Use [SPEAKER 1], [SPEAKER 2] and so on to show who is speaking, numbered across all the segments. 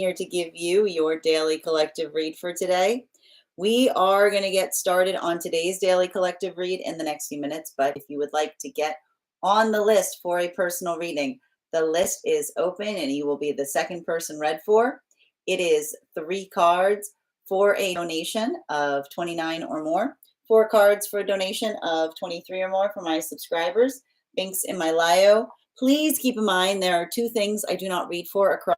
[SPEAKER 1] here to give you your daily collective read for today. We are going to get started on today's daily collective read in the next few minutes, but if you would like to get on the list for a personal reading, the list is open and you will be the second person read for. It is 3 cards for a donation of $29 or more, 4 cards for a donation of $23 or more for my subscribers. Links in my bio. Please keep in mind there are 2 things I do not read for across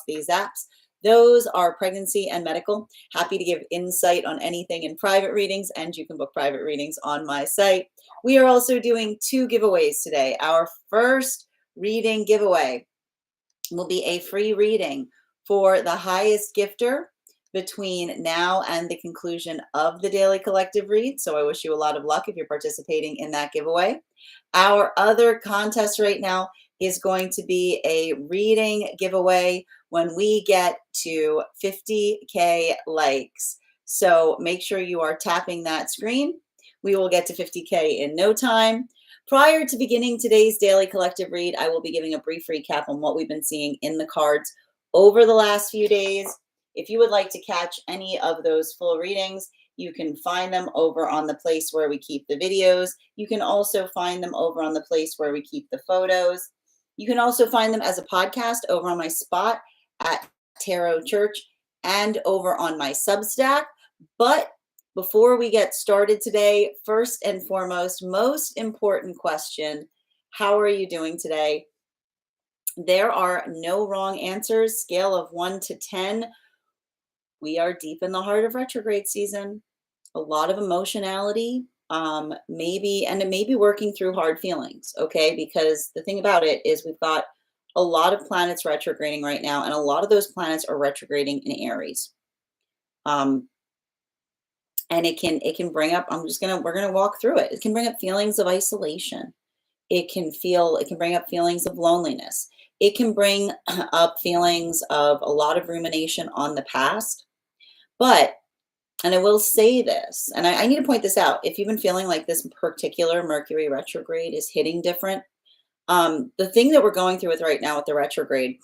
[SPEAKER 1] these apps. Those are pregnancy and medical. Happy to give insight on anything in private readings, and you can book private readings on my site. We are also doing 2 giveaways today. Our first reading giveaway will be a free reading for the highest gifter between now and the conclusion of the daily collective read. So I wish you a lot of luck if you're participating in that giveaway. Our other contest right now is going to be a reading giveaway when we get to 50K likes. So make sure you are tapping that screen. We will get to 50K in no time. Prior to beginning today's daily collective read, I will be giving a brief recap on what we've been seeing in the cards over the last few days. If you would like to catch any of those full readings, you can find them over on the place where we keep the videos. You can also find them over on the place where we keep the photos. You can also find them as a podcast over on my spot at Tarot Church and over on my Substack. But before we get started today, first and foremost, most important question, how are you doing today? There are no wrong answers. Scale of 1 to 10. We are deep in the heart of retrograde season. A lot of emotionality, maybe working through hard feelings, okay? Because the thing about it is we've got a lot of planets retrograding right now, and a lot of those planets are retrograding in Aries. And it can bring up, we're gonna walk through it. It can bring up feelings of isolation. It can bring up feelings of loneliness. It can bring up feelings of a lot of rumination on the past. But, and I will say this, and I need to point this out, if you've been feeling like this particular Mercury retrograde is hitting different, the thing that we're going through with right now with the retrograde,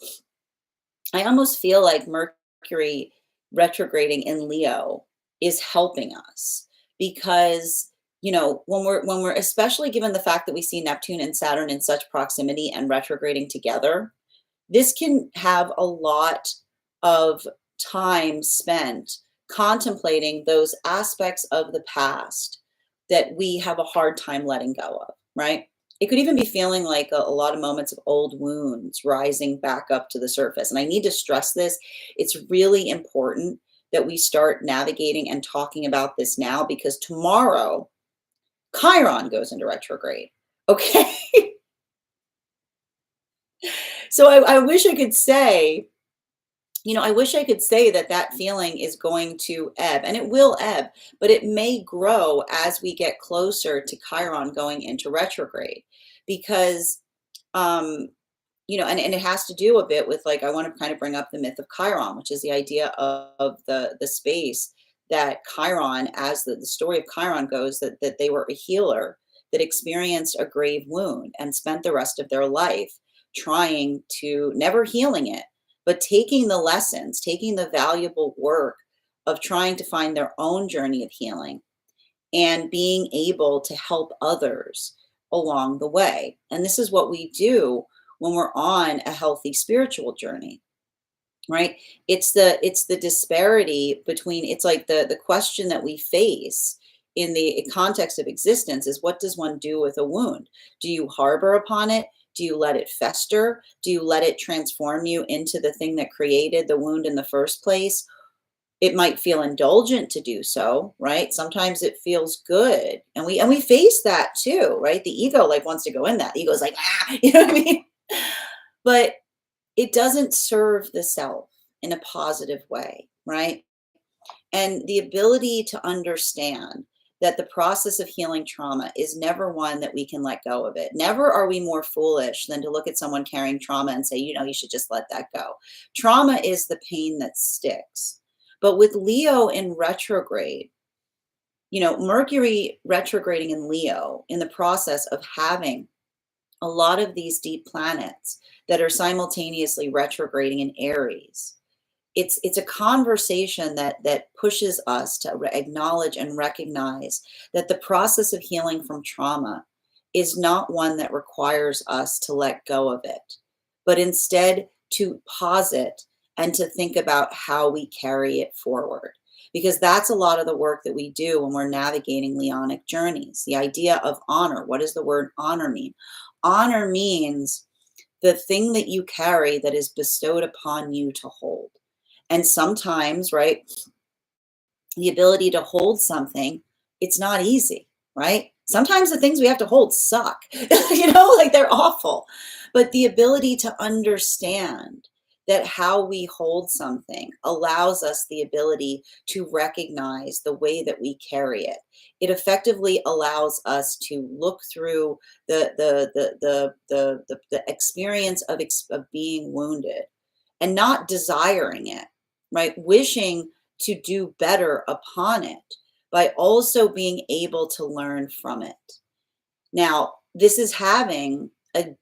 [SPEAKER 1] I almost feel like Mercury retrograding in Leo is helping us because, you know, when we're especially given the fact that we see Neptune and Saturn in such proximity and retrograding together, this can have a lot of time spent contemplating those aspects of the past that we have a hard time letting go of, right? It could even be feeling like a lot of moments of old wounds rising back up to the surface. And I need to stress this. It's really important that we start navigating and talking about this now, because tomorrow Chiron goes into retrograde. Okay. So I wish I could say, I wish I could say that that feeling is going to ebb, and it will ebb, but it may grow as we get closer to Chiron going into retrograde, because, and it has to do a bit with, like, I want to kind of bring up the myth of Chiron, which is the idea of the space that Chiron, as the story of Chiron goes, that they were a healer that experienced a grave wound and spent the rest of their life trying to, never healing it, but taking the lessons, taking the valuable work of trying to find their own journey of healing and being able to help others along the way. And this is what we do when we're on a healthy spiritual journey, right? It's the disparity between, it's like the question that we face in the context of existence is, what does one do with a wound? Do you harbor upon it? Do you let it fester? Do you let it transform you into the thing that created the wound in the first place? It might feel indulgent to do so, right? Sometimes it feels good. And we face that too, right? The ego wants to go in that. The ego is like, you know what I mean? But it doesn't serve the self in a positive way, right? And the ability to understand that the process of healing trauma is never one that we can let go of it. Never are we more foolish than to look at someone carrying trauma and say, you should just let that go. Trauma is the pain that sticks. But with Leo in retrograde, Mercury retrograding in Leo, in the process of having a lot of these deep planets that are simultaneously retrograding in Aries, it's a conversation that pushes us to acknowledge and recognize that the process of healing from trauma is not one that requires us to let go of it, but instead to pause it and to think about how we carry it forward. Because that's a lot of the work that we do when we're navigating Leonic journeys. The idea of honor. What does the word honor mean? Honor means the thing that you carry that is bestowed upon you to hold. And sometimes, right, the ability to hold something, it's not easy, right? Sometimes the things we have to hold suck, like they're awful. But the ability to understand that how we hold something allows us the ability to recognize the way that we carry it. It effectively allows us to look through the experience of being wounded and not desiring it, right? Wishing to do better upon it by also being able to learn from it. Now, this is having a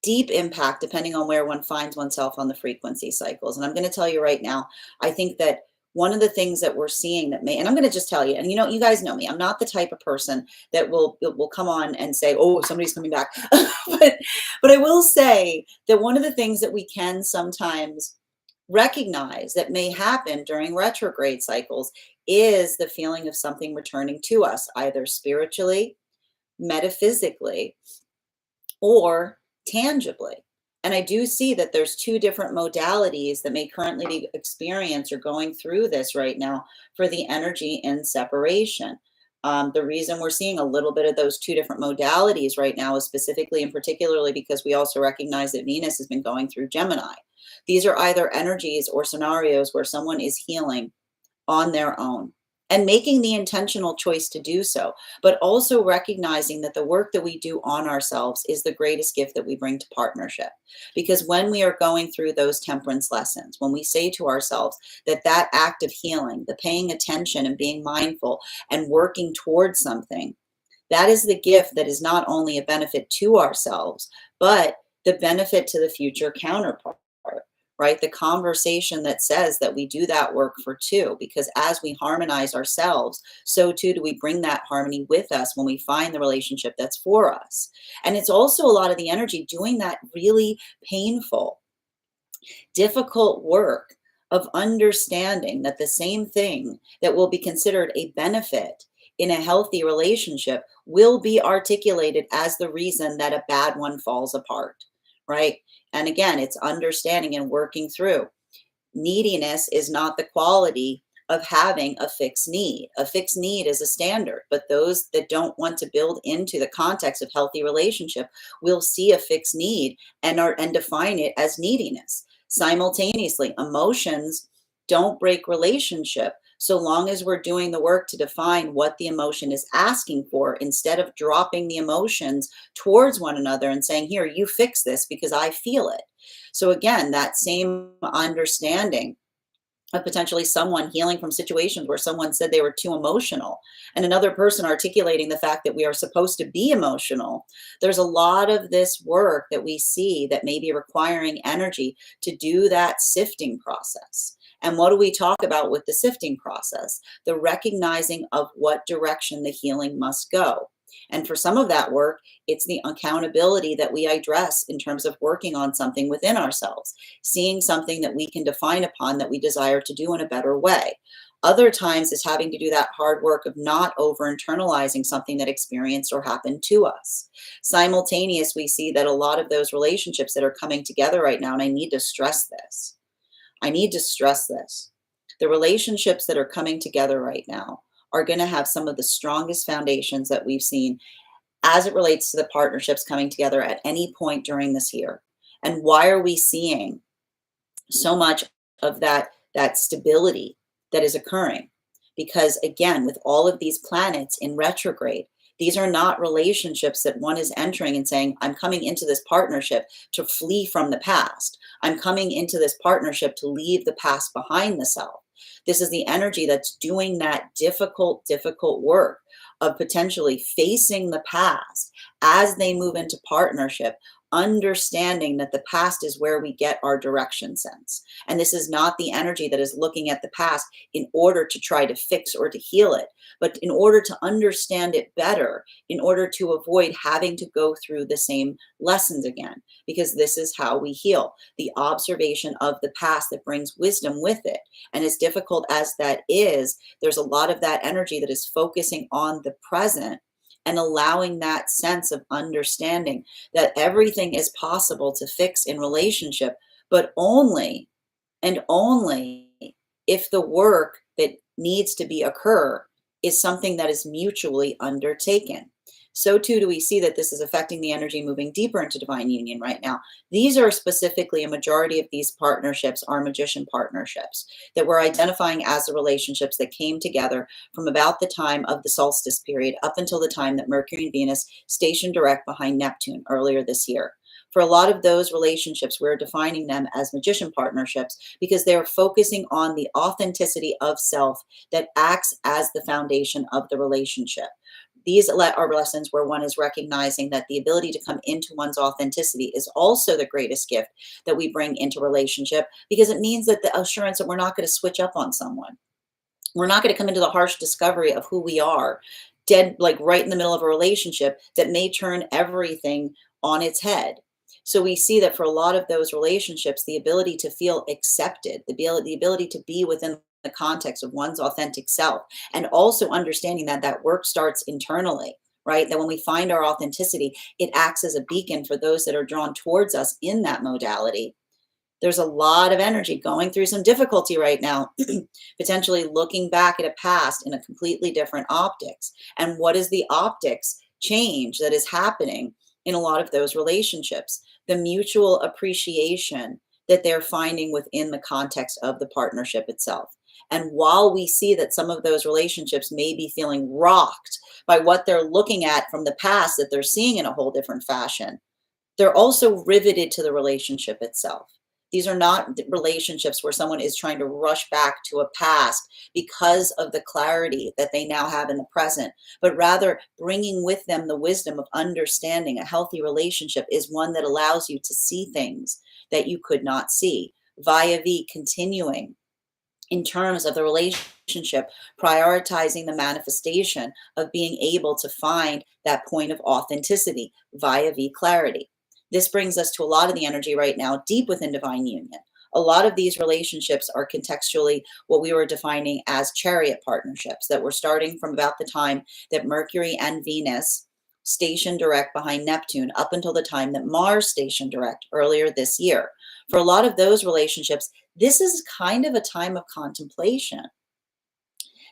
[SPEAKER 1] deep impact depending on where one finds oneself on the frequency cycles. And I'm going to tell you right now, I think that one of the things that we're seeing that may, and I'm going to just tell you, and you guys know me, I'm not the type of person that will come on and say, oh, somebody's coming back. but I will say that one of the things that we can sometimes recognize that may happen during retrograde cycles is the feeling of something returning to us, either spiritually, metaphysically, or tangibly. And I do see that there's two different modalities that may currently be experienced or going through this right now for the energy in separation. The reason we're seeing a little bit of those two different modalities right now is specifically and particularly because we also recognize that Venus has been going through Gemini. These are either energies or scenarios where someone is healing on their own and making the intentional choice to do so, but also recognizing that the work that we do on ourselves is the greatest gift that we bring to partnership. Because when we are going through those temperance lessons, when we say to ourselves that act of healing, the paying attention and being mindful and working towards something, that is the gift that is not only a benefit to ourselves, but the benefit to the future counterpart. Right? The conversation that says that we do that work for two, because as we harmonize ourselves, so too do we bring that harmony with us when we find the relationship that's for us. And it's also a lot of the energy doing that really painful, difficult work of understanding that the same thing that will be considered a benefit in a healthy relationship will be articulated as the reason that a bad one falls apart, right? And again, it's understanding and working through. Neediness is not the quality of having a fixed need. A fixed need is a standard, but those that don't want to build into the context of healthy relationship will see a fixed need and define it as neediness. Simultaneously, emotions don't break relationship so long as we're doing the work to define what the emotion is asking for instead of dropping the emotions towards one another and saying, here, you fix this because I feel it. So again, that same understanding of potentially someone healing from situations where someone said they were too emotional and another person articulating the fact that we are supposed to be emotional. There's a lot of this work that we see that may be requiring energy to do that sifting process. And what do we talk about with the sifting process? The recognizing of what direction the healing must go. And for some of that work, it's the accountability that we address in terms of working on something within ourselves, seeing something that we can define upon that we desire to do in a better way. Other times is having to do that hard work of not over-internalizing something that experienced or happened to us. Simultaneous, we see that a lot of those relationships that are coming together right now, and I need to stress this, the relationships that are coming together right now are going to have some of the strongest foundations that we've seen as it relates to the partnerships coming together at any point during this year. And why are we seeing so much of that stability that is occurring? Because again, with all of these planets in retrograde, these are not relationships that one is entering and saying, I'm coming into this partnership to flee from the past. I'm coming into this partnership to leave the past behind the self. This is the energy that's doing that difficult work of potentially facing the past as they move into partnership, understanding that the past is where we get our direction sense. And this is not the energy that is looking at the past in order to try to fix or to heal it, but in order to understand it better, in order to avoid having to go through the same lessons again, because this is how we heal. The observation of the past that brings wisdom with it. And as difficult as that is, there's a lot of that energy that is focusing on the present and allowing that sense of understanding that everything is possible to fix in relationship, but only and only if the work that needs to be occur is something that is mutually undertaken. So too do we see that this is affecting the energy moving deeper into divine union right now. These are specifically, a majority of these partnerships are magician partnerships that we're identifying as the relationships that came together from about the time of the solstice period up until the time that Mercury and Venus stationed direct behind Neptune earlier this year. For a lot of those relationships, we're defining them as magician partnerships because they're focusing on the authenticity of self that acts as the foundation of the relationship. These are lessons where one is recognizing that the ability to come into one's authenticity is also the greatest gift that we bring into relationship, because it means that the assurance that we're not going to switch up on someone. We're not going to come into the harsh discovery of who we are, dead, like right in the middle of a relationship that may turn everything on its head. So we see that for a lot of those relationships, the ability to feel accepted, the ability to be within the context of one's authentic self, and also understanding that that work starts internally, right? That when we find our authenticity, it acts as a beacon for those that are drawn towards us in that modality. There's a lot of energy going through some difficulty right now, potentially looking back at a past in a completely different optics. And what is the optics change that is happening in a lot of those relationships? The mutual appreciation that they're finding within the context of the partnership itself. And while we see that some of those relationships may be feeling rocked by what they're looking at from the past that they're seeing in a whole different fashion, they're also riveted to the relationship itself. These are not relationships where someone is trying to rush back to a past because of the clarity that they now have in the present, but rather bringing with them the wisdom of understanding. A healthy relationship is one that allows you to see things that you could not see, via V continuing in terms of the relationship, prioritizing the manifestation of being able to find that point of authenticity via V clarity. This brings us to a lot of the energy right now deep within divine union. A lot of these relationships are contextually what we were defining as chariot partnerships that were starting from about the time that Mercury and Venus stationed direct behind Neptune up until the time that Mars stationed direct earlier this year. For a lot of those relationships, this is kind of a time of contemplation.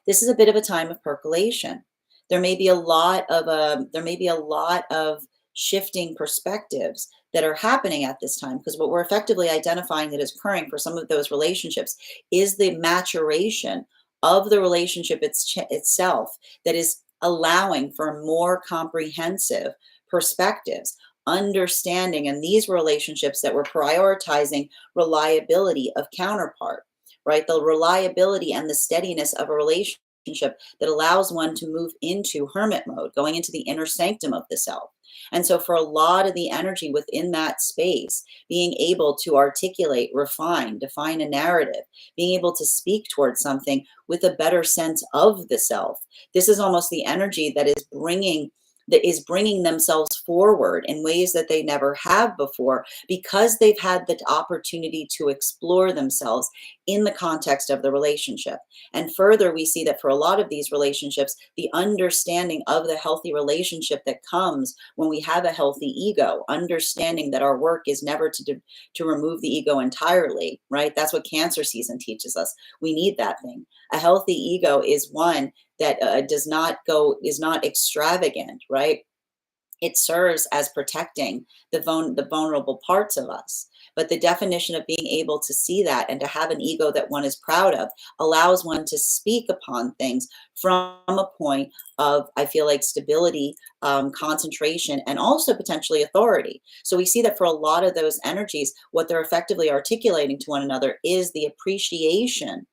[SPEAKER 1] This is a bit of a time of percolation. There may be a lot of shifting perspectives that are happening at this time, because what we're effectively identifying that is occurring for some of those relationships is the maturation of the relationship itself that is allowing for more comprehensive perspectives, understanding in these relationships that we're prioritizing reliability of counterpart, right? The reliability and the steadiness of a relationship that allows one to move into hermit mode, going into the inner sanctum of the self. And so for a lot of the energy within that space, being able to articulate, refine, define a narrative, being able to speak towards something with a better sense of the self. This is almost the energy that is bringing themselves forward in ways that they never have before, because they've had the opportunity to explore themselves in the context of the relationship. And further, we see that for a lot of these relationships, the understanding of the healthy relationship that comes when we have a healthy ego, understanding that our work is never to remove the ego entirely, right? That's what Cancer season teaches us. We need that thing. A healthy ego is one that is not extravagant, right? It serves as protecting the vulnerable parts of us. But the definition of being able to see that and to have an ego that one is proud of allows one to speak upon things from a point of, I feel like, stability, concentration, and also potentially authority. So we see that for a lot of those energies, what they're effectively articulating to one another is the appreciation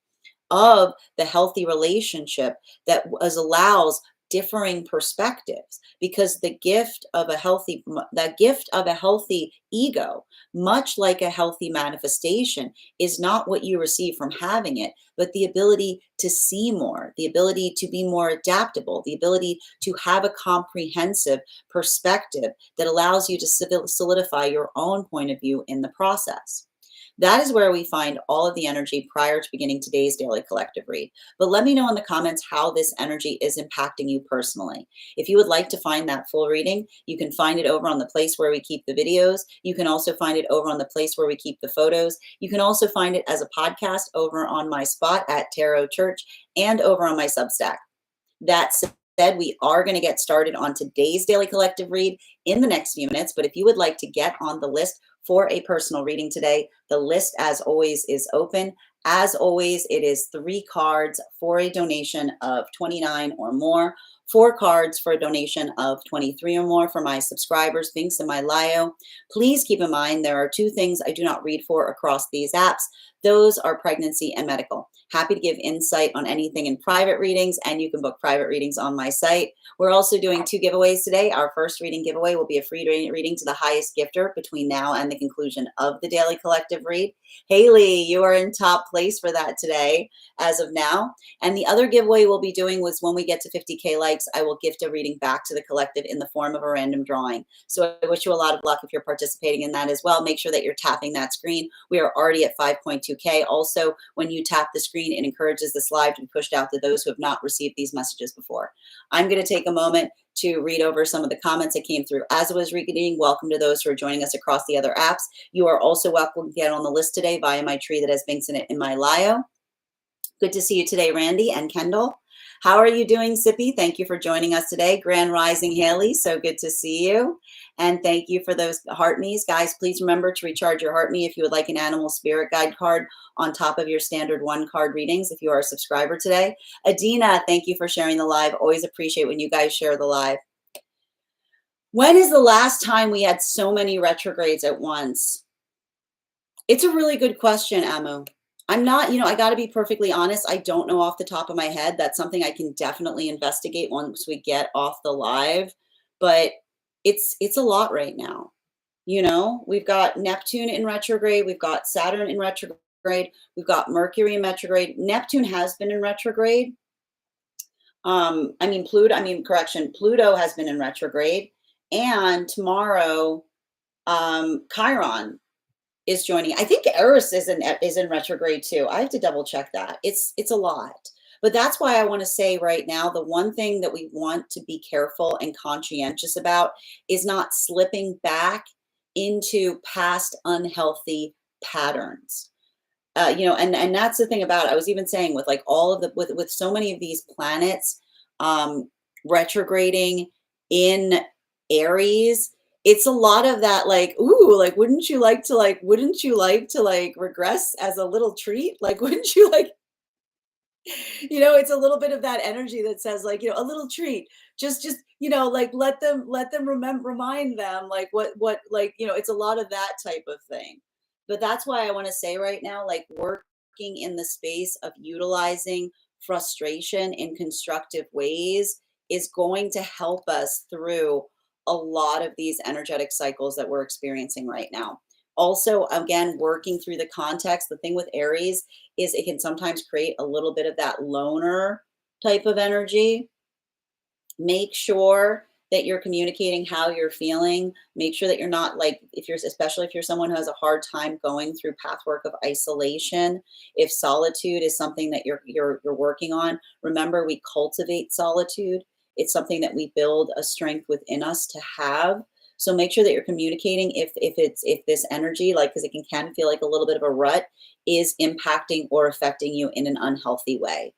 [SPEAKER 1] of the healthy relationship that allows differing perspectives, because the gift of a healthy ego, much like a healthy manifestation, is not what you receive from having it, but the ability to see more, the ability to be more adaptable, the ability to have a comprehensive perspective that allows you to solidify your own point of view in the process. That is where we find all of the energy prior to beginning today's daily collective read. But let me know in the comments how this energy is impacting you personally. If you would like to find that full reading, you can find it over on the place where we keep the videos. You can also find it over on the place where we keep the photos. You can also find it as a podcast over on my spot at Tarot Church and over on my Substack. That said, we are going to get started on today's daily collective read in the next few minutes. But if you would like to get on the list for a personal reading today, the list, as always, is open. As always, it is 3 cards for a donation of $29 or more, 4 cards for a donation of $23 or more for my subscribers, links in my bio. Please keep in mind there are 2 things I do not read for across these apps. Those are pregnancy and medical. Happy to give insight on anything in private readings, and you can book private readings on my site. We're also doing 2 giveaways today. Our first reading giveaway will be a free reading to the highest gifter between now and the conclusion of the daily collective read. Haley, you are in top place for that today as of now. And the other giveaway we'll be doing was when we get to 50K likes, I will gift a reading back to the collective in the form of a random drawing. So I wish you a lot of luck if you're participating in that as well. Make sure that you're tapping that screen. We are already at 5.2K. Also, when you tap the screen, it encourages this live to be pushed out to those who have not received these messages before. I'm going to take a moment to read over some of the comments that came through as I was reading. Welcome to those who are joining us across the other apps. You are also welcome to get on the list today via my tree that has links in it in my bio. Good to see you today, Randy and Kendall. How are you doing, Sippy? Thank you for joining us today. Grand Rising Haley, so good to see you. And thank you for those heart me's. Guys, please remember to recharge your heart me if you would like an animal spirit guide card on top of your standard 1-card readings if you are a subscriber today. Adina, thank you for sharing the live. Always appreciate when you guys share the live. When is the last time we had so many retrogrades at once? It's a really good question, Amu. I'm not, I got to be perfectly honest. I don't know off the top of my head. That's something I can definitely investigate once we get off the live. But it's a lot right now. We've got Neptune in retrograde. We've got Saturn in retrograde. We've got Mercury in retrograde. Neptune has been in retrograde. Pluto has been in retrograde. And tomorrow, Chiron is joining. I think Eris is in retrograde too. I have to double check that. It's a lot. But that's why I want to say right now, the one thing that we want to be careful and conscientious about is not slipping back into past unhealthy patterns. And that's the thing about it. I was even saying with like all of with so many of these planets retrograding in Aries, it's a lot of that, like, ooh, like, wouldn't you like to regress as a little treat? Like, wouldn't you like, it's a little bit of that energy that says like, a little treat, just, like, let them remind them like what, like, it's a lot of that type of thing. But that's why I want to say right now, like, working in the space of utilizing frustration in constructive ways is going to help us through a lot of these energetic cycles that we're experiencing right now. Also, again, working through the context, the thing with Aries is it can sometimes create a little bit of that loner type of energy. Make sure that you're communicating how you're feeling. Make sure that you're not like, especially if you're someone who has a hard time going through pathwork of isolation. If solitude is something that you're working on, remember we cultivate solitude. It's something that we build a strength within us to have. So make sure that you're communicating if this energy, like, because it can feel like a little bit of a rut, is impacting or affecting you in an unhealthy way.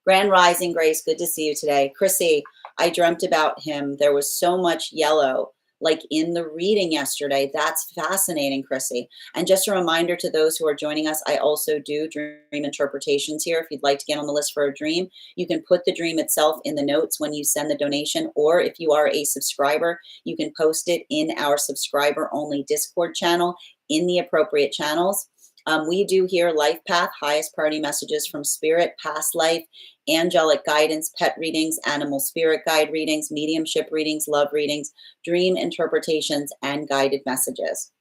[SPEAKER 1] Grand Rising, Grace, good to see you today. Chrissy, I dreamt about him. There was so much yellow, like in the reading yesterday. That's fascinating, Chrissy. And just a reminder to those who are joining us, I also do dream interpretations here. If you'd like to get on the list for a dream, you can put the dream itself in the notes when you send the donation, or if you are a subscriber, you can post it in our subscriber-only Discord channel in the appropriate channels. We do here life path, highest priority messages from spirit, past life, angelic guidance, pet readings, animal spirit guide readings, mediumship readings, love readings, dream interpretations, and guided messages.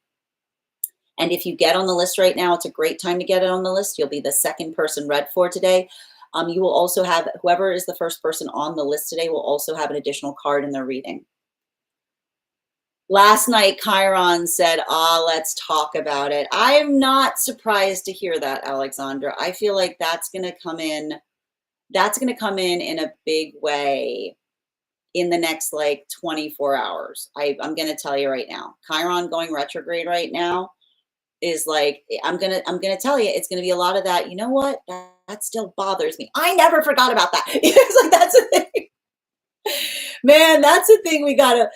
[SPEAKER 1] And if you get on the list right now, it's a great time to get it on the list. You'll be the second person read for today. You will also have, whoever is the first person on the list today will also have an additional card in their reading. Last night, Chiron said, let's talk about it. I'm not surprised to hear that, Alexandra. I feel like that's going to come in. That's going to come in a big way in the next like 24 hours. I'm going to tell you right now, Chiron going retrograde right now is like, I'm going to tell you, it's going to be a lot of that. You know what? That still bothers me. I never forgot about that. It's like, that's the thing. Man, that's the thing we gotta,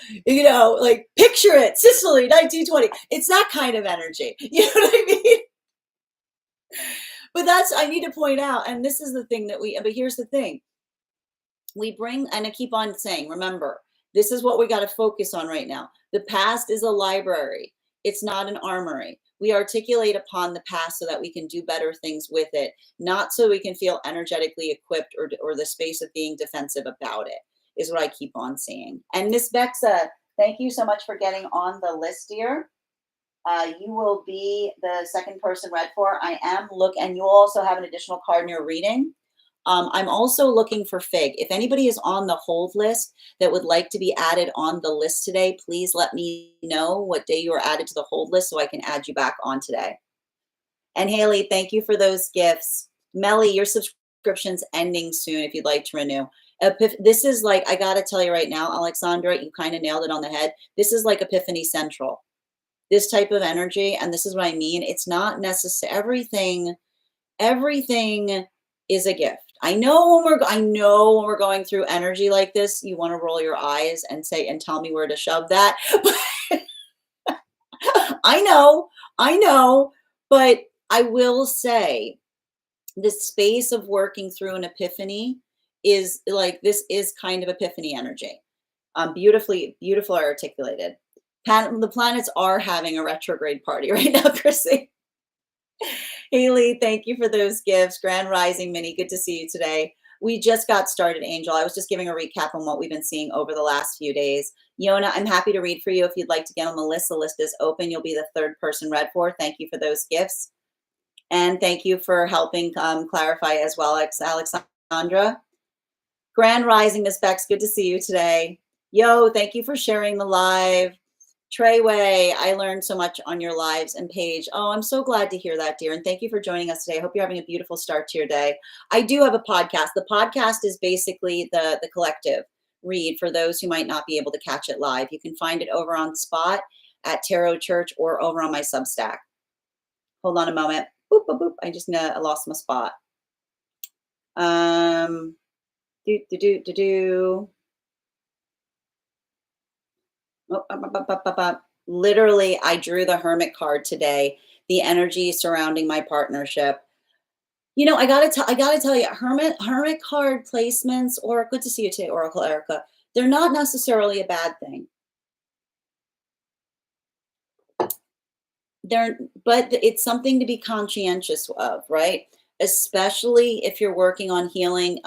[SPEAKER 1] like picture it, Sicily, 1920. It's that kind of energy. You know what I mean? But I need to point out, and this is the thing but here's the thing. We bring, and I keep on saying, remember, this is what we got to focus on right now. The past is a library. It's not an armory. We articulate upon the past so that we can do better things with it, not so we can feel energetically equipped or the space of being defensive about it, is what I keep on saying. And Miss Bexa, thank you so much for getting on the list, dear. You will be the second person read for. And you also have an additional card in your reading. I'm also looking for Fig. If anybody is on the hold list that would like to be added on the list today, please let me know what day you are added to the hold list so I can add you back on today. And Haley, thank you for those gifts. Melly, your subscription's ending soon if you'd like to renew. This is like, I got to tell you right now, Alexandra, you kind of nailed it on the head. This is like Epiphany Central. This type of energy, and this is what I mean. It's not necessary. Everything is a gift. I know when we're going through energy like this, you want to roll your eyes and tell me where to shove that. I know, but I will say the space of working through an epiphany is like, this is kind of epiphany energy. Beautifully articulated. The planets are having a retrograde party right now, Chrissy. Haley, thank you for those gifts. Grand Rising, Minnie, good to see you today. We just got started, Angel. I was just giving a recap on what we've been seeing over the last few days. Yona, I'm happy to read for you if you'd like to get on the list. The list is open. You'll be the third person read for. Thank you for those gifts. And thank you for helping clarify as well, Alexandra. Grand Rising, Miss Bex, good to see you today. Yo, thank you for sharing the live. Treyway, I learned so much on your lives. And Paige, I'm so glad to hear that, dear. And thank you for joining us today. I hope you're having a beautiful start to your day. I do have a podcast. The podcast is basically the collective read for those who might not be able to catch it live. You can find it over on Spot at Tarot Church or over on my Substack. Hold on a moment. Boop, boop, boop. I just lost my spot. Literally, I drew the Hermit card today. The energy surrounding my partnership. I gotta tell you, Hermit card placements, or good to see you today, Oracle Erica. They're not necessarily a bad thing. But it's something to be conscientious of, right? Especially if you're working on healing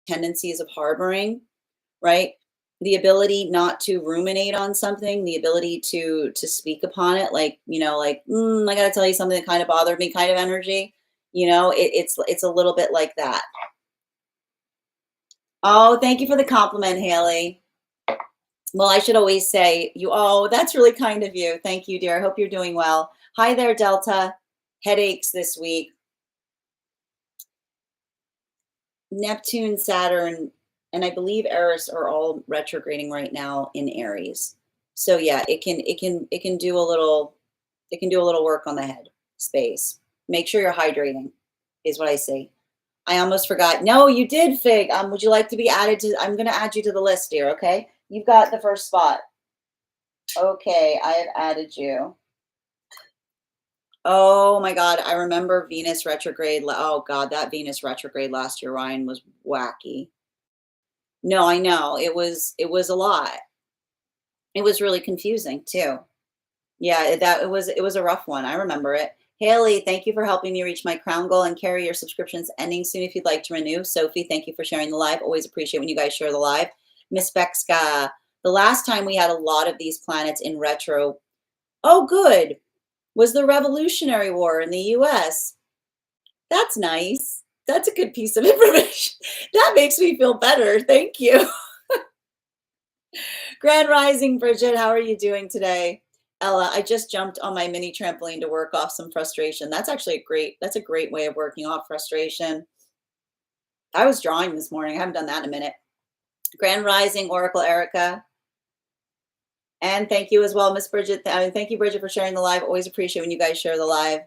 [SPEAKER 1] tendencies of harboring, right? The ability not to ruminate on something, the ability to speak upon it, like, I got to tell you something that kind of bothered me kind of energy, it's a little bit like that. Oh, thank you for the compliment, Haley. Well, I should always say that's really kind of you. Thank you, dear. I hope you're doing well. Hi there, Delta. Headaches this week. Neptune, Saturn, and I believe Eris are all retrograding right now in Aries. So yeah, it can do a little work on the head space. Make sure you're hydrating is what I say. I almost forgot. No, you did, Fig. Would you like to be added to? I'm going to add you to the list, dear. Okay, you've got the first spot. Okay, I have added you. Oh my God, I remember Venus retrograde. Oh God, that Venus retrograde last year, Ryan, was wacky. No, I know. It was a lot. It was really confusing too. Yeah, it was a rough one. I remember it. Haley, thank you for helping me reach my crown goal. And Carrie, your subscription's ending soon if you'd like to renew. Sophie, thank you for sharing the live. Always appreciate when you guys share the live. Miss Bexka, the last time we had a lot of these planets in retro, oh good, was the Revolutionary War in the US. That's nice. That's a good piece of information. That makes me feel better. Thank you. Grand Rising, Bridget, how are you doing today? Ella, I just jumped on my mini trampoline to work off some frustration. That's actually that's a great way of working off frustration. I was drawing this morning. I haven't done that in a minute. Grand Rising, Oracle Erica. And thank you as well, Miss Bridget. Thank you, Bridget, for sharing the live. Always appreciate when you guys share the live.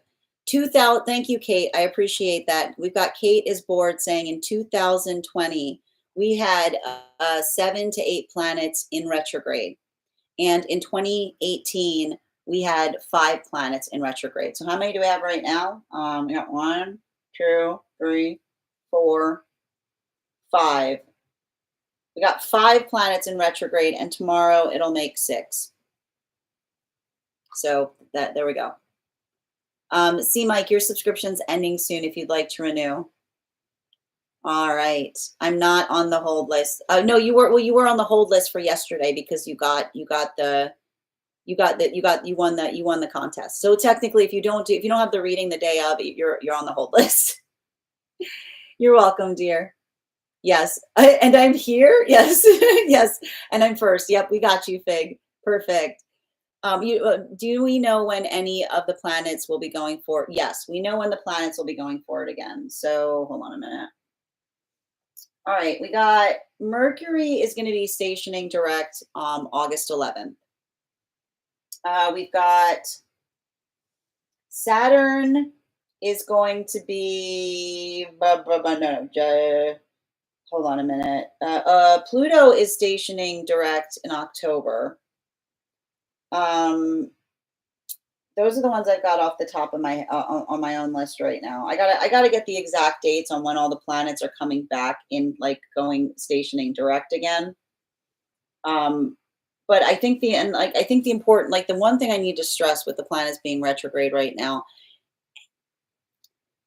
[SPEAKER 1] 2000, thank you, Kate. I appreciate that. We've got Kate is bored saying in 2020, we had 7 to 8 planets in retrograde. And in 2018, we had 5 planets in retrograde. So how many do we have right now? We got 1, 2, 3, 4, 5. We got 5 planets in retrograde, and tomorrow it'll make 6. So there we go. See, Mike, your subscription's ending soon if you'd like to renew. All right. I'm not on the hold list. No, you were. Well, you were on the hold list for yesterday because you won the contest. So technically, if you don't have the reading the day of, you're on the hold list. You're welcome, dear. Yes, and I'm here. Yes, yes, and I'm first. Yep, we got you, Fig. Perfect. Do we know when any of the planets will be going forward? Yes, we know when the planets will be going forward again. So hold on a minute. All right, we got Mercury is going to be stationing direct August 11th. We've got Saturn is going to be hold on a minute. Pluto is stationing direct in October. Those are the ones I've got off the top of my on my own list right now. I gotta get the exact dates on when all the planets are coming back in, like going stationing direct again. But I think the important, like the one thing I need to stress with the planets being retrograde right now,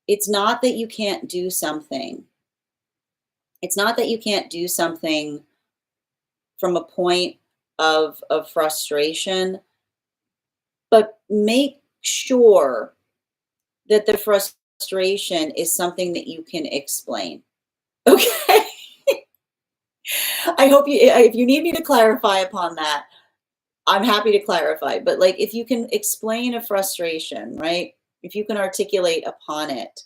[SPEAKER 1] it's not that you can't do something. It's not that you can't do something from a point of frustration, but make sure that the frustration is something that you can explain. Okay. I hope if you need me to clarify upon that, I'm happy to clarify. But like, if you can explain a frustration, right? If you can articulate upon it,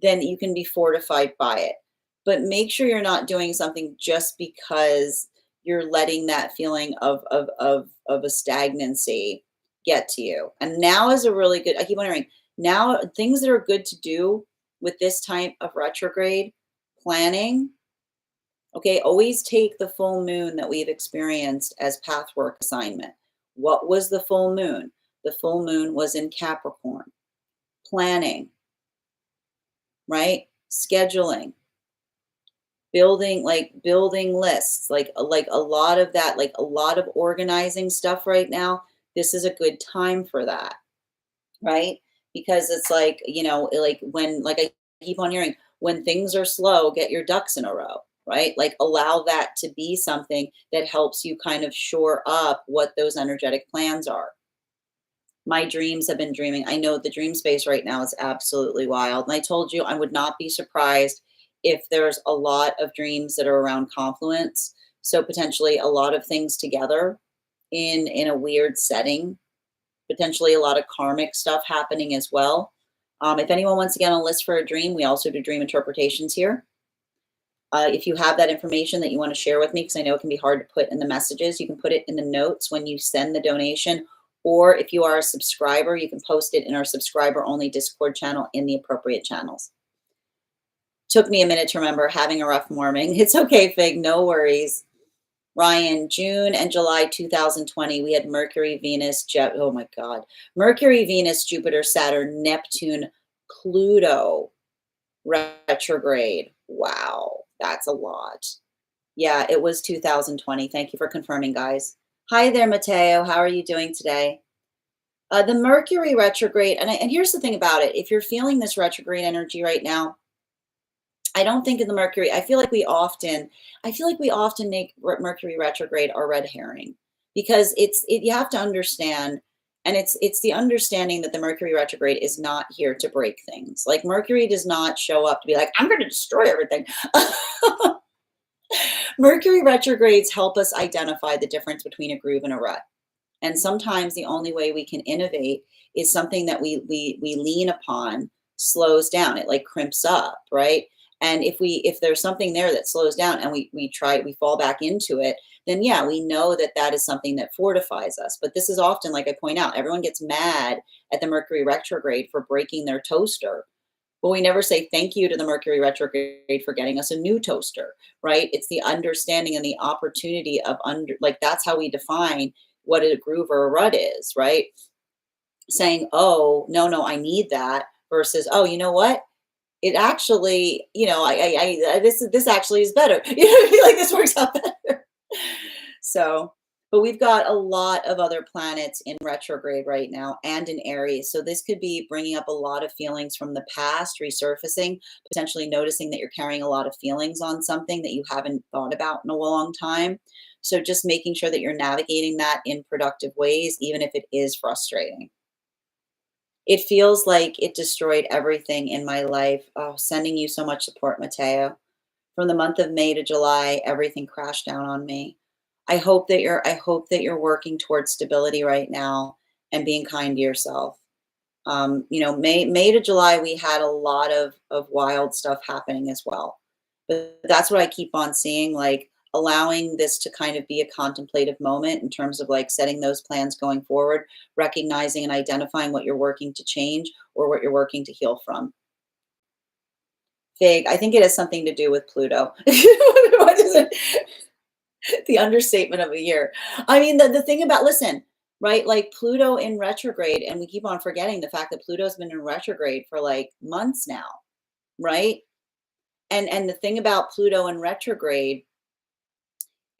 [SPEAKER 1] then you can be fortified by it. But make sure you're not doing something just because you're letting that feeling of a stagnancy get to you. And now is a really good, I keep wondering, now things that are good to do with this type of retrograde planning. Okay, always take the full moon that we've experienced as pathwork assignment. What was the full moon? The full moon was in Capricorn. Planning, right? Scheduling, building lists, like a lot of that, like a lot of organizing stuff right now. This is a good time for that, right? Because it's like, like when, like I keep on hearing, when things are slow, get your ducks in a row, right? Like allow that to be something that helps you kind of shore up what those energetic plans are. My dreams have been dreaming. I know the dream space right now is absolutely wild. And I told you I would not be surprised if there's a lot of dreams that are around confluence. So potentially a lot of things together in a weird setting, potentially a lot of karmic stuff happening as well. If anyone wants to get on a list for a dream, we also do dream interpretations here. If you have that information that you want to share with me, because I know it can be hard to put in the messages, you can put it in the notes when you send the donation. Or if you are a subscriber, you can post it in our subscriber only Discord channel in the appropriate channels. Took me a minute to remember, having a rough morning. It's okay, Fig, no worries. Ryan, June and July 2020, we had Mercury, Venus, oh my God. Mercury, Venus, Jupiter, Saturn, Neptune, Pluto retrograde. Wow, that's a lot. Yeah, it was 2020. Thank you for confirming, guys. Hi there, Mateo. How are you doing today? The Mercury retrograde, and here's the thing about it. If you're feeling this retrograde energy right now, I don't think in the Mercury, I feel like we often make Mercury retrograde our red herring because you have to understand, and it's the understanding that the Mercury retrograde is not here to break things. Like Mercury does not show up to be like, I'm going to destroy everything. Mercury retrogrades help us identify the difference between a groove and a rut. And sometimes the only way we can innovate is something that we lean upon slows down. It like crimps up, right? And if there's something there that slows down and we fall back into it, then yeah, we know that that is something that fortifies us. But this is often, like I point out, everyone gets mad at the Mercury retrograde for breaking their toaster. But we never say thank you to the Mercury retrograde for getting us a new toaster, right? It's the understanding and the opportunity of like that's how we define what a groove or a rut is, right? Saying, oh, no, I need that versus, oh, you know what? It actually, this actually is better. You know, I feel like this works out better. So, but we've got a lot of other planets in retrograde right now and in Aries. So this could be bringing up a lot of feelings from the past, resurfacing, potentially noticing that you're carrying a lot of feelings on something that you haven't thought about in a long time. So just making sure that you're navigating that in productive ways, even if it is frustrating. It feels like it destroyed everything in my life. Oh, sending you so much support, Mateo. From the month of May to July, everything crashed down on me. I hope that you're working towards stability right now and being kind to yourself. May to July, we had a lot of wild stuff happening as well. But that's what I keep on seeing, like allowing this to kind of be a contemplative moment in terms of like setting those plans going forward, recognizing and identifying what you're working to change or what you're working to heal from. Vague. I think it has something to do with Pluto. What is it? The understatement of a year. I mean, the thing about, listen, right? Like Pluto in retrograde, and we keep on forgetting the fact that Pluto's been in retrograde for like months now, right? And the thing about Pluto in retrograde,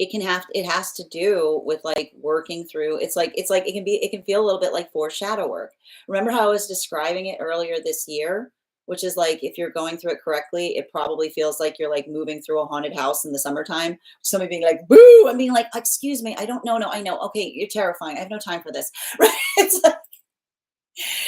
[SPEAKER 1] it has to do with like working through, it's like it can feel a little bit like foreshadow work. Remember how I was describing it earlier this year, which is like if you're going through it correctly, it probably feels like you're like moving through a haunted house in the summertime. Somebody being like, boo, and being like, excuse me, I don't know, no, I know. Okay, you're terrifying. I have no time for this. Right? It's like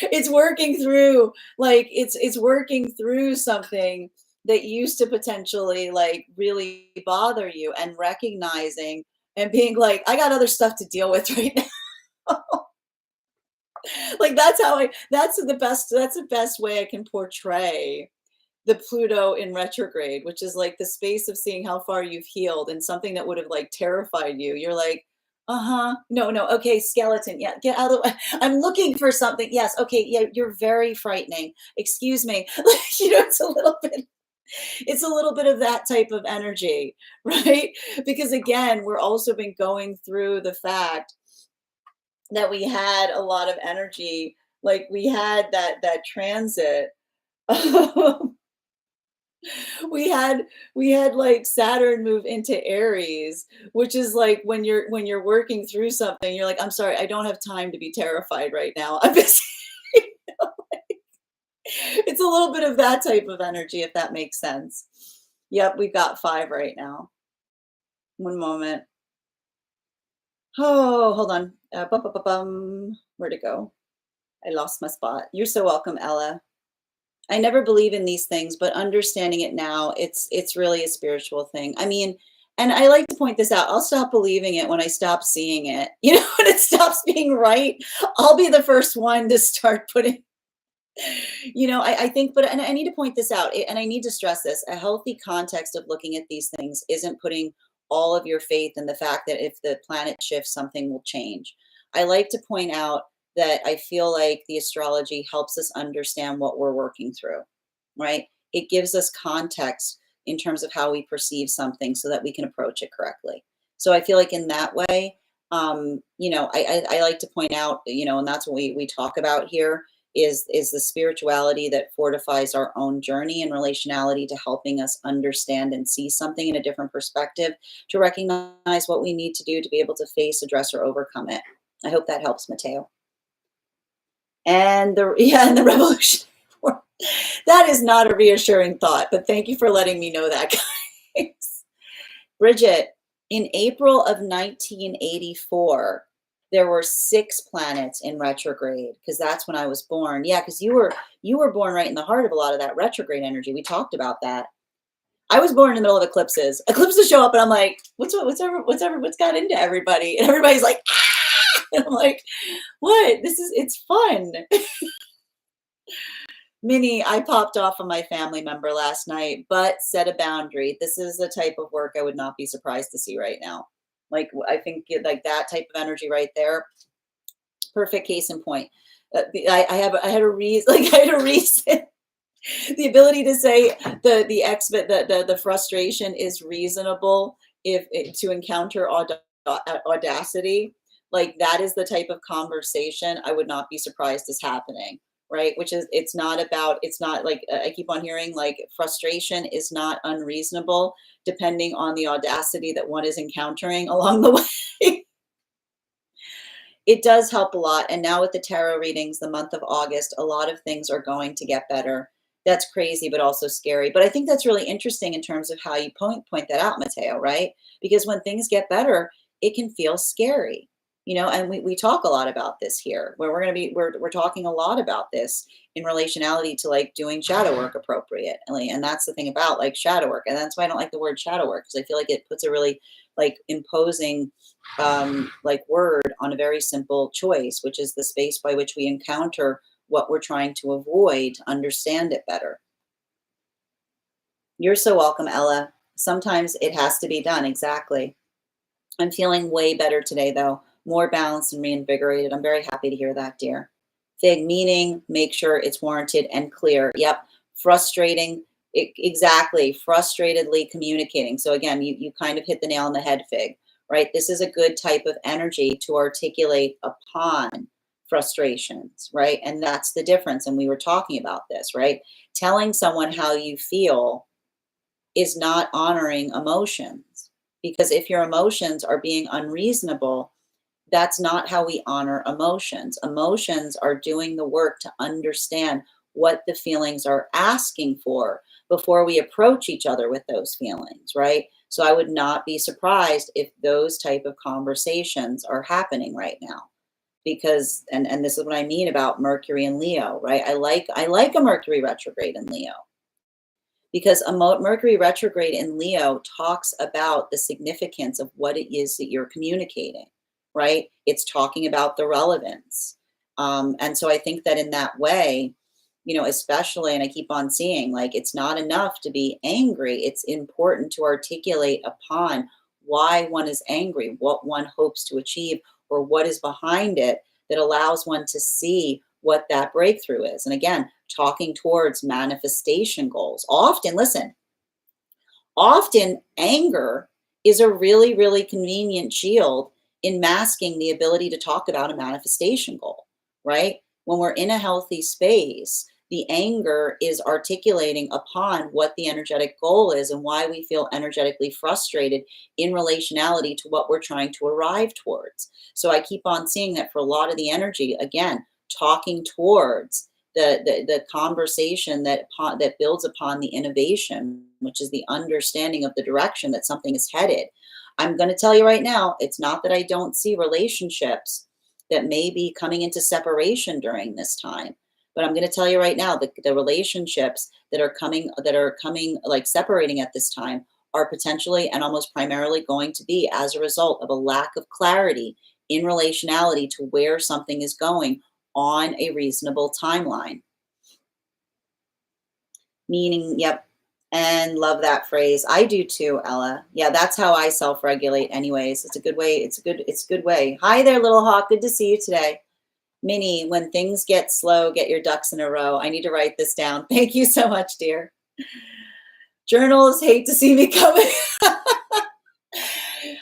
[SPEAKER 1] it's working through, like it's working through something that used to potentially like really bother you, and recognizing and being like, I got other stuff to deal with right now. Like that's the best way I can portray the Pluto in retrograde, which is like the space of seeing how far you've healed and something that would have like terrified you. You're like, uh-huh, no, okay, skeleton, yeah, get out of the way. I'm looking for something. Yes, okay, yeah, you're very frightening. Excuse me. Like, it's a little bit of that type of energy, right? Because again, we're also been going through the fact that we had a lot of energy, like we had that transit. We had like Saturn move into Aries, which is like when you're working through something, you're like, I'm sorry, I don't have time to be terrified right now. I'm busy. It's a little bit of that type of energy, if that makes sense. Yep, we've got 5 right now. One moment. Oh, hold on. Where'd it go? I lost my spot. You're so welcome, Ella. I never believe in these things, but understanding it now, it's really a spiritual thing. I mean, and I like to point this out. I'll stop believing it when I stop seeing it. You know, when it stops being right, I'll be the first one to start putting, I think, but and I need to point this out, and I need to stress this. A healthy context of looking at these things isn't putting all of your faith in the fact that if the planet shifts, something will change. I like to point out that I feel like the astrology helps us understand what we're working through, right? It gives us context in terms of how we perceive something so that we can approach it correctly. So I feel like in that way, I like to point out, and that's what we talk about here is the spirituality that fortifies our own journey and relationality to helping us understand and see something in a different perspective, to recognize what we need to do to be able to face, address, or overcome it. I hope that helps, Mateo. And and the revolution. That is not a reassuring thought, but thank you for letting me know that, guys. Bridget, in April of 1984, there were 6 planets in retrograde, because that's when I was born. Yeah, because you were born right in the heart of a lot of that retrograde energy. We talked about that. I was born in the middle of eclipses. Eclipses show up, and I'm like, what's got into everybody? And everybody's like, ah! And I'm like, what? It's fun. Minnie, I popped off on my family member last night, but set a boundary. This is the type of work I would not be surprised to see right now. Like, I think like that type of energy right there. Perfect case in point. I had a reason. Like, I had a reason. The ability to say the frustration is reasonable if to encounter audacity. Like, that is the type of conversation I would not be surprised is happening, right? Which is, it's not like, I keep on hearing, like, frustration is not unreasonable depending on the audacity that one is encountering along the way. It does help a lot. And now with the tarot readings, the month of August, a lot of things are going to get better. That's crazy, but also scary. But I think that's really interesting in terms of how you point that out, Mateo, right? Because when things get better, it can feel scary, and we talk a lot about this here, where we're talking a lot about this in relationality to, like, doing shadow work appropriately. And that's the thing about, like, shadow work. And that's why I don't like the word shadow work, because I feel like it puts a really, like, imposing like, word on a very simple choice, which is the space by which we encounter what we're trying to avoid to understand it better. You're so welcome, Ella. Sometimes it has to be done. Exactly. I'm feeling way better today, though. More balanced and reinvigorated. I'm very happy to hear that, dear. Fig, meaning, make sure it's warranted and clear. Yep. Frustrating. Exactly. Frustratedly communicating. So again, you kind of hit the nail on the head, Fig, right? This is a good type of energy to articulate upon frustrations, right? And that's the difference. And we were talking about this, right? Telling someone how you feel is not honoring emotions, because if your emotions are being unreasonable, that's not how we honor emotions. Emotions are doing the work to understand what the feelings are asking for before we approach each other with those feelings, right? So I would not be surprised if those type of conversations are happening right now, because and this is what I mean about Mercury and Leo, right? I like a Mercury retrograde in Leo, because a Mercury retrograde in Leo talks about the significance of what it is that you're communicating, right? It's talking about the relevance. And so I think that in that way, especially, and I keep on seeing, like, it's not enough to be angry. It's important to articulate upon why one is angry, what one hopes to achieve, or what is behind it that allows one to see what that breakthrough is. And again, talking towards manifestation goals. Often anger is a really, really convenient shield in masking the ability to talk about a manifestation goal, right? When we're in a healthy space, the anger is articulating upon what the energetic goal is and why we feel energetically frustrated in relationality to what we're trying to arrive towards. So I keep on seeing that for a lot of the energy, again, talking towards the conversation that builds upon the innovation, which is the understanding of the direction that something is headed. I'm going to tell you right now, it's not that I don't see relationships that may be coming into separation during this time, but I'm going to tell you right now that the relationships that are coming like separating at this time are potentially and almost primarily going to be as a result of a lack of clarity in relationality to where something is going on a reasonable timeline. Meaning, yep. And love that phrase. I do too, Ella. Yeah, that's how I self-regulate anyways. It's a good way. It's a good way. Hi there, little hawk. Good to see you today. Minnie, when things get slow, get your ducks in a row. I need to write this down. Thank you so much, dear. Journals hate to see me coming.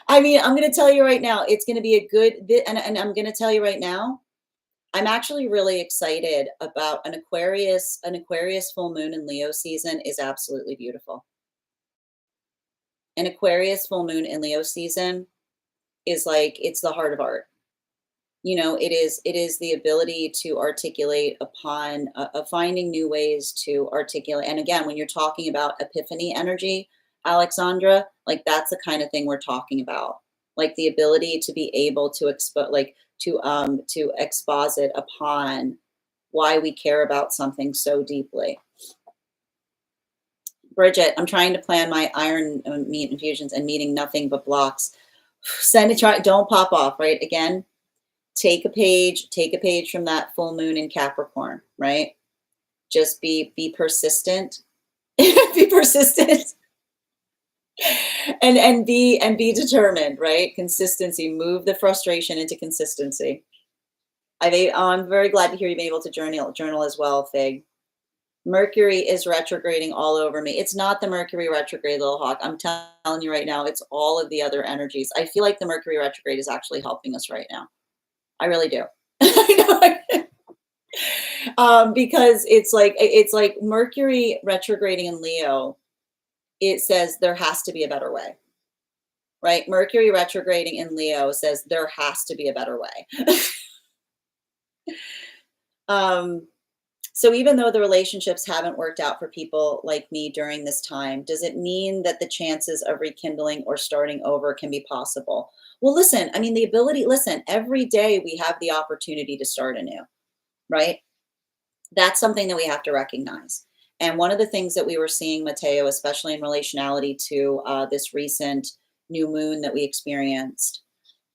[SPEAKER 1] I mean, I'm going to tell you right now, it's going to be a good bit. And I'm going to tell you right now, I'm actually really excited about an Aquarius full moon in Leo season is absolutely beautiful. An Aquarius full moon in Leo season is like, it's the heart of art. it is the ability to articulate upon finding new ways to articulate. And again, when you're talking about epiphany energy, Alexandra, like that's the kind of thing we're talking about. Like the ability to be able to to exposit upon why we care about something so deeply. Bridget, I'm trying to plan my iron meat infusions and meeting nothing but blocks. Send it, try, don't pop off, right? Again, take a page from that full moon in Capricorn, right? Just be persistent. Be persistent and be determined, right? Consistency, move the frustration into consistency. I'm very glad to hear you've been able to journal as well, Fig. Mercury is retrograding all over me. It's not the Mercury retrograde, little hawk. I'm telling you right now, it's all of the other energies. I feel like the Mercury retrograde is actually helping us right now. I really do. Because it's like Mercury retrograding in Leo. It says there has to be a better way, right? Mercury retrograding in Leo says there has to be a better way. So even though the relationships haven't worked out for people like me during this time, does it mean that the chances of rekindling or starting over can be possible? Well, listen, I mean, listen, every day we have the opportunity to start anew, right? That's something that we have to recognize. And one of the things that we were seeing, Mateo, especially in relationality to this recent new moon that we experienced,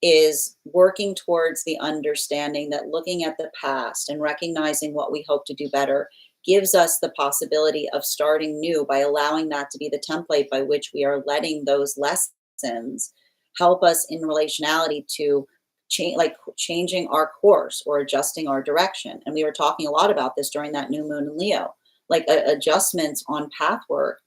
[SPEAKER 1] is working towards the understanding that looking at the past and recognizing what we hope to do better gives us the possibility of starting new by allowing that to be the template by which we are letting those lessons help us in relationality to changing our course or adjusting our direction. And we were talking a lot about this during that new moon in Leo. Like adjustments on path work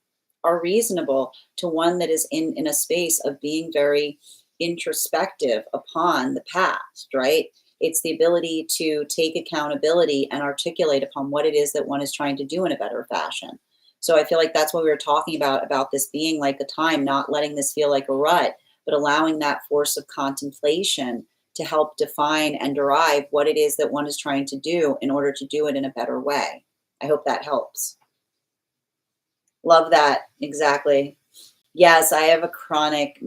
[SPEAKER 1] are reasonable to one that is in a space of being very introspective upon the past, right? It's the ability to take accountability and articulate upon what it is that one is trying to do in a better fashion. So I feel like that's what we were talking about this being like a time, not letting this feel like a rut, but allowing that force of contemplation to help define and derive what it is that one is trying to do in order to do it in a better way. I hope that helps. Love that. Exactly. Yes, I have a chronic.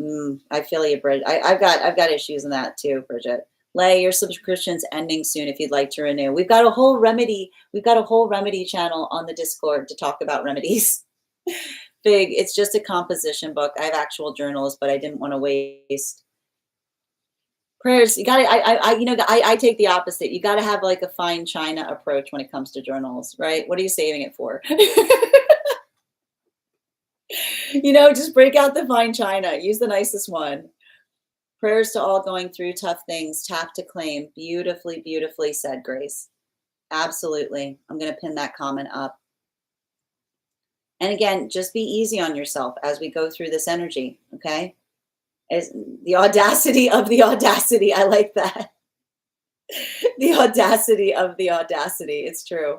[SPEAKER 1] I feel you, Bridget. I've got issues in that too, Bridget. Lay, your subscription's ending soon if you'd like to renew. We've got a whole remedy. We've got a whole remedy channel on the Discord to talk about remedies. Big. It's just a composition book. I have actual journals, but I didn't want to waste prayers. You got to. I take the opposite. You got to have like a fine china approach when it comes to journals, right? What are you saving it for? Just break out the fine china. Use the nicest one. Prayers to all going through tough things. Tap to claim. Beautifully, beautifully said, Grace. Absolutely. I'm going to pin that comment up. And again, just be easy on yourself as we go through this energy, okay? As the audacity of the audacity. I like that. The audacity of the audacity. It's true.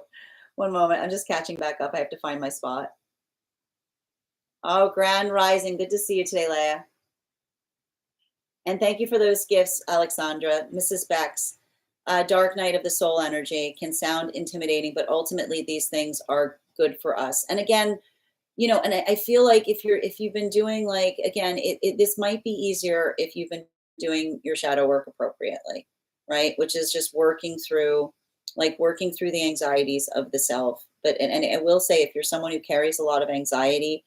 [SPEAKER 1] One moment. I'm just catching back up. I have to find my spot. Oh, Grand Rising. Good to see you today, Leah. And thank you for those gifts, Alexandra. Mrs. Bex, Dark Night of the Soul energy can sound intimidating, but ultimately these things are good for us. And again, and I feel like if you've been doing like, again, this might be easier if you've been doing your shadow work appropriately, right? Which is just working through the anxieties of the self. But, and I will say, if you're someone who carries a lot of anxiety,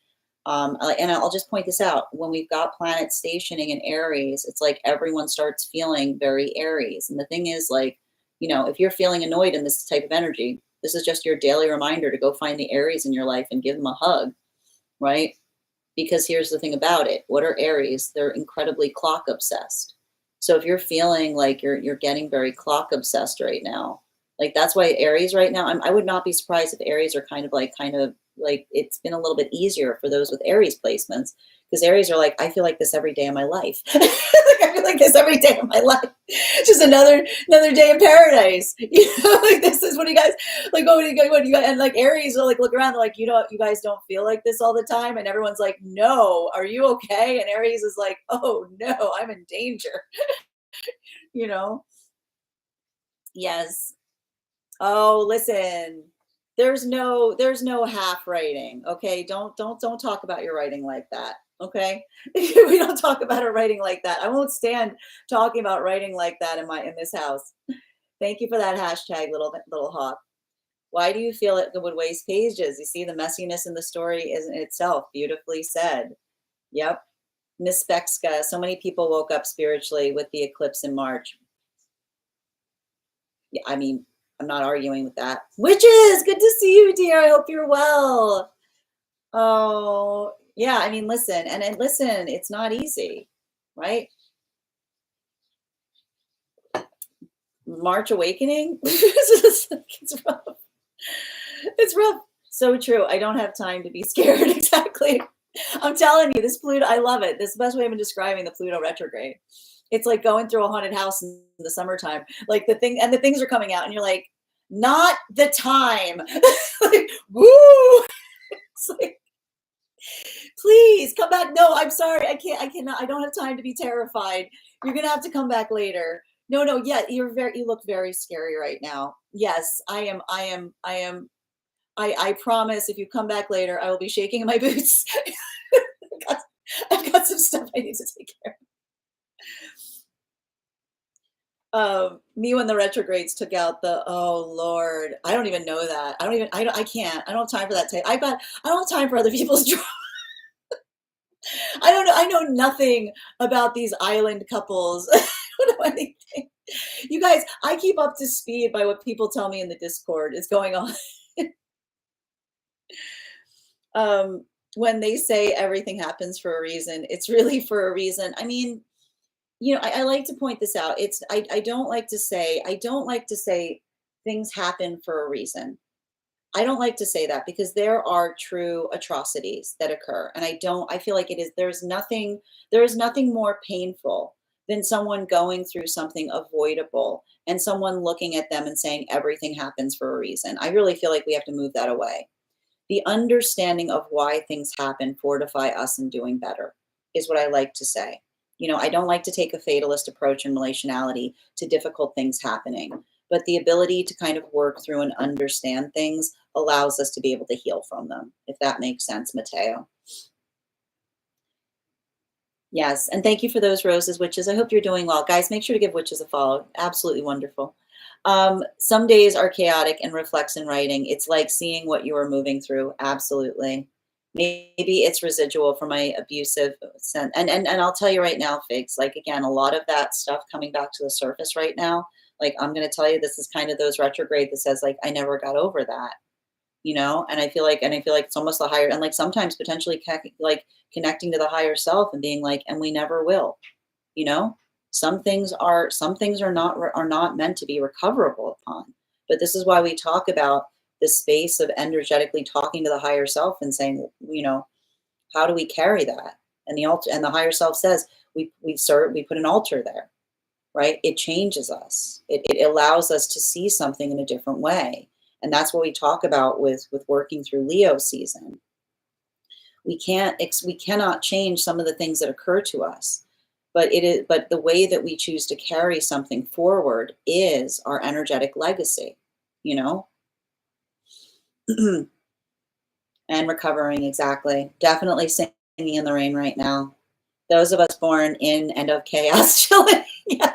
[SPEAKER 1] and I'll just point this out, when we've got planets stationing in Aries, it's like everyone starts feeling very Aries. And the thing is, like, if you're feeling annoyed in this type of energy, this is just your daily reminder to go find the Aries in your life and give them a hug, right? Because here's the thing about it. What are Aries? They're incredibly clock obsessed. So if you're feeling like you're getting very clock obsessed right now, like that's why Aries right now, I would not be surprised if Aries are kind of like it's been a little bit easier for those with Aries placements, because Aries are like, I feel like this every day of my life. I feel like this every day of my life. Just another day in paradise. Like this is what you guys like. What you guys, and like Aries will like look around, like, you guys don't feel like this all the time, and everyone's like, no, are you okay? And Aries is like, oh no, I'm in danger. Yes. Oh, listen. There's no half writing. Okay. Don't talk about your writing like that. Okay. We don't talk about our writing like that. I won't stand talking about writing like that in this house. Thank you for that hashtag, little hawk. Why do you feel it would waste pages? You see, the messiness in the story is in itself beautifully said. Yep. Miss Bekska, so many people woke up spiritually with the eclipse in March. Yeah, I mean, I'm not arguing with that. Witches, good to see you, dear. I hope you're well. Oh, yeah. I mean, listen, and listen, it's not easy, right? March awakening. It's rough. It's rough. So true. I don't have time to be scared. Exactly. I'm telling you, this Pluto, I love it. This is the best way I've been describing the Pluto retrograde. It's like going through a haunted house in the summertime. Like the things are coming out, and you're like, not the time. Like, woo! It's like, please come back. No, I'm sorry. I cannot. I don't have time to be terrified. You're gonna have to come back later. No. Yeah, you look very scary right now. Yes, I am. I promise if you come back later, I will be shaking in my boots. I've got some stuff I need to take care of. Me when the retrogrades took out oh Lord, I don't even know that. I can't. I don't have time for that. I don't have time for other people's drama. I don't know. I know nothing about these island couples. I don't know anything. You guys, I keep up to speed by what people tell me in the Discord is going on. When they say everything happens for a reason, it's really for a reason. I mean, I like to point this out. I don't like to say things happen for a reason. I don't like to say that because there are true atrocities that occur. And I feel like there is nothing more painful than someone going through something avoidable and someone looking at them and saying everything happens for a reason. I really feel like we have to move that away. The understanding of why things happen fortify us in doing better is what I like to say. I don't like to take a fatalist approach in relationality to difficult things happening, but the ability to kind of work through and understand things allows us to be able to heal from them, if that makes sense, Mateo. Yes, and thank you for those roses, witches. I hope you're doing well. Guys, make sure to give witches a follow. Absolutely wonderful. Some days are chaotic and reflects in writing. It's like seeing what you are moving through. Absolutely. Maybe it's residual from my abusive sense. And I'll tell you right now, Figs, like again, a lot of that stuff coming back to the surface right now. Like I'm gonna tell you, this is kind of those retrograde that says, like, I never got over that. And I feel like it's almost the higher, and like sometimes potentially like connecting to the higher self and being like, and we never will. Some things are not meant to be recoverable upon. But this is why we talk about the space of energetically talking to the higher self and saying, how do we carry that? And the higher self says, we put an altar there, right? It changes us. It allows us to see something in a different way. And that's what we talk about with working through Leo season. We cannot change some of the things that occur to us, but the way that we choose to carry something forward is our energetic legacy, and recovering. Exactly. Definitely singing in the rain right now. Those of us born in and of chaos chilling. Yeah.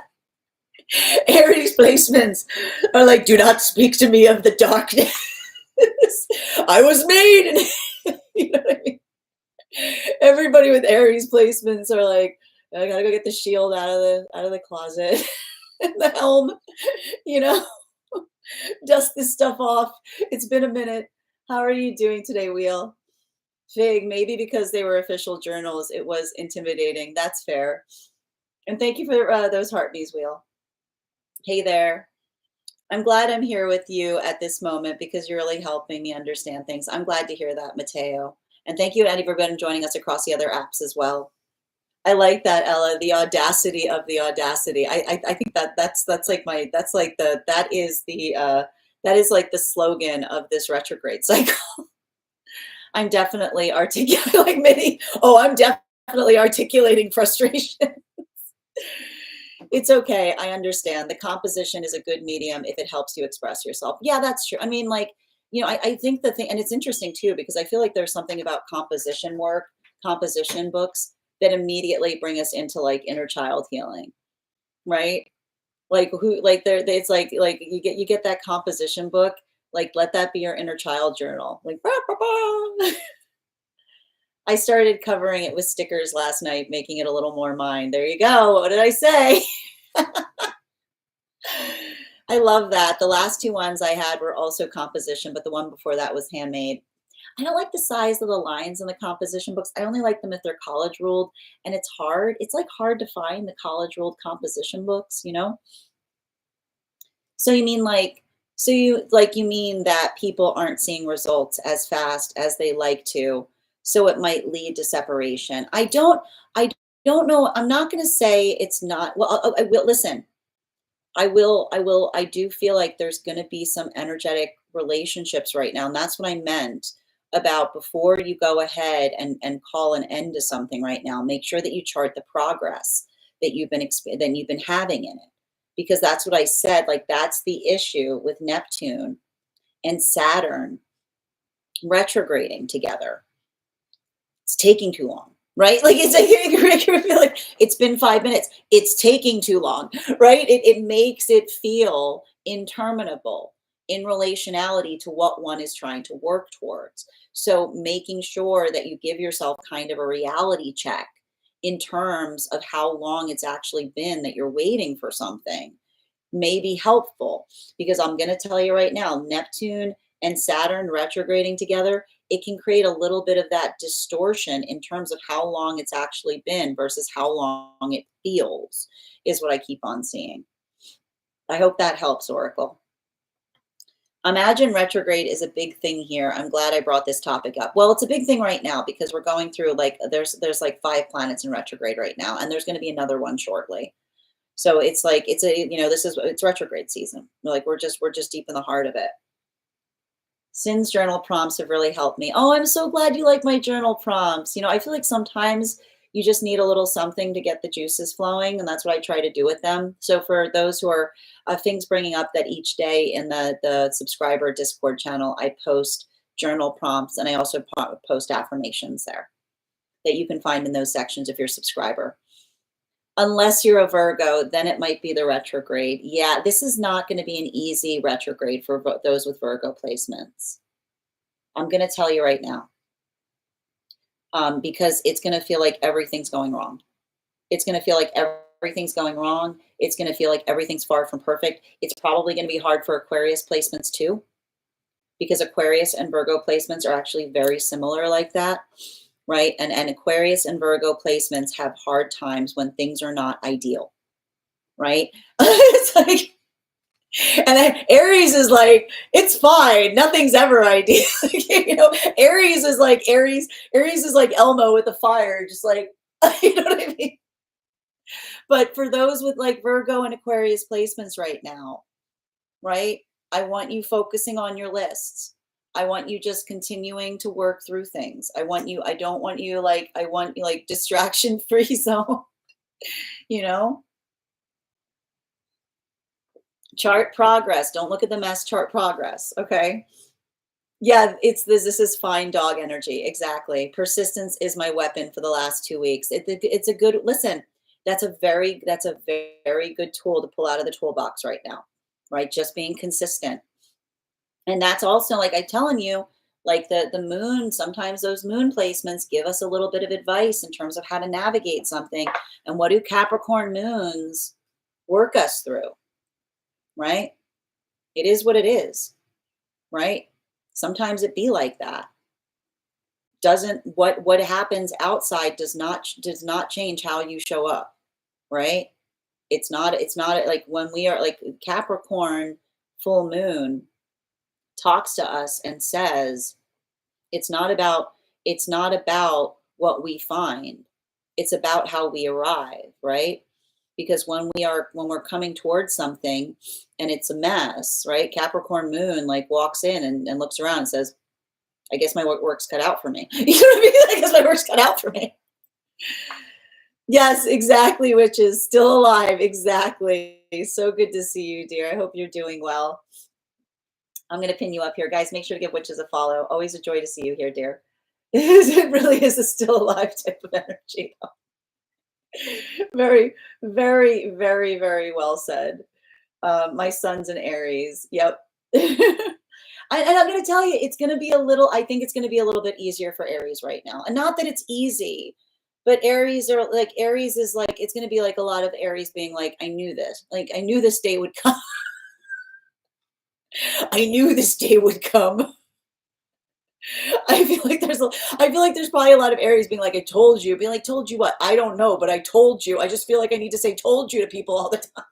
[SPEAKER 1] Aries placements are like, do not speak to me of the darkness. I was made. You know what I mean? Everybody with Aries placements are like, I gotta go get the shield out of the closet, the helm, dust this stuff off. It's been a minute. How are you doing today, Wheel? Fig, maybe because they were official journals, it was intimidating. That's fair. And thank you for those heartbeats, Wheel. Hey there. I'm glad I'm here with you at this moment because you're really helping me understand things. I'm glad to hear that, Mateo. And thank you, Eddie, for joining us across the other apps as well. I like that, Ella. The audacity of the audacity. I think that is like the slogan of this retrograde cycle. I'm definitely articulating like many. Oh, I'm definitely articulating frustration. It's okay. I understand. The composition is a good medium if it helps you express yourself. Yeah, that's true. I mean, like, I think the thing, and it's interesting too, because I feel like there's something about composition work, composition books that immediately bring us into like inner child healing, right? Like who, like it's like you get that composition book, like let that be your inner child journal. Like, bah, bah, bah. I started covering it with stickers last night, making it a little more mine. There you go. What did I say? I love that. The last two ones I had were also composition, but the one before that was handmade. I don't like the size of the lines in the composition books. I only like them if they're college ruled, and it's hard. It's like hard to find the college ruled composition books, you know? So you mean like, you mean that people aren't seeing results as fast as they like to, so it might lead to separation. I don't know. I'm not going to say it's not. Well, I will listen. I do feel like there's going to be some energetic relationships right now. And that's what I meant about before you go ahead and call an end to something right now. Make sure that you chart the progress that you've been having in it. Because that's what I said. Like, that's the issue with Neptune and Saturn retrograding together. It's taking too long. Right? Like, it's like you feel like it's been 5 minutes. It's taking too long, right? It makes it feel interminable in relationality to what one is trying to work towards. So making sure that you give yourself kind of a reality check in terms of how long it's actually been that you're waiting for something may be helpful, because I'm going to tell you right now, Neptune and Saturn retrograding together, it can create a little bit of that distortion in terms of how long it's actually been versus how long it feels, is what I keep on seeing. I hope that helps, Oracle. Imagine retrograde is a big thing here. I'm glad I brought this topic up. Well, it's a big thing right now because we're going through like, there's like 5 planets in retrograde right now, and there's going to be another one shortly. So it's like, it's retrograde season. We're just deep in the heart of it. Sin's journal prompts have really helped me. Oh, I'm so glad you like my journal prompts. I feel like sometimes you just need a little something to get the juices flowing, and that's what I try to do with them. So for those who are things bringing up, that each day in the subscriber Discord channel, I post journal prompts, and I also post affirmations there that you can find in those sections if you're a subscriber. Unless you're a Virgo, then it might be the retrograde. Yeah, this is not going to be an easy retrograde for those with Virgo placements. I'm going to tell you right now, because it's going to feel like everything's going wrong. It's going to feel like everything's going wrong. It's going to feel like everything's far from perfect. It's probably going to be hard for Aquarius placements too, because Aquarius and Virgo placements are actually very similar like that. Right? And Aquarius and Virgo placements have hard times when things are not ideal. Right? It's like, and then Aries is like, it's fine. Nothing's ever ideal. Aries is like Elmo with the fire, just like, you know what I mean? But for those with like Virgo and Aquarius placements right now, right? I want you focusing on your lists. I want you just continuing to work through things. I want you like distraction free zone, Chart progress. Don't look at the mess, chart progress. Okay. Yeah, this is fine dog energy. Exactly. Persistence is my weapon for the last 2 weeks. It's a good, listen, that's a very good tool to pull out of the toolbox right now, right? Just being consistent. And that's also, like I'm telling you, like the moon, sometimes those moon placements give us a little bit of advice in terms of how to navigate something. And what do Capricorn moons work us through, right? It is what it is, right? Sometimes it be like that. What happens outside does not change how you show up, right? It's not like when we are like Capricorn full moon talks to us and says, it's not about what we find. It's about how we arrive, right? Because when we're coming towards something and it's a mess, right? Capricorn moon like walks in and looks around and says, I guess my work's cut out for me. You know what I mean? I guess my work's cut out for me. Yes, exactly, witches. Still alive. Exactly. So good to see you, dear. I hope you're doing well. I'm going to pin you up here. Guys, make sure to give witches a follow. Always a joy to see you here, dear. It really is a still alive type of energy. Very, very, very, very well said. My son's an Aries. Yep. And I'm going to tell you, it's going to be a little, I think it's going to be a little bit easier for Aries right now. And not that it's easy, but Aries are like, Aries is like, it's going to be like a lot of Aries being like, I knew this. Like, I knew this day would come. I knew this day would come. I feel like there's probably a lot of Aries being like, I told you. Being like, told you what? I don't know, but I told you. I just feel like I need to say told you to people all the time.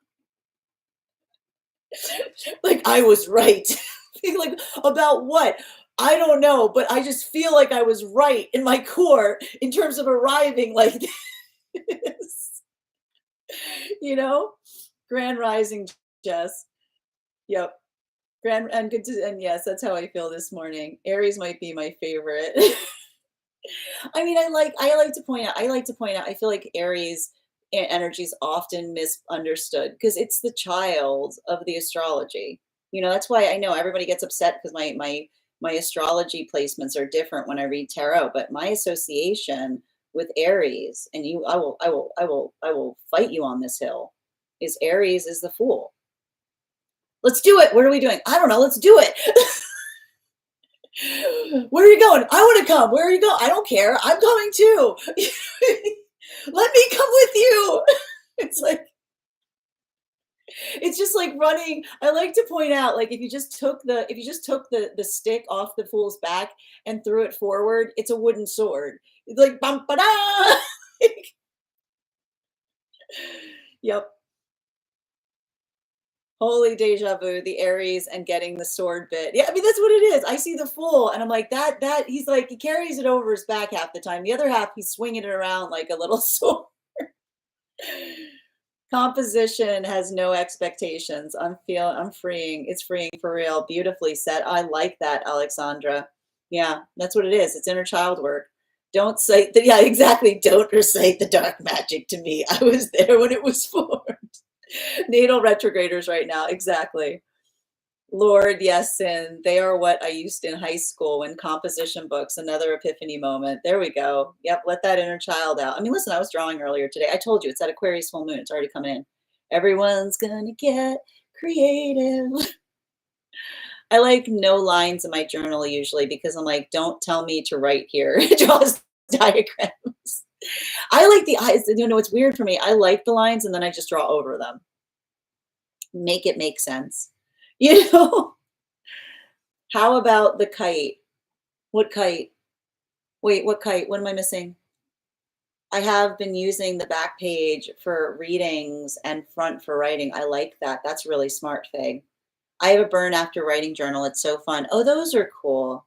[SPEAKER 1] Like I was right. Like about what? I don't know, but I just feel like I was right in my core in terms of arriving like this. You know? Grand rising, Jess. Yep. Grand and good to and yes, that's how I feel this morning. Aries might be my favorite. I mean, I like to point out, I feel like Aries energy is often misunderstood because it's the child of the astrology. You know, that's why I know everybody gets upset because my astrology placements are different when I read tarot, but my association with Aries, and you I will fight you on this hill, is Aries is the fool. Let's do it. What are we doing? I don't know. Let's do it. Where are you going? I want to come. Where are you going? I don't care. I'm coming too. Let me come with you. It's like it's just like running. I like to point out, like if you just took the stick off the fool's back and threw it forward, it's a wooden sword. It's like bum ba da. Yep. Holy deja vu, the Aries and getting the sword bit. Yeah, I mean that's what it is. I see the fool, and I'm like that. He's like he carries it over his back half the time. The other half he's swinging it around like a little sword. Composition has no expectations. I'm freeing. It's freeing for real. Beautifully said. I like that, Alexandra. Yeah, that's what it is. It's inner child work. Don't say the yeah, exactly. Don't recite the dark magic to me. I was there when it was formed. Natal retrograders right now. Exactly. Lord, yes, sin. They are what I used in high school when composition books, another epiphany moment. There we go. Yep, let that inner child out. I mean, listen, I was drawing earlier today. I told you it's that Aquarius full moon. It's already coming in. Everyone's gonna get creative. I like no lines in my journal usually because I'm like, don't tell me to write here. It draws diagrams. I like the eyes. You know, it's weird for me. I like the lines and then I just draw over them. Make it make sense. You know? How about the kite? What kite? Wait, what kite? What am I missing? I have been using the back page for readings and front for writing. I like that. That's really smart, Faye. I have a burn after writing journal. It's so fun. Oh, those are cool.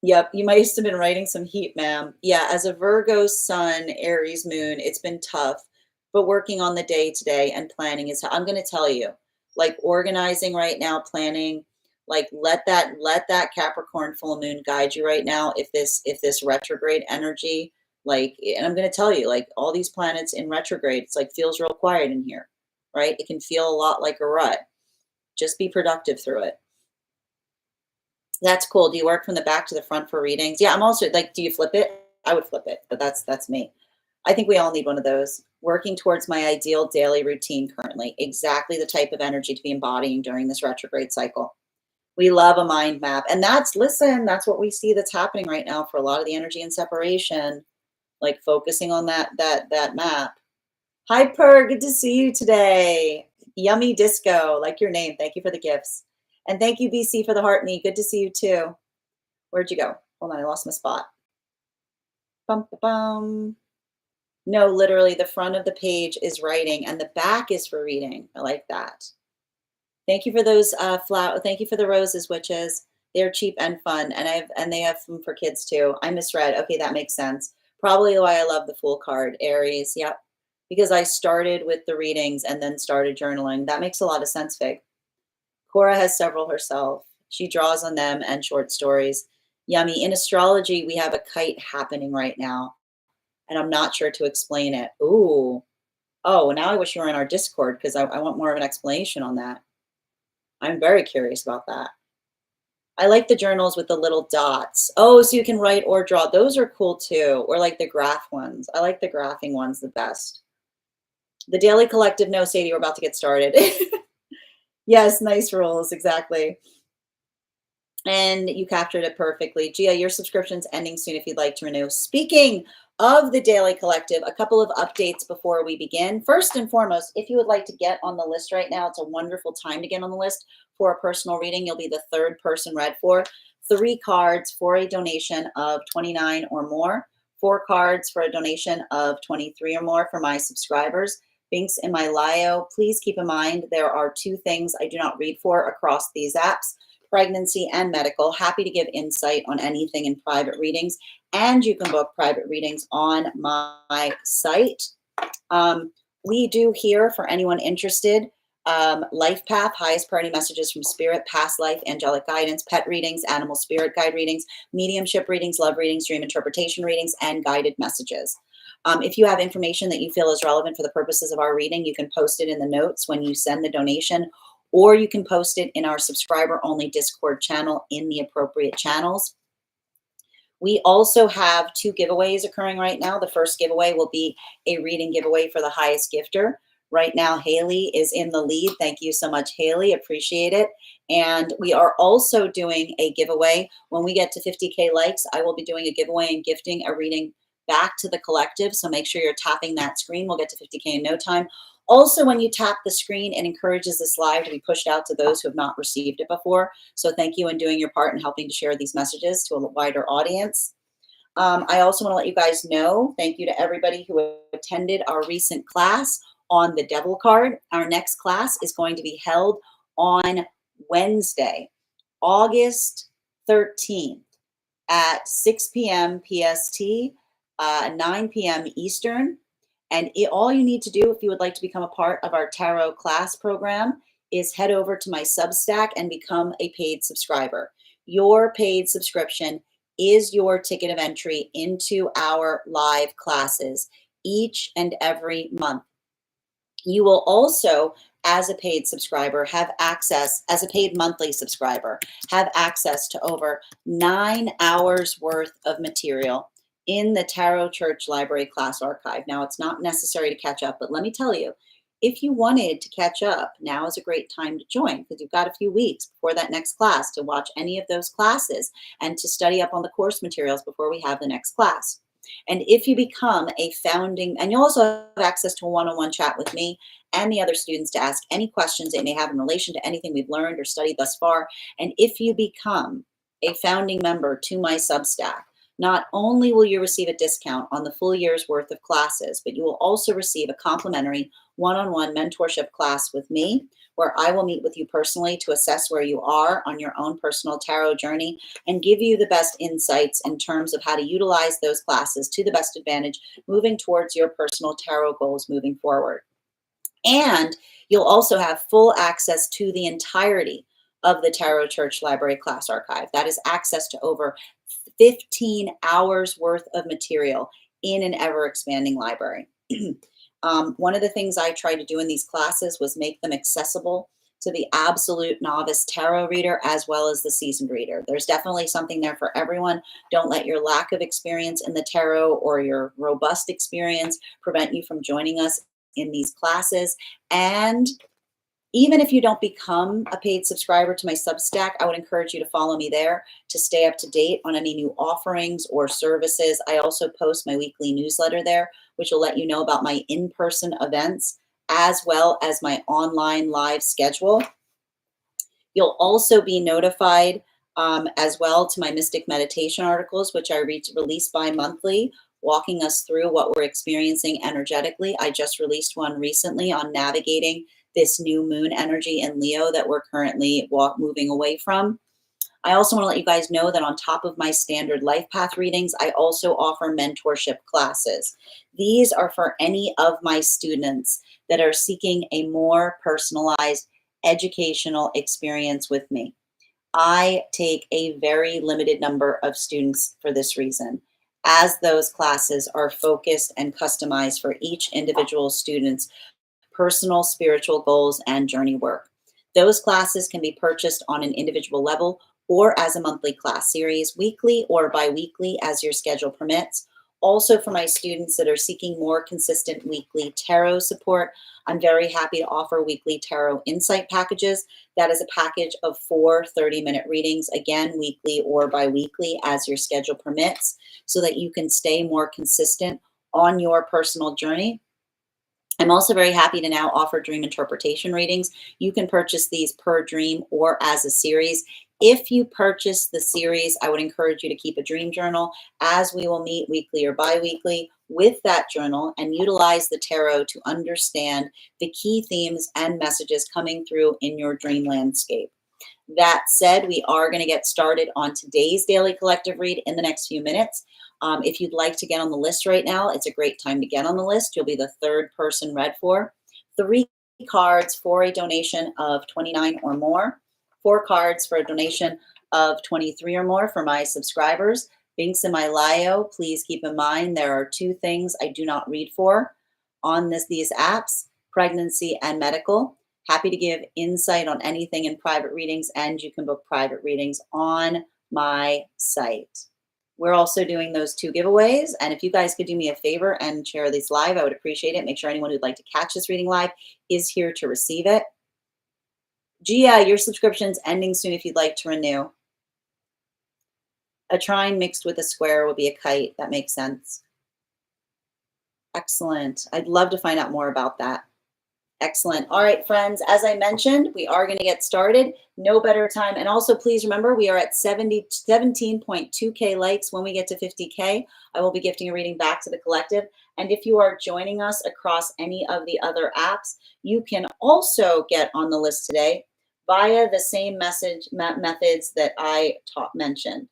[SPEAKER 1] Yep, you might have been writing some heat, ma'am. Yeah, as a Virgo sun, Aries moon, it's been tough, but working on the day today and planning is, I'm going to tell you, like organizing right now, planning, like let that Capricorn full moon guide you right now. If this retrograde energy, like, and I'm going to tell you, like all these planets in retrograde, it's like feels real quiet in here, right? It can feel a lot like a rut. Just be productive through it. That's cool. Do you work from the back to the front for readings? Yeah, I'm also like, do you flip it? I would flip it, but that's me. I think we all need one of those. Working towards my ideal daily routine currently. Exactly the type of energy to be embodying during this retrograde cycle. We love a mind map. And listen, that's what we see that's happening right now for a lot of the energy and separation, like focusing on that map. Hi, Per. Good to see you today. Yummy Disco, like your name. Thank you for the gifts. And thank you, BC, for the heart me. Good to see you too. Where'd you go? Hold on, I lost my spot. Bum, bum, bum. No, literally, the front of the page is writing and the back is for reading. I like that. Thank you for those Thank you for the roses, witches. They're cheap and fun, and they have them for kids too. I misread. Okay, that makes sense. Probably why I love the Fool card, Aries. Yep, because I started with the readings and then started journaling. That makes a lot of sense, Fig. Cora has several herself. She draws on them and short stories. Yummy. In astrology, we have a kite happening right now. and I'm not sure to explain it. Ooh. Oh, now I wish you were in our Discord because I want more of an explanation on that. I'm very curious about that. I like the journals with the little dots. Oh, so you can write or draw. Those are cool too. Or like the graph ones. I like the graphing ones the best. The Daily Collective, no, Sadie, we're about to get started. Yes, nice rules, exactly. And you captured it perfectly. Gia, your subscription's ending soon if you'd like to renew. Speaking of the Daily Collective, a couple of updates before we begin. First and foremost, if you would like to get on the list right now, it's a wonderful time to get on the list for a personal reading. You'll be the third person read for. 3 cards for a donation of 29 or more. 4 cards for a donation of 23 or more for my subscribers. Links in my bio. Please keep in mind there are 2 things I do not read for across these apps: pregnancy and medical. Happy to give insight on anything in private readings, and you can book private readings on my site. We do here, for anyone interested, life path, highest priority messages from spirit, past life, angelic guidance, pet readings, animal spirit guide readings, mediumship readings, love readings, dream interpretation readings, and guided messages. If you have information that you feel is relevant for the purposes of our reading, you can post it in the notes when you send the donation, or you can post it in our subscriber only Discord channel in the appropriate channels. We also have 2 giveaways occurring right now. The first giveaway will be a reading giveaway for the highest gifter. Right now, Haley is in the lead. Thank you so much, Haley. Appreciate it. And we are also doing a giveaway. When we get to 50K likes, I will be doing a giveaway and gifting a reading back to the collective. So make sure you're tapping that screen. We'll get to 50K in no time. Also, when you tap the screen, it encourages this live to be pushed out to those who have not received it before. So thank you in doing your part and helping to share these messages to a wider audience. I also want to let you guys know, thank you to everybody who attended our recent class on the Devil card. Our next class is going to be held on Wednesday, August 13th at 6 p.m. PST, 9 p.m. Eastern. And all you need to do if you would like to become a part of our tarot class program is head over to my Substack and become a paid subscriber. Your paid subscription is your ticket of entry into our live classes each and every month. You will also, as a paid subscriber, have access, as a paid monthly subscriber, have access to over 9 hours worth of material in the Tarot Church Library class archive. Now, it's not necessary to catch up, but let me tell you, if you wanted to catch up, now is a great time to join because you've got a few weeks before that next class to watch any of those classes and to study up on the course materials before we have the next class. And if you become a founding, and you'll also have access to a one-on-one chat with me and the other students to ask any questions they may have in relation to anything we've learned or studied thus far. And if you become a founding member to my Substack, not only will you receive a discount on the full year's worth of classes, but you will also receive a complimentary one-on-one mentorship class with me, where I will meet with you personally to assess where you are on your own personal tarot journey and give you the best insights in terms of how to utilize those classes to the best advantage moving towards your personal tarot goals moving forward. And you'll also have full access to the entirety of the Tarot Church Library class archive. That is access to over 15 hours worth of material in an ever-expanding library. One of the things I tried to do in these classes was make them accessible to the absolute novice tarot reader as well as the seasoned reader. There's definitely something there for everyone. Don't let your lack of experience in the tarot or your robust experience prevent you from joining us in these classes. And even if you don't become a paid subscriber to my Substack, I would encourage you to follow me there to stay up to date on any new offerings or services. I also post my weekly newsletter there, which will let you know about my in-person events as well as my online live schedule. You'll also be notified as well to my Mystic Meditation articles, which I release bi-monthly, walking us through what we're experiencing energetically. I just released one recently on navigating this new moon energy in Leo that we're currently moving away from. I also want to let you guys know that on top of my standard life path readings, I also offer mentorship classes. These are for any of my students that are seeking a more personalized educational experience with me. I take a very limited number of students for this reason. as those classes are focused and customized for each individual student's personal spiritual goals and journey work. Those classes can be purchased on an individual level or as a monthly class series, weekly or bi-weekly as your schedule permits. Also, for my students that are seeking more consistent weekly tarot support, I'm very happy to offer weekly tarot insight packages. That is a package of 4 30-minute readings, again, weekly or bi-weekly as your schedule permits, so that you can stay more consistent on your personal journey. I'm also very happy to now offer dream interpretation readings. You can purchase these per dream or as a series. If you purchase the series, I would encourage you to keep a dream journal, as we will meet weekly or bi-weekly with that journal and utilize the tarot to understand the key themes and messages coming through in your dream landscape. That said, we are going to get started on today's daily collective read in the next few minutes. If you'd like to get on the list right now, it's a great time to get on the list. You'll be the third person read for. 3 cards for a donation of 29 or more. 4 cards for a donation of 23 or more for my subscribers. Links in my bio. Please keep in mind there are 2 things I do not read for on these apps: pregnancy and medical. Happy to give insight on anything in private readings, and you can book private readings on my site. We're also doing those 2 giveaways, and if you guys could do me a favor and share these live, I would appreciate it. Make sure anyone who'd like to catch this reading live is here to receive it. Gia, your subscription's ending soon if you'd like to renew. A trine mixed with a square will be a kite. That makes sense. Excellent. I'd love to find out more about that. Excellent. All right, friends, as I mentioned, we are going to get started. No better time. And also, please remember, we are at 17.2K likes. When we get to 50K, I will be gifting a reading back to the collective. And if you are joining us across any of the other apps, you can also get on the list today via the same methods that I mentioned.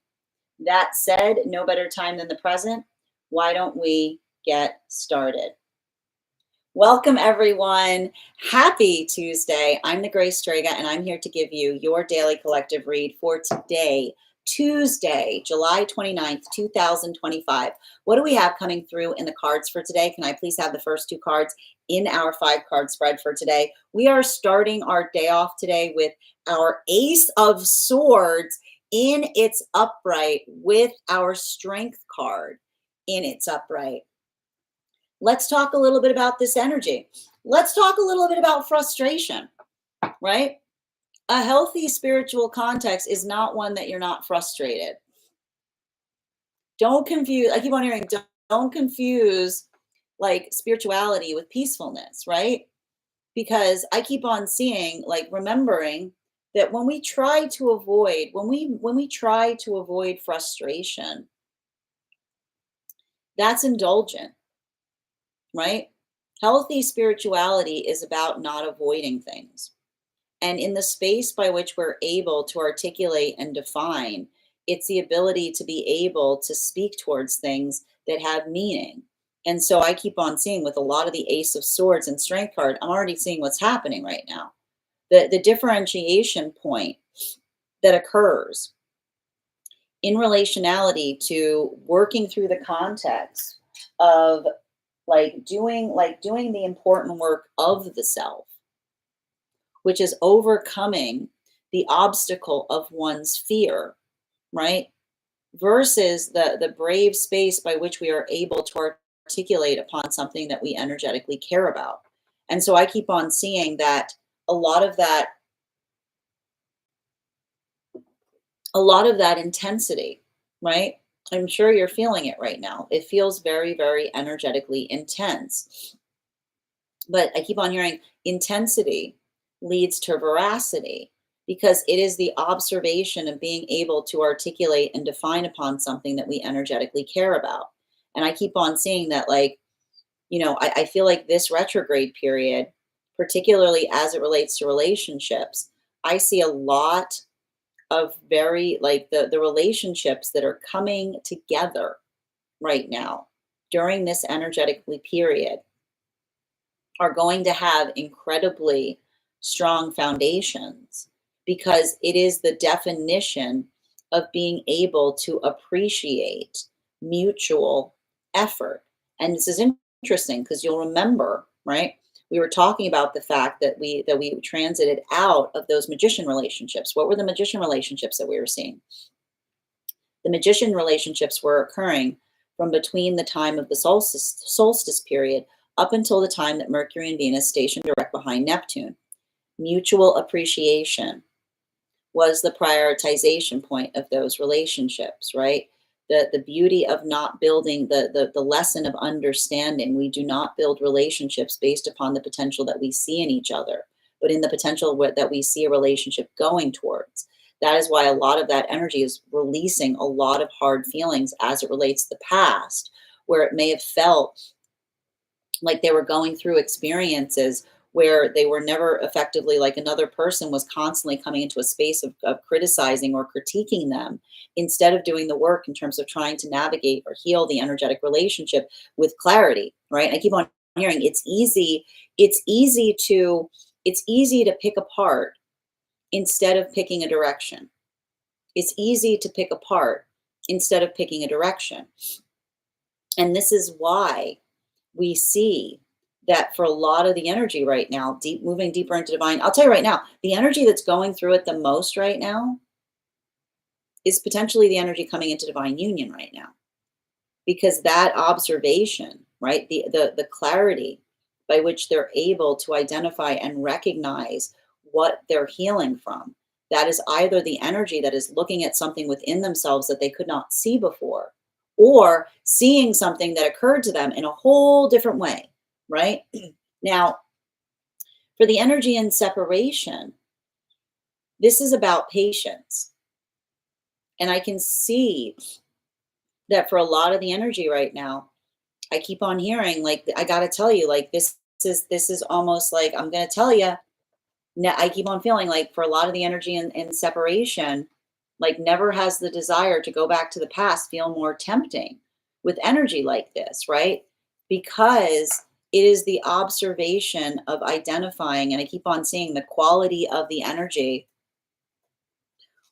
[SPEAKER 1] That said, no better time than the present. Why don't we get started? Welcome, everyone. Happy Tuesday. I'm the Grace Strega, and I'm here to give you your daily collective read for today, Tuesday, July 29th, 2025. What do we have coming through in the cards for today? Can I please have the first 2 cards in our 5-card spread for today? We are starting our day off today with our Ace of Swords in its upright with our Strength card in its upright. Let's talk a little bit about this energy. Let's talk a little bit about frustration, right? A healthy spiritual context is not one that you're not frustrated. Don't confuse, I keep on hearing, don't confuse like spirituality with peacefulness, right? Because I keep on seeing, like, remembering that when we try to avoid, when we try to avoid frustration, that's indulgent. Right? Healthy spirituality is about not avoiding things. And in the space by which we're able to articulate and define, it's the ability to be able to speak towards things that have meaning. And so I keep on seeing with a lot of the Ace of Swords and Strength card, I'm already seeing what's happening right now. The differentiation point that occurs in relationality to working through the context of doing the important work of the self, which is overcoming the obstacle of one's fear, right? Versus the brave space by which we are able to articulate upon something that we energetically care about. And so I keep on seeing that a lot of that intensity, right? I'm sure you're feeling it right now. It feels very, very energetically intense. But I keep on hearing intensity leads to veracity, because it is the observation of being able to articulate and define upon something that we energetically care about. And I keep on seeing that, like, I feel like this retrograde period, particularly as it relates to relationships, I see a lot of very, like, the relationships that are coming together right now during this energetically period are going to have incredibly strong foundations, because it is the definition of being able to appreciate mutual effort. And this is interesting because you'll remember, right? We were talking about the fact that we transited out of those magician relationships. What were the magician relationships that we were seeing? The magician relationships were occurring from between the time of the solstice period up until the time that Mercury and Venus stationed direct behind Neptune. Mutual appreciation was the prioritization point of those relationships, right? The beauty of not building the lesson of understanding. We do not build relationships based upon the potential that we see in each other, but in the potential that we see a relationship going towards. That is why a lot of that energy is releasing a lot of hard feelings as it relates to the past, where it may have felt like they were going through experiences where they were never effectively, like another person was constantly coming into a space of criticizing or critiquing them, instead of doing the work in terms of trying to navigate or heal the energetic relationship with clarity, right? I keep on hearing it's easy to pick apart instead of picking a direction. It's easy to pick apart instead of picking a direction. And this is why we see that for a lot of the energy right now, moving deeper into divine, I'll tell you right now, the energy that's going through it the most right now is potentially the energy coming into divine union right now. Because that observation, right, the clarity by which they're able to identify and recognize what they're healing from, that is either the energy that is looking at something within themselves that they could not see before, or seeing something that occurred to them in a whole different way, right? Now, for the energy in separation, this is about patience. And I can see that for a lot of the energy right now, I keep on hearing, like, I got to tell you, like, this is almost like, I'm going to tell you, I keep on feeling like for a lot of the energy in separation, like, never has the desire to go back to the past feel more tempting with energy like this, right? Because it is the observation of identifying, and I keep on seeing the quality of the energy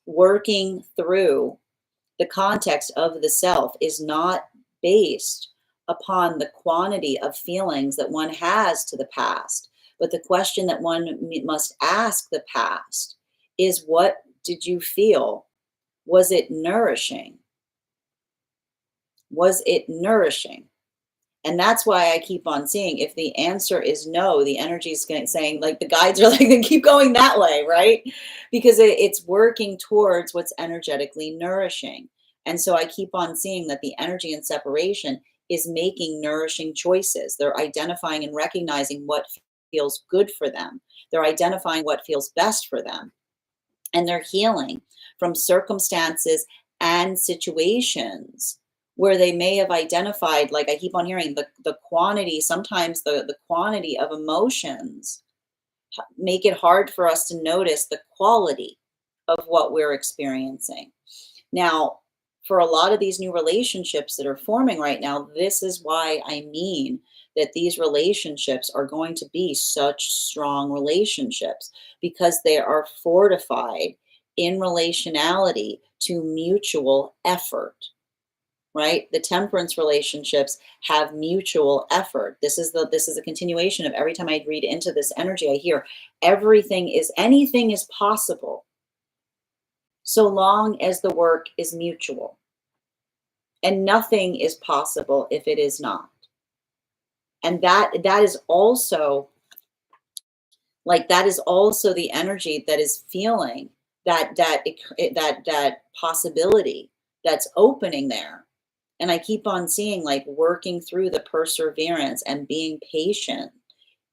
[SPEAKER 1] working through the context of the self is not based upon the quantity of feelings that one has to the past. But the question that one must ask the past is, what did you feel? Was it nourishing? Was it nourishing? And that's why I keep on seeing, if the answer is no, the energy is saying, like, the guides are like, then keep going that way, right? Because it's working towards what's energetically nourishing. And so I keep on seeing that the energy in separation is making nourishing choices. They're identifying and recognizing what feels good for them. They're identifying what feels best for them. And they're healing from circumstances and situations where they may have identified, like I keep on hearing, the quantity, sometimes the quantity of emotions make it hard for us to notice the quality of what we're experiencing. Now, for a lot of these new relationships that are forming right now, this is why I mean that these relationships are going to be such strong relationships, because they are fortified in relationality to mutual effort. Right? The temperance relationships have mutual effort. This is a continuation of every time I read into this energy, I hear anything is possible so long as the work is mutual. And nothing is possible if it is not. And that is also, like, that is also the energy that is feeling that possibility that's opening there. And I keep on seeing, like, working through the perseverance and being patient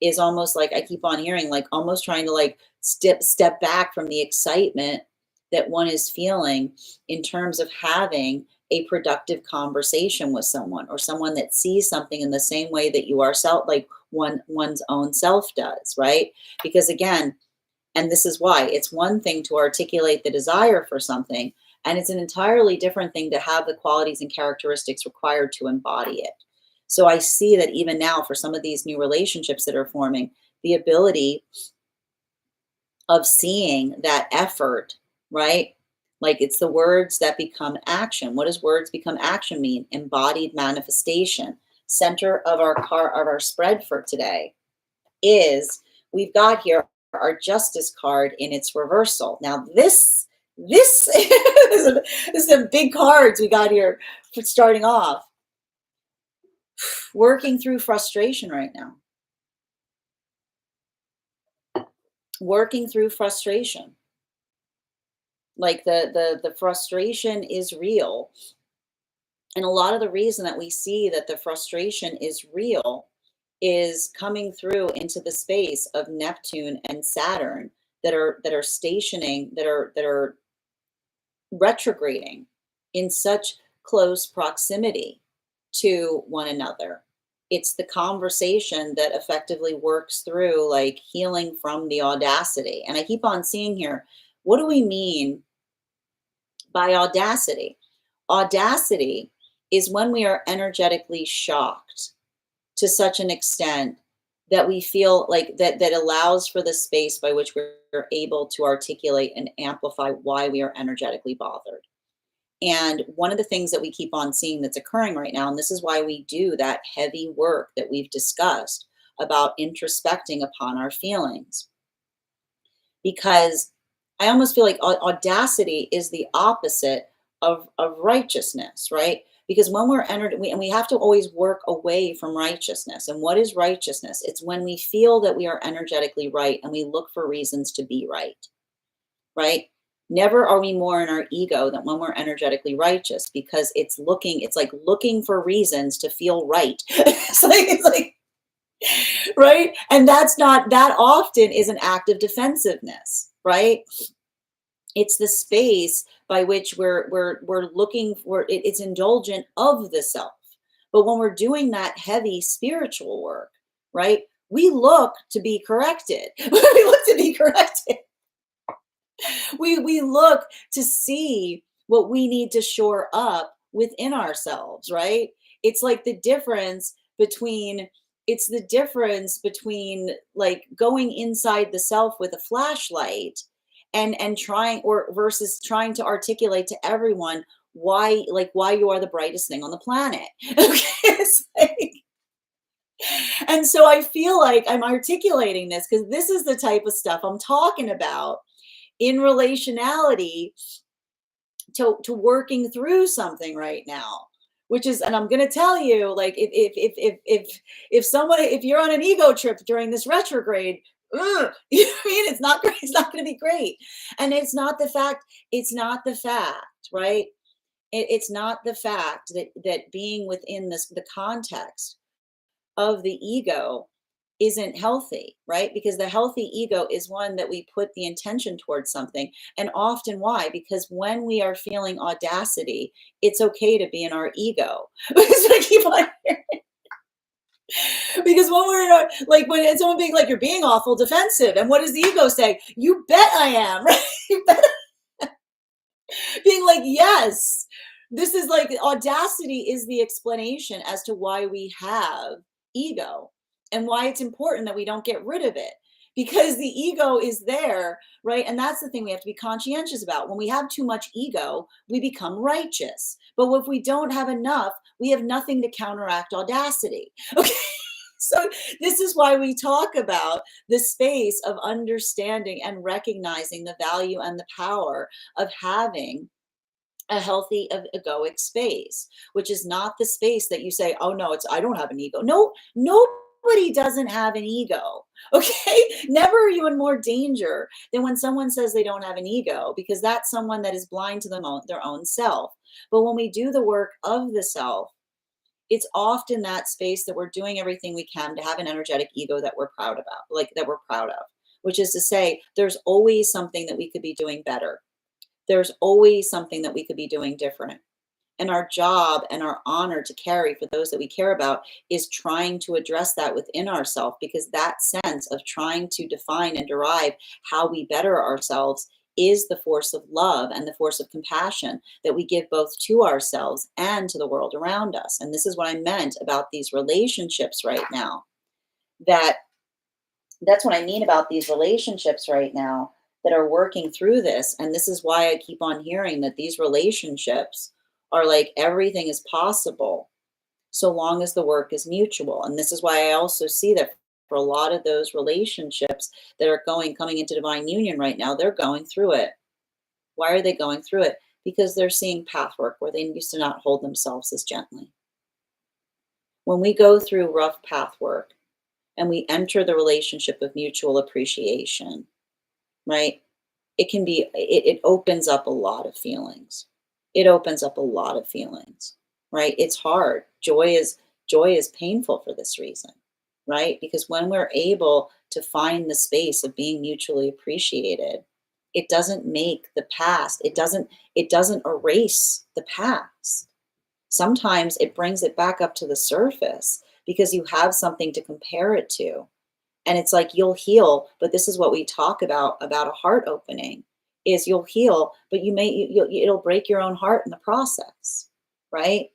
[SPEAKER 1] is almost like, I keep on hearing, like, almost trying to, like, step back from the excitement that one is feeling in terms of having a productive conversation with someone, or someone that sees something in the same way that you are like one's own self does, right? Because again, and this is why it's one thing to articulate the desire for something, and it's an entirely different thing to have the qualities and characteristics required to embody it. So I see that even now, for some of these new relationships that are forming, the ability of seeing that effort, right? Like it's the words that become action. What does words become action mean? Embodied manifestation. Center of our spread for today is we've got here our justice card in its reversal. Now this is some big cards we got here for starting off. Working through frustration right now. Working through frustration. Like the frustration is real. And a lot of the reason that we see that the frustration is real is coming through into the space of Neptune and Saturn that are stationing, that are retrograding in such close proximity to one another. It's the conversation that effectively works through like healing from the audacity. And I keep on seeing here, what do we mean by audacity? Audacity is when we are energetically shocked to such an extent that we feel like that allows for the space by which we're able to articulate and amplify why we are energetically bothered. And one of the things that we keep on seeing that's occurring right now, and this is why we do that heavy work that we've discussed about introspecting upon our feelings, because I almost feel like audacity is the opposite of righteousness, right? Because when we're and we have to always work away from righteousness. And what is righteousness? It's when we feel that we are energetically right and we look for reasons to be right, right? Never are we more in our ego than when we're energetically righteous, because it's like looking for reasons to feel right. It's like, right? And that often is an act of defensiveness, right? It's the space by which we're looking for it's indulgent of the self. But when we're doing that heavy spiritual work, right? We look to be corrected. We look to be corrected. We look to see what we need to shore up within ourselves, right? It's like the difference between like going inside the self with a flashlight and trying, or versus trying to articulate to everyone why you are the brightest thing on the planet. Okay. And so I feel like I'm articulating this because this is the type of stuff I'm talking about in relationality to working through something right now, which is, and I'm going to tell you, like, if you're on an ego trip during this retrograde, you know what I mean? It's not great. It's not going to be great. And it's not the fact, right? It's not the fact that being within the context of the ego isn't healthy, right? Because the healthy ego is one that we put the intention towards something. And often why? Because when we are feeling audacity, it's okay to be in our ego. I keep on hearing. Because when we're in our, like when it's someone being like, you're being awful defensive. And what does the ego say? You bet I am, right? You bet. Being like, yes, this is like audacity is the explanation as to why we have ego and why it's important that we don't get rid of it, because the ego is there, right? And that's the thing we have to be conscientious about. When we have too much ego, we become righteous. But if we don't have enough, we have nothing to counteract audacity. Okay. So this is why we talk about the space of understanding and recognizing the value and the power of having a healthy egoic space, which is not the space that you say, oh no, I don't have an ego. No, nobody doesn't have an ego. Okay. Never are you in more danger than when someone says they don't have an ego, because that's someone that is blind to their own self. But when we do the work of the self, it's often that space that we're doing everything we can to have an energetic ego that we're proud about, like that we're proud of, which is to say, there's always something that we could be doing better. There's always something that we could be doing different. And our job and our honor to carry for those that we care about is trying to address that within ourselves, because that sense of trying to define and derive how we better ourselves is the force of love and the force of compassion that we give both to ourselves and to the world around us. And this is what I meant about these relationships right now. That's what I mean about these relationships right now, that are working through this. And this is why I keep on hearing that these relationships are like everything is possible so long as the work is mutual. And this is why I also see that for a lot of those relationships that are coming into divine union right now, they're going through it. Why are they going through it? Because they're seeing path work where they used to not hold themselves as gently. When we go through rough path work and we enter the relationship of mutual appreciation, right? It opens up a lot of feelings. It opens up a lot of feelings, right? It's hard. Joy is painful for this reason, right? Because when we're able to find the space of being mutually appreciated, it doesn't make the past, it doesn't erase the past. Sometimes it brings it back up to the surface because you have something to compare it to. And it's like you'll heal, but this is what we talk about a heart opening is you'll heal, but it'll break your own heart in the process, right?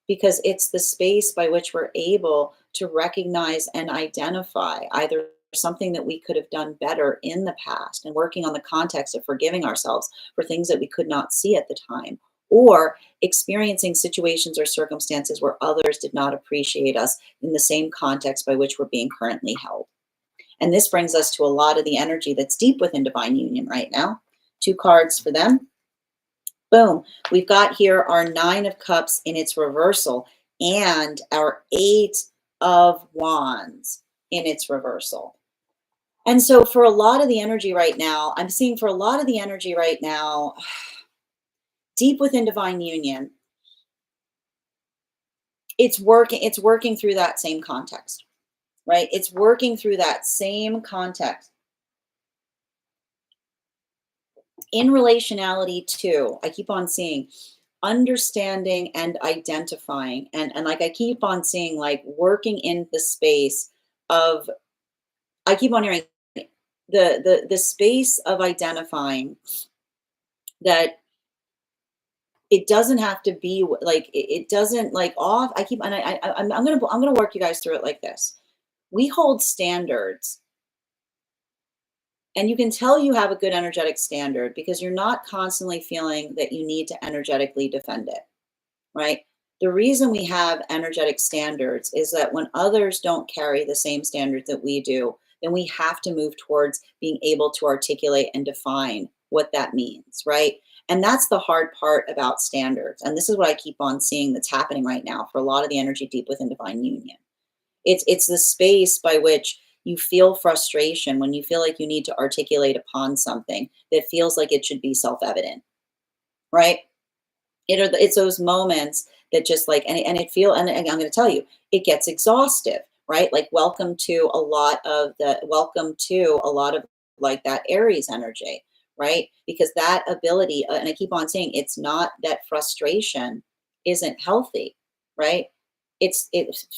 [SPEAKER 1] Because it's the space by which we're able to recognize and identify either something that we could have done better in the past and working on the context of forgiving ourselves for things that we could not see at the time, or experiencing situations or circumstances where others did not appreciate us in the same context by which we're being currently held. And this brings us to a lot of the energy that's deep within divine union right now. 2 cards for them. Boom. We've got here our 9 of cups in its reversal and our 8 of wands in its reversal. And so for a lot of the energy right now, I'm seeing for a lot of the energy right now, deep within divine union, it's working through that same context, right? It's working through that same context. In relationality to, I keep on seeing understanding and identifying, and like I keep on seeing like working in the space of, I keep on hearing the space of identifying that it doesn't have to be like it doesn't like off. I keep and I'm gonna work you guys through it like this. We hold standards. And you can tell you have a good energetic standard because you're not constantly feeling that you need to energetically defend it, right? The reason we have energetic standards is that when others don't carry the same standards that we do, then we have to move towards being able to articulate and define what that means, right? And that's the hard part about standards. And this is what I keep on seeing that's happening right now for a lot of the energy deep within divine union. It's the space by which you feel frustration when you feel like you need to articulate upon something that feels like it should be self-evident, right? It's those moments that just like and it feel and I'm going to tell you, it gets exhaustive, right? Like welcome to a lot of like that Aries energy, right? Because that ability, and I keep on saying, it's not that frustration isn't healthy, right? It's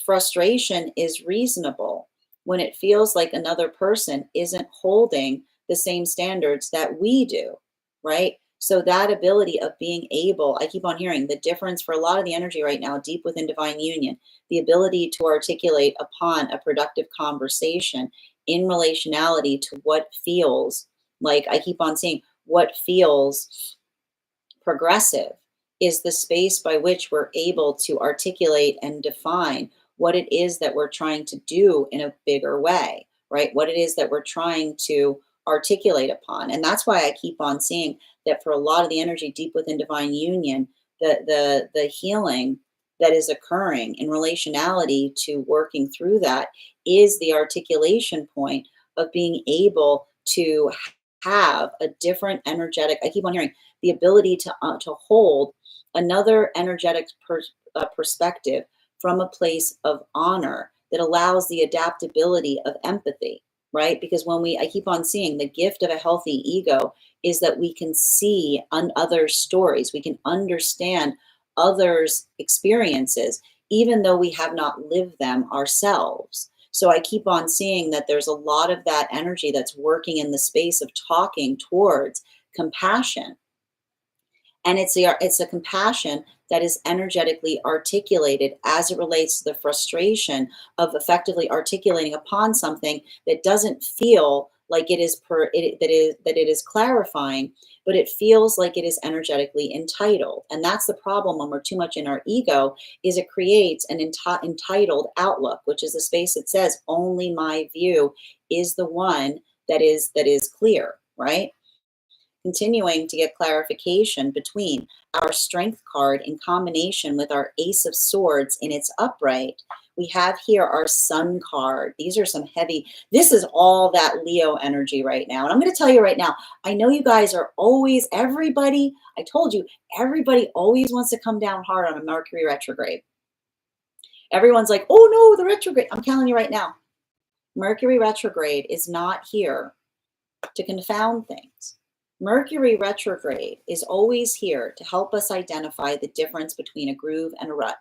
[SPEAKER 1] frustration is reasonable when it feels like another person isn't holding the same standards that we do, right? So that ability of being able, I keep on hearing the difference for a lot of the energy right now, deep within divine union, the ability to articulate upon a productive conversation in relationality to what feels like, I keep on saying, what feels progressive is the space by which we're able to articulate and define what it is that we're trying to do in a bigger way, right? What it is that we're trying to articulate upon. And that's why I keep on seeing that for a lot of the energy deep within divine union, the healing that is occurring in relationality to working through that is the articulation point of being able to have a different energetic, I keep on hearing the ability to hold another energetic perspective from a place of honor that allows the adaptability of empathy, right? Because I keep on seeing the gift of a healthy ego is that we can see on others' stories, we can understand others' experiences, even though we have not lived them ourselves. So I keep on seeing that there's a lot of that energy that's working in the space of talking towards compassion. And it's a compassion that is energetically articulated as it relates to the frustration of effectively articulating upon something that doesn't feel like it is that it is clarifying, but it feels like it is energetically entitled. And that's the problem when we're too much in our ego, is it creates an entitled outlook, which is a space that says only my view is the one that is clear, right? Continuing to get clarification between our strength card in combination with our ace of swords in its upright. We have here our sun card. These are some heavy, this is all that Leo energy right now. And I'm going to tell you right now, I know you guys are always, everybody, I told you, everybody always wants to come down hard on a Mercury retrograde. Everyone's like, oh no, the retrograde. I'm telling you right now, Mercury retrograde is not here to confound things. Mercury retrograde is always here to help us identify the difference between a groove and a rut.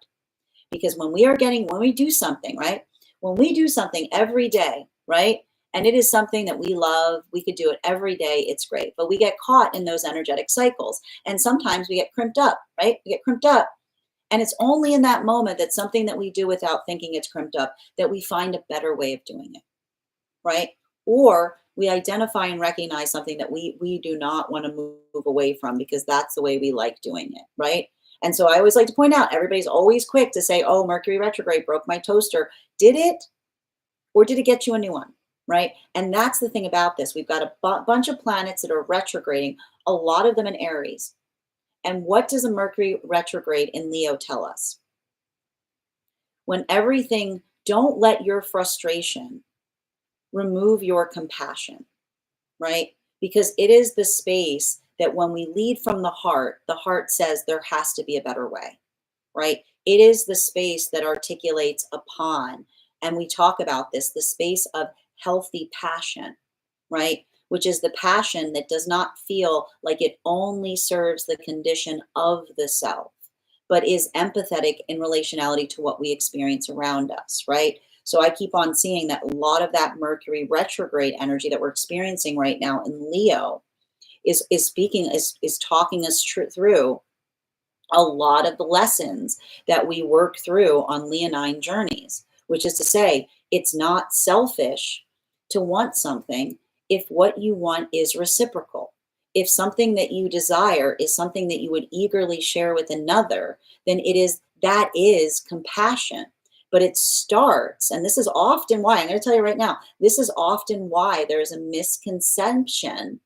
[SPEAKER 1] Because when we do something, right? When we do something every day, right? And it is something that we love, we could do it every day, it's great. But we get caught in those energetic cycles. And sometimes we get crimped up, right? We get crimped up. And it's only in that moment that something that we do without thinking it's crimped up, that we find a better way of doing it, right? Or we identify and recognize something that we do not want to move away from because that's the way we like doing it, right? And so I always like to point out, everybody's always quick to say, oh, Mercury retrograde broke my toaster. Did it? Or did it get you a new one, right? And that's the thing about this. We've got a bunch of planets that are retrograding, a lot of them in Aries. And what does a Mercury retrograde in Leo tell us? When everything, don't let your frustration remove your compassion, right? Because it is the space that when we lead from the heart says there has to be a better way, right? It is the space that articulates upon, and we talk about this, the space of healthy passion, right? Which is the passion that does not feel like it only serves the condition of the self, but is empathetic in relationality to what we experience around us, right? So I keep on seeing that a lot of that Mercury retrograde energy that we're experiencing right now in Leo is talking us through a lot of the lessons that we work through on Leonine journeys, which is to say, it's not selfish to want something if what you want is reciprocal. If something that you desire is something that you would eagerly share with another, then that is compassion. But it starts, and this is often why, I'm going to tell you right now, this is often why there's a misconception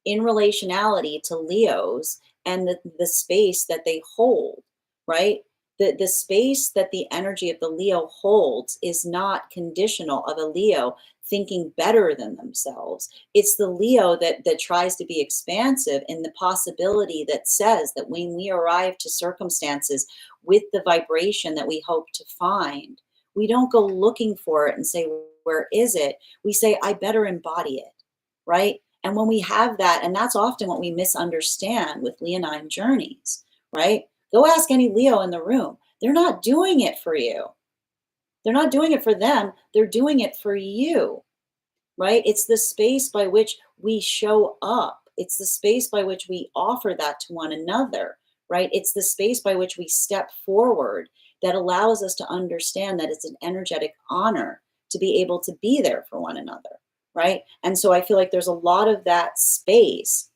[SPEAKER 1] in relationality to Leos and the space that they hold, right? The space that the energy of the Leo holds is not conditional of a Leo thinking better than themselves. It's the Leo that tries to be expansive in the possibility that says that when we arrive to circumstances with the vibration that we hope to find, we don't go looking for it and say, where is it? We say, I better embody it, right? And when we have that, and that's often what we misunderstand with Leonine journeys, right? Go ask any Leo in the room. They're not doing it for you. They're not doing it for them. They're doing it for you, right? It's the space by which we show up. It's the space by which we offer that to one another, right? It's the space by which we step forward that allows us to understand that it's an energetic honor to be able to be there for one another, right? And so I feel like there's a lot of that space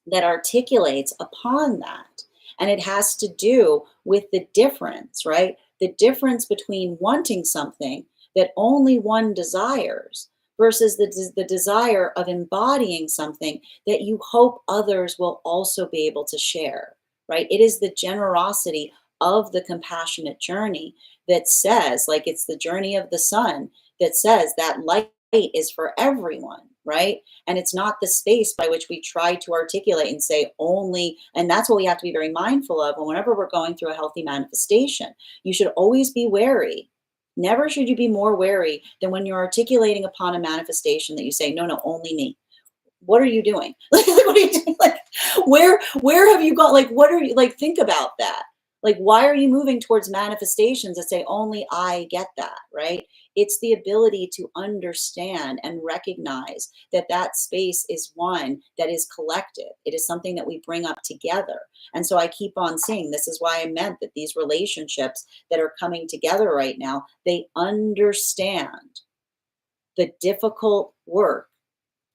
[SPEAKER 1] that articulates upon that. And it has to do with the difference, right? The difference between wanting something that only one desires versus the desire of embodying something that you hope others will also be able to share, right? It is the generosity of the compassionate journey that says, like it's the journey of the sun, that says that light is for everyone, right? And it's not the space by which we try to articulate and say only, and that's what we have to be very mindful of whenever we're going through a healthy manifestation. You should always be wary. Never should you be more wary than when you're articulating upon a manifestation that you say, no, only me. What are you doing? What are you doing? Like, where have you gone? Like, what are you, like, think about that. Like, why are you moving towards manifestations that say only I get that, right? It's the ability to understand and recognize that that space is one that is collective. It is something that we bring up together. And so I keep on seeing, this is why I meant that these relationships that are coming together right now, they understand the difficult work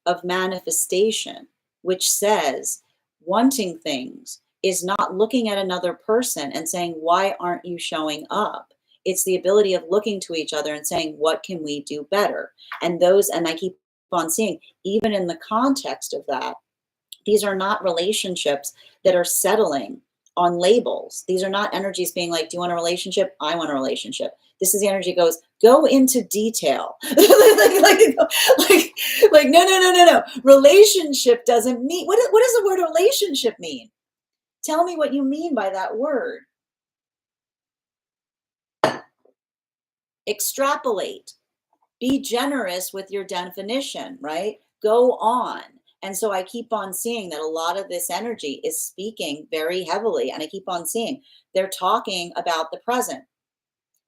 [SPEAKER 1] of manifestation, which says wanting things is not looking at another person and saying, why aren't you showing up? It's the ability of looking to each other and saying, what can we do better? And I keep on seeing, even in the context of that, these are not relationships that are settling on labels. These are not energies being like, do you want a relationship? I want a relationship. This is the energy goes, go into detail. like, no. Relationship doesn't mean, what does the word relationship mean? Tell me what you mean by that word. Extrapolate. Be generous with your definition, right? Go on. And so I keep on seeing that a lot of this energy is speaking very heavily. And I keep on seeing they're talking about the present.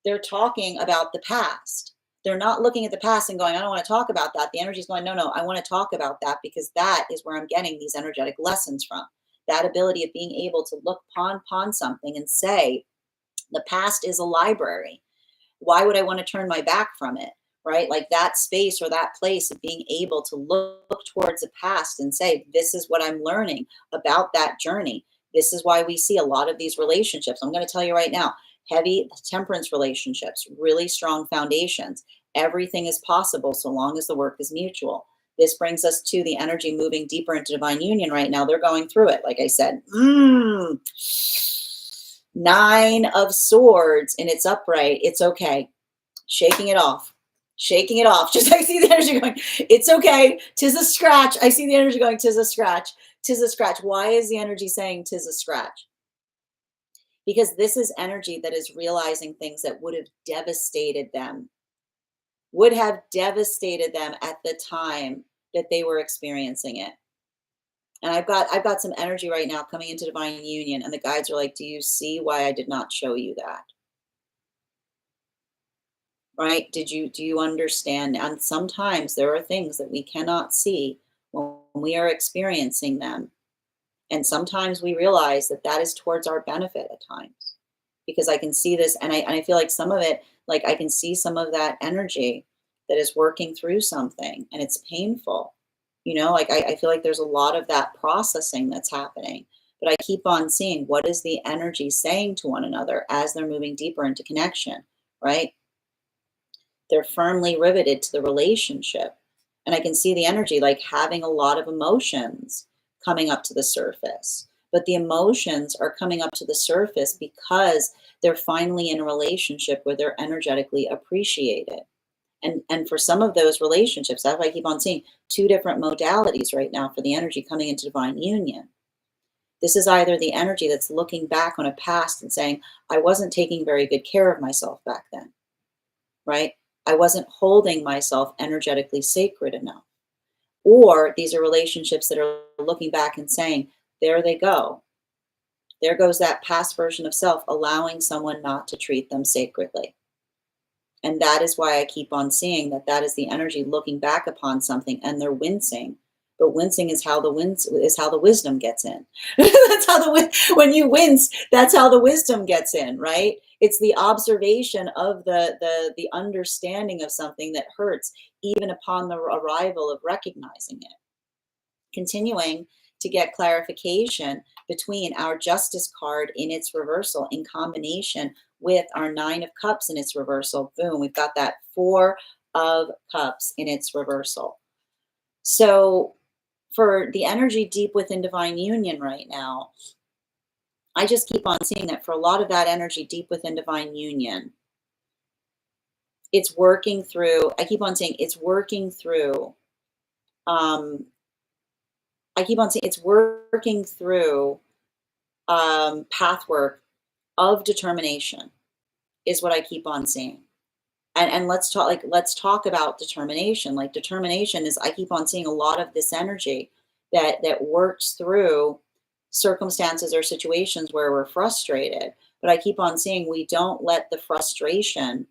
[SPEAKER 1] They're talking about the past. They're not looking at the past and going, I don't want to talk about that. The energy is going, no, I want to talk about that because that is where I'm getting these energetic lessons from. That ability of being able to look upon something and say, the past is a library. Why would I want to turn my back from it? Right? Like that space or that place of being able to look towards the past and say, this is what I'm learning about that journey. This is why we see a lot of these relationships. I'm going to tell you right now, heavy temperance relationships, really strong foundations. Everything is possible so long as the work is mutual. This brings us to the energy moving deeper into divine union right now. They're going through it. Like I said, 9 of Swords, and it's upright. It's okay. Shaking it off. Shaking it off. Just I see the energy going, it's okay. 'Tis a scratch. I see the energy going, 'tis a scratch. 'Tis a scratch. Why is the energy saying 'tis a scratch? Because this is energy that is realizing things that would have devastated them, at the time that they were experiencing it. And I've got some energy right now coming into divine union, and the guides are like, do you see why I did not show you that? Right? Do you understand? And sometimes there are things that we cannot see when we are experiencing them. And sometimes we realize that that is towards our benefit at times. Because I can see this, and I feel like some of it, like I can see some of that energy that is working through something, and it's painful. Like I feel like there's a lot of that processing that's happening. But I keep on seeing, what is the energy saying to one another as they're moving deeper into connection, right? They're firmly riveted to the relationship. And I can see the energy like having a lot of emotions coming up to the surface. But the emotions are coming up to the surface because they're finally in a relationship where they're energetically appreciated. And for some of those relationships, that's why I keep on seeing 2 different modalities right now for the energy coming into divine union. This is either the energy that's looking back on a past and saying, I wasn't taking very good care of myself back then, right? I wasn't holding myself energetically sacred enough. Or these are relationships that are looking back and saying, there they go. There goes that past version of self, allowing someone not to treat them sacredly. And that is why I keep on seeing that is the energy looking back upon something, and they're wincing. But wincing is how the wisdom gets in. That's how when you wince, that's how the wisdom gets in, right? It's the observation of the understanding of something that hurts, even upon the arrival of recognizing it. Continuing to get clarification between our Justice card in its reversal in combination with our 9 of Cups in its reversal. Boom, we've got that 4 of Cups in its reversal. So for the energy deep within divine union right now, I just keep on seeing that for a lot of that energy deep within divine union, it's working through, I keep on saying it's working through, pathwork of determination is what I keep on seeing. And let's talk about determination. Like determination is, I keep on seeing a lot of this energy that works through circumstances or situations where we're frustrated. But I keep on seeing we don't let the frustration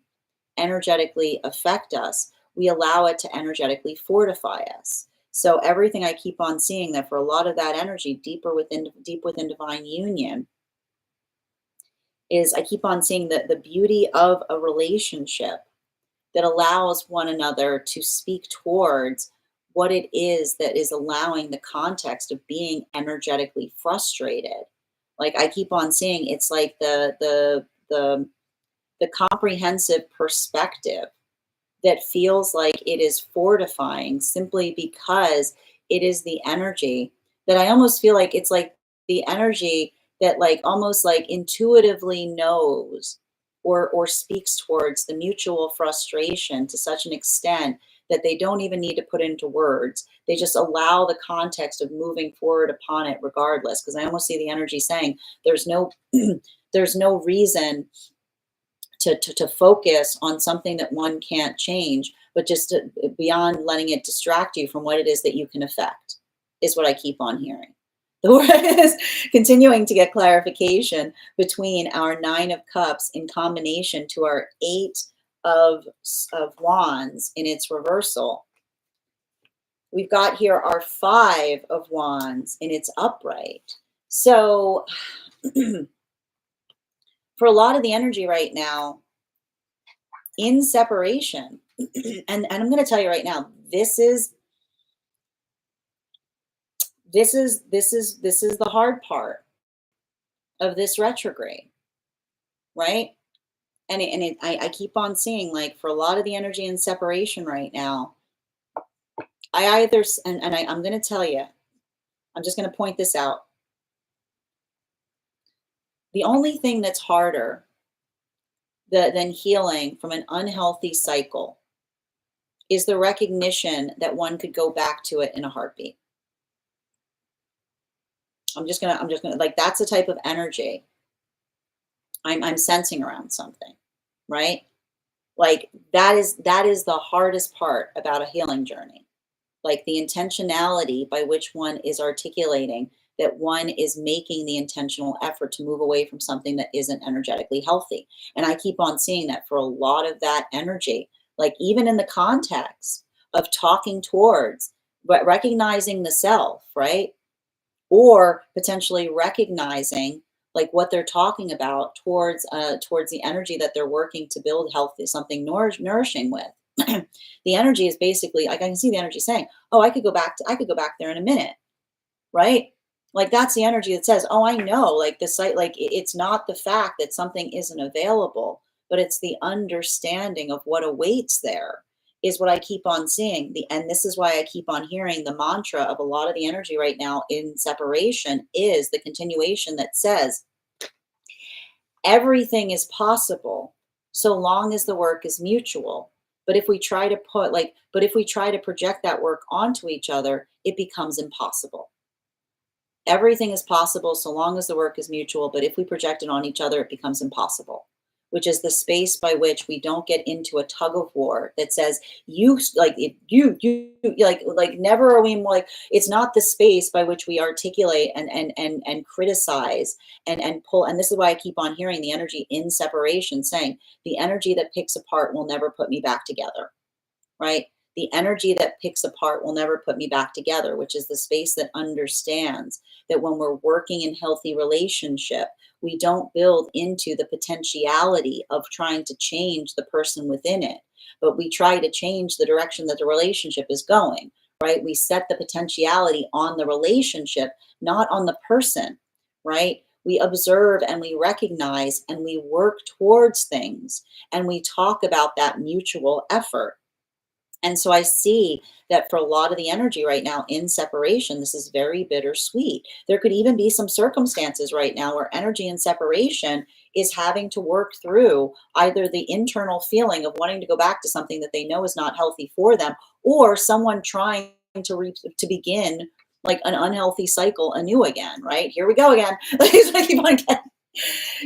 [SPEAKER 1] energetically affect us. We allow it to energetically fortify us. So everything I keep on seeing that for a lot of that energy deep within divine union is, I keep on seeing that the beauty of a relationship that allows one another to speak towards what it is that is allowing the context of being energetically frustrated. Like I keep on seeing, it's like the comprehensive perspective that feels like it is fortifying simply because it is the energy that I almost feel like it's like the energy that like almost like intuitively knows or speaks towards the mutual frustration to such an extent that they don't even need to put into words. They just allow the context of moving forward upon it regardless. Because I almost see the energy saying there's no there's no reason to focus on something that one can't change, but just beyond letting it distract you from what it is that you can affect, is what I keep on hearing. The word is continuing to get clarification between our 9 of Cups in combination to our 8 of Wands in its reversal. We've got here our 5 of Wands in its upright. So for a lot of the energy right now, in separation, and I'm going to tell you right now, this is the hard part of this retrograde, right? I keep on seeing, like, for a lot of the energy in separation right now, I either I'm going to tell you, I'm just going to point this out. The only thing that's harder than healing from an unhealthy cycle is the recognition that one could go back to it in a heartbeat. I'm just gonna like, that's the type of energy I'm sensing around something, right? Like that is the hardest part about a healing journey. Like the intentionality by which one is articulating that one is making the intentional effort to move away from something that isn't energetically healthy. And I keep on seeing that for a lot of that energy, like even in the context of talking towards, but recognizing the self, right? Or potentially recognizing like what they're talking about towards the energy that they're working to build healthy, something nourishing with. The energy is basically, like I can see the energy saying, oh, I could go back there in a minute, right? Like that's the energy that says, oh, I know, like the site, like it's not the fact that something isn't available, but it's the understanding of what awaits there, is what I keep on seeing. And this is why I keep on hearing the mantra of a lot of the energy right now in separation is the continuation that says everything is possible so long as the work is mutual. But if we try to project that work onto each other, it becomes impossible. Everything is possible so long as the work is mutual, but if we project it on each other, it becomes impossible, which is the space by which we don't get into a tug of war that says you like if you like never are we more like, it's not the space by which we articulate and criticize and pull. And this is why I keep on hearing the energy in separation saying the energy that picks apart will never put me back together, right? The energy that picks apart will never put me back together, which is the space that understands that when we're working in healthy relationship, we don't build into the potentiality of trying to change the person within it, but we try to change the direction that the relationship is going, right? We set the potentiality on the relationship, not on the person, right? We observe and we recognize and we work towards things and we talk about that mutual effort. And so I see that for a lot of the energy right now in separation, this is very bittersweet. There could even be some circumstances right now where energy in separation is having to work through either the internal feeling of wanting to go back to something that they know is not healthy for them, or someone trying to begin like an unhealthy cycle anew again, right? Here we go again. I keep on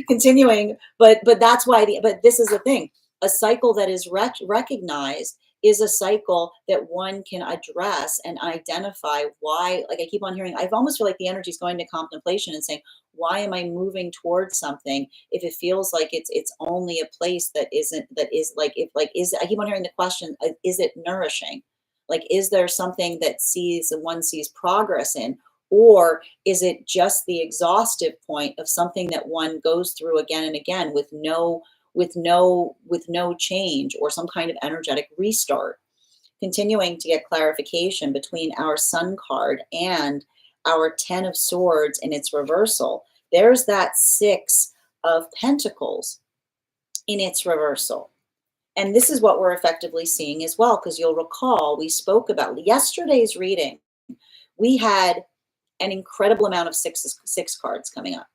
[SPEAKER 1] continuing, but that's why but this is the thing. A cycle that is recognized is a cycle that one can address and identify why. Like I keep on hearing, I almost feel like the energy is going to contemplation and saying, why am I moving towards something if it feels like it's only a place that isn't, that is like, if like, is, I keep on hearing the question, is it nourishing? Like, is there something that one sees progress in? Or is it just the exhaustive point of something that one goes through again and again with no change or some kind of energetic restart? continuing to get clarification between our Sun card and our 10 of Swords in its reversal. There's that 6 of Pentacles in its reversal. And this is what we're effectively seeing as well, because you'll recall we spoke about yesterday's reading. We had an incredible amount of six cards coming up.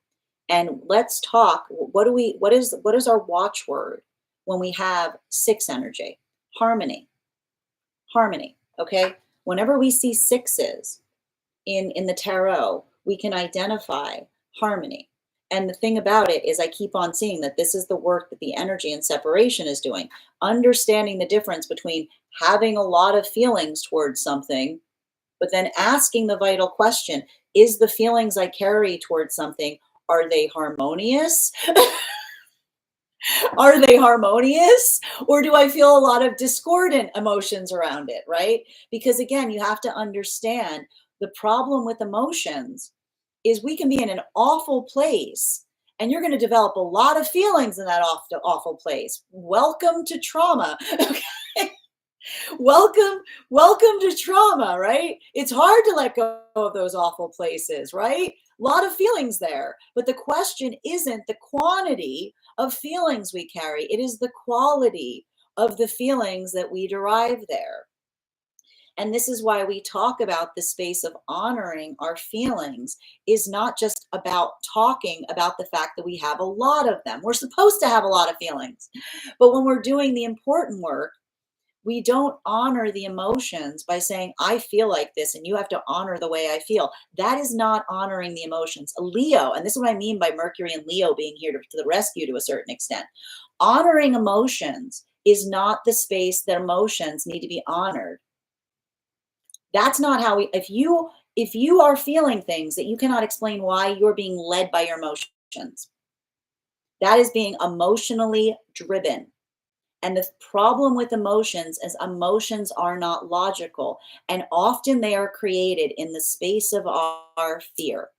[SPEAKER 1] And let's talk, what is our watchword when we have 6 energy? Harmony. Harmony, okay? Whenever we see 6s in the tarot, we can identify harmony. And the thing about it is I keep on seeing that this is the work that the energy and separation is doing. Understanding the difference between having a lot of feelings towards something, but then asking the vital question, is the feelings I carry towards something, are they harmonious? Are they harmonious? Or do I feel a lot of discordant emotions around it, right? Because again, you have to understand the problem with emotions is we can be in an awful place and you're going to develop a lot of feelings in that awful place. Welcome to trauma. Okay. Welcome to trauma, right? It's hard to let go of those awful places, right? A lot of feelings there. But the question isn't the quantity of feelings we carry. It is the quality of the feelings that we derive there. And this is why we talk about the space of honoring our feelings is not just about talking about the fact that we have a lot of them. We're supposed to have a lot of feelings. But when we're doing the important work, we don't honor the emotions by saying, I feel like this, and you have to honor the way I feel. That is not honoring the emotions. A Leo, and this is what I mean by Mercury and Leo being here to the rescue to a certain extent. Honoring emotions is not the space that emotions need to be honored. That's not how we, if you are feeling things that you cannot explain why, you're being led by your emotions. That is being emotionally driven. And the problem with emotions is emotions are not logical. And often they are created in the space of our fear.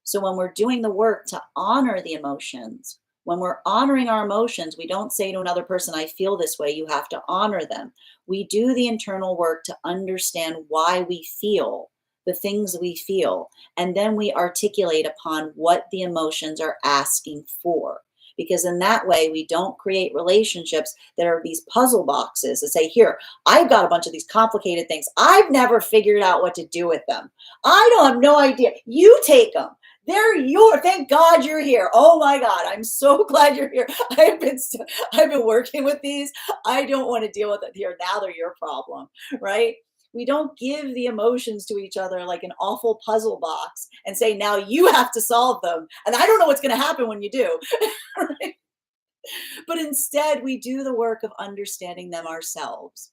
[SPEAKER 1] So when we're doing the work to honor the emotions, when we're honoring our emotions, we don't say to another person, I feel this way, you have to honor them. We do the internal work to understand why we feel the things we feel. And then we articulate upon what the emotions are asking for. Because in that way, we don't create relationships that are these puzzle boxes that say, here, I've got a bunch of these complicated things. I've never figured out what to do with them. I don't have no idea. You take them. They're yours. Thank God you're here. Oh my God, I'm so glad you're here. I've been working with these. I don't want to deal with it here. Now they're your problem, right? We don't give the emotions to each other like an awful puzzle box and say, now you have to solve them. And I don't know what's going to happen when you do. Right? But instead, we do the work of understanding them ourselves.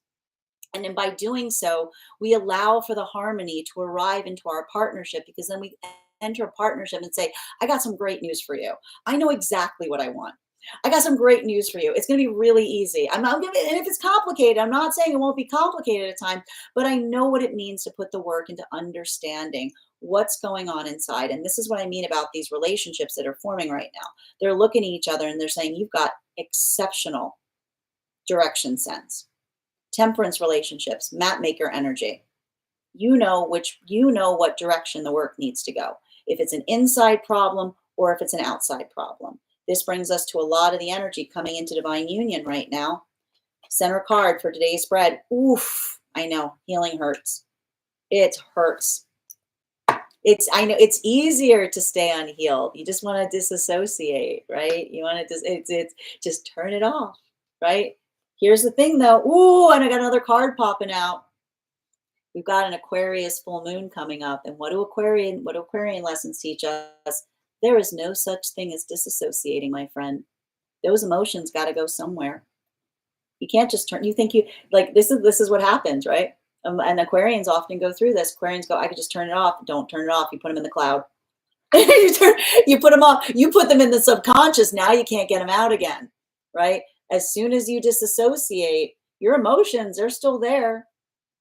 [SPEAKER 1] And then by doing so, we allow for the harmony to arrive into our partnership, because then we enter a partnership and say, I got some great news for you. I know exactly what I want. I got some great news for you. It's going to be really easy. And if it's complicated, I'm not saying it won't be complicated at times, but I know what it means to put the work into understanding what's going on inside. And this is what I mean about these relationships that are forming right now. They're looking at each other and they're saying, you've got exceptional direction sense. Temperance relationships, map maker energy. You know what direction the work needs to go. If it's an inside problem or if it's an outside problem. This brings us to a lot of the energy coming into divine union right now. Center card for today's spread. Oof, I know, healing hurts. It hurts. I know it's easier to stay unhealed. You just want to disassociate, right? You want to just turn it off, right? Here's the thing though. Ooh, and I got another card popping out. We've got an Aquarius full moon coming up. And what do Aquarian lessons teach us? There is no such thing as disassociating, my friend. Those emotions got to go somewhere. You can't just turn, this is what happens, right? And Aquarians often go through this. Aquarians go, I could just turn it off. Don't turn it off. You put them in the cloud. You put them off. You put them in the subconscious. Now you can't get them out again, right? As soon as you disassociate, your emotions are still there.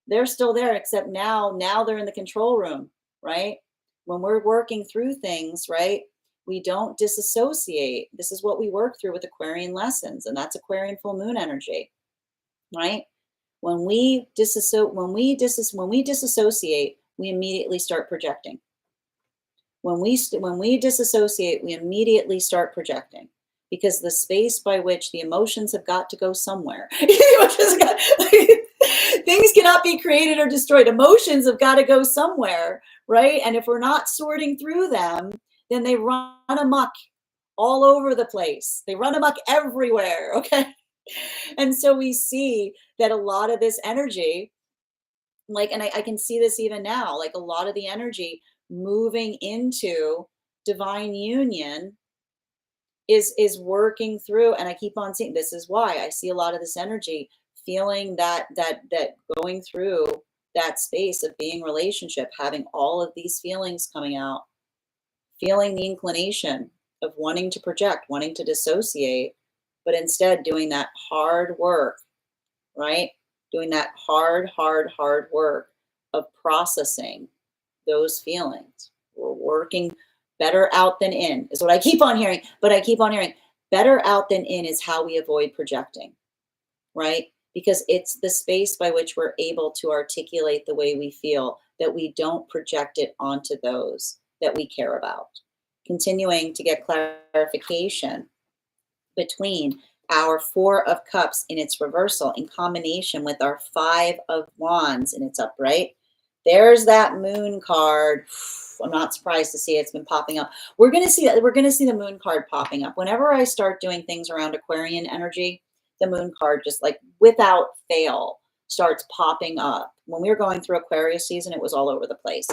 [SPEAKER 1] They're still there, except now they're in the control room, right? When we're working through things, right, we don't disassociate. This is what we work through with Aquarian lessons, and that's Aquarian full moon energy, right? When we disassociate, we immediately start projecting. When we disassociate, we immediately start projecting, because the space by which the emotions have got to go somewhere. Things cannot be created or destroyed. Emotions have got to go somewhere, right? And if we're not sorting through them, then they run amok all over the place. They run amok everywhere, okay? And so we see that a lot of this energy, like, and I can see this even now, like a lot of the energy moving into divine union is working through. And I keep on seeing, this is why I see a lot of this energy feeling that going through that space of being relationship, having all of these feelings coming out, feeling the inclination of wanting to project, wanting to dissociate, but instead doing that hard work, right? Doing that hard work of processing those feelings. We're working better out than in, is what I keep on hearing. But I keep on hearing better out than in is how we avoid projecting, right? Because it's the space by which we're able to articulate the way we feel, that we don't project it onto those that we care about. Continuing to get clarification between our Four of Cups in its reversal in combination with our Five of Wands in its upright. There's that moon card. I'm not surprised to see it's been popping up. We're going to see the moon card popping up. Whenever I start doing things around Aquarian energy, the moon card just like without fail starts popping up. When we were going through Aquarius season, it was all over the place.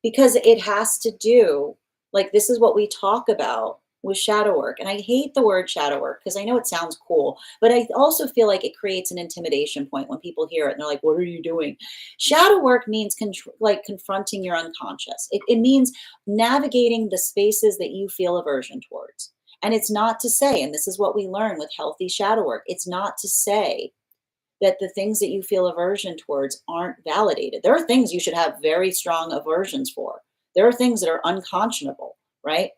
[SPEAKER 1] Because it has to do, like, this is what we talk about with shadow work. And I hate the word shadow work because I know it sounds cool, but I also feel like it creates an intimidation point when people hear it and they're like, what are you doing? Shadow work means like confronting your unconscious. It means navigating the spaces that you feel aversion towards. And it's not to say, and this is what we learn with healthy shadow work, it's not to say that the things that you feel aversion towards aren't validated. There are things you should have very strong aversions for. There are things that are unconscionable, right?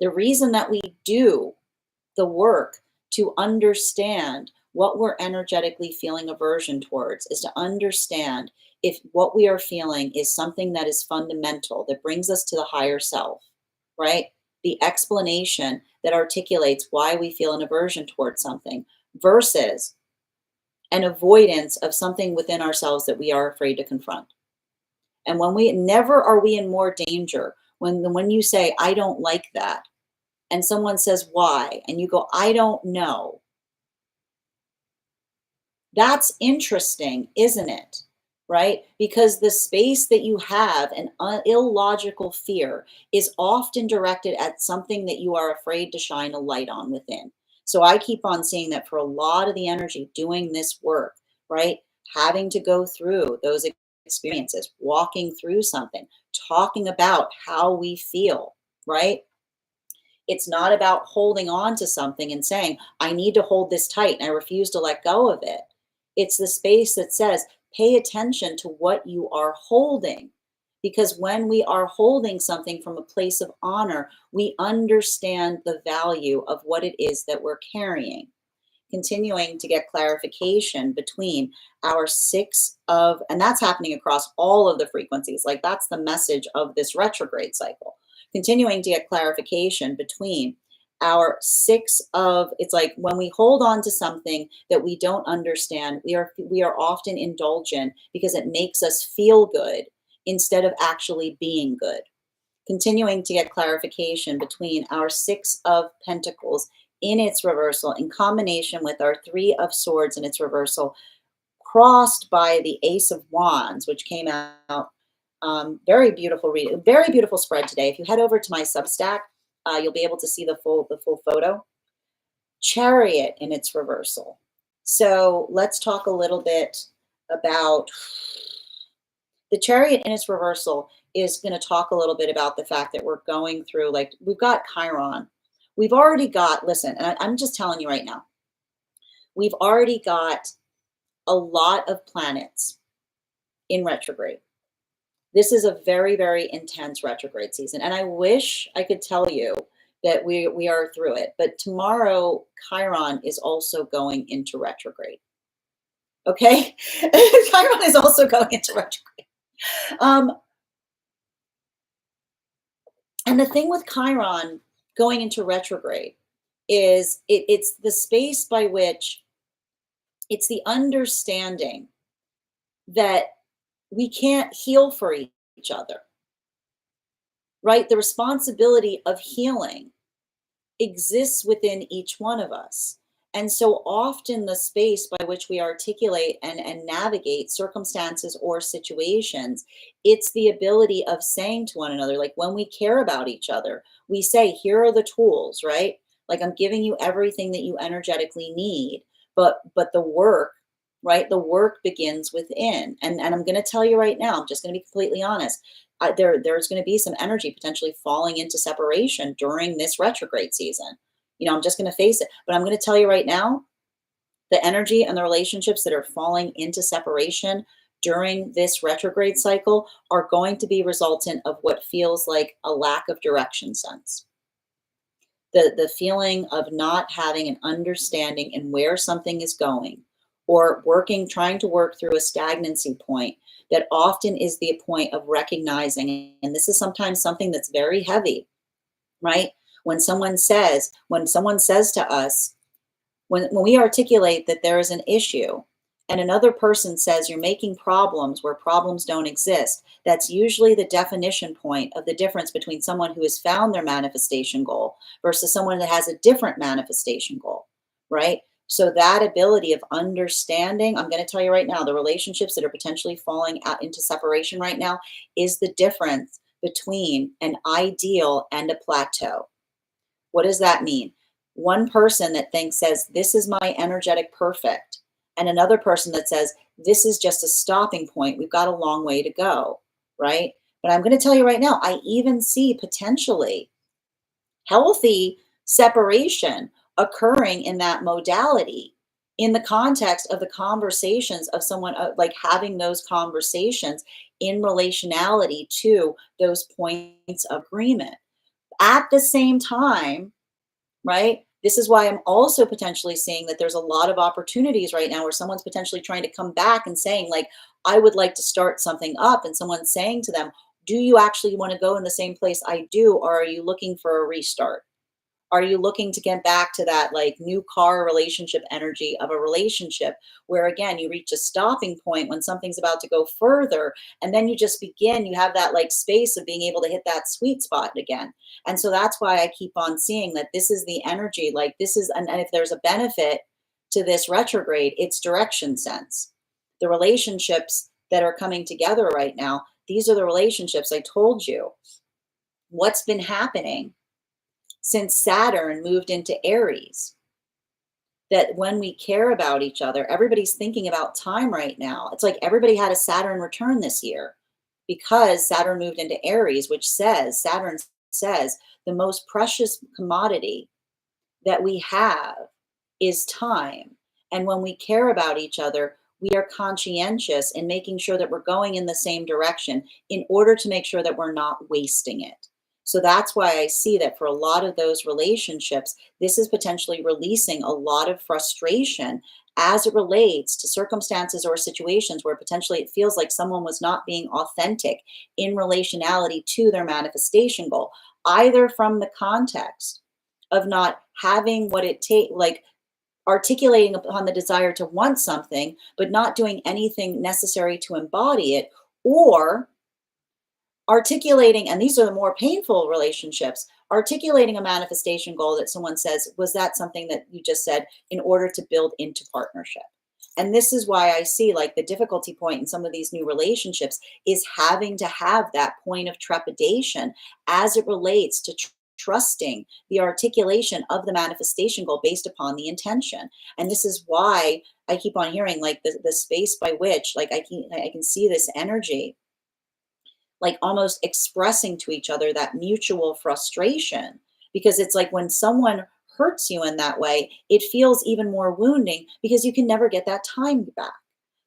[SPEAKER 1] The reason that we do the work to understand what we're energetically feeling aversion towards is to understand if what we are feeling is something that is fundamental, that brings us to the higher self, right? The explanation that articulates why we feel an aversion towards something versus an avoidance of something within ourselves that we are afraid to confront. And when we never are we in more danger when you say, I don't like that, and someone says, why? And you go, I don't know. That's interesting, isn't it? Right? Because the space that you have, an illogical fear, is often directed at something that you are afraid to shine a light on within. So I keep on seeing that for a lot of the energy doing this work, right? Having to go through those experiences, walking through something, talking about how we feel, right? It's not about holding on to something and saying, I need to hold this tight and I refuse to let go of it. It's the space that says, pay attention to what you are holding. Because when we are holding something from a place of honor, we understand the value of what it is that we're carrying. Continuing to get clarification between our and that's happening across all of the frequencies. Like, that's the message of this retrograde cycle. Continuing to get clarification between our it's like when we hold on to something that we don't understand, we are often indulgent because it makes us feel good instead of actually being good. Continuing to get clarification between our Six of Pentacles in its reversal in combination with our Three of Swords in its reversal, crossed by the Ace of Wands, which came out. Very beautiful read, very beautiful spread today. If you head over to my Substack, you'll be able to see the full photo. Chariot in its reversal. So let's talk a little bit about the Chariot in its reversal. Is going to talk a little bit about the fact that we're going through, like, we've got Chiron. We've already got, listen, and I'm just telling you right now, we've already got a lot of planets in retrograde. This is a very, very intense retrograde season. And I wish I could tell you that we are through it. But tomorrow, Chiron is also going into retrograde. Okay. Chiron is also going into retrograde. Um, and the thing with Chiron going into retrograde is it's the space by which it's the understanding that we can't heal for each other, right? The responsibility of healing exists within each one of us. And so often the space by which we articulate and navigate circumstances or situations, it's the ability of saying to one another, like when we care about each other, we say, here are the tools, right? Like I'm giving you everything that you energetically need. But the work, right? The work begins within. And I'm gonna tell you right now, I'm just gonna be completely honest. There's going to be some energy potentially falling into separation during this retrograde season. I'm just going to face it. But I'm going to tell you right now, the energy and the relationships that are falling into separation during this retrograde cycle are going to be resultant of what feels like a lack of direction sense. The feeling of not having an understanding in where something is going, or trying to work through a stagnancy point that often is the point of recognizing, and this is sometimes something that's very heavy, right? When someone says to us, when we articulate that there is an issue and another person says you're making problems where problems don't exist, that's usually the definition point of the difference between someone who has found their manifestation goal versus someone that has a different manifestation goal, right? So that ability of understanding, I'm going to tell you right now, the relationships that are potentially falling out into separation right now is the difference between an ideal and a plateau. What does that mean? One person that says, this is my energetic perfect, and another person that says, this is just a stopping point. We've got a long way to go, right? But I'm going to tell you right now, I even see potentially healthy separation occurring in that modality in the context of the conversations of someone like having those conversations in relationality to those points of agreement. At the same time, right? This is why I'm also potentially seeing that there's a lot of opportunities right now where someone's potentially trying to come back and saying, like, I would like to start something up. And someone's saying to them, do you actually want to go in the same place I do? Or are you looking for a restart? Are you looking to get back to that like new car relationship energy of a relationship where again you reach a stopping point when something's about to go further, and then you just begin, you have that like space of being able to hit that sweet spot again. And so that's why I keep on seeing that this is the energy, like this is, and if there's a benefit to this retrograde, it's direction sense. The relationships that are coming together right now, these are the relationships I told you what's been happening since Saturn moved into Aries. That when we care about each other, everybody's thinking about time right now. It's like everybody had a Saturn return this year because Saturn moved into Aries, which Saturn says, the most precious commodity that we have is time. And when we care about each other, we are conscientious in making sure that we're going in the same direction in order to make sure that we're not wasting it. So that's why I see that for a lot of those relationships, this is potentially releasing a lot of frustration as it relates to circumstances or situations where potentially it feels like someone was not being authentic in relationality to their manifestation goal, either from the context of not having what it takes, like articulating upon the desire to want something, but not doing anything necessary to embody it, or articulating, and these are the more painful relationships, articulating a manifestation goal that someone says, was that something that you just said in order to build into partnership? And this is why I see like the difficulty point in some of these new relationships is having to have that point of trepidation as it relates to trusting the articulation of the manifestation goal based upon the intention. And this is why I keep on hearing like the space by which like I can see this energy like almost expressing to each other that mutual frustration, because it's like when someone hurts you in that way, it feels even more wounding because you can never get that time back.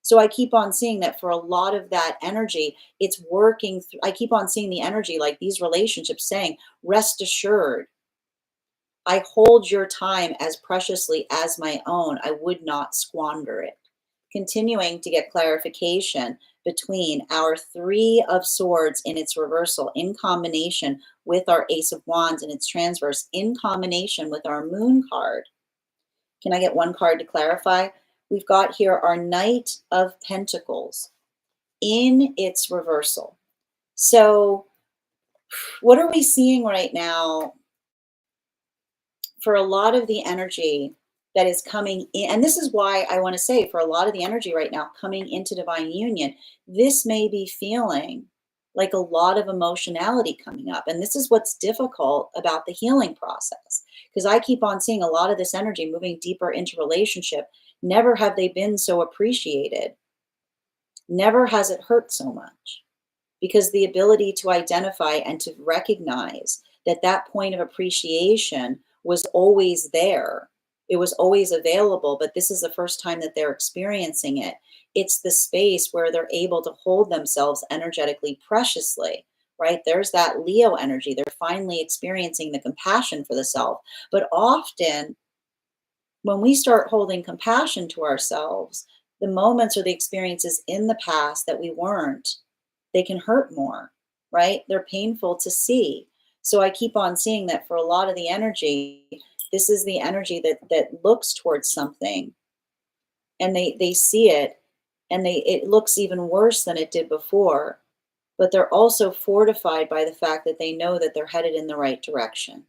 [SPEAKER 1] So I keep on seeing that for a lot of that energy, it's working through. I keep on seeing the energy like these relationships saying, rest assured, I hold your time as preciously as my own. I would not squander it. continuing to get clarification between our Three of Swords in its reversal in combination with our Ace of Wands in its transverse in combination with our Moon card. Can I get one card to clarify? We've got here our Knight of Pentacles in its reversal. So what are we seeing right now for a lot of the energy that is coming in? And this is why I want to say, for a lot of the energy right now coming into divine union, this may be feeling like a lot of emotionality coming up. And this is what's difficult about the healing process, because I keep on seeing a lot of this energy moving deeper into relationship. Never have they been so appreciated. Never has it hurt so much, because the ability to identify and to recognize that that point of appreciation was always there. It was always available, but this is the first time that they're experiencing it. It's the space where they're able to hold themselves energetically preciously, right? There's that Leo energy. They're finally experiencing the compassion for the self. But often when we start holding compassion to ourselves, the moments or the experiences in the past that we weren't, they can hurt more, right? They're painful to see. So I keep on seeing that for a lot of the energy, this is the energy that looks towards something, and they see it, and it looks even worse than it did before, but they're also fortified by the fact that they know that they're headed in the right direction.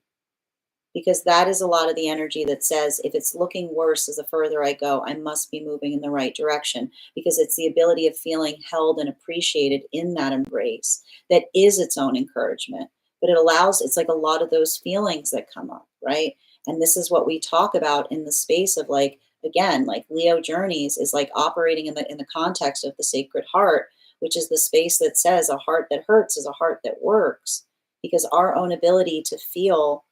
[SPEAKER 1] Because that is a lot of the energy that says, if it's looking worse as the further I go, I must be moving in the right direction, because it's the ability of feeling held and appreciated in that embrace that is its own encouragement. But it allows, it's like a lot of those feelings that come up, right? And this is what we talk about in the space of, like, again, like Leo journeys is like operating in the context of the Sacred Heart, which is the space that says a heart that hurts is a heart that works, because our own ability to feel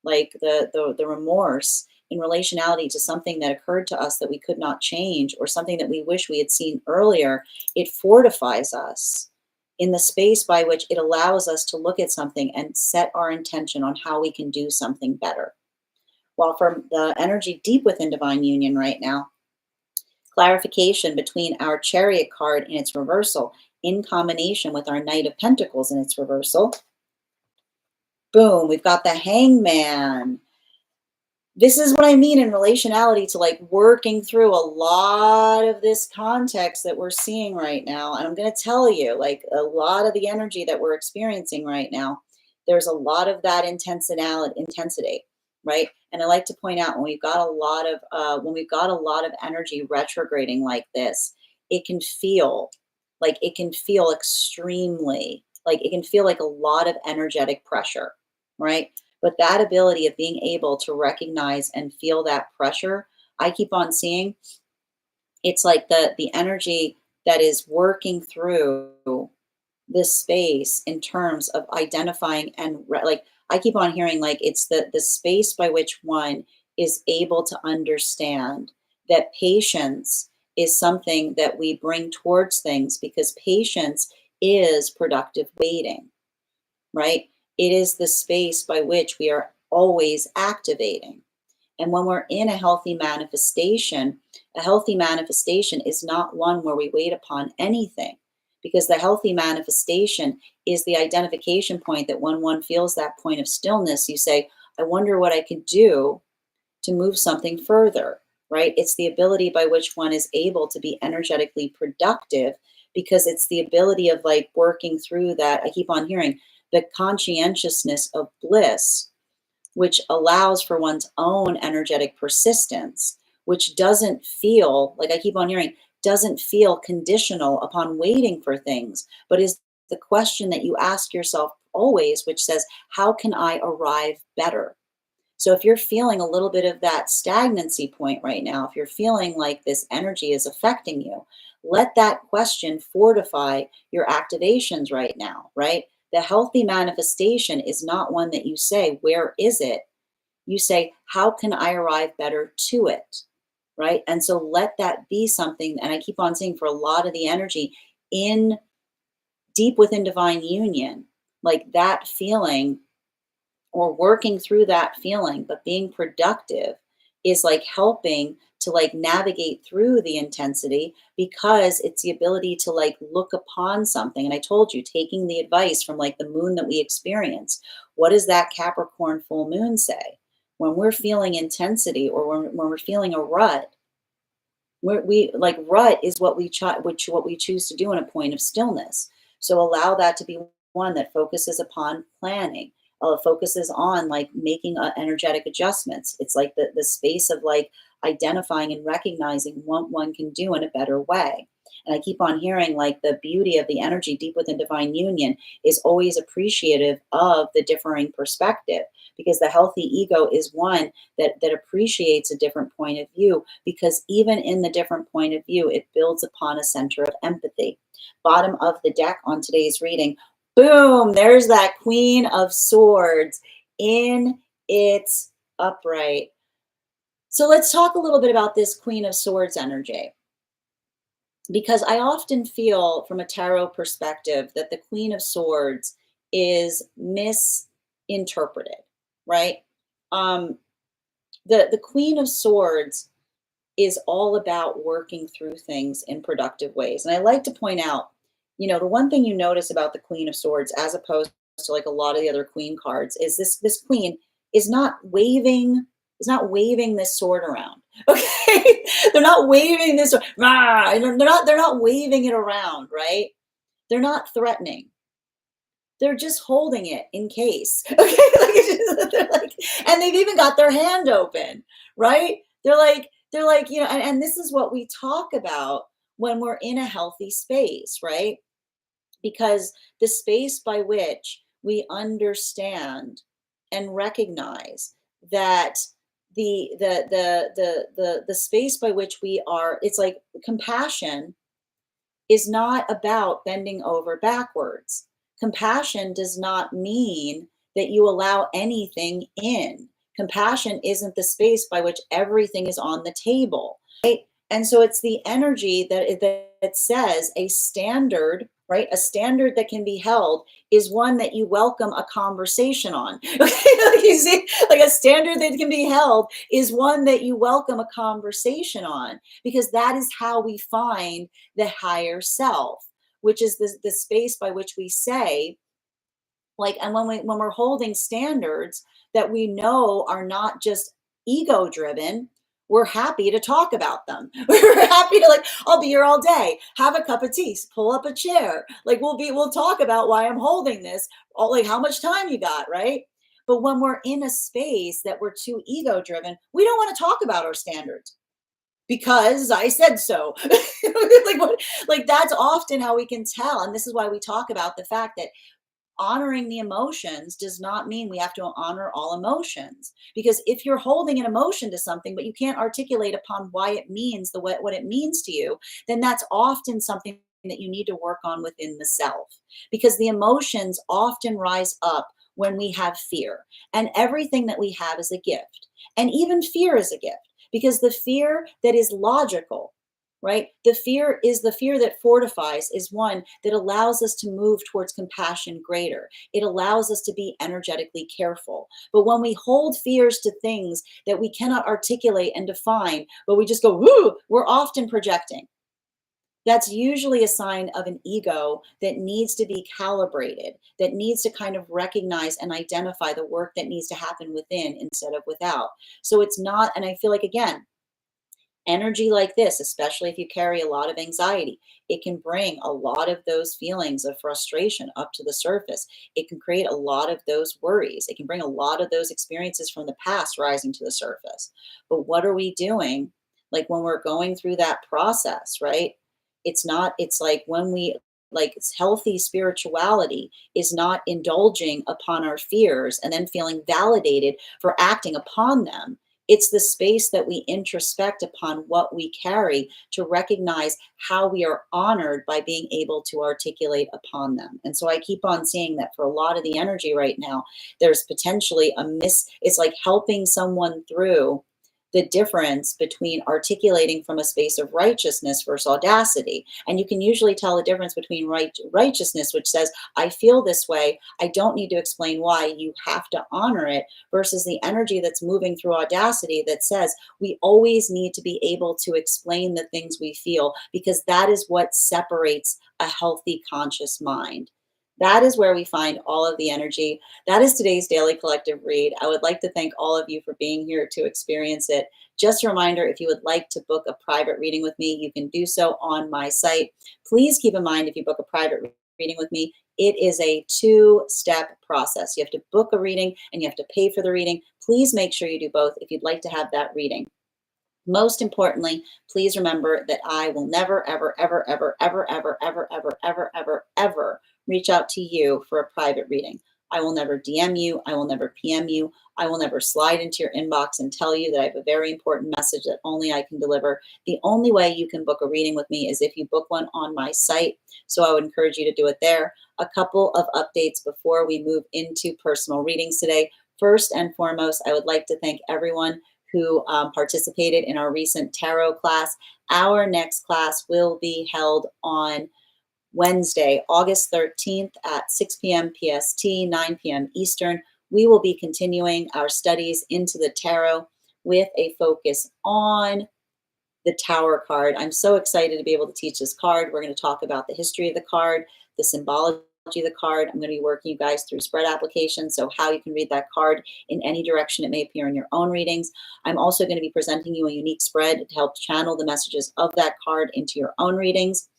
[SPEAKER 1] like the remorse in relationality to something that occurred to us that we could not change, or something that we wish we had seen earlier, it fortifies us in the space by which it allows us to look at something and set our intention on how we can do something better. While for the energy deep within divine union right now, clarification between our Chariot card in its reversal in combination with our Knight of Pentacles in its reversal. Boom, we've got the Hangman. This is what I mean in relationality to, like, working through a lot of this context that we're seeing right now. And I'm going to tell you, like, a lot of the energy that we're experiencing right now, there's a lot of that intensity, right? And I like to point out, when we've got a lot of energy retrograding like this, it can feel extremely, like, it can feel like a lot of energetic pressure, right? But that ability of being able to recognize and feel that pressure, I keep on seeing, it's like the energy that is working through this space in terms of identifying and like, I keep on hearing, like, it's the space by which one is able to understand that patience is something that we bring towards things, because patience is productive waiting, right? It is the space by which we are always activating. And when we're in a healthy manifestation is not one where we wait upon anything, because the healthy manifestation is the identification point that when one feels that point of stillness, you say, I wonder what I could do to move something further, right? It's the ability by which one is able to be energetically productive, because it's the ability of, like, working through that. I keep on hearing the conscientiousness of bliss, which allows for one's own energetic persistence, which doesn't feel, like I keep on hearing, doesn't feel conditional upon waiting for things, but is the question that you ask yourself always, which says, how can I arrive better? So if you're feeling a little bit of that stagnancy point right now, if you're feeling like this energy is affecting you, let that question fortify your activations right now, right? The healthy manifestation is not one that you say, where is it? You say, how can I arrive better to it? Right? And so let that be something. And I keep on saying, for a lot of the energy in deep within divine union, like that feeling, or working through that feeling, but being productive, is like helping to like navigate through the intensity, because it's the ability to like look upon something. And I told you, taking the advice from like the moon that we experience, what does that Capricorn full moon say? When we're feeling intensity, or when we're feeling a rut, we like, rut is what what we choose to do in a point of stillness. So allow that to be one that focuses upon planning, focuses on like making energetic adjustments. It's like the space of like identifying and recognizing what one can do in a better way. And I keep on hearing like the beauty of the energy deep within divine union is always appreciative of the differing perspective, because the healthy ego is one that appreciates a different point of view, because even in the different point of view, it builds upon a center of empathy. Bottom of the deck on today's reading, boom, there's that Queen of Swords in its upright. So let's talk a little bit about this Queen of Swords energy, because I often feel from a tarot perspective that the Queen of Swords is misinterpreted, right? The Queen of Swords is all about working through things in productive ways. And I like to point out, the one thing you notice about the Queen of Swords, as opposed to like a lot of the other queen cards, is this queen is not waving this sword around. Okay. They're not waving this, they're not waving it around, right? They're not threatening. They're just holding it in case. Okay. They're like, and they've even got their hand open, right? They're like, and this is what we talk about when we're in a healthy space, right? Because the space by which we understand and recognize that the space by which we are, it's like compassion is not about bending over backwards. Compassion does not mean that you allow anything in. Compassion isn't the space by which everything is on the table, right? And so it's the energy that says a standard, right? A standard that can be held is one that you welcome a conversation on. Okay, like you see, like a standard that can be held is one that you welcome a conversation on, because that is how we find the higher self, which is the space by which we say, like, and when we're holding standards that we know are not just ego driven, we're happy to talk about them. We're happy to, like, I'll be here all day, have a cup of tea, pull up a chair, like we'll talk about why I'm holding this, like how much time you got, right? But when we're in a space that we're too ego driven, we don't want to talk about our standards because I said so. Like that's often how we can tell. And this is why we talk about the fact that honoring the emotions does not mean we have to honor all emotions. Because if you're holding an emotion to something, but you can't articulate upon why it means what it means to you, then that's often something that you need to work on within the self. Because the emotions often rise up when we have fear, and everything that we have is a gift. And even fear is a gift, because the fear that is logical, right? The fear that fortifies, is one that allows us to move towards compassion greater. It allows us to be energetically careful. But when we hold fears to things that we cannot articulate and define, but we just go, woo, we're often projecting. That's usually a sign of an ego that needs to be calibrated, that needs to kind of recognize and identify the work that needs to happen within instead of without. So it's not, and I feel like, again, energy like this, especially if you carry a lot of anxiety, it can bring a lot of those feelings of frustration up to the surface. It can create a lot of those worries. It can bring a lot of those experiences from the past rising to the surface. But what are we doing? Like when we're going through that process, right? It's like when we, like, healthy spirituality is not indulging upon our fears and then feeling validated for acting upon them. It's the space that we introspect upon what we carry to recognize how we are honored by being able to articulate upon them. And so I keep on seeing that for a lot of the energy right now, there's potentially it's like helping someone through the difference between articulating from a space of righteousness versus audacity. And you can usually tell the difference between righteousness, which says, I feel this way, I don't need to explain why, you have to honor it, versus the energy that's moving through audacity that says, we always need to be able to explain the things we feel, because that is what separates a healthy conscious mind. That is where we find all of the energy. That is today's daily collective read. I would like to thank all of you for being here to experience it. Just a reminder, if you would like to book a private reading with me, you can do so on my site. Please keep in mind, if you book a private reading with me, it is a two-step process. You have to book a reading and you have to pay for the reading. Please make sure you do both if you'd like to have that reading. Most importantly, please remember that I will never, ever, ever, ever, ever, ever, ever, ever, ever, ever, ever reach out to you for a private reading. I will never DM you. I will never PM you. I will never slide into your inbox and tell you that I have a very important message that only I can deliver. The only way you can book a reading with me is if you book one on my site. So I would encourage you to do it there. A couple of updates before we move into personal readings today. First and foremost, I would like to thank everyone who participated in our recent tarot class. Our next class will be held on Wednesday, August 13th at 6 p.m. PST, 9 p.m. Eastern. We will be continuing our studies into the tarot with a focus on the Tower card. I'm so excited to be able to teach this card. We're going to talk about the history of the card, the symbology of the card. I'm going to be working you guys through spread applications, so how you can read that card in any direction it may appear in your own readings. I'm also going to be presenting you a unique spread to help channel the messages of that card into your own readings.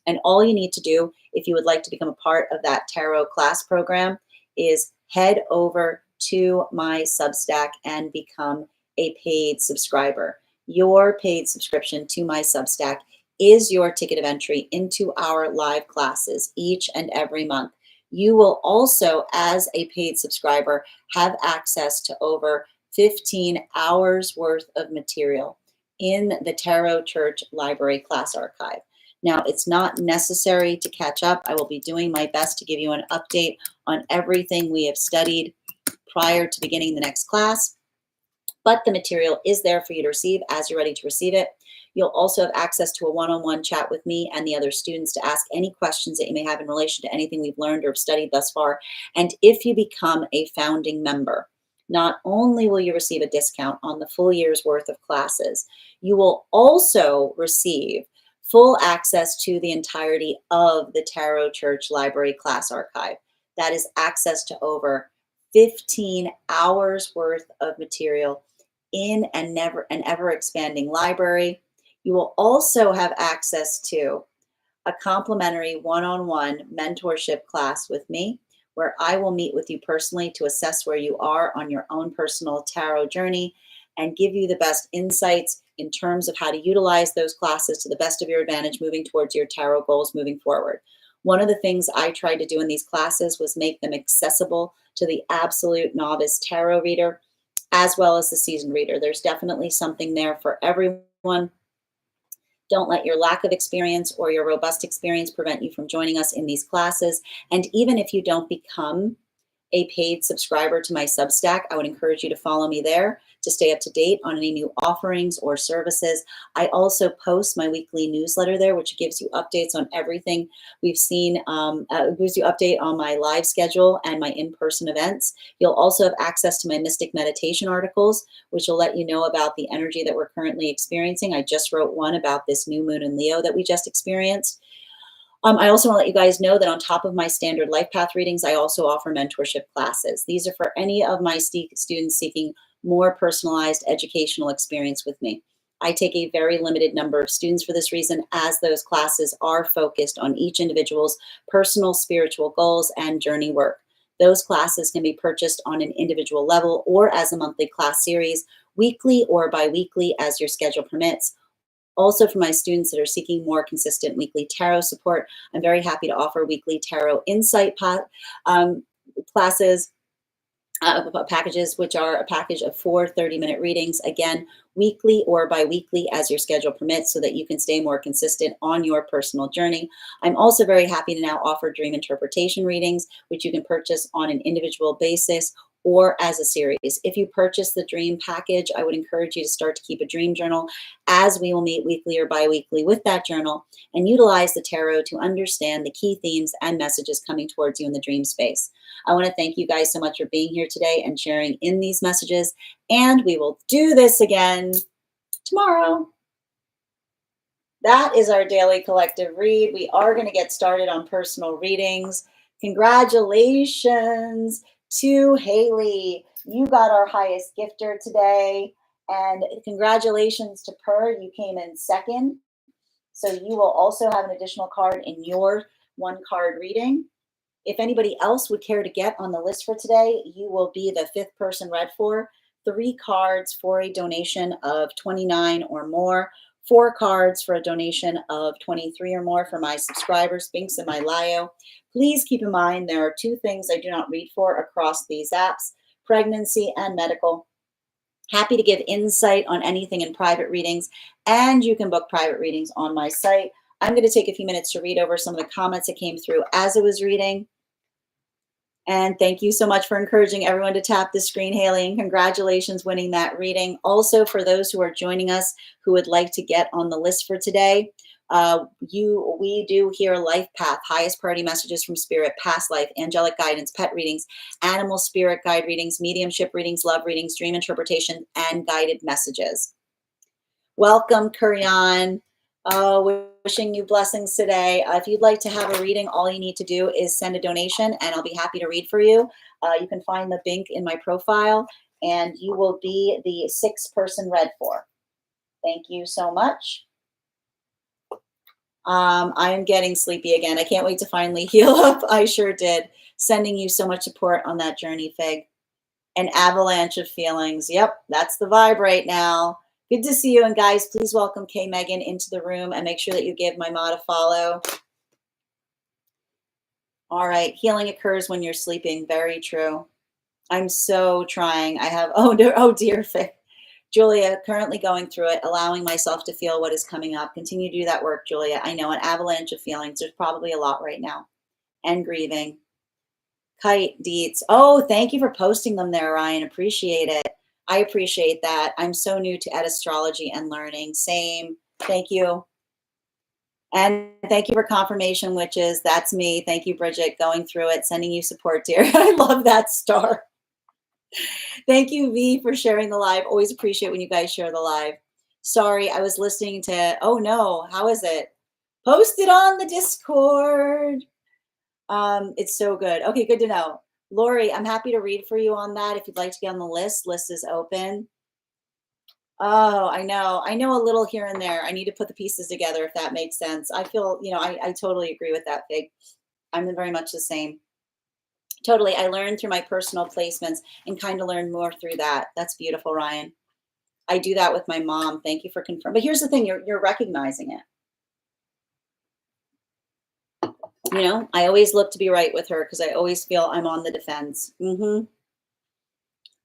[SPEAKER 1] And all you need to do, if you would like to become a part of that tarot class program, is head over to my Substack and become a paid subscriber. Your paid subscription to my Substack is your ticket of entry into our live classes each and every month. You will also, as a paid subscriber, have access to over 15 hours worth of material in the Tarot Church Library class archive. Now, it's not necessary to catch up. I will be doing my best to give you an update on everything we have studied prior to beginning the next class, but the material is there for you to receive as you're ready to receive it. You'll also have access to a one-on-one chat with me and the other students to ask any questions that you may have in relation to anything we've learned or studied thus far. And if you become a founding member, not only will you receive a discount on the full year's worth of classes, you will also receive full access to the entirety of the Tarot Church Library class archive. That is access to over 15 hours worth of material in an ever expanding library. You will also have access to a complimentary one-on-one mentorship class with me, where I will meet with you personally to assess where you are on your own personal tarot journey and give you the best insights in terms of how to utilize those classes to the best of your advantage moving towards your tarot goals moving forward. One of the things I tried to do in these classes was make them accessible to the absolute novice tarot reader as well as the seasoned reader. There's definitely something there for everyone. Don't let your lack of experience or your robust experience prevent you from joining us in these classes. And even if you don't become a paid subscriber to my Substack, I would encourage you to follow me there to stay up to date on any new offerings or services. I also post my weekly newsletter there, which gives you updates on everything we've seen, gives you update on my live schedule and my in-person events. You'll also have access to my mystic meditation articles, which will let you know about the energy that we're currently experiencing. I just wrote one about this new moon in Leo that we just experienced. I also want to let you guys know that on top of my standard life path readings, I also offer mentorship classes. These are for any of my students seeking more personalized educational experience with me. I take a very limited number of students for this reason, as those classes are focused on each individual's personal spiritual goals and journey work. Those classes can be purchased on an individual level or as a monthly class series, weekly or bi-weekly as your schedule permits. Also, for my students that are seeking more consistent weekly tarot support, I'm very happy to offer weekly tarot insight classes, packages, which are a package of 4 30-minute readings, again, weekly or bi-weekly as your schedule permits, so that you can stay more consistent on your personal journey. I'm also very happy to now offer dream interpretation readings, which you can purchase on an individual basis or as a series. If you purchase the dream package, I would encourage you to start to keep a dream journal, as we will meet weekly or bi-weekly with that journal and utilize the tarot to understand the key themes and messages coming towards you in the dream space. I want to thank you guys so much for being here today and sharing in these messages, and we will do this again tomorrow. That is our daily collective read. We are going to get started on personal readings. Congratulations to Haley. You got our highest gifter today. And congratulations to Per. You came in second. So you will also have an additional card in your one card reading. If anybody else would care to get on the list for today, you will be the fifth person read for. 3 cards for a donation of $29 or more. 4 cards for a donation of $23 or more for my subscribers, Binks and my Lio. Please keep in mind there are 2 things I do not read for across these apps: pregnancy and medical. Happy to give insight on anything in private readings, and you can book private readings on my site. I'm going to take a few minutes to read over some of the comments that came through as I was reading. And thank you so much for encouraging everyone to tap the screen, Haley, and congratulations winning that reading. Also, for those who are joining us who would like to get on the list for today, we do hear life path, highest priority messages from spirit, past life, angelic guidance, pet readings, animal spirit guide readings, mediumship readings, love readings, dream interpretation, and guided messages. Welcome, Kuryan. Wishing you blessings today. If you'd like to have a reading, all you need to do is send a donation and I'll be happy to read for you. You can find the link in my profile and you will be the 6th person read for. Thank you so much. I am getting sleepy again. I can't wait to finally heal up. I sure did. Sending you so much support on that journey, Fig. An avalanche of feelings. Yep, that's the vibe right now. Good to see you. And guys, please welcome Kay Megan into the room and make sure that you give my mod a follow. All right. Healing occurs when you're sleeping. Very true. I'm so trying. I have, oh dear, Faith. Julia, currently going through it, allowing myself to feel what is coming up. Continue to do that work, Julia. I know, an avalanche of feelings. There's probably a lot right now. And grieving. Kite Deets. Oh, thank you for posting them there, Ryan. Appreciate it. I appreciate that. I'm so new to astrology and learning. Same. Thank you. And thank you for confirmation, witches. That's me. Thank you, Bridget, going through it, sending you support, dear. I love that star. Thank you, V, for sharing the live. Always appreciate when you guys share the live. Sorry, I was listening to, oh no, how is it? Post it on the Discord. It's so good. Okay, good to know. Lori, I'm happy to read for you on that. If you'd like to get on the list is open. Oh, I know a little here and there. I need to put the pieces together, if that makes sense. I feel, I totally agree with that, Fig. I'm very much the same. Totally. I learned through my personal placements and kind of learned more through that. That's beautiful, Ryan. I do that with my mom. Thank you for confirming. But here's the thing, you're recognizing it. I always look to be right with her because I always feel I'm on the defense.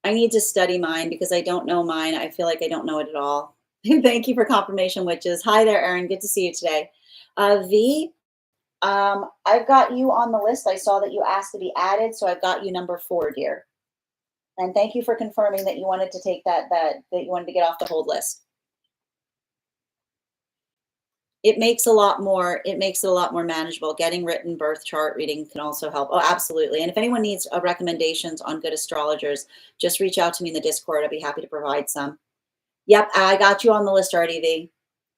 [SPEAKER 1] I need to study mine because I don't know mine. I feel like I don't know it at all. Thank you for confirmation, witches. Hi there, Erin. Good to see you today. V, I've got you on the list. I saw that you asked to be added, so I've got you number 4, dear. And thank you for confirming that you wanted to take that you wanted to get off the hold list. It makes it a lot more manageable. Getting written birth chart reading can also help. Oh, absolutely. And if anyone needs recommendations on good astrologers, just reach out to me in the Discord. I'd be happy to provide some. Yep, I got you on the list already, V.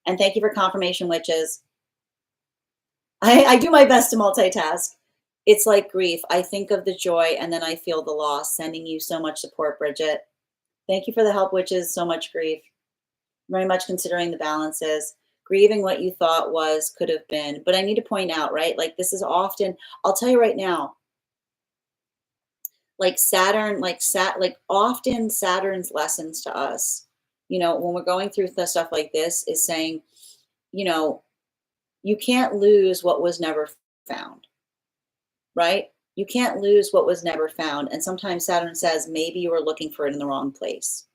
[SPEAKER 1] And thank you for confirmation, witches. I do my best to multitask. It's like grief. I think of the joy and then I feel the loss. Sending you so much support, Bridget. Thank you for the help, witches. So much grief. Very much considering the balances. Grieving what you thought was, could have been. But I need to point out, right? Like this is often, I'll tell you right now, like Saturn, often Saturn's lessons to us, when we're going through stuff like this is saying, you can't lose what was never found, right? You can't lose what was never found. And sometimes Saturn says, maybe you were looking for it in the wrong place,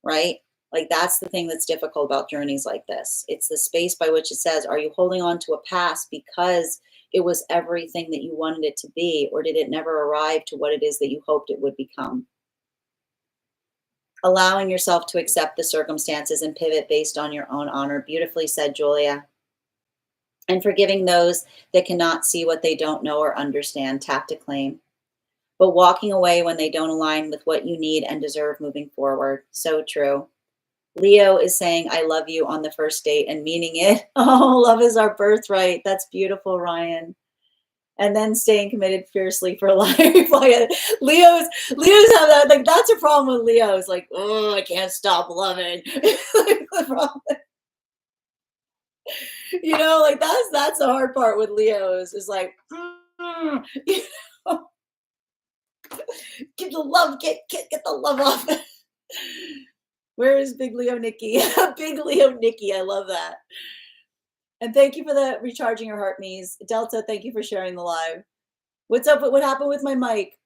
[SPEAKER 1] right? Like that's the thing that's difficult about journeys like this. It's the space by which it says, are you holding on to a past because it was everything that you wanted it to be, or did it never arrive to what it is that you hoped it would become? Allowing yourself to accept the circumstances and pivot based on your own honor. Beautifully said, Julia. And forgiving those that cannot see what they don't know or understand. Tap to claim. But walking away when they don't align with what you need and deserve moving forward. So true. Leo is saying, I love you on the first date and meaning it. Oh, love is our birthright. That's beautiful, Ryan. And then staying committed fiercely for life. Like, Leos have that. Like, that's a problem with Leos. Like, oh, I can't stop loving. The problem. You know, like that's the hard part with Leos. Is like, you know, get the love, get the love off. Where is Big Leo Nikki? Big Leo Nikki. I love that. And thank you for the recharging your heart, Mies. Delta, thank you for sharing the live. What's up? What happened with my mic?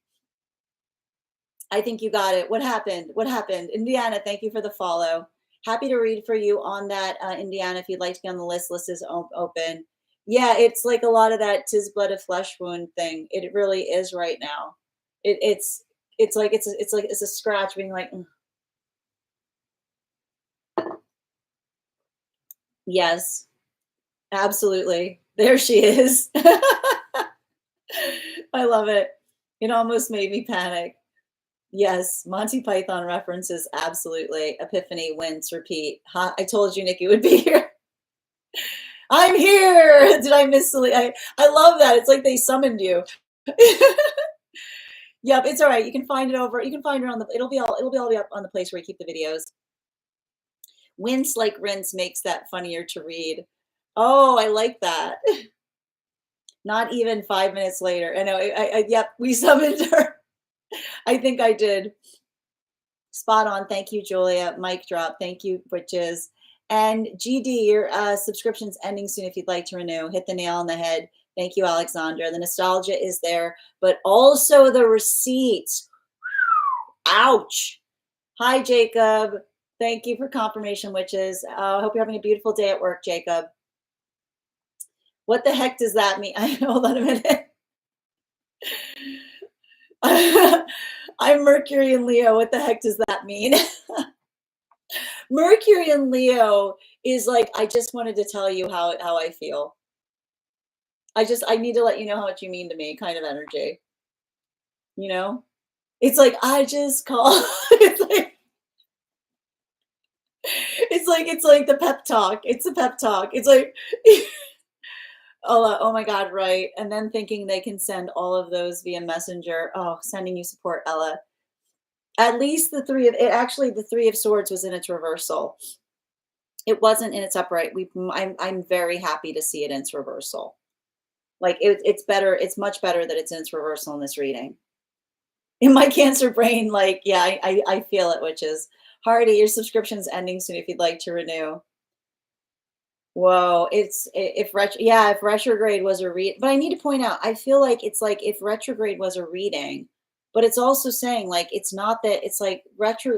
[SPEAKER 1] I think you got it. What happened? What happened? Indiana, thank you for the follow. Happy to read for you on that, Indiana. If you'd like to be on the list, list is open. Yeah, it's like a lot of that "'tis blood of flesh wound" thing. It really is right now. It's like it's a scratch being like. Yes, absolutely. There she is. I love it. It almost made me panic. Yes, Monty Python references, absolutely. Epiphany, wince, repeat. Huh? I told you Nikki would be here. I'm here. Did I miss Celine? I love that. It's like they summoned you. Yep, it's all right. You can find it over. You can find it on the. It'll be all up on the place where you keep the videos. Wince like rinse makes that funnier to read. Oh, I like that. Not even 5 minutes later. I know. Yep, we summoned her. I think I did. Spot on. Thank you, Julia. Mic drop. Thank you, Butches. And GD, your subscription's ending soon if you'd like to renew. Hit the nail on the head. Thank you, Alexandra. The nostalgia is there, but also the receipts. Ouch. Hi, Jacob. Thank you for confirmation, witches. I hope you're having a beautiful day at work, Jacob. What the heck does that mean? Hold on a minute. I'm Mercury and Leo. What the heck does that mean? Mercury and Leo is like, I just wanted to tell you how I feel. I need to let you know how much you mean to me kind of energy. You know? It's like, I just call. It's like the pep talk. It's the pep talk. It's like, oh my God, right. And then thinking they can send all of those via messenger. Oh, sending you support, Ella. At least the Three of Swords was in its reversal. It wasn't in its upright. I'm very happy to see it in its reversal. Like it's better. It's much better that it's in its reversal in this reading. In my Cancer brain, like, yeah, I feel it, witches. Hardy, your subscription's ending soon if you'd like to renew. Whoa, if retrograde was a read, but I need to point out, I feel like it's like if retrograde was a reading, but it's also saying like it's not that it's like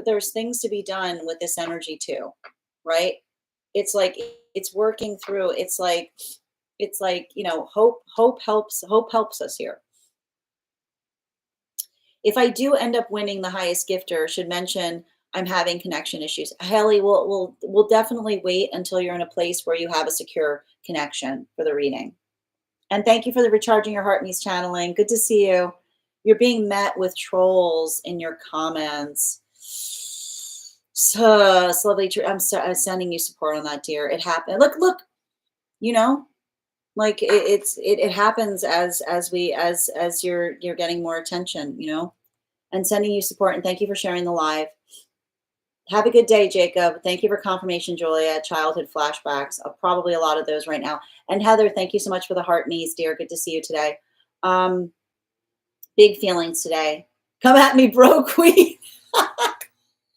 [SPEAKER 1] there's things to be done with this energy too, right? It's like it's working through. It's like you know, hope helps us here. If I do end up winning the highest gifter, should mention I'm having connection issues. Haley, we'll definitely wait until you're in a place where you have a secure connection for the reading. And thank you for the recharging your heart, Mies channeling. Good to see you. You're being met with trolls in your comments. So it's lovely. I'm sending you support on that, dear. It happened. Look. You know, like it happens as you're getting more attention. You know, and sending you support. And thank you for sharing the live. Have a good day, Jacob. Thank you for confirmation, Julia. Childhood flashbacks. Probably a lot of those right now. And Heather, thank you so much for the heart, Mies, dear. Good to see you today. Big feelings today. Come at me, bro, queen.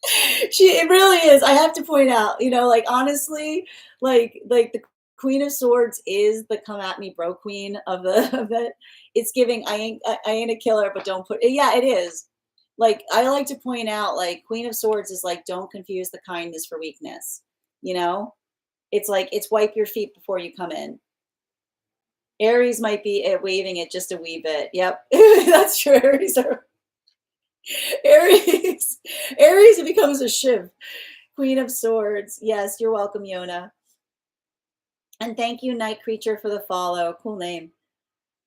[SPEAKER 1] It really is. I have to point out, you know, like honestly, like the Queen of Swords is the come at me, bro, queen of it. It's giving. I ain't a killer, but don't put. Yeah, it is. Like, I like to point out, like, Queen of Swords is like, don't confuse the kindness for weakness. You know, it's like, it's wipe your feet before you come in. Aries might be waving it just a wee bit. Yep, that's true. Aries are. Aries, Aries, it becomes a shiv. Queen of Swords. Yes, you're welcome, Yona. And thank you, Night Creature, for the follow. Cool name.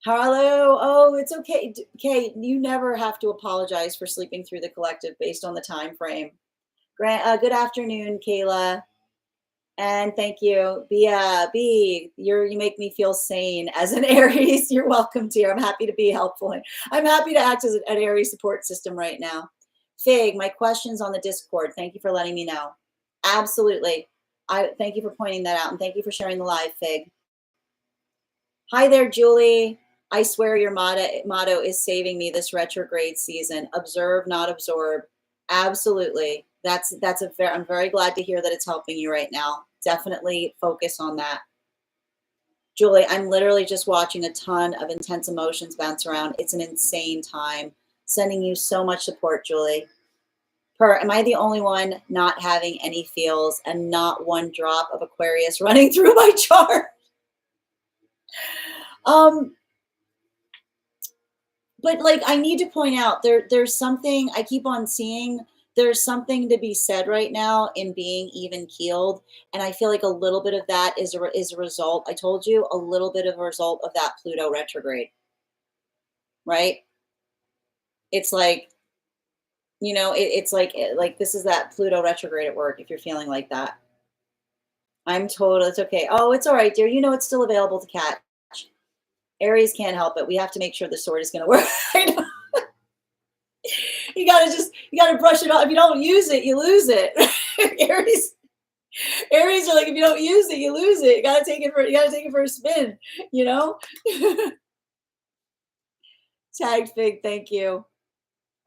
[SPEAKER 1] Hello. Oh, it's okay. Kate, you never have to apologize for sleeping through the collective based on the time frame. Good afternoon, Kayla. And thank you. You make me feel sane as an Aries. You're welcome, dear. I'm happy to be helpful. I'm happy to act as an Aries support system right now. Fig, my question's on the Discord. Thank you for letting me know. Absolutely. I thank you for pointing that out, and thank you for sharing the live, Fig. Hi there, Julie. I swear your motto is saving me this retrograde season. Observe, not absorb. Absolutely. I'm very glad to hear that it's helping you right now. Definitely focus on that. Julie, I'm literally just watching a ton of intense emotions bounce around. It's an insane time. Sending you so much support, Julie. Am I the only one not having any feels and not one drop of Aquarius running through my chart? But like, I need to point out there's something I keep on seeing. There's something to be said right now in being even keeled, and I feel like a little bit of that is a result. I told you, a little bit of a result of that Pluto retrograde, right? It's like, it's like this is that Pluto retrograde at work. If you're feeling like that, I'm total. It's okay. Oh, it's all right, dear. It's still available to catch. Aries can't help it. We have to make sure the sword is going to work. You gotta brush it off. If you don't use it, you lose it. Aries are like, if you don't use it, you lose it. You gotta take it for a spin, you know? Tagged Fig, thank you.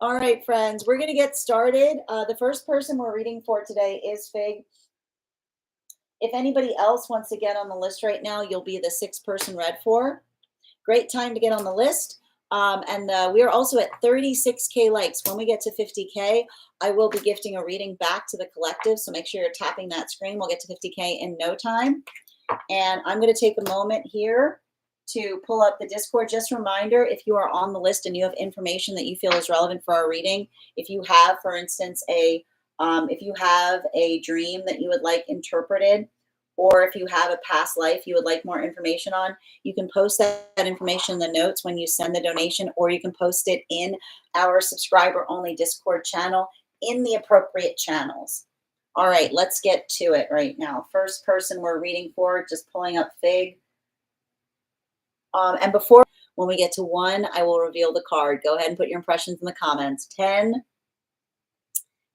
[SPEAKER 1] All right, friends, we're gonna get started. The first person we're reading for today is Fig. If anybody else wants to get on the list right now, you'll be the sixth person read for. Great time to get on the list. We are also at 36K likes. When we get to 50K, I will be gifting a reading back to the collective. So make sure you're tapping that screen. We'll get to 50K in no time. And I'm going to take a moment here to pull up the Discord. Just a reminder, if you are on the list and you have information that you feel is relevant for our reading, if you have, for instance, if you have a dream that you would like interpreted, or if you have a past life you would like more information on, you can post that information in the notes when you send the donation, or you can post it in our subscriber-only Discord channel in the appropriate channels. All right, let's get to it right now. First person we're reading for, just pulling up Fig. And before, when we get to 1, I will reveal the card. Go ahead and put your impressions in the comments. 10,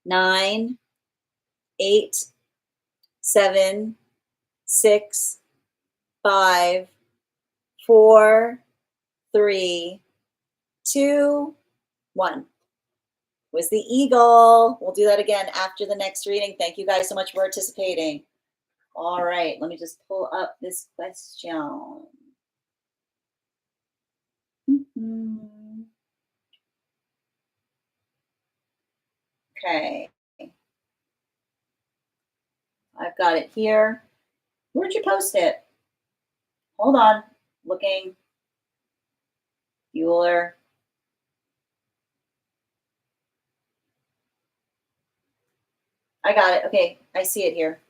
[SPEAKER 1] 9, 8, 7, 6, 5, 4, 3, 2, 1. Was the eagle. We'll do that again after the next reading. Thank you guys so much for participating. All right, let me just pull up this question. Okay. I've got it here. Where'd you post it? Hold on. Looking. Bueller. I got it. Okay, I see it here.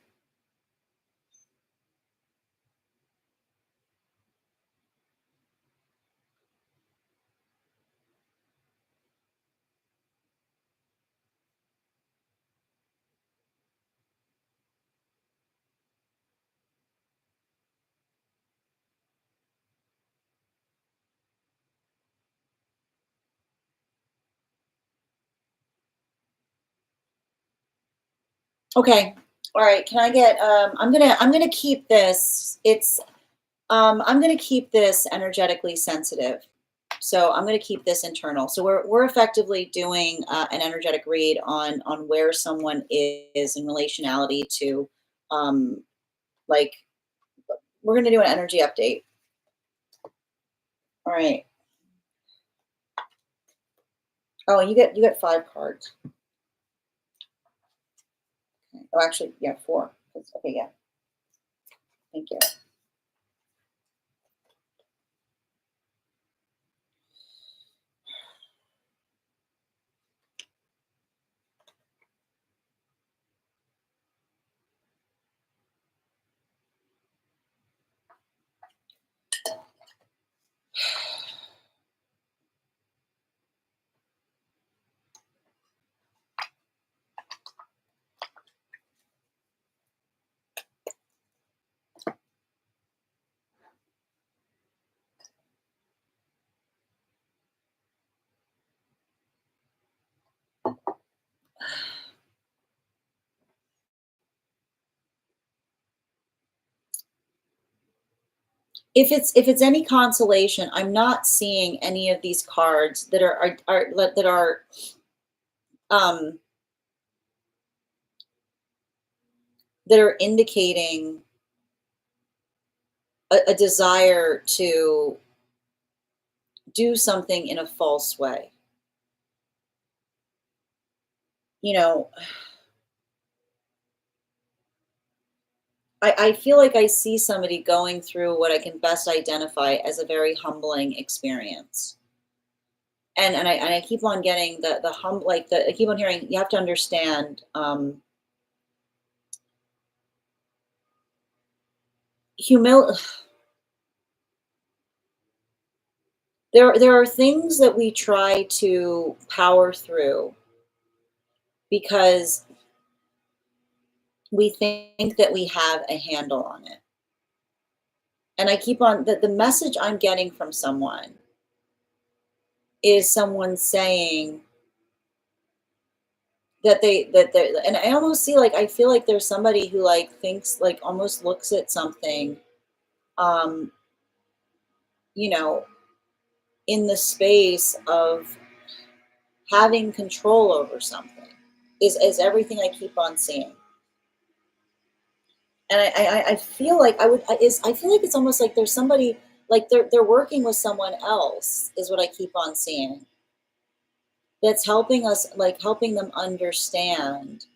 [SPEAKER 1] Okay. All right. Can I get I'm gonna keep this. I'm gonna keep this energetically sensitive. So I'm gonna keep this internal. So we're effectively doing an energetic read on where someone is in relationality to like we're gonna do an energy update. All right. Oh, you get 5 cards. Okay. Oh, actually, yeah, 4. Okay, yeah. Thank you. If it's any consolation, I'm not seeing any of these cards um that are indicating a desire to do something in a false way. You know, I feel like I see somebody going through what I can best identify as a very humbling experience. And I keep on getting I keep on hearing you have to understand humil there are things that we try to power through because we think that we have a handle on it. And I keep on the message I'm getting from someone is someone saying that they and I almost see like I feel like there's somebody who like thinks like almost looks at something um you know in the space of having control over something is everything I keep on seeing. And I feel like I feel like it's almost like there's somebody like they're working with someone else is what I keep on seeing that's helping us like helping them understand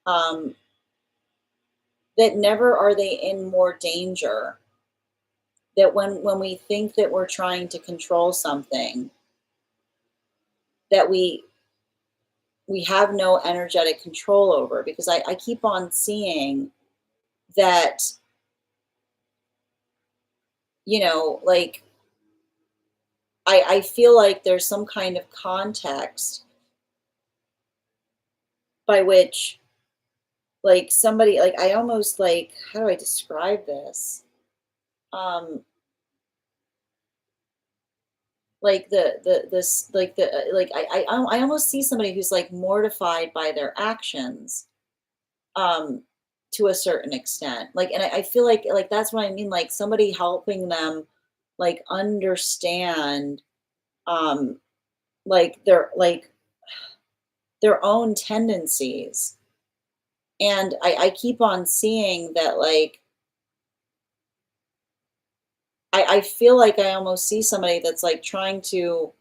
[SPEAKER 1] um that never are they in more danger, that when we think that we're trying to control something, that we have no energetic control over, because I keep on seeing that, like I feel like there's some kind of context by which like somebody like I almost like how do I describe this? Um like the this like the like I almost see somebody who's like mortified by their actions um to a certain extent, like, and I feel like that's what I mean, like somebody helping them like understand um like their own tendencies. And I keep on seeing that like I feel like I almost see somebody that's like trying to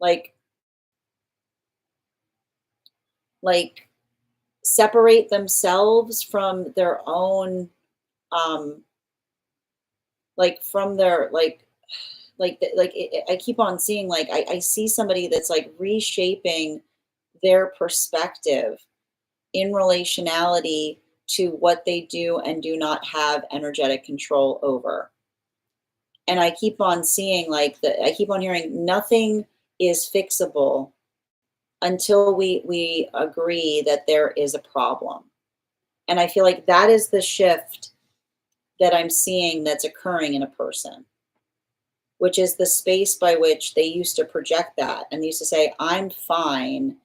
[SPEAKER 1] like like separate themselves from their own um like from their I keep on seeing like I see somebody that's like reshaping their perspective in relationality to what they do and do not have energetic control over. And I keep on seeing like I keep on hearing nothing is fixable until we agree that there is a problem. And I feel like that is the shift that I'm seeing that's occurring in a person, which is the space by which they used to project that and used to say, I'm fine,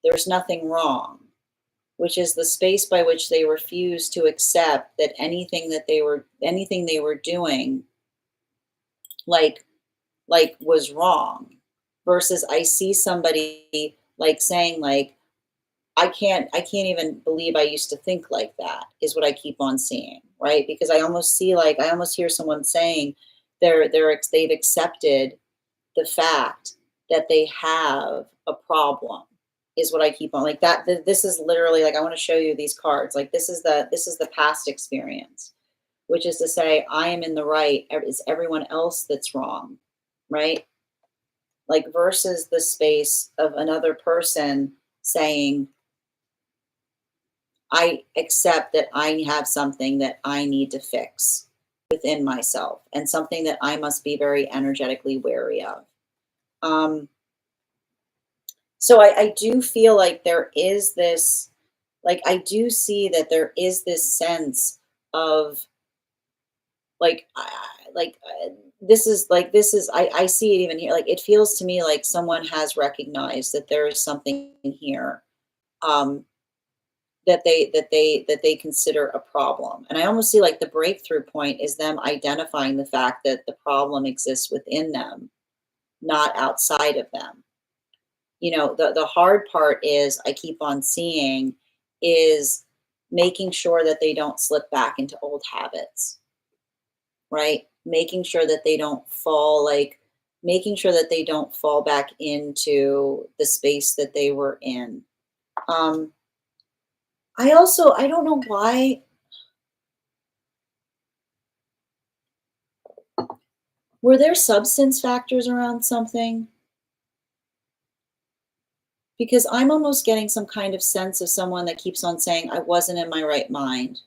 [SPEAKER 1] there's nothing wrong, which is the space by which they refuse to accept that anything they were doing like was wrong. Versus I see somebody like saying like I can't even believe I used to think like that, is what I keep on seeing, right? Because I almost hear someone saying they've accepted the fact that they have a problem, is what I keep on like that. This is literally like I want to show you these cards. Like this is the past experience, which is to say I am in the right. It's everyone else that's wrong, right? Like versus the space of another person saying, I accept that I have something that I need to fix within myself and something that I must be very energetically wary of. Um, so I do feel like there is this, like, I do see that there is this sense of like, this is, I see it even here. Like, it feels to me like someone has recognized that there is something here. Um, that they consider a problem. And I almost see like the breakthrough point is them identifying the fact that the problem exists within them, not outside of them. The hard part is I keep on seeing is making sure that they don't slip back into old habits, right? Making sure that they don't fall back into the space that they were in. Um, I don't know why. Were there substance factors around something? Because I'm almost getting some kind of sense of someone that keeps on saying, I wasn't in my right mind,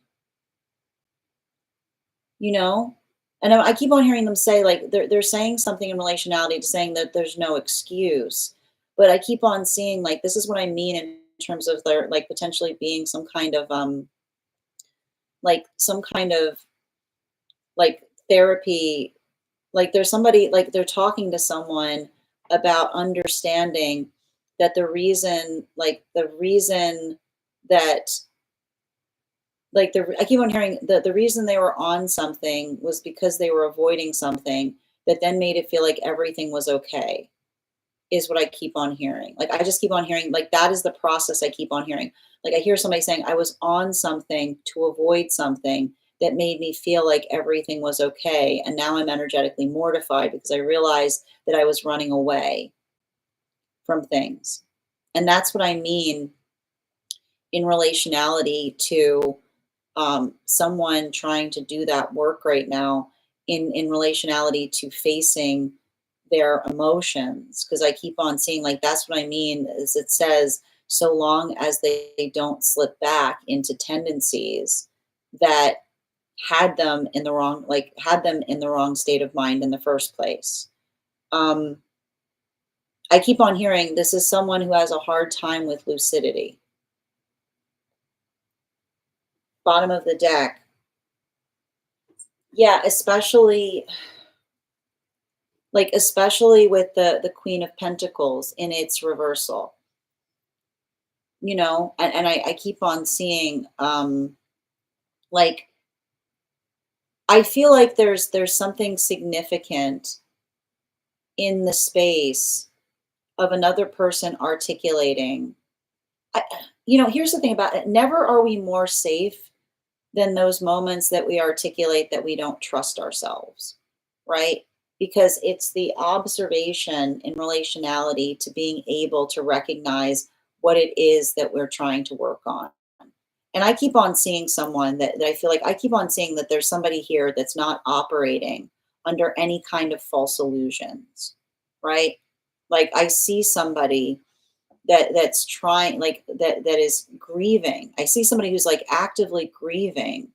[SPEAKER 1] you know? And I keep on hearing them say, like, they're saying something in relationality to saying that there's no excuse. But I keep on seeing, like, this is what I mean in terms of there, like, potentially being some kind of, like, therapy. Like there's somebody, like they're talking to someone about understanding that the reason that I keep on hearing that the reason they were on something was because they were avoiding something that then made it feel like everything was okay, is what I keep on hearing. Like I just keep on hearing, like that is the process I keep on hearing. Like I hear somebody saying I was on something to avoid something that made me feel like everything was okay. And now I'm energetically mortified because I realized that I was running away from things. And that's what I mean in relationality to someone trying to do that work right now in relationality to facing their emotions, because I keep on seeing, like, that's what I mean is it says so long as they don't slip back into tendencies that had them in the wrong state of mind in the first place. um I keep on hearing this is someone who has a hard time with lucidity. Bottom of the deck. Yeah, especially with the Queen of Pentacles in its reversal. And I keep on seeing, like, I feel like there's something significant in the space of another person articulating. I, here's the thing about it. Never are we more safe than those moments that we articulate that we don't trust ourselves, right? Because it's the observation in relationality to being able to recognize what it is that we're trying to work on. And I keep on seeing someone that I feel like I keep on seeing that there's somebody here that's not operating under any kind of false illusions, right? Like I see somebody that's trying, like that is grieving. I see somebody who's like actively grieving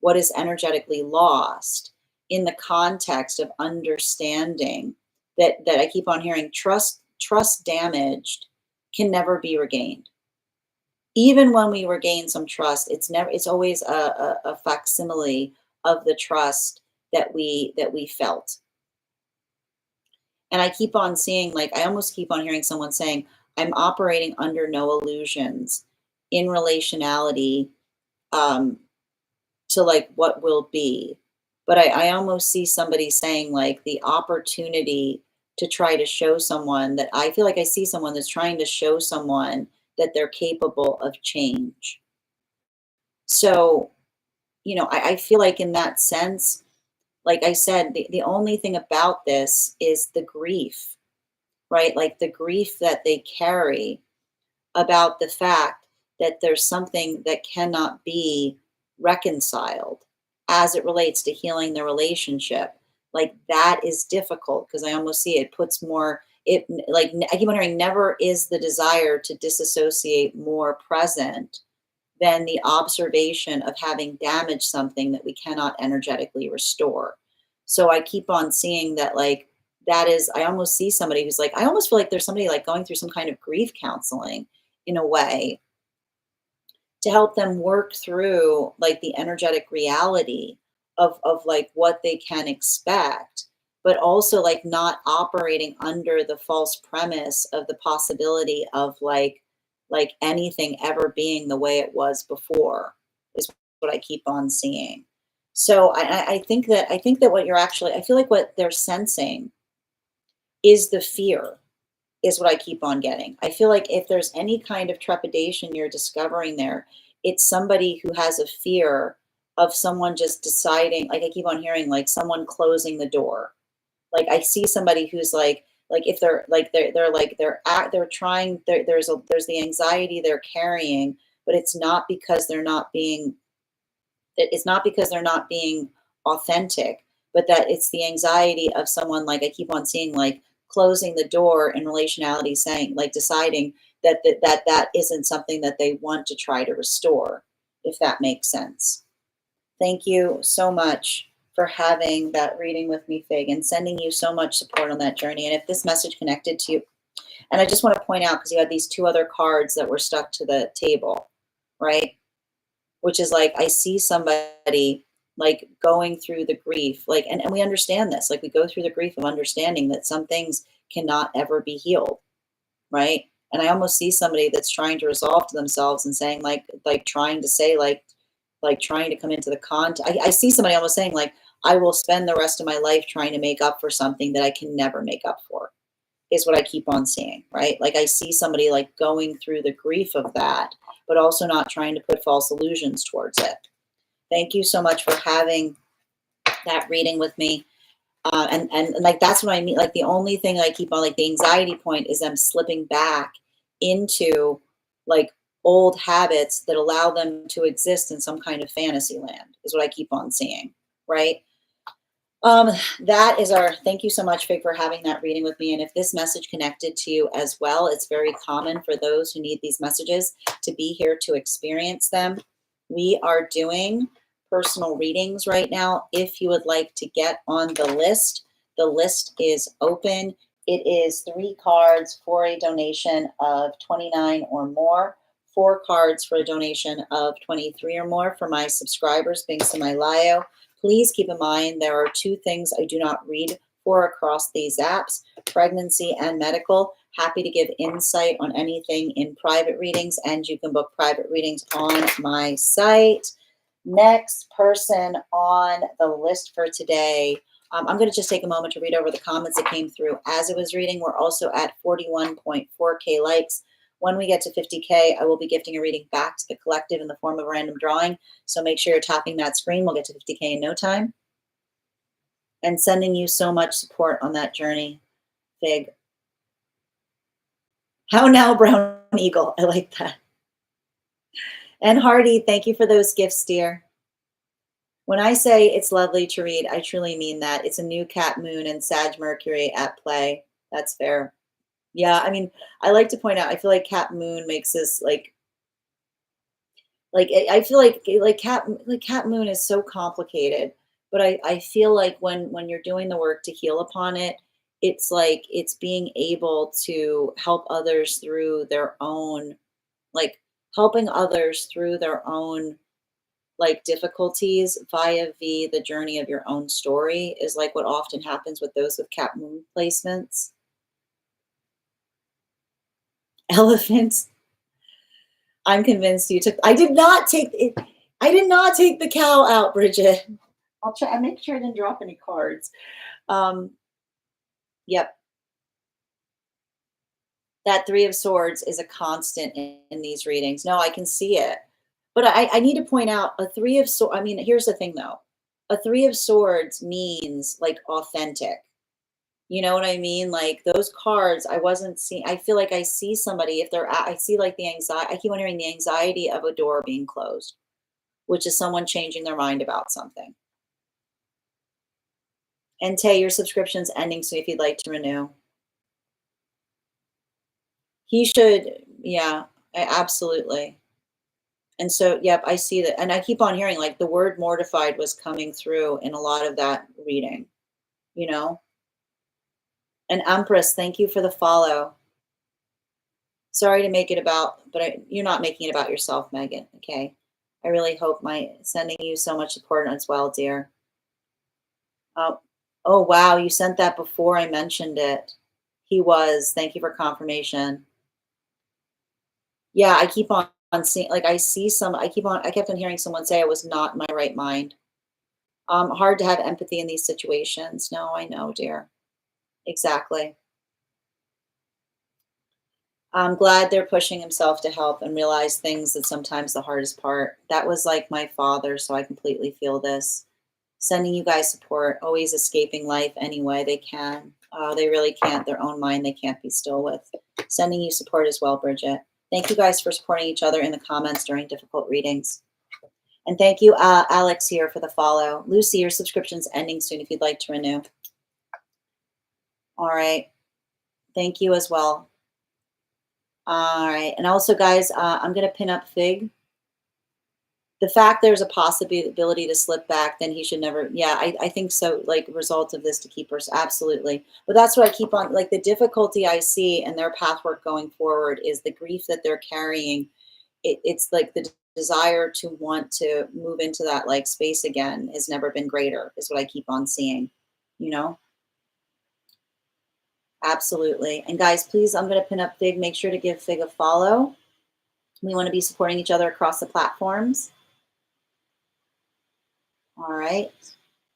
[SPEAKER 1] what is energetically lost in the context of understanding that I keep on hearing trust damaged can never be regained. Even when we regain some trust, it's always a facsimile of the trust that we felt. And I keep on seeing, like, I almost keep on hearing someone saying, I'm operating under no illusions in relationality, um, to like what will be. But I almost see somebody saying, like, the opportunity to try to show someone that I feel like I see someone that's trying to show someone that they're capable of change. So, I feel like in that sense, like I said, the only thing about this is the grief, right? Like the grief that they carry about the fact that there's something that cannot be reconciled as it relates to healing the relationship. Like that is difficult because I almost see it puts more, like I keep wondering, never is the desire to disassociate more present than the observation of having damaged something that we cannot energetically restore. So I keep on seeing that, like, that is, I almost see somebody who's like, I almost feel like there's somebody like going through some kind of grief counseling in a way to help them work through like the energetic reality of like what they can expect, but also like not operating under the false premise of the possibility of like like anything ever being the way it was before is what I keep on seeing. So I think that what you're actually, I feel like what they're sensing is the fear, is what I keep on getting. I feel like if there's any kind of trepidation you're discovering there, it's somebody who has a fear of someone just deciding, like I keep on hearing, like someone closing the door. Like I see somebody who's like if they're like they're trying, there's the anxiety they're carrying, but it's not because they're not being authentic, but that it's the anxiety of someone, like I keep on seeing, like closing the door in relationality, saying, like deciding that isn't something that they want to try to restore, if that makes sense. Thank you so much for having that reading with me, Fig, and sending you so much support on that journey. And if this message connected to you, and I just want to point out, because you had these two other cards that were stuck to the table, right? Which is like, I see somebody like going through the grief, like, and we understand this, like we go through the grief of understanding that some things cannot ever be healed, right? And I almost see somebody that's trying to resolve to themselves and saying like trying to say like trying to come into the I see somebody almost saying like, I will spend the rest of my life trying to make up for something that I can never make up for, is what I keep on seeing, right? Like I see somebody like going through the grief of that, but also not trying to put false illusions towards it. Thank you so much for having that reading with me. And like, that's what I mean. Like the only thing I keep on, like the anxiety point is them slipping back into like old habits that allow them to exist in some kind of fantasy land, is what I keep on seeing, right? That is our, thank you so much, Fig, for having that reading with me. And if this message connected to you as well, it's very common for those who need these messages to be here to experience them. We are doing personal readings right now. If you would like to get on the list is open. It is 3 cards for a donation of 29 or more, 4 cards for a donation of 23 or more for my subscribers, being Semi-Lio. Please keep in mind there are 2 things I do not read for across these apps: pregnancy and medical. Happy to give insight on anything in private readings, and you can book private readings on my site. Next person on the list for today. I'm going to just take a moment to read over the comments that came through as it was reading. We're also at 41.4K likes. When we get to 50K, I will be gifting a reading back to the collective in the form of a random drawing. So make sure you're tapping that screen. We'll get to 50K in no time. And sending you so much support on that journey, Fig. How now, Brown Eagle? I like that. And Hardy, thank you for those gifts, dear. When I say it's lovely to read, I truly mean that. It's a new Cat Moon and Sag Mercury at play. That's fair. Yeah, I mean, I like to point out, I feel like Cat Moon makes this like I feel like Cat Moon is so complicated, but I feel like when you're doing the work to heal upon it, it's like it's being able to help others through their own, like helping others through their own like difficulties via the journey of your own story, is like what often happens with those with Cat Moon placements. Elephants. I'm convinced you took. I did not take it. I did not take the cow out, Bridget. I'll try. I make sure I didn't drop any cards. Um, yep. That 3 of Swords is a constant in these readings. No, I can see it. But I need to point out a 3 of Swords. I mean, here's the thing though. A 3 of Swords means like authentic. You know what I mean? Like those cards, I wasn't seeing. I feel like I see somebody, if they're, I see like the anxiety. I keep on hearing the anxiety of a door being closed, which is someone changing their mind about something. And Tay, your subscription's ending, so if you'd like to renew. He should, yeah, absolutely. And so, yep, I see that. And I keep on hearing like the word mortified was coming through in a lot of that reading, you know? And Empress, thank you for the follow. Sorry to make it about, but you're not making it about yourself, Megan, okay? I really hope my sending you so much support as well, dear. Oh, wow, you sent that before I mentioned it. He was. Thank you for confirmation. Yeah, I keep on seeing, like, I kept on hearing someone say I was not in my right mind. Hard to have empathy in these situations. No, I know, dear. Exactly. I'm glad they're pushing himself to help and realize things that sometimes the hardest part. That was like my father, so I completely feel this. Sending you guys support, always escaping life any way they can. They really can't, their own mind, they can't be still with. Sending you support as well, Bridget. Thank you guys for supporting each other in the comments during difficult readings. And thank you, Alex, here for the follow. Lucy, your subscription's ending soon if you'd like to renew. All right. Thank you as well. All right. And also, guys, I'm going to pin up Fig. The fact there's a possibility to slip back, then he should never. Yeah, I think so. Like, result of this to keepers. Absolutely. But that's what I keep on. Like, the difficulty I see in their pathwork going forward is the grief that they're carrying. It's like the desire to want to move into that like space again has never been greater, is what I keep on seeing, you know? Absolutely. And guys, please, I'm going to pin up Fig. Make sure to give Fig a follow. We want to be supporting each other across the platforms. All right.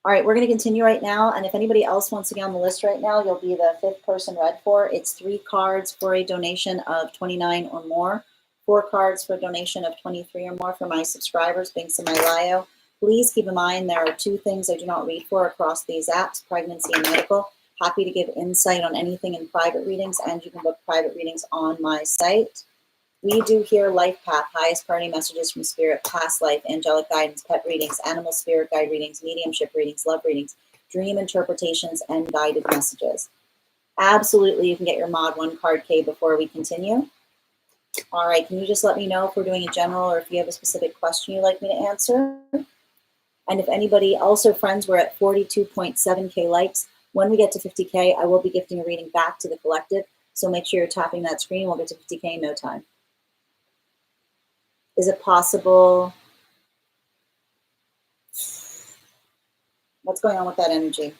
[SPEAKER 1] All right, we're going to continue right now. And if anybody else wants to get on the list right now, you'll be the 5th person read for. It's 3 cards for a donation of $29 or more. 4 cards for a donation of $23 or more for my subscribers, links in my bio. Please keep in mind there are 2 things I do not read for across these apps, pregnancy and medical. Happy to give insight on anything in private readings, and you can book private readings on my site. We do here life path, highest priority messages from spirit, past life, angelic guidance, pet readings, animal spirit guide readings, mediumship readings, love readings, dream interpretations, and guided messages. Absolutely, you can get your mod 1 card K before we continue. All right, can you just let me know if we're doing a general or if you have a specific question you'd like me to answer? And if anybody, also friends, we're at 42.7K likes. When we get to 50K, I will be gifting a reading back to the collective. So make sure you're tapping that screen. We'll get to 50K in no time. Is it possible? What's going on with that energy?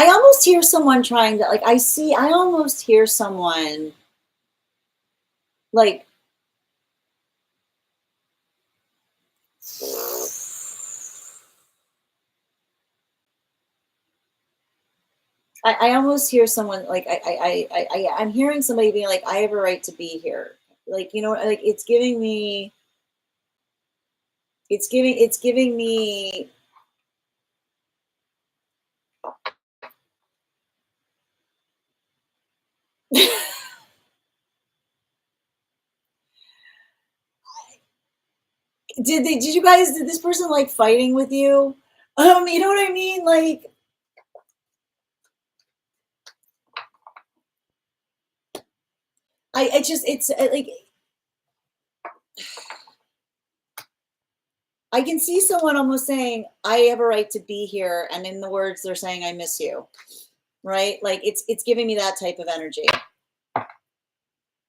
[SPEAKER 1] I almost hear someone trying to, like, I almost hear someone, like, I almost hear someone, like, I'm hearing somebody being like, I have a right to be here. Like, you know, like, it's giving me, did this person like fighting with you? You know what I mean? Like, it's like, I can see someone almost saying, I have a right to be here. And in the words, they're saying, I miss you. Right? Like, it's giving me that type of energy.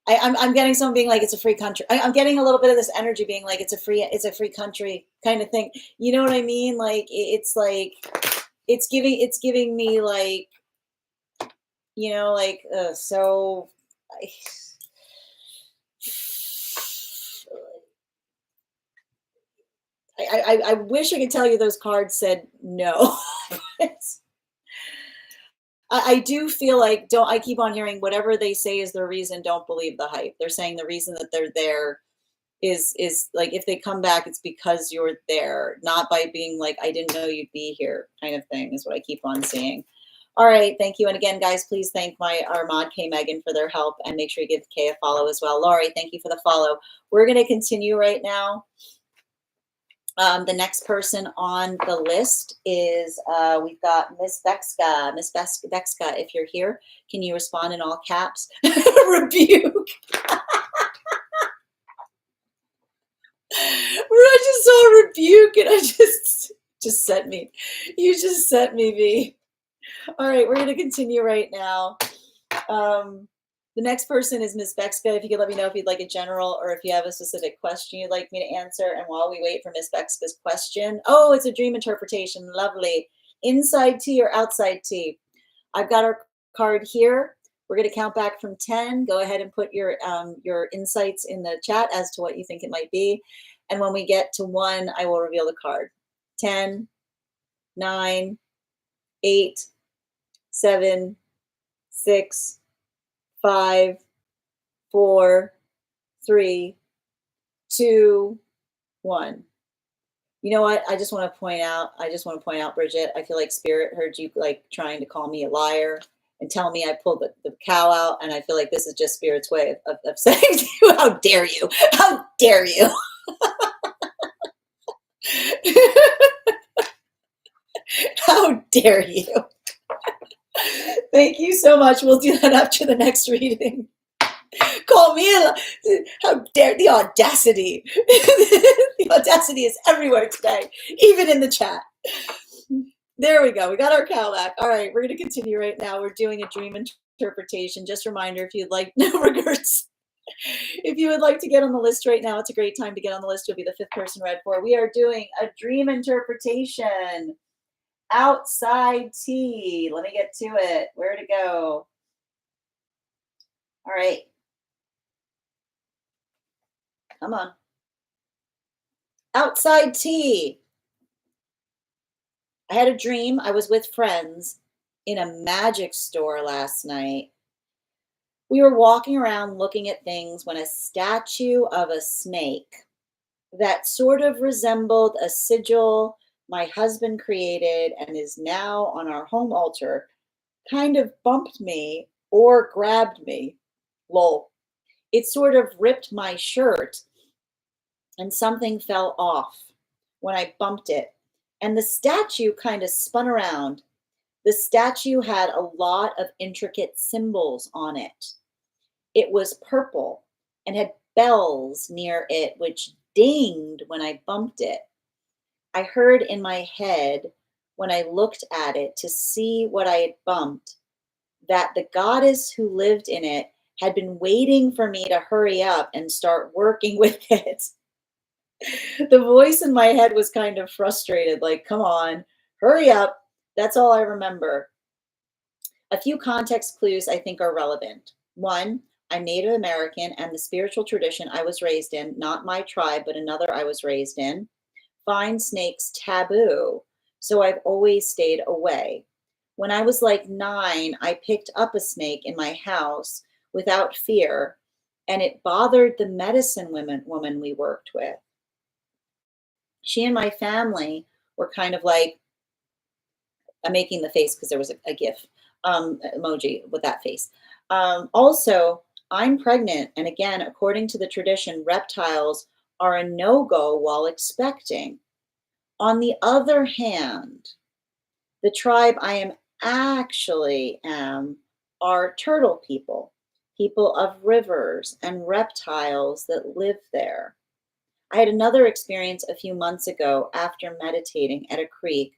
[SPEAKER 1] I'm getting someone being like, it's a free country. I'm getting a little bit of this energy being like, it's a free country kind of thing. You know what I mean? Like, it's like, it's giving me like, you know, like, so I wish I could tell you those cards said no. I do feel like, I keep on hearing whatever they say is their reason, don't believe the hype. They're saying the reason that they're there is like, if they come back, it's because you're there, not by being like, I didn't know you'd be here kind of thing, is what I keep on seeing. All right, thank you. And again, guys, please thank our mod K Megan for their help, and make sure you give Kay a follow as well. Laurie, thank you for the follow. We're going to continue right now. The next person on the list is, we've got Miss Bexka. Miss Bexka, if you're here, can you respond in all caps? Rebuke. I just saw rebuke, and I just sent me. You just sent me, V. All right, we're going to continue right now. The next person is Miss Bexica. If you could let me know if you'd like a general or if you have a specific question you'd like me to answer. And while we wait for Miss Bexica's question, oh, it's a dream interpretation. Lovely. Inside tea or outside tea? I've got our card here. We're going to count back from 10. Go ahead and put your insights in the chat as to what you think it might be. And when we get to 1, I will reveal the card. 10, 9, 8, 7, 6, 5, 4, 3, 2, 1. You know what? I just want to point out, Bridget, I feel like Spirit heard you like trying to call me a liar and tell me I pulled the cow out. And I feel like this is just Spirit's way of saying to you, how dare you? How dare you? How dare you? Thank you so much. We'll do that after the next reading. Call me how dare the audacity. The audacity is everywhere today, even in the chat. There we go. We got our cow back. All right, we're going to continue right now. We're doing a dream interpretation. Just a reminder, if you'd like, no regrets. If you would like to get on the list right now, it's a great time to get on the list. You'll be the 5th person read for. We are doing a dream interpretation. Outside tea. Let me get to it. Where to go? All right. Come on. Outside tea. I had a dream. I was with friends in a magic store last night. We were walking around looking at things when a statue of a snake that sort of resembled a sigil my husband created and is now on our home altar kind of bumped me or grabbed me. Lol. It sort of ripped my shirt and something fell off when I bumped it. And the statue kind of spun around. The statue had a lot of intricate symbols on it. It was purple and had bells near it, which dinged when I bumped it. I heard in my head when I looked at it to see what I had bumped that the goddess who lived in it had been waiting for me to hurry up and start working with it. The voice in my head was kind of frustrated, like, come on, hurry up. That's all I remember. A few context clues I think are relevant. 1, I'm Native American, and the spiritual tradition I was raised in, not my tribe, but another I was raised in, find snakes taboo, so I've always stayed away. When I was like 9, I picked up a snake in my house without fear, and it bothered the medicine woman we worked with. She and my family were kind of like, I'm making the face because there was a GIF emoji with that face. Also, I'm pregnant, and again, according to the tradition, reptiles are a no-go while expecting. On the other hand, the tribe I am are turtle people, people of rivers and reptiles that live there. I had another experience a few months ago after meditating at a creek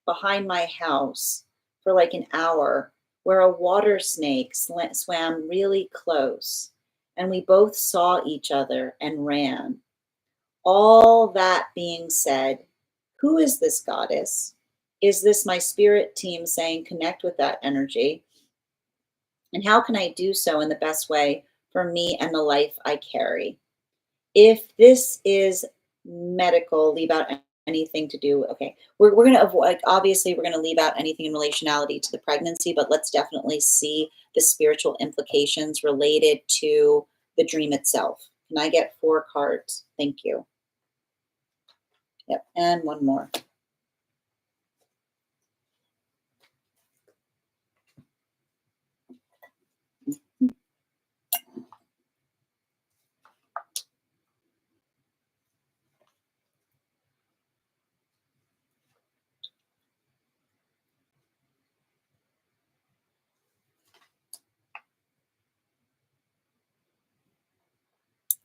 [SPEAKER 1] behind my house for like an hour, where a water snake swam really close, and we both saw each other and ran. All that being said, who is this goddess? Is this my spirit team saying connect with that energy? And how can I do so in the best way for me and the life I carry? If this is medical, leave out anything to do, okay. We're going to avoid, obviously, we're going to leave out anything in relationality to the pregnancy, but let's definitely see the spiritual implications related to the dream itself. Can I get 4 cards? Thank you. Yep, and one more.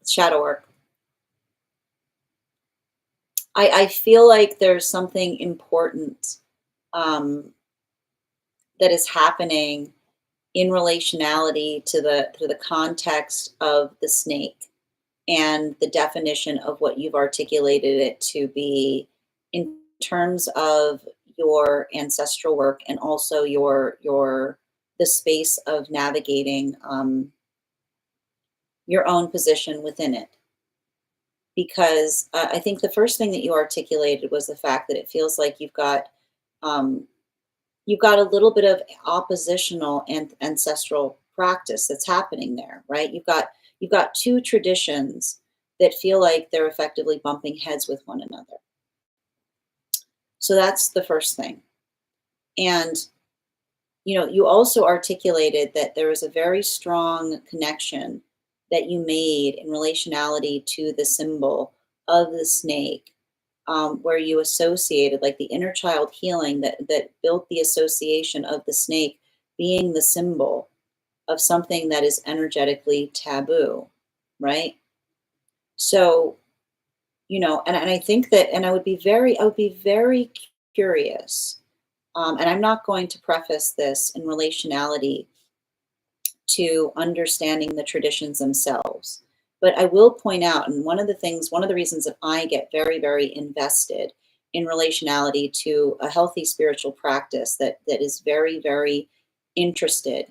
[SPEAKER 1] Shadow work. I feel like there's something important that is happening in relationality to the context of the snake and the definition of what you've articulated it to be in terms of your ancestral work, and also your the space of navigating your own position within it. Because I think the first thing that you articulated was the fact that it feels like um, you've got a little bit of oppositional and ancestral practice that's happening there, right? You've got two traditions that feel like they're effectively bumping heads with one another. So that's the first thing. And you also articulated that there was a very strong connection that you made in relationality to the symbol of the snake, where you associated like the inner child healing that built the association of the snake being the symbol of something that is energetically taboo, right? So, and I think that, and I would be very curious, and I'm not going to preface this in relationality to understanding the traditions themselves. But I will point out, and one of the reasons that I get very, very invested in relationality to a healthy spiritual practice that is very, very interested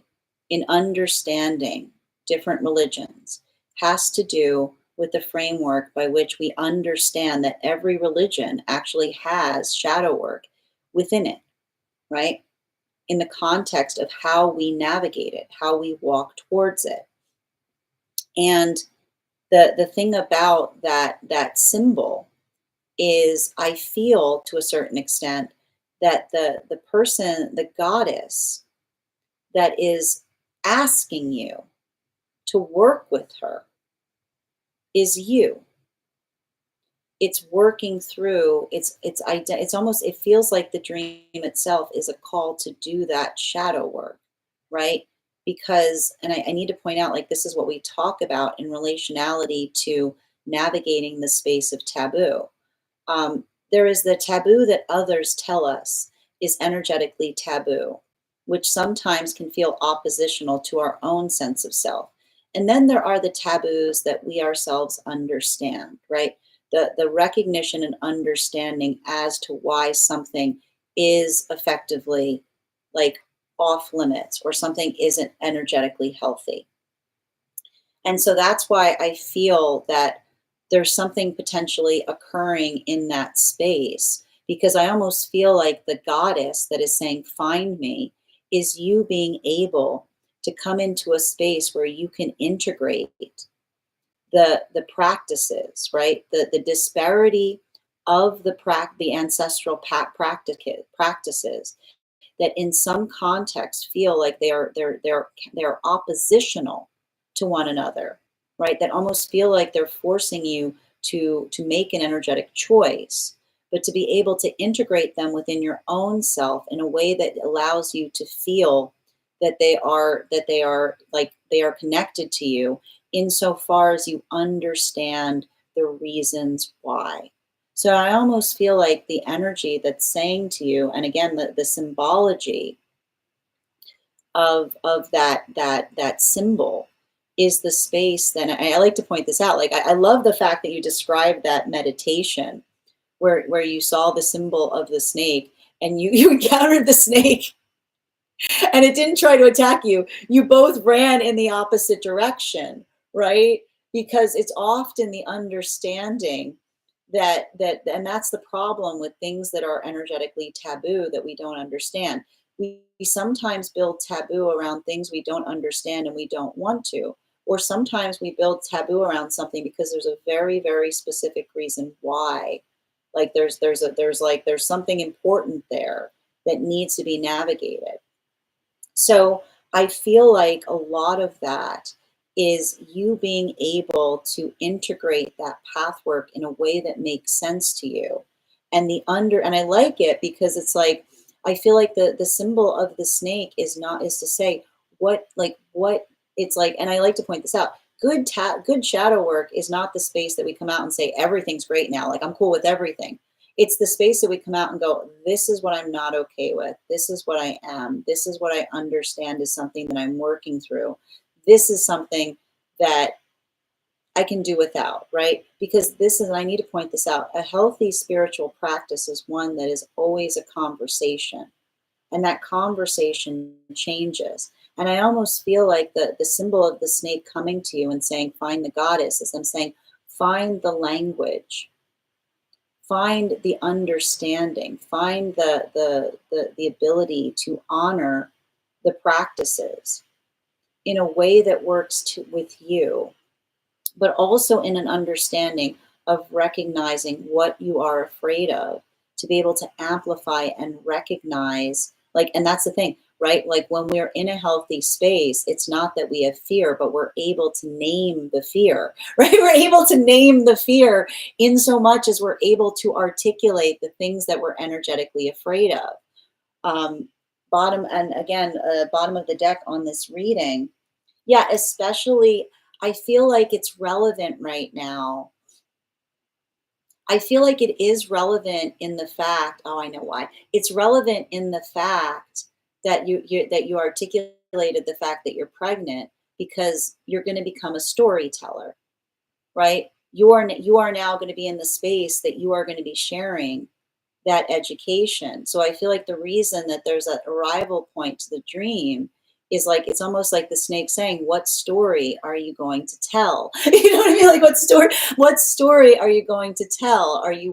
[SPEAKER 1] in understanding different religions has to do with the framework by which we understand that every religion actually has shadow work within it, right? In the context of how we navigate it, how we walk towards it. And the thing about that symbol is I feel to a certain extent that the person, the goddess that is asking you to work with her is you. It's working through, it's almost, it feels like the dream itself is a call to do that shadow work, right? Because, and I need to point out, like, this is what we talk about in relationality to navigating the space of taboo. There is the taboo that others tell us is energetically taboo, which sometimes can feel oppositional to our own sense of self. And then there are the taboos that we ourselves understand, right? The recognition and understanding as to why something is effectively like off limits or something isn't energetically healthy. And so that's why I feel that there's something potentially occurring in that space, because I almost feel like the goddess that is saying, find me, is you being able to come into a space where you can integrate the practices, right? The disparity of the ancestral practices that in some context feel like they're oppositional to one another, right? That almost feel like they're forcing you to make an energetic choice, but to be able to integrate them within your own self in a way that allows you to feel that they are connected to you insofar as you understand the reasons why. So I almost feel like the energy that's saying to you, and again, the symbology of that symbol is the space. Then I like to point this out. Like I love the fact that you described that meditation where you saw the symbol of the snake and you encountered the snake and it didn't try to attack you. You both ran in the opposite direction, right? Because it's often the understanding and that's the problem with things that are energetically taboo that we don't understand. We sometimes build taboo around things we don't understand and we don't want to, or sometimes we build taboo around something because there's a very, very specific reason why. Like there's something important there that needs to be navigated. So I feel like a lot of that is you being able to integrate that path work in a way that makes sense to you. And and I like it because it's like, I feel like the symbol of the snake is to say what it's like, and I like to point this out. Good shadow work is not the space that we come out and say everything's great now. Like I'm cool with everything. It's the space that we come out and go, this is what I'm not okay with. This is what I am. This is what I understand is something that I'm working through. This is something that I can do without, right? Because this is, and I need to point this out, a healthy spiritual practice is one that is always a conversation. And that conversation changes. And I almost feel like the symbol of the snake coming to you and saying, find the goddess, is I'm saying, find the language, find the understanding, find the ability to honor the practices in a way that works with you, but also in an understanding of recognizing what you are afraid of, to be able to amplify and recognize, like, and that's the thing, right? Like when we're in a healthy space, it's not that we have fear, but we're able to name the fear, right? We're able to name the fear in so much as we're able to articulate the things that we're energetically afraid of. Bottom, and again, bottom of the deck on this reading. Yeah, especially, I feel like it's relevant right now. I feel like it is relevant in the fact, oh, I know why. It's relevant in the fact that you articulated the fact that you're pregnant, because you're going to become a storyteller, right? You are now going to be in the space that you are going to be sharing that education. So I feel like the reason that there's an arrival point to the dream is like, it's almost like the snake saying, what story are you going to tell? You know what I mean? Like, what story are you going to tell? Are you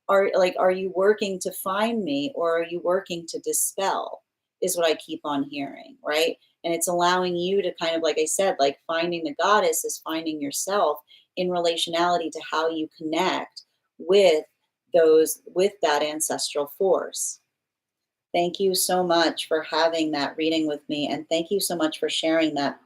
[SPEAKER 1] are you working to find me, or are you working to dispel, is what I keep on hearing, right? And it's allowing you to kind of, like I said, like finding the goddess is finding yourself in relationality to how you connect with with that ancestral force. Thank you so much for having that reading with me, and thank you so much for sharing that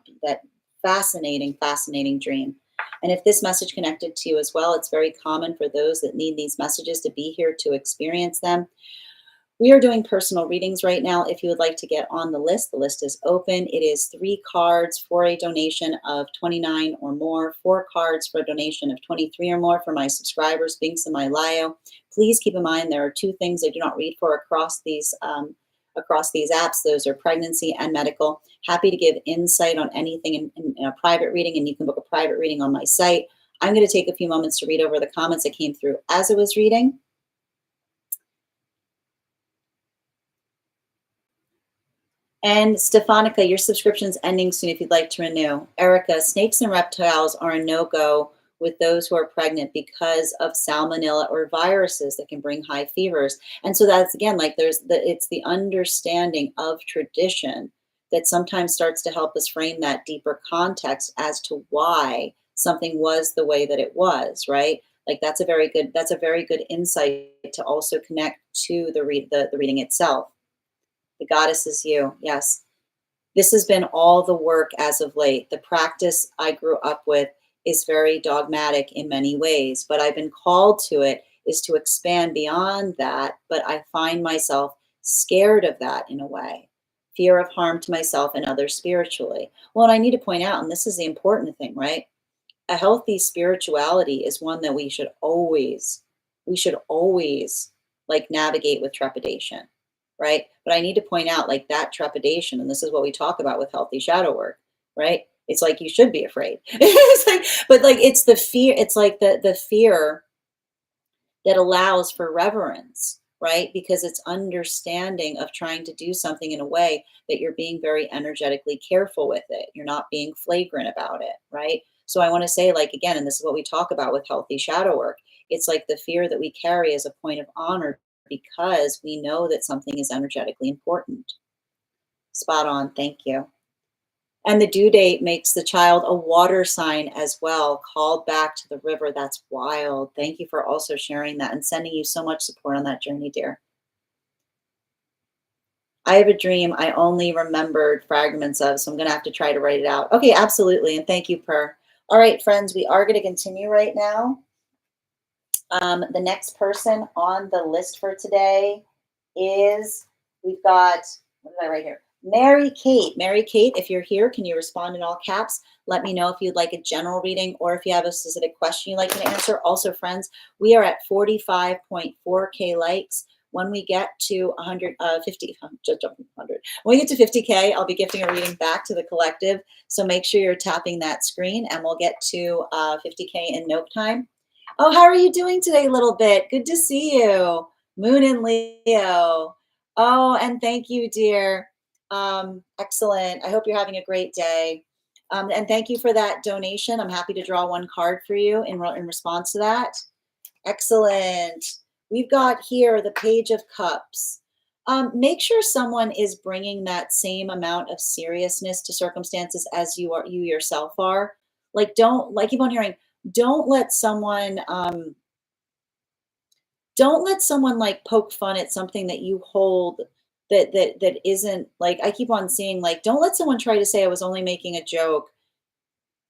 [SPEAKER 1] fascinating dream. And if this message connected to you as well, it's very common for those that need these messages to be here to experience them. We are doing personal readings right now. If you would like to get on the list is open. It is 3 cards for a donation of $29 or more, 4 cards for a donation of $23 or more for my subscribers, Binks and my Lio. Please keep in mind there are 2 things I do not read for across these apps. Those are pregnancy and medical. Happy to give insight on anything in a private reading, and you can book a private reading on my site. I'm going to take a few moments to read over the comments that came through as I was reading. And Stefanica, your subscription's ending soon if you'd like to renew. Erica, snakes and reptiles are a no-go with those who are pregnant because of salmonella or viruses that can bring high fevers. And so that's, again, like it's the understanding of tradition that sometimes starts to help us frame that deeper context as to why something was the way that it was, right? Like that's a very good insight to also connect to the reading itself. The goddess is you. Yes. This has been all the work as of late. The practice I grew up with is very dogmatic in many ways, but I've been called to it is to expand beyond that. But I find myself scared of that in a way, fear of harm to myself and others spiritually. Well, and I need to point out, and this is the important thing, right? A healthy spirituality is one that we should always like navigate with trepidation, right? But I need to point out, like, that trepidation, and this is what we talk about with healthy shadow work, right? It's like you should be afraid. It's like, but like it's the fear, it's like the fear that allows for reverence, right? Because it's understanding of trying to do something in a way that you're being very energetically careful with it. You're not being flagrant about it, right? So I want to say, like, again, and this is what we talk about with healthy shadow work, it's like the fear that we carry as a point of honor because we know that something is energetically important. Spot on. Thank you. And the due date makes the child a water sign as well, called back to the river. That's wild. Thank you for also sharing that and sending you so much support on that journey, dear. I have a dream I only remembered fragments of, so I'm going to have to try to write it out. Okay, absolutely. And thank you, Per. All right, friends, we are going to continue right now. The next person on the list for today is, we've got, what did I write here? Mary Kate. Mary Kate, if you're here, can you respond in all caps? Let me know if you'd like a general reading or if you have a specific question you'd like me to answer. Also, friends, we are at 45.4K likes. When we get to 150, just 100. When we get to 50K, I'll be gifting a reading back to the collective. So make sure you're tapping that screen and we'll get to 50K in no time. Oh, how are you doing today, little bit? Good to see you. Moon and Leo. Oh, and thank you, dear. Excellent. I hope you're having a great day. And thank you for that donation. I'm happy to draw one card for you in response to that. Excellent. We've got here the Page of Cups. Make sure someone is bringing that same amount of seriousness to circumstances as you yourself are. Like, I keep on hearing, don't let someone like poke fun at something that you hold that isn't, like, I keep on seeing, like, don't let someone try to say I was only making a joke.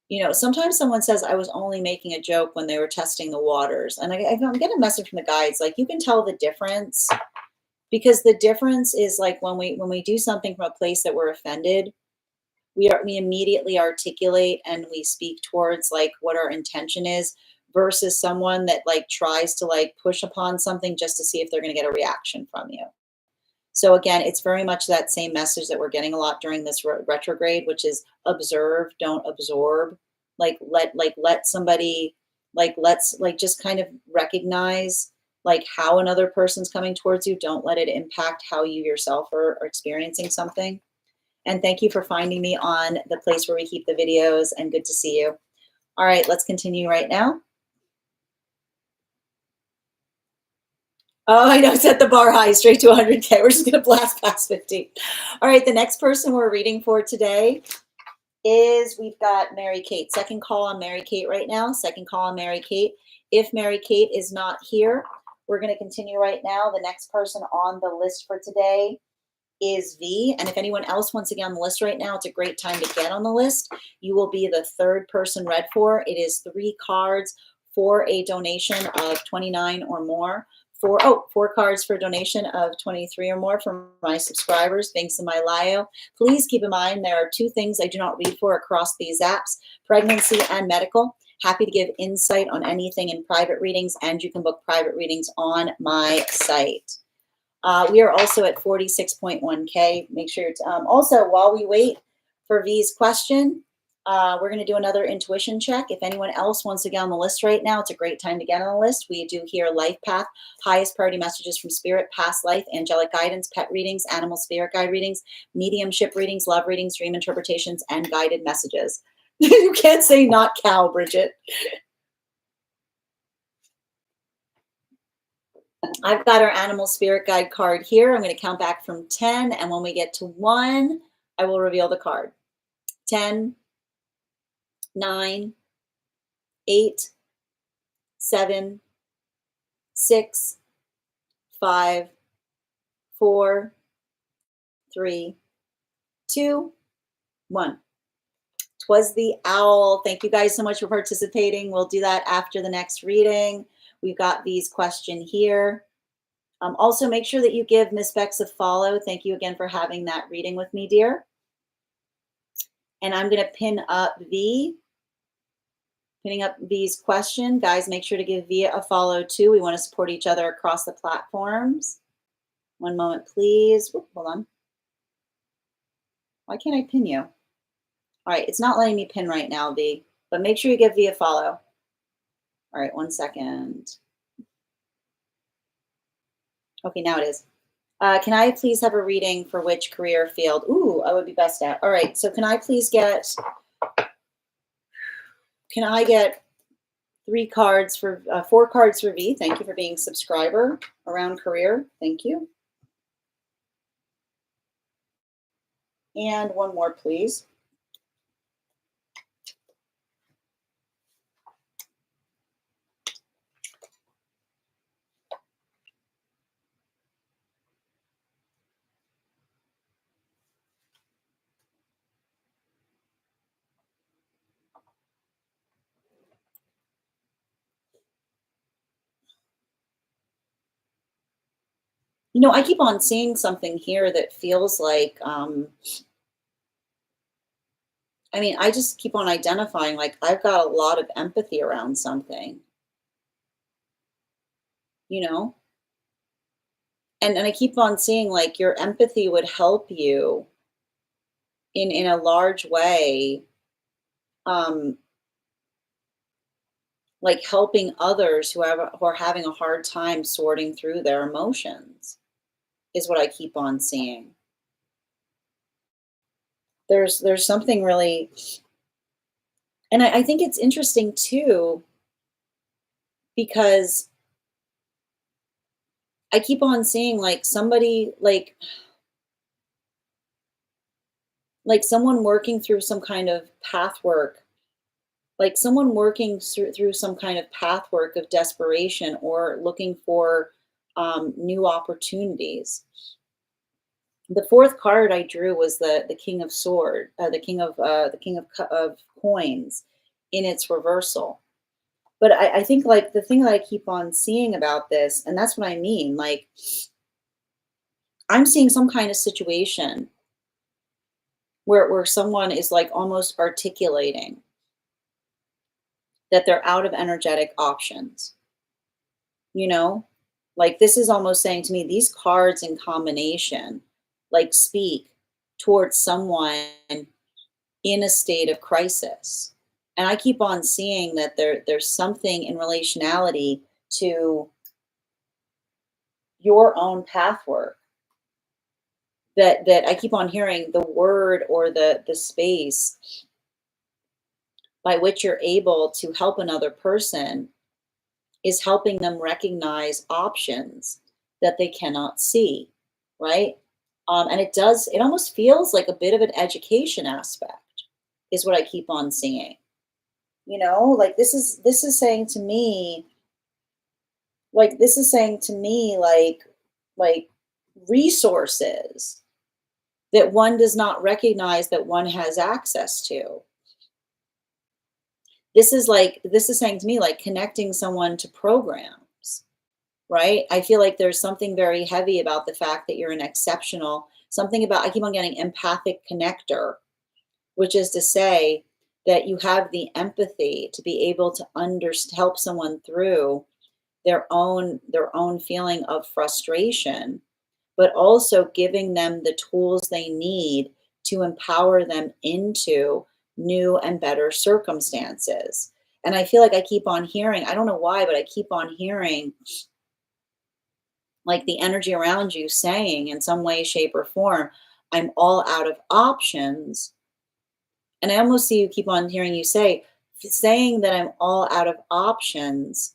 [SPEAKER 1] You know, sometimes someone says I was only making a joke when they were testing the waters. And I'm getting a message from the guides, like, you can tell the difference, because the difference is, like, when we do something from a place that we're offended, we immediately articulate and we speak towards, like, what our intention is, versus someone that, like, tries to, like, push upon something just to see if they're going to get a reaction from you. So again, it's very much that same message that we're getting a lot during this retrograde, which is observe, don't absorb. Let somebody, let's, just kind of recognize, like, how another person's coming towards you. Don't let it impact how you yourself are experiencing something. And thank you for finding me on the place where we keep the videos, and good to see you. All right, let's continue right now. Oh, I know, set the bar high, straight to 100K. We're just going to blast past 50. All right, the next person we're reading for today is, we've got Mary Kate. Second call on Mary Kate right now. Second call on Mary Kate. If Mary Kate is not here, we're going to continue right now. The next person on the list for today is V. And if anyone else wants to get on the list right now, it's a great time to get on the list. You will be the third person read for. It is 3 cards for a donation of 29 or more. 4 cards for a donation of 23 or more from my subscribers. Thanks in my bio. Please keep in mind there are 2 things I do not read for across these apps: pregnancy and medical. Happy to give insight on anything in private readings, and you can book private readings on my site. We are also at 46.1K. Make sure also, while we wait for V's question, we're going to do another intuition check. If anyone else wants to get on the list right now, it's a great time to get on the list. We do here life path, highest priority messages from spirit, past life, angelic guidance, pet readings, animal spirit guide readings, mediumship readings, love readings, dream interpretations, and guided messages. You can't say not cow, Bridget. I've got our animal spirit guide card here. I'm going to count back from 10. And when we get to 1, I will reveal the card. 10, 9, 8, 7, 6, 5, 4, 3, 2, 1. 'Twas the owl. Thank you guys so much for participating. We'll do that after the next reading. We've got V's question here. Also, make sure that you give Miss Bex a follow. Thank you again for having that reading with me, dear. And I'm going to pin up V. Pinning up V's question. Guys, make sure to give V a follow too. We want to support each other across the platforms. One moment, please. Hold on. Why can't I pin you? All right, it's not letting me pin right now, V. But make sure you give V a follow. All right, 1 second. Okay, now it is. Can I please have a reading for which career field? Ooh, I would be best at. All right, so can I get 3 cards for 4 cards for V? Thank you for being a subscriber around career. Thank you. And 1 more, please. I keep on seeing something here that feels like, I just keep on identifying like I've got a lot of empathy around something, you know? And I keep on seeing like your empathy would help you in a large way, um, like helping others who are having a hard time sorting through their emotions is what I keep on seeing. There's something really, and I think it's interesting too, because I keep on seeing like somebody like someone working through some kind of path work, like someone working through some kind of path work of desperation or looking for new opportunities. The fourth card I drew was the king of sword, the king of coins in its reversal. But I think like the thing that I keep on seeing about this, and that's what I mean, like I'm seeing some kind of situation where someone is like almost articulating that they're out of energetic options, you know? Like this is almost saying to me, these cards in combination, like speak towards someone in a state of crisis. And I keep on seeing that there's something in relationality to your own path work that I keep on hearing the word or the space by which you're able to help another person is helping them recognize options that they cannot see, right? And it almost feels like a bit of an education aspect, is what I keep on seeing. Like this is saying to me, like resources that one does not recognize that one has access to. This is saying to me like connecting someone to programs, right? I feel like there's something very heavy about the fact that you're an exceptional, something about, I keep on getting empathic connector, which is to say that you have the empathy to be able to help someone through their own feeling of frustration, but also giving them the tools they need to empower them into new and better circumstances. And I feel like I keep on hearing, I don't know why, but I keep on hearing like the energy around you saying in some way, shape, or form, I'm all out of options. And I almost see you keep on hearing you saying that I'm all out of options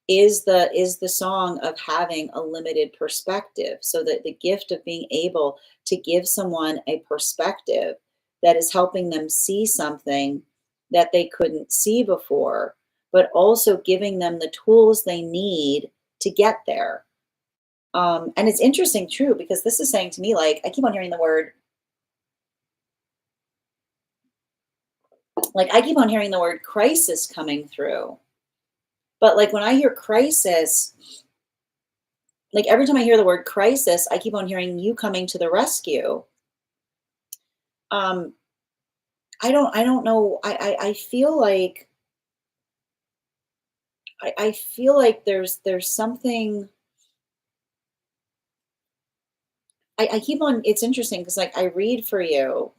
[SPEAKER 1] is the song of having a limited perspective, so that the gift of being able to give someone a perspective that is helping them see something that they couldn't see before, but also giving them the tools they need to get there. And it's interesting, true, because this is saying to me, like, I keep on hearing the word, like, I keep on hearing the word crisis coming through. But like when I hear crisis, like every time I hear the word crisis, I keep on hearing you coming to the rescue. Um, I don't know. I feel like I feel like there's something. I keep on. It's interesting because like I read for you,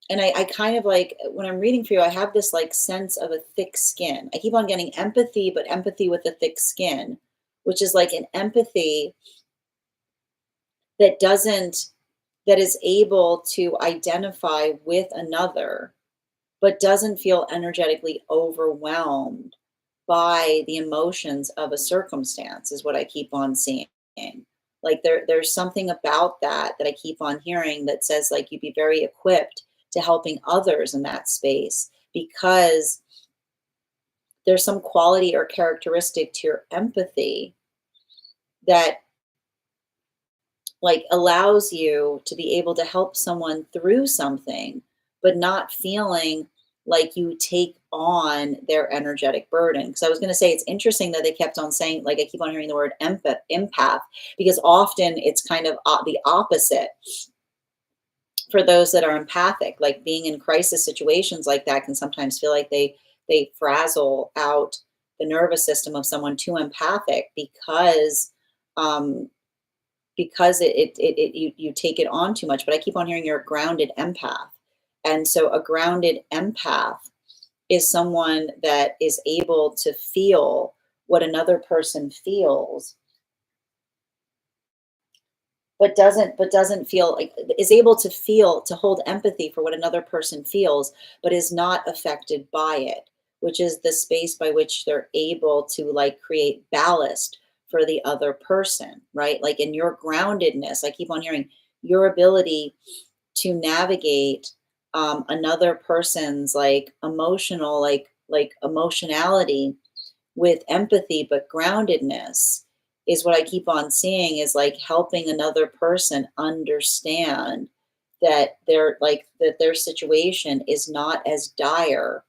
[SPEAKER 1] and I kind of like when I'm reading for you, I have this like sense of a thick skin. I keep on getting empathy, but empathy with a thick skin, which is like an empathy that doesn't that is able to identify with another, but doesn't feel energetically overwhelmed by the emotions of a circumstance, is what I keep on seeing. Like there's something about that I keep on hearing that says like you'd be very equipped to helping others in that space, because there's some quality or characteristic to your empathy that like allows you to be able to help someone through something, but not feeling like you take on their energetic burden. Because I was going to say, it's interesting that they kept on saying, like, I keep on hearing the word empath, because often it's kind of the opposite for those that are empathic. Like being in crisis situations like that can sometimes feel like they frazzle out the nervous system of someone too empathic, um, because you take it on too much. But I keep on hearing you're a grounded empath. And so a grounded empath is someone that is able to feel what another person feels, but doesn't feel like, is able to feel, to hold empathy for what another person feels, but is not affected by it, which is the space by which they're able to like create ballast for the other person, right? Like in your groundedness, I keep on hearing your ability to navigate another person's like emotional, like emotionality with empathy, but groundedness is what I keep on seeing, is like helping another person understand that their situation is not as dire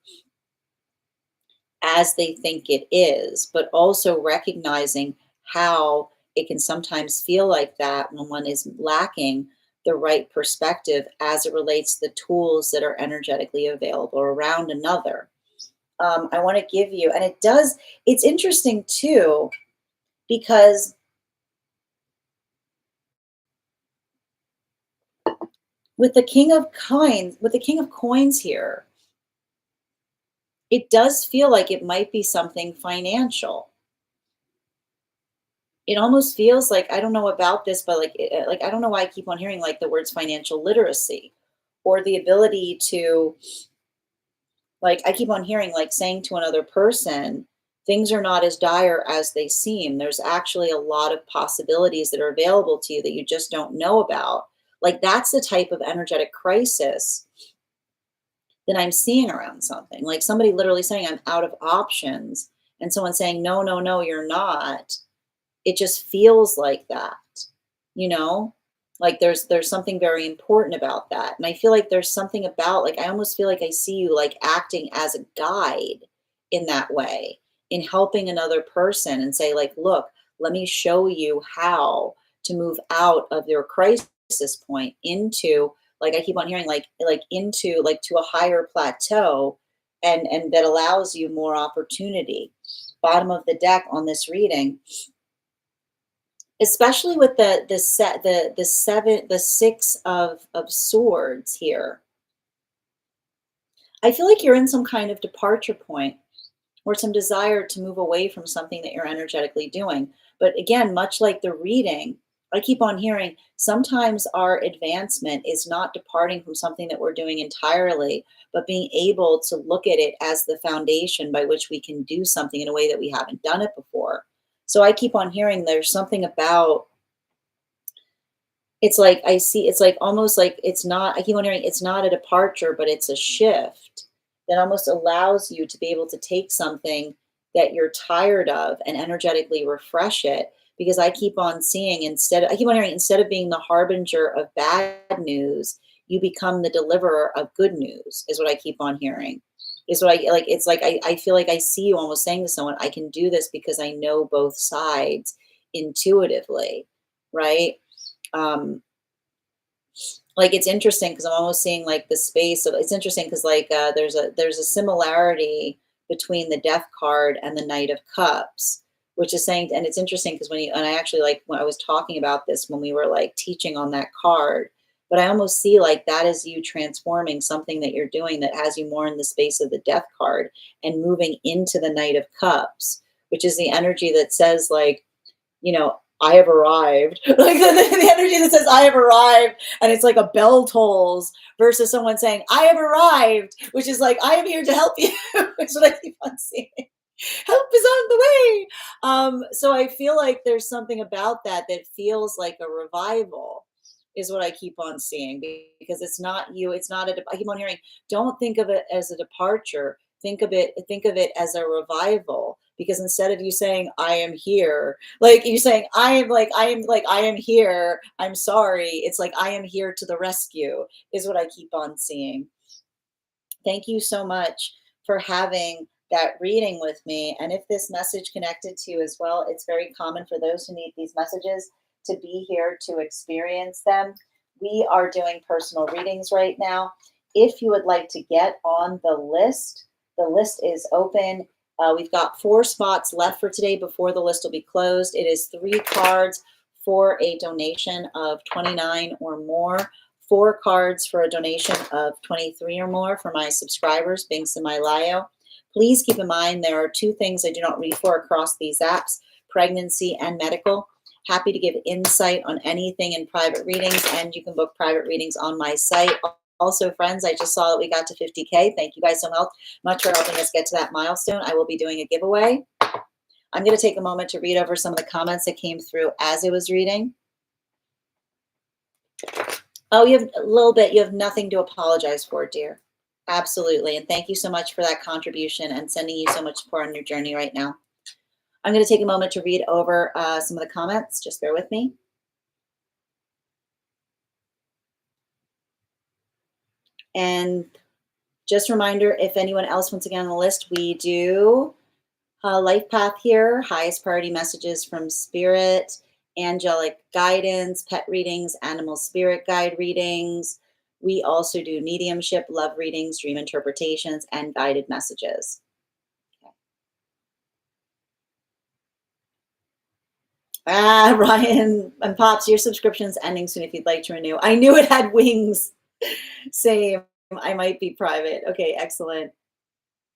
[SPEAKER 1] as they think it is, but also recognizing how it can sometimes feel like that when one is lacking the right perspective as it relates to the tools that are energetically available around another. I want to give you, and it's interesting too, because with the King of Coins here, it does feel like it might be something financial. It almost feels like, I don't know about this, but like I don't know why I keep on hearing like the words financial literacy, or the ability to, like, I keep on hearing like saying to another person, things are not as dire as they seem. There's actually a lot of possibilities that are available to you that you just don't know about. Like that's the type of energetic crisis that I'm seeing around something. Like somebody literally saying, I'm out of options. And someone saying, no, no, no, you're not. It just feels like that, you know? Like there's something very important about that. And I feel like there's something about, like, I almost feel like I see you like acting as a guide in that way, in helping another person and say, like, look, let me show you how to move out of your crisis point into, like, I keep on hearing like into like to a higher plateau, and that allows you more opportunity. Bottom of the deck on this reading, especially with the six of swords here. I feel like you're in some kind of departure point, or some desire to move away from something that you're energetically doing. But again, much like the reading, I keep on hearing sometimes our advancement is not departing from something that we're doing entirely, but being able to look at it as the foundation by which we can do something in a way that we haven't done it before. So I keep on hearing there's something about, it's like I see, it's like almost like it's not, I keep wondering, it's not a departure, but it's a shift that almost allows you to be able to take something that you're tired of and energetically refresh it. Because I keep on seeing, I keep on hearing, instead of being the harbinger of bad news, you become the deliverer of good news, is what I keep on hearing. Is what I like. It's like I feel like I see you almost saying to someone, I can do this because I know both sides intuitively, right? Um, like it's interesting because I'm almost seeing like the space of, it's interesting because like there's a similarity between the Death card and the Knight of Cups, which is saying, and it's interesting because and I actually, like when I was talking about this when we were like teaching on that card, but I almost see like that is you transforming something that you're doing that has you more in the space of the Death card and moving into the Knight of Cups, which is the energy that says like, I have arrived. Like the energy that says I have arrived, and it's like a bell tolls versus someone saying I have arrived, which is like I am here to help you. Is what I keep on seeing. Help is on the way. So I feel like there's something about that that feels like a revival, is what I keep on seeing, because it's not you. It's not I keep on hearing. Don't think of it as a departure. Think of it as a revival, because instead of you saying I am here, like you're saying I am here, I'm sorry, it's like I am here to the rescue, is what I keep on seeing. Thank you so much for having that reading with me. And if this message connected to you as well, it's very common for those who need these messages to be here to experience them. We are doing personal readings right now. If you would like to get on the list is open. We've got 4 spots left for today before the list will be closed. It is 3 cards for a donation of 29 or more. 4 cards for a donation of 23 or more for my subscribers, Binks and Mylayo. Please keep in mind there are 2 things I do not read for across these apps, pregnancy and medical. Happy to give insight on anything in private readings, and you can book private readings on my site. Also, friends, I just saw that we got to 50K. Thank you guys so much for helping us get to that milestone. I will be doing a giveaway. I'm going to take a moment to read over some of the comments that came through as I was reading. Oh, you have a little bit. You have nothing to apologize for, dear. Absolutely. And thank you so much for that contribution and sending you so much support on your journey right now. I'm going to take a moment to read over some of the comments. Just bear with me. And just a reminder, if anyone else wants to get on the list, we do Life Path here, highest priority messages from Spirit, angelic guidance, pet readings, animal spirit guide readings. We also do mediumship, love readings, dream interpretations, and guided messages. Okay. Ryan and Pops, your subscription's ending soon if you'd like to renew. I knew it had wings. Same. I might be private. Okay, excellent.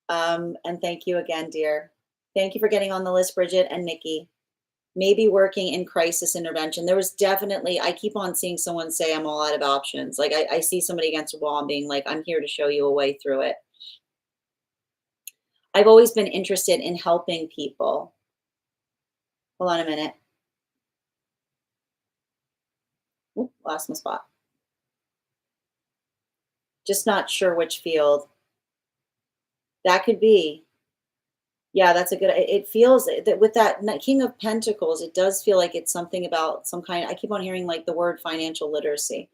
[SPEAKER 1] And thank you again, dear. Thank you for getting on the list, Bridget and Nikki. Maybe working in crisis intervention. There was definitely, I keep on seeing someone say I'm all out of options. Like I see somebody against a wall and being like, I'm here to show you a way through it. I've always been interested in helping people. Hold on a minute. Oop, lost my spot. Just not sure which field. That could be. Yeah, that's a good, it feels that with that King of Pentacles, it does feel like it's something about some kind, I keep on hearing like the word financial literacy.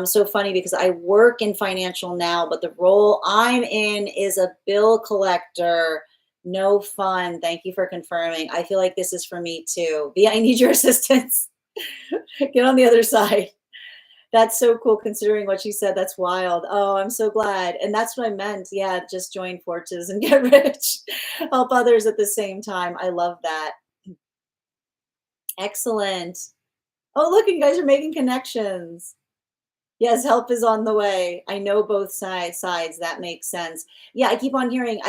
[SPEAKER 1] So funny because I work in financial now, but the role I'm in is a bill collector. No fun. Thank you for confirming. I feel like this is for me too. V, I need your assistance. Get on the other side. That's so cool considering what she said. That's wild. Oh, I'm so glad. And that's what I meant. Yeah, just join forces and get rich. Help others at the same time. I love that. Excellent. Oh, look, you guys are making connections. Yes, help is on the way. I know both sides. That makes sense. Yeah, I keep on hearing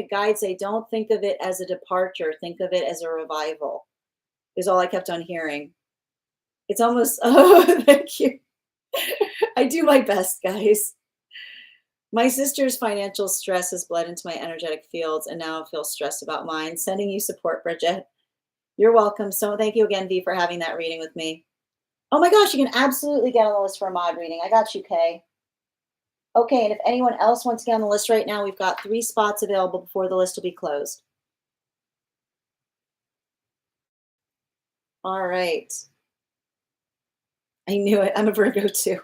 [SPEAKER 1] guides say, don't think of it as a departure. Think of it as a revival. Is all I kept on hearing. It's almost, oh, thank you. I do my best, guys. My sister's financial stress has bled into my energetic fields, and now I feel stressed about mine. Sending you support, Bridget. You're welcome. So thank you again, V, for having that reading with me. Oh my gosh, you can absolutely get on the list for a mod reading. I got you, Kay. Okay, and if anyone else wants to get on the list right now, we've got 3 spots available before the list will be closed. All right. I knew it. I'm a Virgo too.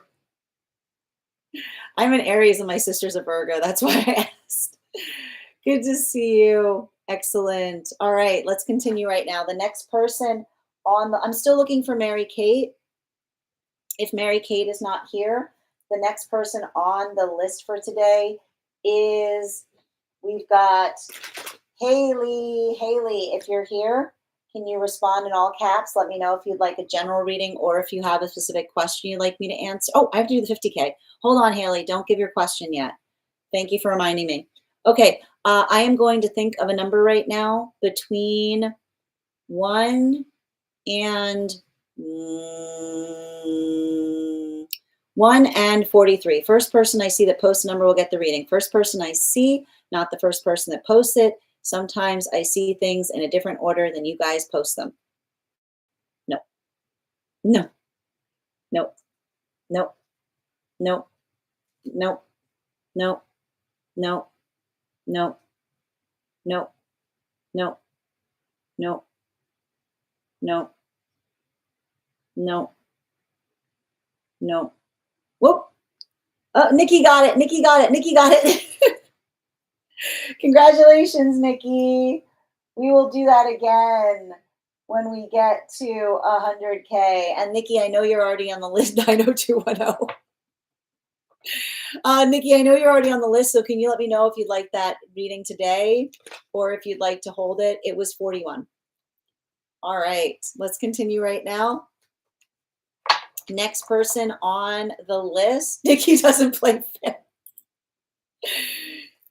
[SPEAKER 1] I'm an Aries and my sister's a Virgo. That's why I asked. Good to see you. Excellent. All right, let's continue right now. The next person on the, I'm still looking for Mary Kate. If Mary Kate is not here, the next person on the list for today is, we've got Haley. Haley, if you're here, can you respond in all caps? Let me know if you'd like a general reading or if you have a specific question you'd like me to answer. Oh, I have to do the 50K. Hold on, Haley. Don't give your question yet. Thank you for reminding me. Okay, I am going to think of a number right now between 1 and 1 and 43. First person I see that posts a number will get the reading. First person I see, not the first person that posts it. Sometimes I see things in a different order than you guys post them. No, no, no, no, no, no, no, no, no, no, no, no, no, no, no. Whoop. Oh, Nikki got it. Nikki got it. Nikki got it. Congratulations, Nikki. We will do that again when we get to 100K. And Nikki, I know you're already on the list. 90210. Nikki, I know you're already on the list, so can you let me know if you'd like that reading today or if you'd like to hold it? It was 41. All right, let's continue right now. Next person on the list. Nikki doesn't play fit.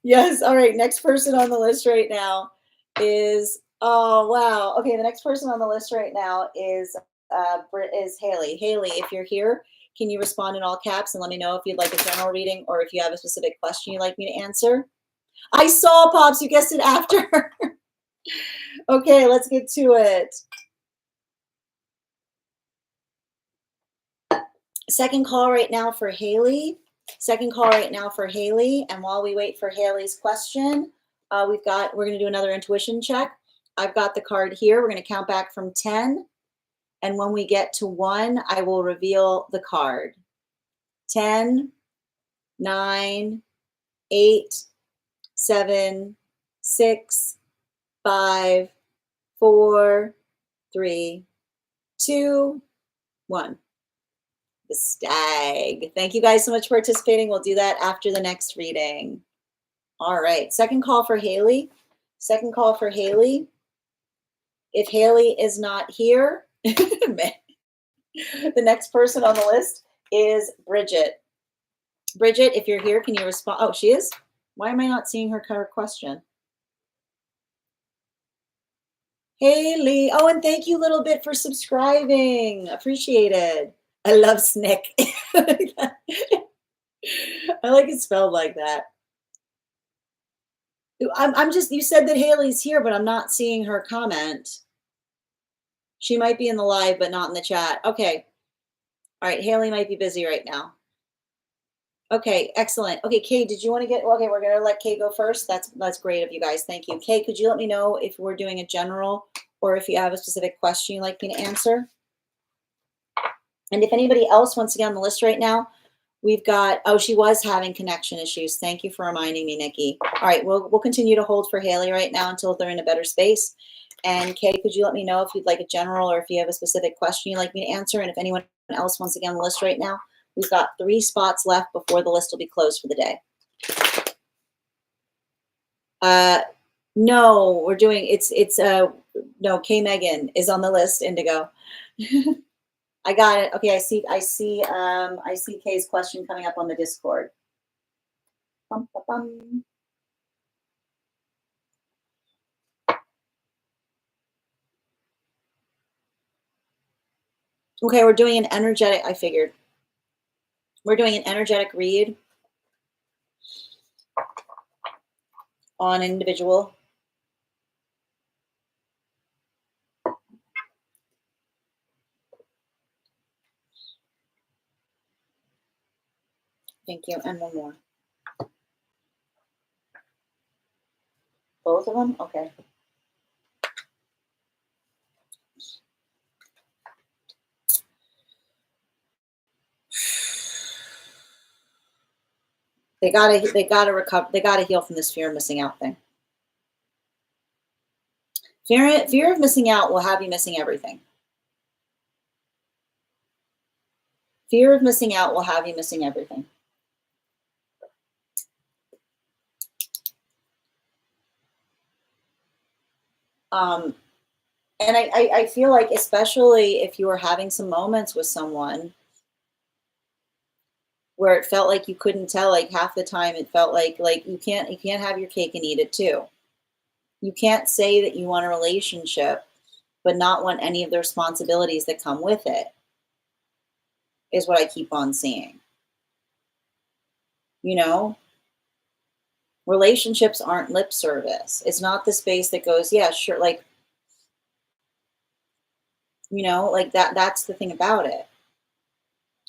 [SPEAKER 1] Yes, all right, next person on the list right now is, oh, wow. Okay, the next person on the list right now is Haley. Haley, if you're here, can you respond in all caps and let me know if you'd like a general reading or if you have a specific question you'd like me to answer? I saw, Pops, you guessed it after. Okay, let's get to it. Second call right now for Haley. Second call right now for Haley. And while we wait for Haley's question, we're going to do another intuition check. I've got the card here. We're going to count back from 10. And when we get to 1, I will reveal the card. 10, 9, 8, 7, 6, 5, 4, 3, 2, 1. The stag. Thank you guys so much for participating. We'll do that after the next reading. All right. Second call for Haley. Second call for Haley. If Haley is not here, the next person on the list is Bridget. Bridget, if you're here, can you respond? Oh, she is? Why am I not seeing her question? Haley. Oh, and thank you, Little Bit, for subscribing. Appreciate it. I love Snick. I like it spelled like that. I'm just, you said that Haley's here, but I'm not seeing her comment. She might be in the live, but not in the chat. Okay. All right. Haley might be busy right now. Okay. Excellent. Okay. Kay, did you want to okay, we're going to let Kay go first. That's great of you guys. Thank you. Kay, could you let me know if we're doing a general or if you have a specific question you'd like me to answer? And if anybody else wants to get on the list right now, we've got, oh, she was having connection issues. Thank you for reminding me, Nikki. All right, we'll continue to hold for Haley right now until they're in a better space. And Kay, could you let me know if you'd like a general or if you have a specific question you'd like me to answer? And if anyone else wants to get on the list right now, we've got 3 spots left before the list will be closed for the day. No, we're doing, no, Kay Megan is on the list, Indigo. I got it. Okay, I see Kay's question coming up on the Discord. Bum, bum, bum. Okay, we're doing an energetic, I figured. We're doing an energetic read on an individual. Thank you. And one more. Both of them? Okay. They gotta recover. They gotta heal from this fear of missing out thing. Fear of missing out will have you missing everything. Fear of missing out will have you missing everything. And I feel like, especially if you were having some moments with someone where it felt like you couldn't tell, like half the time it felt like you can't have your cake and eat it too. You can't say that you want a relationship but not want any of the responsibilities that come with it, is what I keep on seeing. You know, relationships aren't lip service. It's not the space that goes, yeah, sure, like, you know, like that's the thing about it.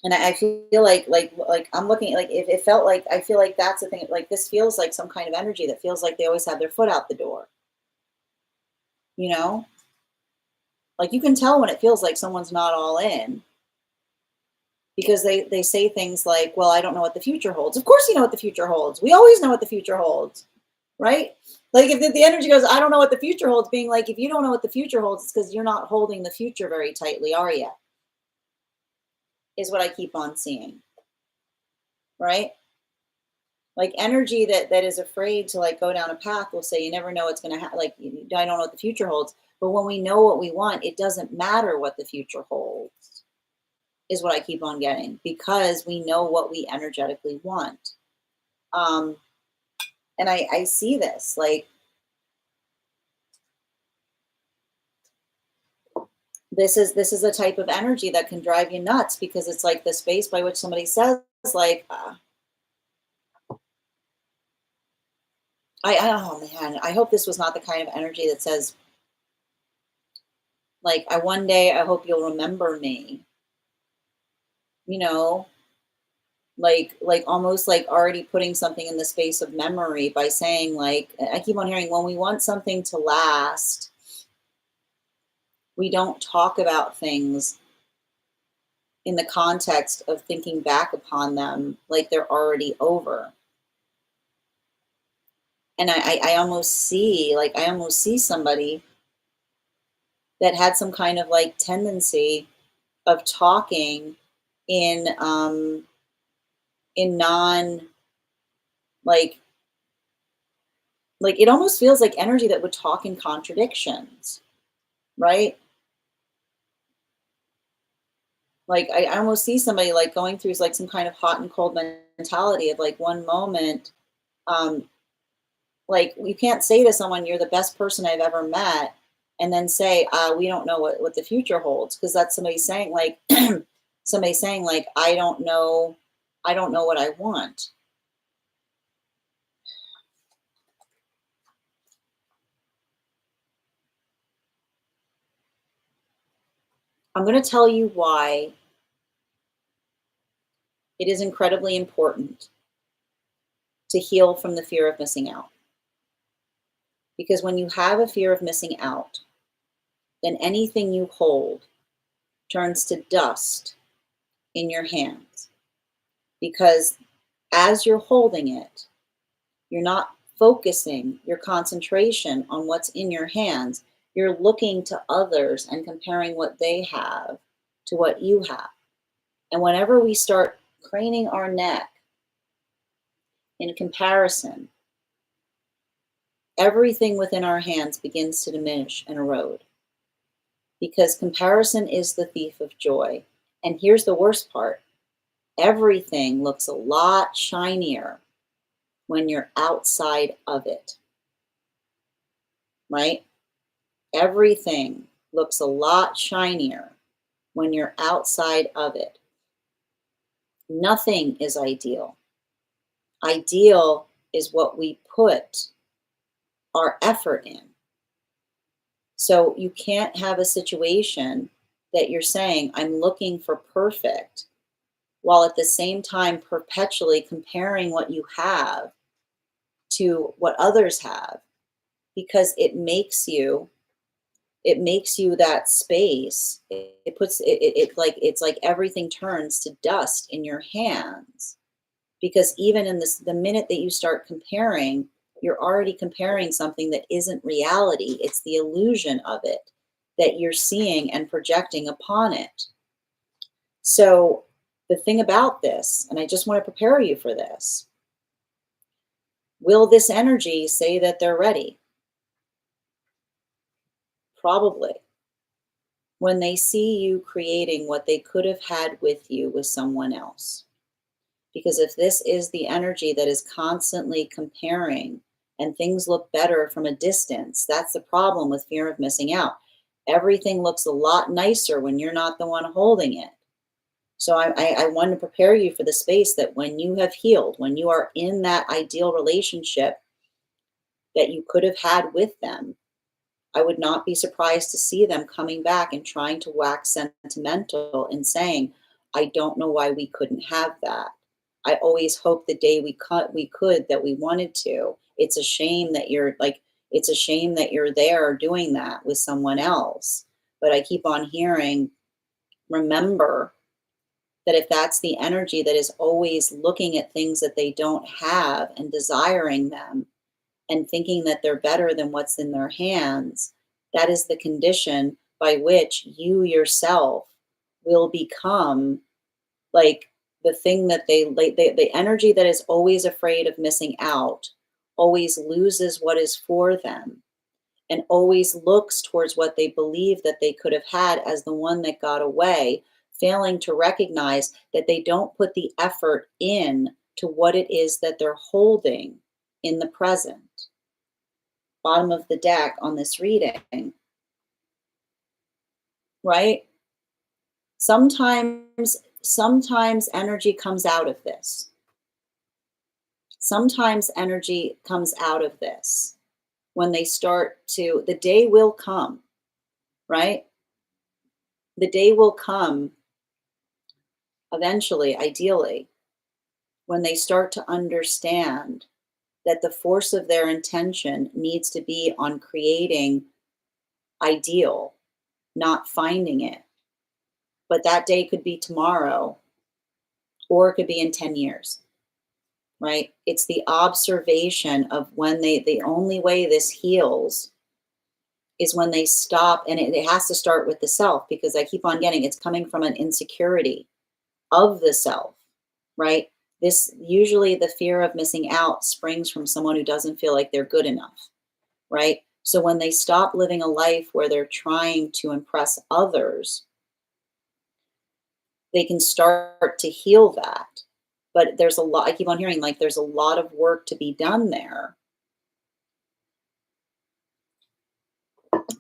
[SPEAKER 1] And I feel like I'm looking, like, if it felt like, I feel like that's the thing, like this feels like some kind of energy that feels like they always have their foot out the door. You know, like you can tell when it feels like someone's not all in. because they say things like, well, I don't know what the future holds. Of course you know what the future holds. We always know what the future holds, right? Like if the energy goes, I don't know what the future holds, being like, if you don't know what the future holds, it's because you're not holding the future very tightly, are you? Is what I keep on seeing, right? Like energy that is afraid to like go down a path will say, you never know what's going to happen. Like, I don't know what the future holds. But when we know what we want, it doesn't matter what the future holds, is what I keep on getting, because we know what we energetically want. Um, and I see this, like, this is a type of energy that can drive you nuts, because it's like the space by which somebody says, like, oh man, I hope this was not the kind of energy that says, like, I one day I hope you'll remember me, you know, like almost like already putting something in the space of memory by saying, like, I keep on hearing, when we want something to last, we don't talk about things in the context of thinking back upon them like they're already over. And I almost see, like, I almost see somebody that had some kind of like tendency of talking in non, like it almost feels like energy that would talk in contradictions, right? Like I almost see somebody like going through like some kind of hot and cold mentality of like one moment, um, like you can't say to someone, you're the best person I've ever met, and then say, we don't know what the future holds, because that's somebody saying like somebody saying like, I don't know what I want. I'm going to tell you why it is incredibly important to heal from the fear of missing out. Because when you have a fear of missing out, then anything you hold turns to dust in your hands. Because as you're holding it, you're not focusing your concentration on what's in your hands. You're looking to others and comparing what they have to what you have. And whenever we start craning our neck in comparison, everything within our hands begins to diminish and erode, because comparison is the thief of joy. And here's the worst part: everything looks a lot shinier when you're outside of it, right? Everything looks a lot shinier when you're outside of it. Nothing is ideal. Ideal is what we put our effort in. So you can't have a situation that you're saying, I'm looking for perfect, while at the same time perpetually comparing what you have to what others have, because it makes you that space. It puts it like, it's like everything turns to dust in your hands, because even in this, the minute that you start comparing, you're already comparing something that isn't reality. It's the illusion of it that you're seeing and projecting upon it. So the thing about this, and I just want to prepare you for this, will this energy say that they're ready? Probably. When they see you creating what they could have had with you with someone else. Because if this is the energy that is constantly comparing and things look better from a distance, that's the problem with fear of missing out. Everything looks a lot nicer when you're not the one holding it. So I want to prepare you for the space that when you have healed, when you are in that ideal relationship that you could have had with them, I would not be surprised to see them coming back and trying to wax sentimental and saying, I don't know why we couldn't have that. I always hoped the day we could, that we wanted to. It's a shame that it's a shame that you're there doing that with someone else. But I keep on hearing, remember that if that's the energy that is always looking at things that they don't have and desiring them and thinking that they're better than what's in their hands, that is the condition by which you yourself will become like the thing that the energy that is always afraid of missing out always loses what is for them and always looks towards what they believe that they could have had as the one that got away, failing to recognize that they don't put the effort in to what it is that they're holding in the present. Bottom of the deck on this reading, right? Sometimes energy comes out of this. Sometimes energy comes out of this when they start to, the day will come, right? The day will come eventually, ideally, when they start to understand that the force of their intention needs to be on creating ideal, not finding it. But that day could be tomorrow, or it could be in 10 years, right? It's the observation of when the only way this heals is when they stop, and it has to start with the self, because I keep on getting it's coming from an insecurity of the self, right? This usually the fear of missing out springs from someone who doesn't feel like they're good enough, right? So when they stop living a life where they're trying to impress others, they can start to heal that. But there's a lot, I keep on hearing like there's a lot of work to be done there,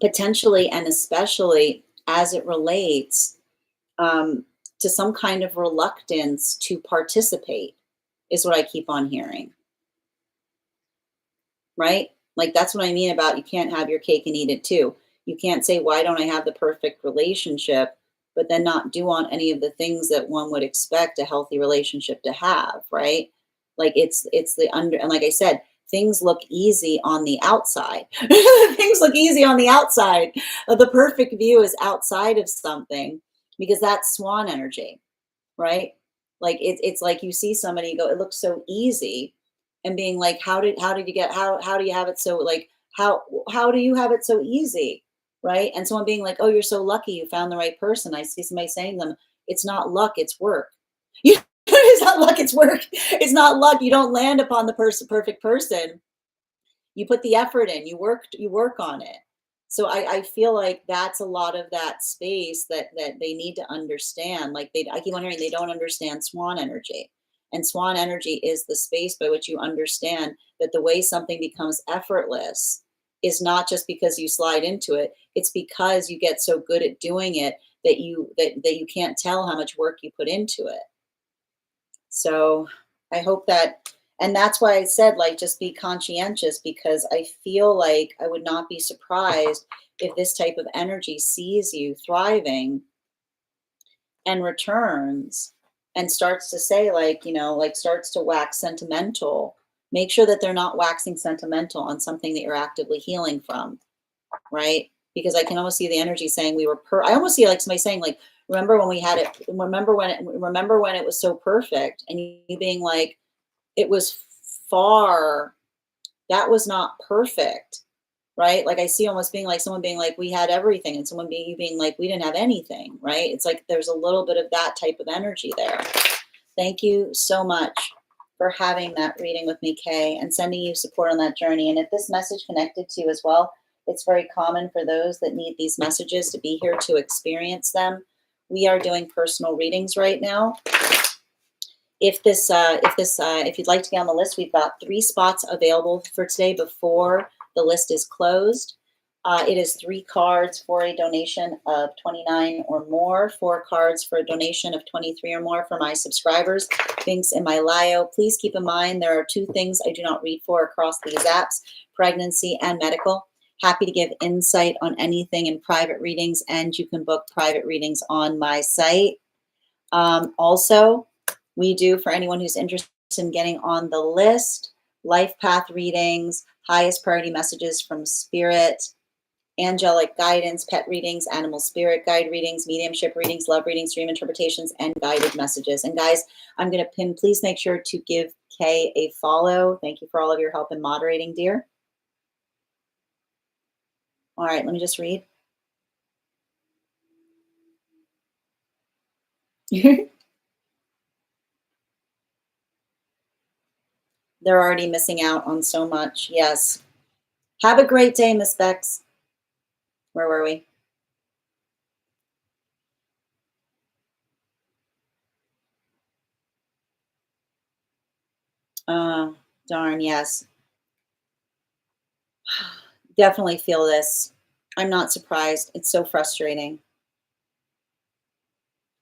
[SPEAKER 1] potentially, and especially as it relates to some kind of reluctance to participate, is what I keep on hearing, right? Like that's what I mean about you can't have your cake and eat it too. You can't say, why don't I have the perfect relationship, but then not do on any of the things that one would expect a healthy relationship to have, right? Like it's the under, and like I said, things look easy on the outside. Things look easy on the outside. The perfect view is outside of something because that's swan energy, right? Like it's like you see somebody go, it looks so easy, and being like, how did you get how do you have it so like how do you have it so easy, right? And someone being like, oh, you're so lucky you found the right person. I see somebody saying to them, it's not luck, it's work. You it's not luck, it's work. It's not luck. You don't land upon the perfect person. You put the effort in, you work on it. So I feel like that's a lot of that space that they need to understand. Like I keep on hearing they don't understand swan energy. And swan energy is the space by which you understand that the way something becomes effortless is not just because you slide into it. It's because you get so good at doing it that you can't tell how much work you put into it. So I hope that, and that's why I said, like, just be conscientious, because I feel like I would not be surprised if this type of energy sees you thriving and returns and starts to say, like, like starts to wax sentimental. Make sure that they're not waxing sentimental on something that you're actively healing from, right? Because I can almost see the energy saying I almost see like somebody saying like, remember when we had it, remember when it was so perfect, and you being like, it was far, that was not perfect, right? Like I see almost being like someone being like, we had everything, and someone being like, we didn't have anything, right? It's like there's a little bit of that type of energy there. Thank you so much for having that reading with me, Kay, and sending you support on that journey. And if this message connected to you as well, it's very common for those that need these messages to be here to experience them. We are doing personal readings right now. If you'd like to get on the list, we've got 3 spots available for today before the list is closed. It is 3 cards for a donation of $29 or more, 4 cards for a donation of $23 or more for my subscribers. Links in my bio. Please keep in mind there are 2 things I do not read for across these apps: pregnancy and medical. Happy to give insight on anything in private readings, and you can book private readings on my site. Also, we do, for anyone who's interested in getting on the list, life path readings, highest priority messages from spirit, angelic guidance, pet readings, animal spirit guide readings, mediumship readings, love readings, dream interpretations, and guided messages. And guys, I'm going to pin, please make sure to give Kay a follow. Thank you for all of your help in moderating, dear. All right, let me just read. They're already missing out on so much. Yes. Have a great day, Miss Bex. Where were we? Darn, yes. Definitely feel this. I'm not surprised. It's so frustrating.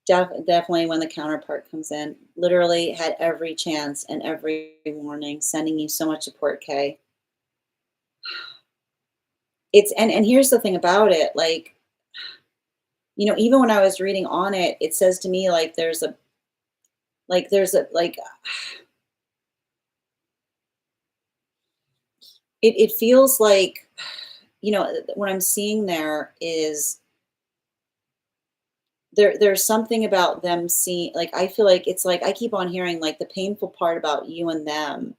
[SPEAKER 1] Definitely when the counterpart comes in. Literally had every chance and every warning, sending you so much support, Kay. It's and here's the thing about it, like, you know, even when I was reading on it, it says to me like there's a it feels like, you know, what I'm seeing there is there's something about them seeing, like, I feel like it's like I keep on hearing like the painful part about you and them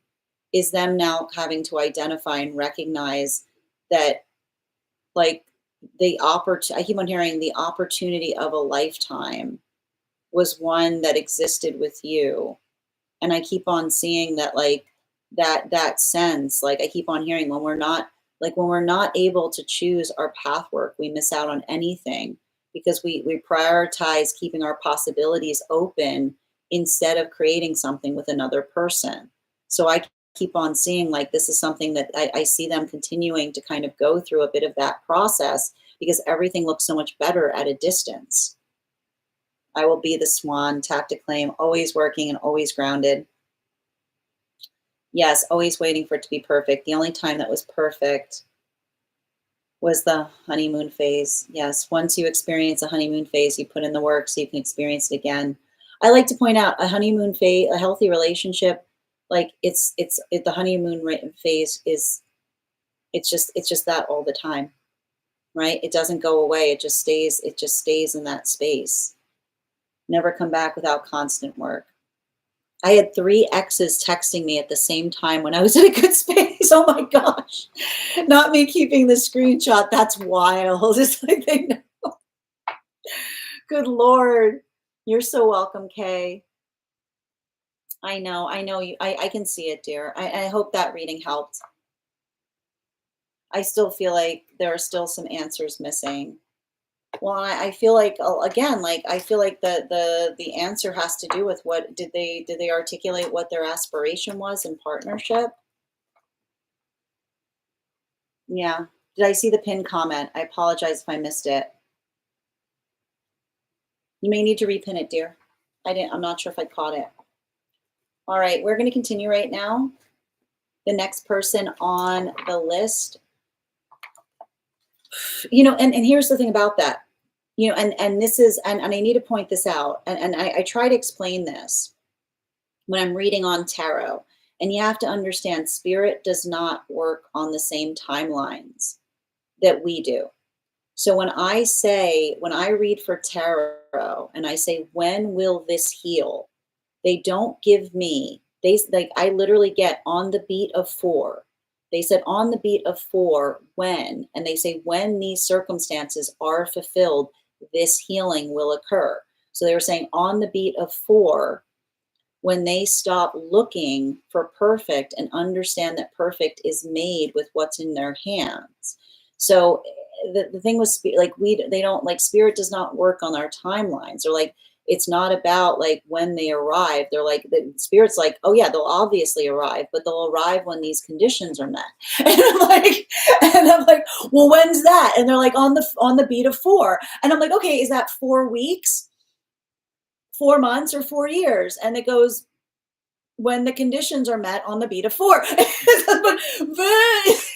[SPEAKER 1] is them now having to identify and recognize that, like, I keep on hearing the opportunity of a lifetime was one that existed with you. And I keep on seeing that, like, that sense, like I keep on hearing when we're not able to choose our path work, we miss out on anything because we prioritize keeping our possibilities open instead of creating something with another person. So I keep on seeing like this is something that I see them continuing to kind of go through a bit of that process because everything looks so much better at a distance. I will be the swan, tap to claim, always working and always grounded. Yes, always waiting for it to be perfect. The only time that was perfect was the honeymoon phase. Yes, once you experience a honeymoon phase, you put in the work so you can experience it again. I like to point out a honeymoon phase, a healthy relationship, like the honeymoon phase is it's just that all the time, right? It doesn't go away. It just stays in that space. Never come back without constant work. I had 3 exes texting me at the same time when I was in a good space. Oh my gosh. Not me keeping the screenshot. That's wild. It's like they know. Good Lord. You're so welcome, Kay. I know you. I can see it, dear. I hope that reading helped. I still feel like there are still some answers missing. Well, I feel like, again, like I feel like the answer has to do with what did they articulate what their aspiration was in partnership? Yeah. Did I see the pinned comment? I apologize if I missed it. You may need to repin it, dear. I'm not sure if I caught it. All right, we're going to continue right now. The next person on the list, you know, and here's the thing about that, you know, and this is, and I need to point this out, and I try to explain this when I'm reading on tarot. And you have to understand, spirit does not work on the same timelines that we do. So when I read for tarot and I say, when will this heal? They don't give me, I literally get on the beat of 4. They said on the beat of 4, when, and they say, when these circumstances are fulfilled, this healing will occur. So they were saying on the beat of 4, when they stop looking for perfect and understand that perfect is made with what's in their hands. So the thing was, like, they don't, like, spirit does not work on our timelines. Or like, it's not about like when they arrive. They're like, the spirit's like, oh yeah, they'll obviously arrive, but they'll arrive when these conditions are met. And I'm like, well, when's that? And they're like, on the beat of 4. And I'm like, okay, is that 4 weeks, 4 months, or 4 years? And it goes, when the conditions are met on the beat of 4. But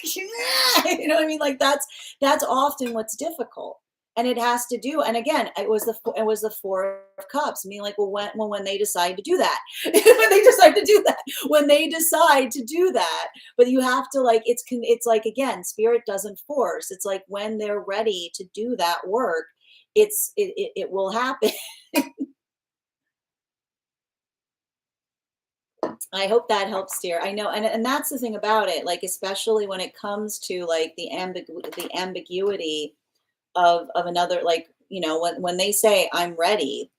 [SPEAKER 1] you know what I mean? Like that's often what's difficult. And it has to do, and again, it was the Four of Cups, meaning like, when they decide to do that, when they decide to do that, when they decide to do that. But you have to, like, it's like, again, spirit doesn't force. It's like when they're ready to do that work, it will happen. I hope that helps, dear. I know, and that's the thing about it, like, especially when it comes to like the ambiguity of another, like, when they say I'm ready,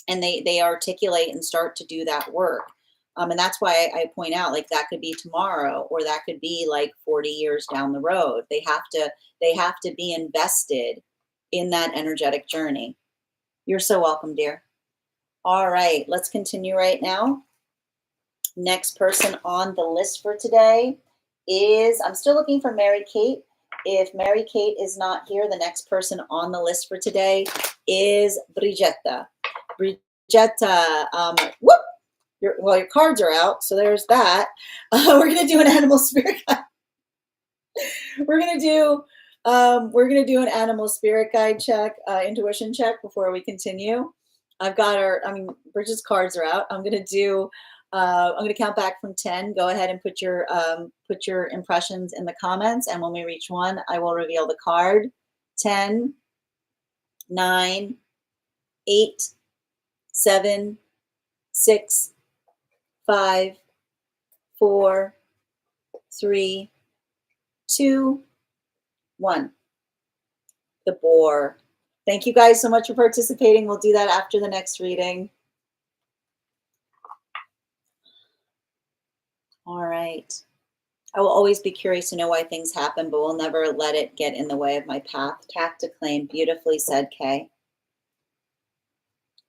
[SPEAKER 1] and they articulate and start to do that work. And that's why I point out, like, that could be tomorrow, or that could be like 40 years down the road. They have to be invested in that energetic journey. You're so welcome, dear. All right, let's continue right now. Next person on the list for today is, I'm still looking for Mary Kate. If Mary Kate is not here, the next person on the list for today is Brigetta. Brigetta, whoop! Your cards are out, so there's that. We're gonna do an animal spirit guide. We're gonna do an animal spirit guide check, intuition check before we continue. Bridget's cards are out. I'm gonna count back from 10. Go ahead and put your impressions in the comments, and when we reach 1, I will reveal the card. 10, 9, 8, 7, 6, 5, 4, 3, 2, 1. The boar. Thank you guys so much for participating. We'll do that after the next reading. All right. I will always be curious to know why things happen, but will never let it get in the way of my path. Tact to claim. Beautifully said, Kay.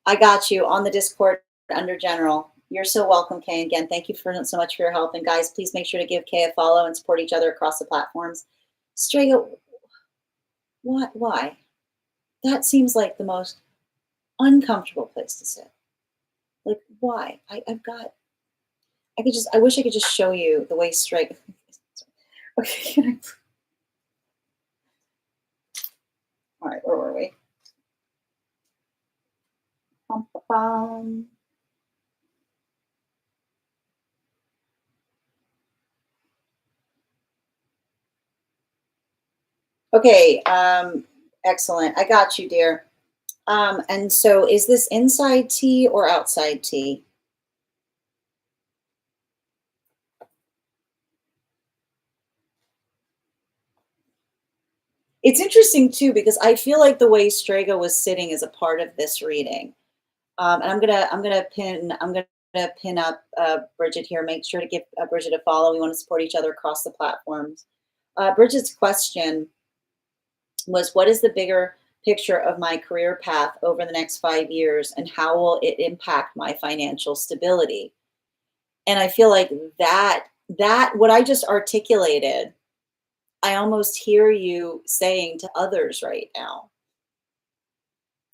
[SPEAKER 1] I got you on the Discord under General. You're so welcome, Kay. Again, thank you so much for your help. And guys, please make sure to give Kay a follow and support each other across the platforms. Strega, what? Why? That seems like the most uncomfortable place to sit. Like, why? I wish I could just show you the way Strega. Okay. All right, where were we? Bum, bum, bum. Okay, excellent. I got you, dear. And so is this inside tea or outside tea? It's interesting too, because I feel like the way Strega was sitting is a part of this reading. And I'm gonna pin up Bridget here. Make sure to give Bridget a follow. We want to support each other across the platforms. Bridget's question was, what is the bigger picture of my career path over the next 5 years, and how will it impact my financial stability? And I feel like that what I just articulated, I almost hear you saying to others right now,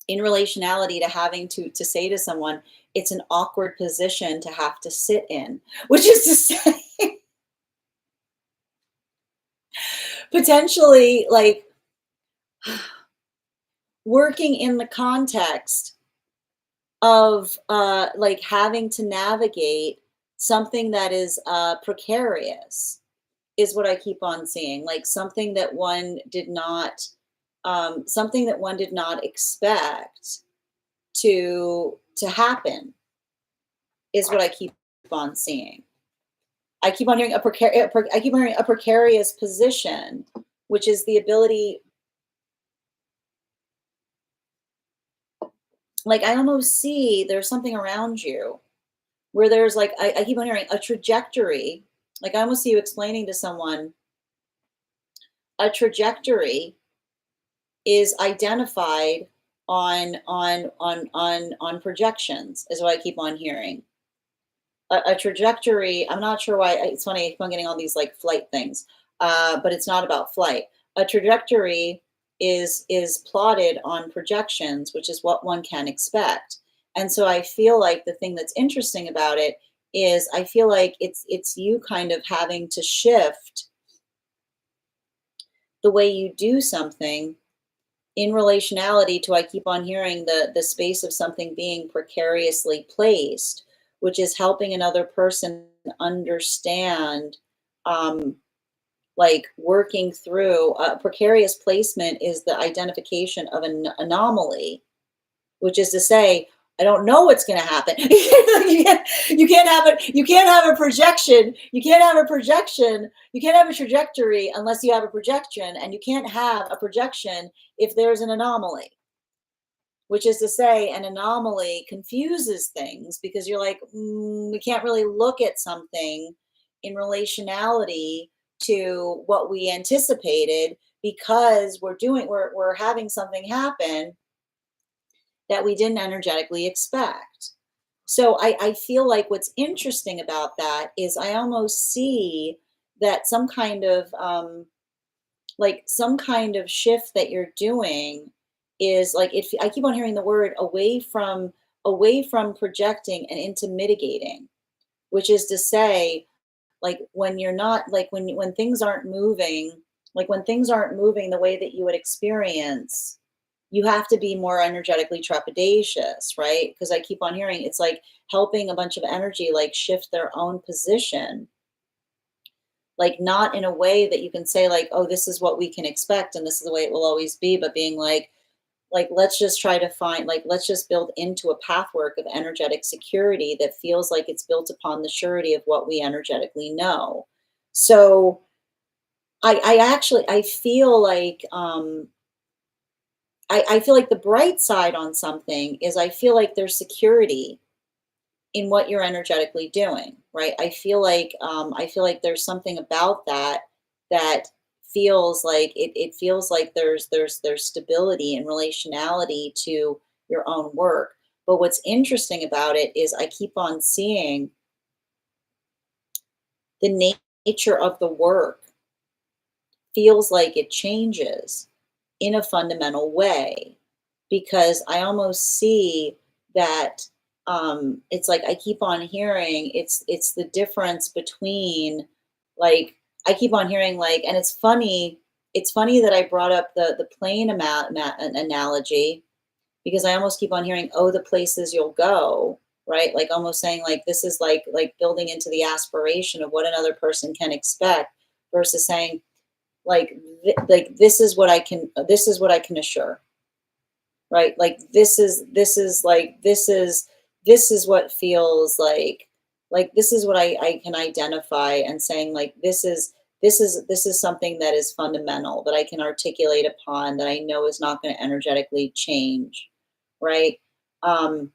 [SPEAKER 1] in relationality to having to say to someone, it's an awkward position to have to sit in, which is to say, potentially, like, working in the context of like having to navigate something that is precarious, is what I keep on seeing. Like something that one did not expect to happen, is what I keep on seeing. I keep on hearing a precarious position, which is the ability. Like, I almost see there's something around you where there's like, I keep on hearing a trajectory. Like, I almost see you explaining to someone, a trajectory is identified on projections, is what I keep on hearing. A trajectory, I'm not sure why. It's funny, I keep on getting all these like flight things, but it's not about flight. A trajectory is plotted on projections, which is what one can expect. And so I feel like the thing that's interesting about it is, I feel like it's you kind of having to shift the way you do something in relationality to, I keep on hearing the space of something being precariously placed, which is helping another person understand, um, like working through precarious placement is the identification of an anomaly, which is to say, I don't know what's going to happen. You can't have it. You can't have a projection. You can't have a projection. You can't have a trajectory unless you have a projection, and you can't have a projection if there's an anomaly. Which is to say, an anomaly confuses things because you're like, we can't really look at something in relationality to what we anticipated because we're having something happen that we didn't energetically expect. So I feel like what's interesting about that is I almost see that some kind of shift that you're doing is like, if I keep on hearing the word away from projecting and into mitigating, which is to say, like when you're not like when things aren't moving, like when things aren't moving the way that you would experience, you have to be more energetically trepidatious, right? Because I keep on hearing it's like helping a bunch of energy like shift their own position, like not in a way that you can say like, oh, this is what we can expect and this is the way it will always be, but being like let's just try to find, like let's just build into a pathwork of energetic security that feels like it's built upon the surety of what we energetically know. So I actually I feel like I feel like the bright side on something is I feel like there's security in what you're energetically doing, right? I feel like there's something about that that feels like it feels like there's stability and relationality to your own work. But what's interesting about it is I keep on seeing the nature of the work feels like it changes in a fundamental way, because I almost see that it's like I keep on hearing it's the difference between, like I keep on hearing like, and it's funny that I brought up the plane analogy, because I almost keep on hearing, oh, the places you'll go, right? Like almost saying like this is like building into the aspiration of what another person can expect versus saying like this is what I can assure, right? Like this is what feels like this is what I can identify and saying like this is something that is fundamental that I can articulate upon, that I know is not going to energetically change, right? um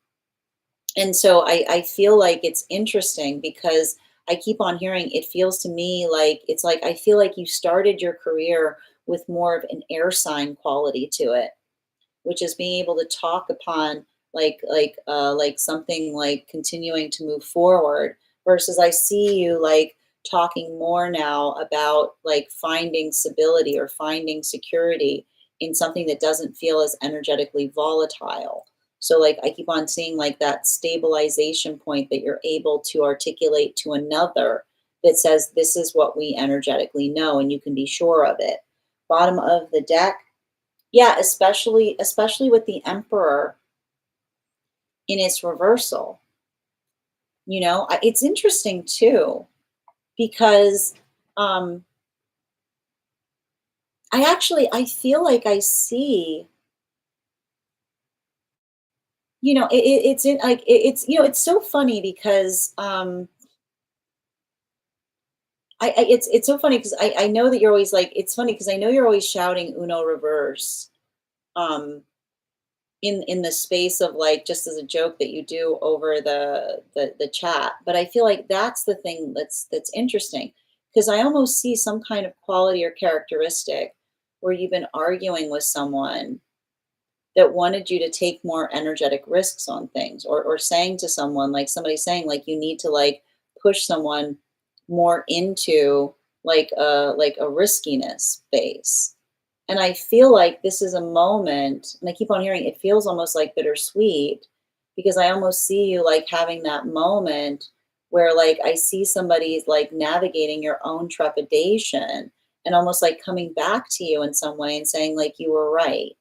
[SPEAKER 1] and so I feel like it's interesting because I keep on hearing, it feels to me like it's like I feel like you started your career with more of an air sign quality to it, which is being able to talk upon like something like continuing to move forward, versus I see you like talking more now about like finding stability or finding security in something that doesn't feel as energetically volatile. So like I keep on seeing like that stabilization point that you're able to articulate to another that says this is what we energetically know and you can be sure of it. Bottom of the deck, yeah, especially with the Emperor in its reversal. It's interesting too because I feel like I see, it's in like it's so funny because it's so funny because I know that you're always like, it's funny because I know you're always shouting Uno reverse um in the space of like just as a joke that you do over the chat, but I feel like that's the thing that's interesting, because I almost see some kind of quality or characteristic where you've been arguing with someone that wanted you to take more energetic risks on things, or saying to someone, like somebody saying like you need to like push someone more into like a riskiness base. And I feel like this is a moment, and I keep on hearing it feels almost like bittersweet, because I almost see you like having that moment where like I see somebody like navigating your own trepidation and almost like coming back to you in some way and saying like you were right.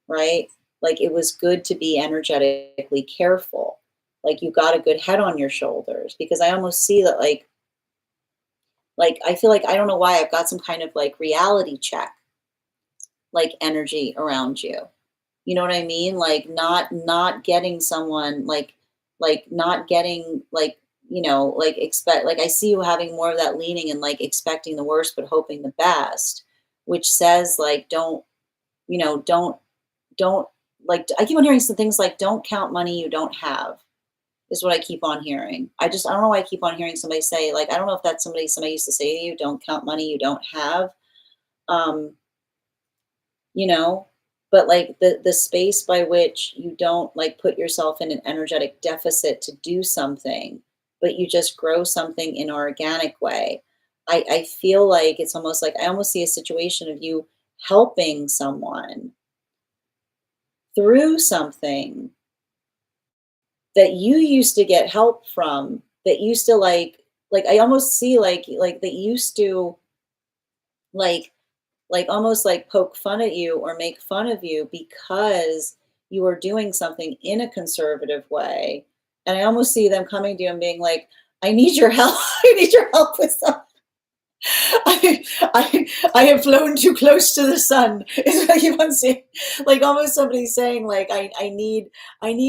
[SPEAKER 1] right? Like it was good to be energetically careful. Like you got a good head on your shoulders because I almost see that like I feel like I don't know why I've got some kind of like reality check like energy around you. You know what I mean? Like not getting someone like not getting like like expect like I see you having more of that leaning and like expecting the worst but hoping the best, which says like don't like I keep on hearing some things like don't count money you don't have is what I keep on hearing. I don't know why I keep on hearing somebody say like I don't know if that's somebody used to say to you, don't count money you don't have. Um you know but like the space by which you don't like put yourself in an energetic deficit to do something but you just grow something in an organic way. I feel like it's almost like I almost see a situation of you helping someone through something that you used to get help from that used to like I almost see like that used to like almost like poke fun at you or make fun of you because you are doing something in a conservative way. And I almost see them coming to you and being like, I need your help. I need your help with something. I have flown too close to the sun. Is what you want to say. Like almost somebody saying like I need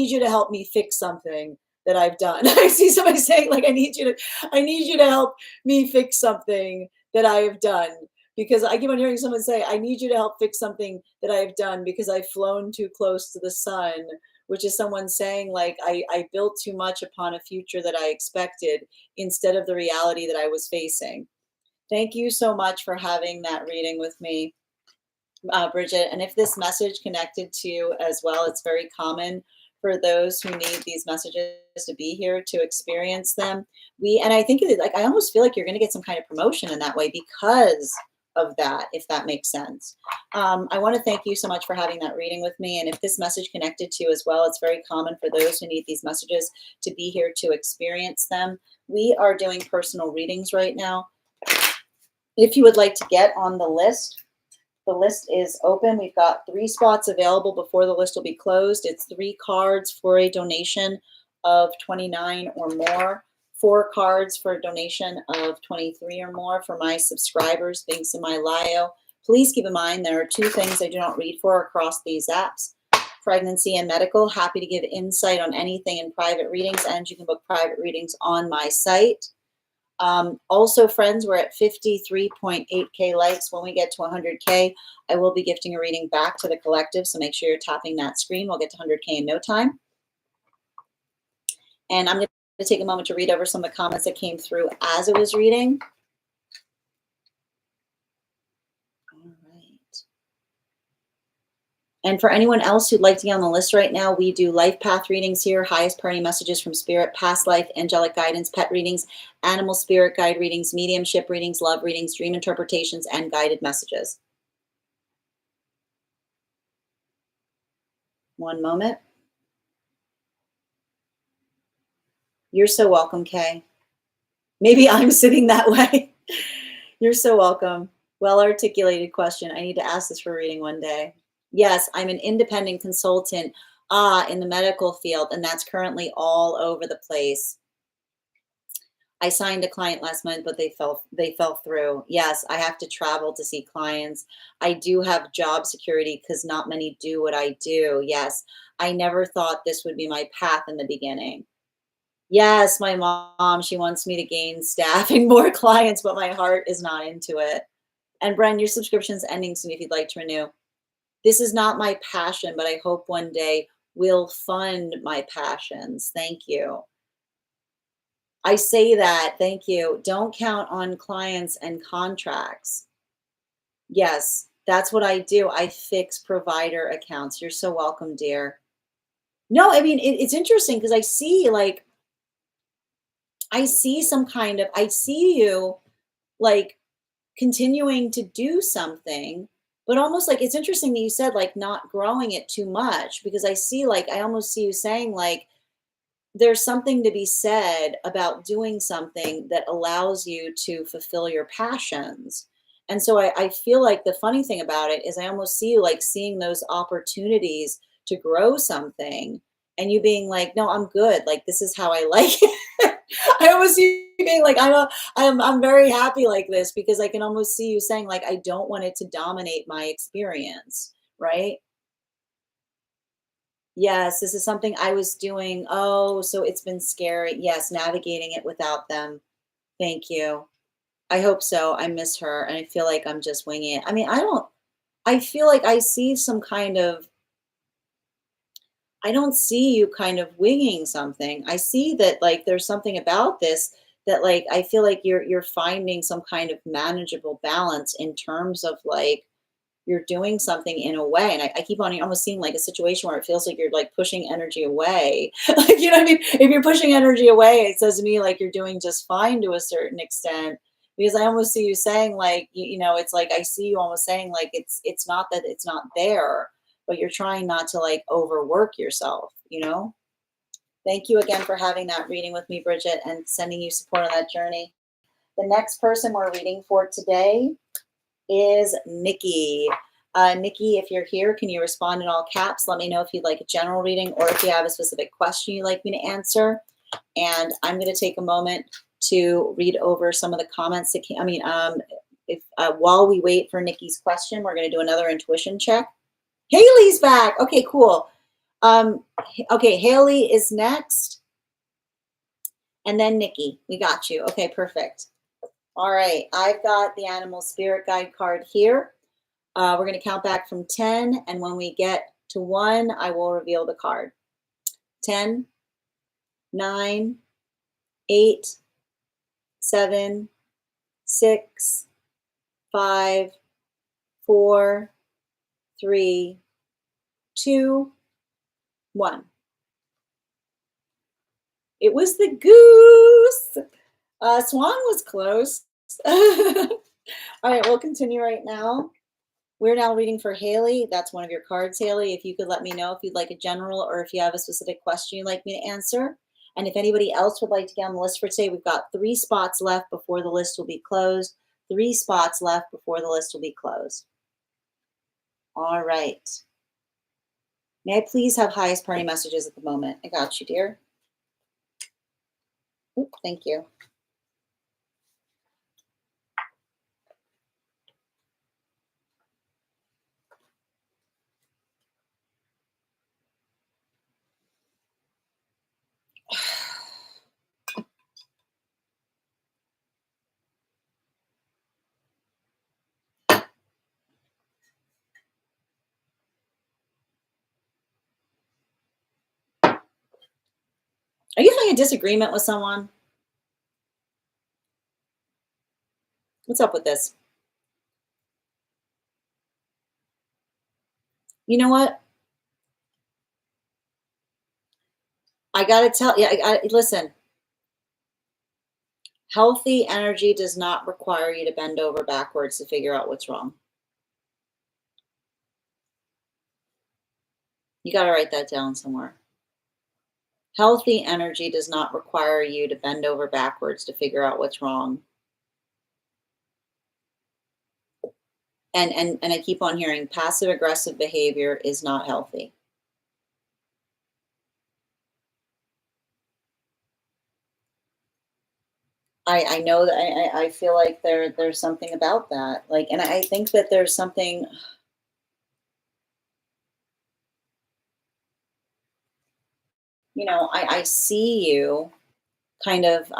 [SPEAKER 1] you to help me fix something that I've done. I see somebody saying like I need you to help me fix something that I have done because I keep on hearing someone say I need you to help fix something that I've done because I've flown too close to the sun, which is someone saying like I built too much upon a future that I expected instead of the reality that I was facing. Thank you so much for having that reading with me, Bridget. And if this message connected to you as well, it's very common for those who need these messages to be here to experience them. And I think like I almost feel like you're going to get some kind of promotion in that way because of that, if that makes sense. I want to thank you so much for having that reading with me. And if this message connected to you as well, it's very common for those who need these messages to be here to experience them. We are doing personal readings right now. If you would like to get on the list is open. We've got 3 spots available before the list will be closed. It's 3 cards for a donation of 29 or more, 4 cards for a donation of 23 or more for my subscribers, links in my bio. Please keep in mind there are 2 things I do not read for across these apps. Pregnancy and medical. Happy to give insight on anything in private readings, and you can book private readings on my site. Also, friends, we're at 53.8K likes. When we get to 100K, I will be gifting a reading back to the collective. So make sure you're tapping that screen. We'll get to 100K in no time. And I'm going to take a moment to read over some of the comments that came through as it was reading. All right. And for anyone else who'd like to get on the list right now, we do life path readings here, highest priority messages from spirit, past life, angelic guidance, pet readings, animal spirit guide readings, mediumship readings, love readings, dream interpretations, and guided messages. One moment. You're so welcome, Kay. Maybe I'm sitting that way. You're so welcome. Well articulated question. I need to ask this for reading one day. Yes, I'm an independent consultant in the medical field, and that's currently all over the place. I signed a client last month, but they fell through. Yes, I have to travel to see clients. I do have job security because not many do what I do. Yes, I never thought this would be my path in the beginning. Yes, my mom, she wants me to gain staff and more clients, but my heart is not into it. And Bren, your subscription's ending soon if you'd like to renew. This is not my passion, but I hope one day will fund my passions. Thank you. I say that, thank you. Don't count on clients and contracts. Yes, that's what I do. I fix provider accounts. You're so welcome, dear. No, I mean, it's interesting because I see I see you like continuing to do something, but almost like it's interesting that you said like not growing it too much because I almost see you saying like there's something to be said about doing something that allows you to fulfill your passions. And so I feel like the funny thing about it is I almost see you like seeing those opportunities to grow something and you being like, no, I'm good. Like, this is how I like it. I almost see you being like, I'm very happy like this because I can almost see you saying like, I don't want it to dominate my experience. Right. Yes, this is something I was doing. Oh, so it's been scary. Yes, navigating it without them. Thank you. I hope so. I miss her and I feel like I'm just winging it. I mean, I feel like I see some kind of, I don't see you kind of winging something. I see that like there's something about this that like I feel like you're finding some kind of manageable balance in terms of like you're doing something in a way. And I keep on almost seeing like a situation where it feels like you're like pushing energy away. Like, you know what I mean? If you're pushing energy away, it says to me like you're doing just fine to a certain extent. Because I almost see you saying like, you know, it's like I see you almost saying like it's not that it's not there, but you're trying not to like overwork yourself, you know? Thank you again for having that reading with me, Bridget, and sending you support on that journey. The next person we're reading for today is Nikki. Nikki, if you're here, can you respond in all caps? Let me know if you'd like a general reading or if you have a specific question you'd like me to answer. And I'm going to take a moment to read over some of the comments that came. If while we wait for Nikki's question, we're going to do another intuition check. Haley's back. Okay, cool. Okay, Haley is next. And then Nikki, we got you. Okay, perfect. All right, I've got the animal spirit guide card here. We're going to count back from 10, and when we get to 1, I will reveal the card. 10, 9, 8, 7, 6, 5, 4, 3, 2, 1. It was the goose. Swan was close. All right, we'll continue right now. We're now reading for Haley. That's one of your cards, Haley. If you could let me know if you'd like a general or if you have a specific question you'd like me to answer. And if anybody else would like to get on the list for today, we've got 3 spots left before the list will be closed. 3 spots left before the list will be closed. All right. May I please have highest party messages at the moment? I got you, dear. Oop, thank you. Are you having a disagreement with someone? What's up with this? You know what? I got to tell you, listen, healthy energy does not require you to bend over backwards to figure out what's wrong. You got to write that down somewhere. Healthy energy does not require you to bend over backwards to figure out what's wrong. And I keep on hearing passive aggressive behavior is not healthy. I know that I feel like there's something about that. Like, and I think that there's something, you know, I see you kind of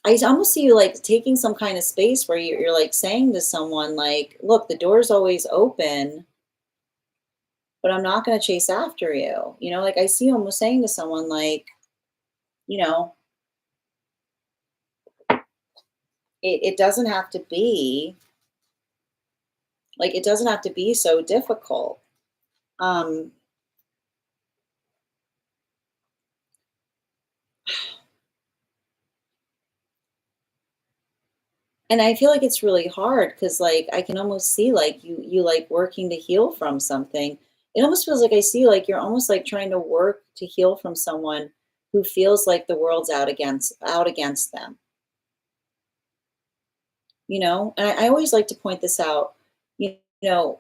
[SPEAKER 1] I almost see you like taking some kind of space where you're like saying to someone like, look, the door's always open, but I'm not going to chase after you. You know, like I see you almost saying to someone like, you know, it doesn't have to be like, it doesn't have to be so difficult. Um, and I feel like it's really hard because like I can almost see like you like working to heal from something. It almost feels like I see like you're almost like trying to work to heal from someone who feels like the world's out against them. And I always like to point this out. You know,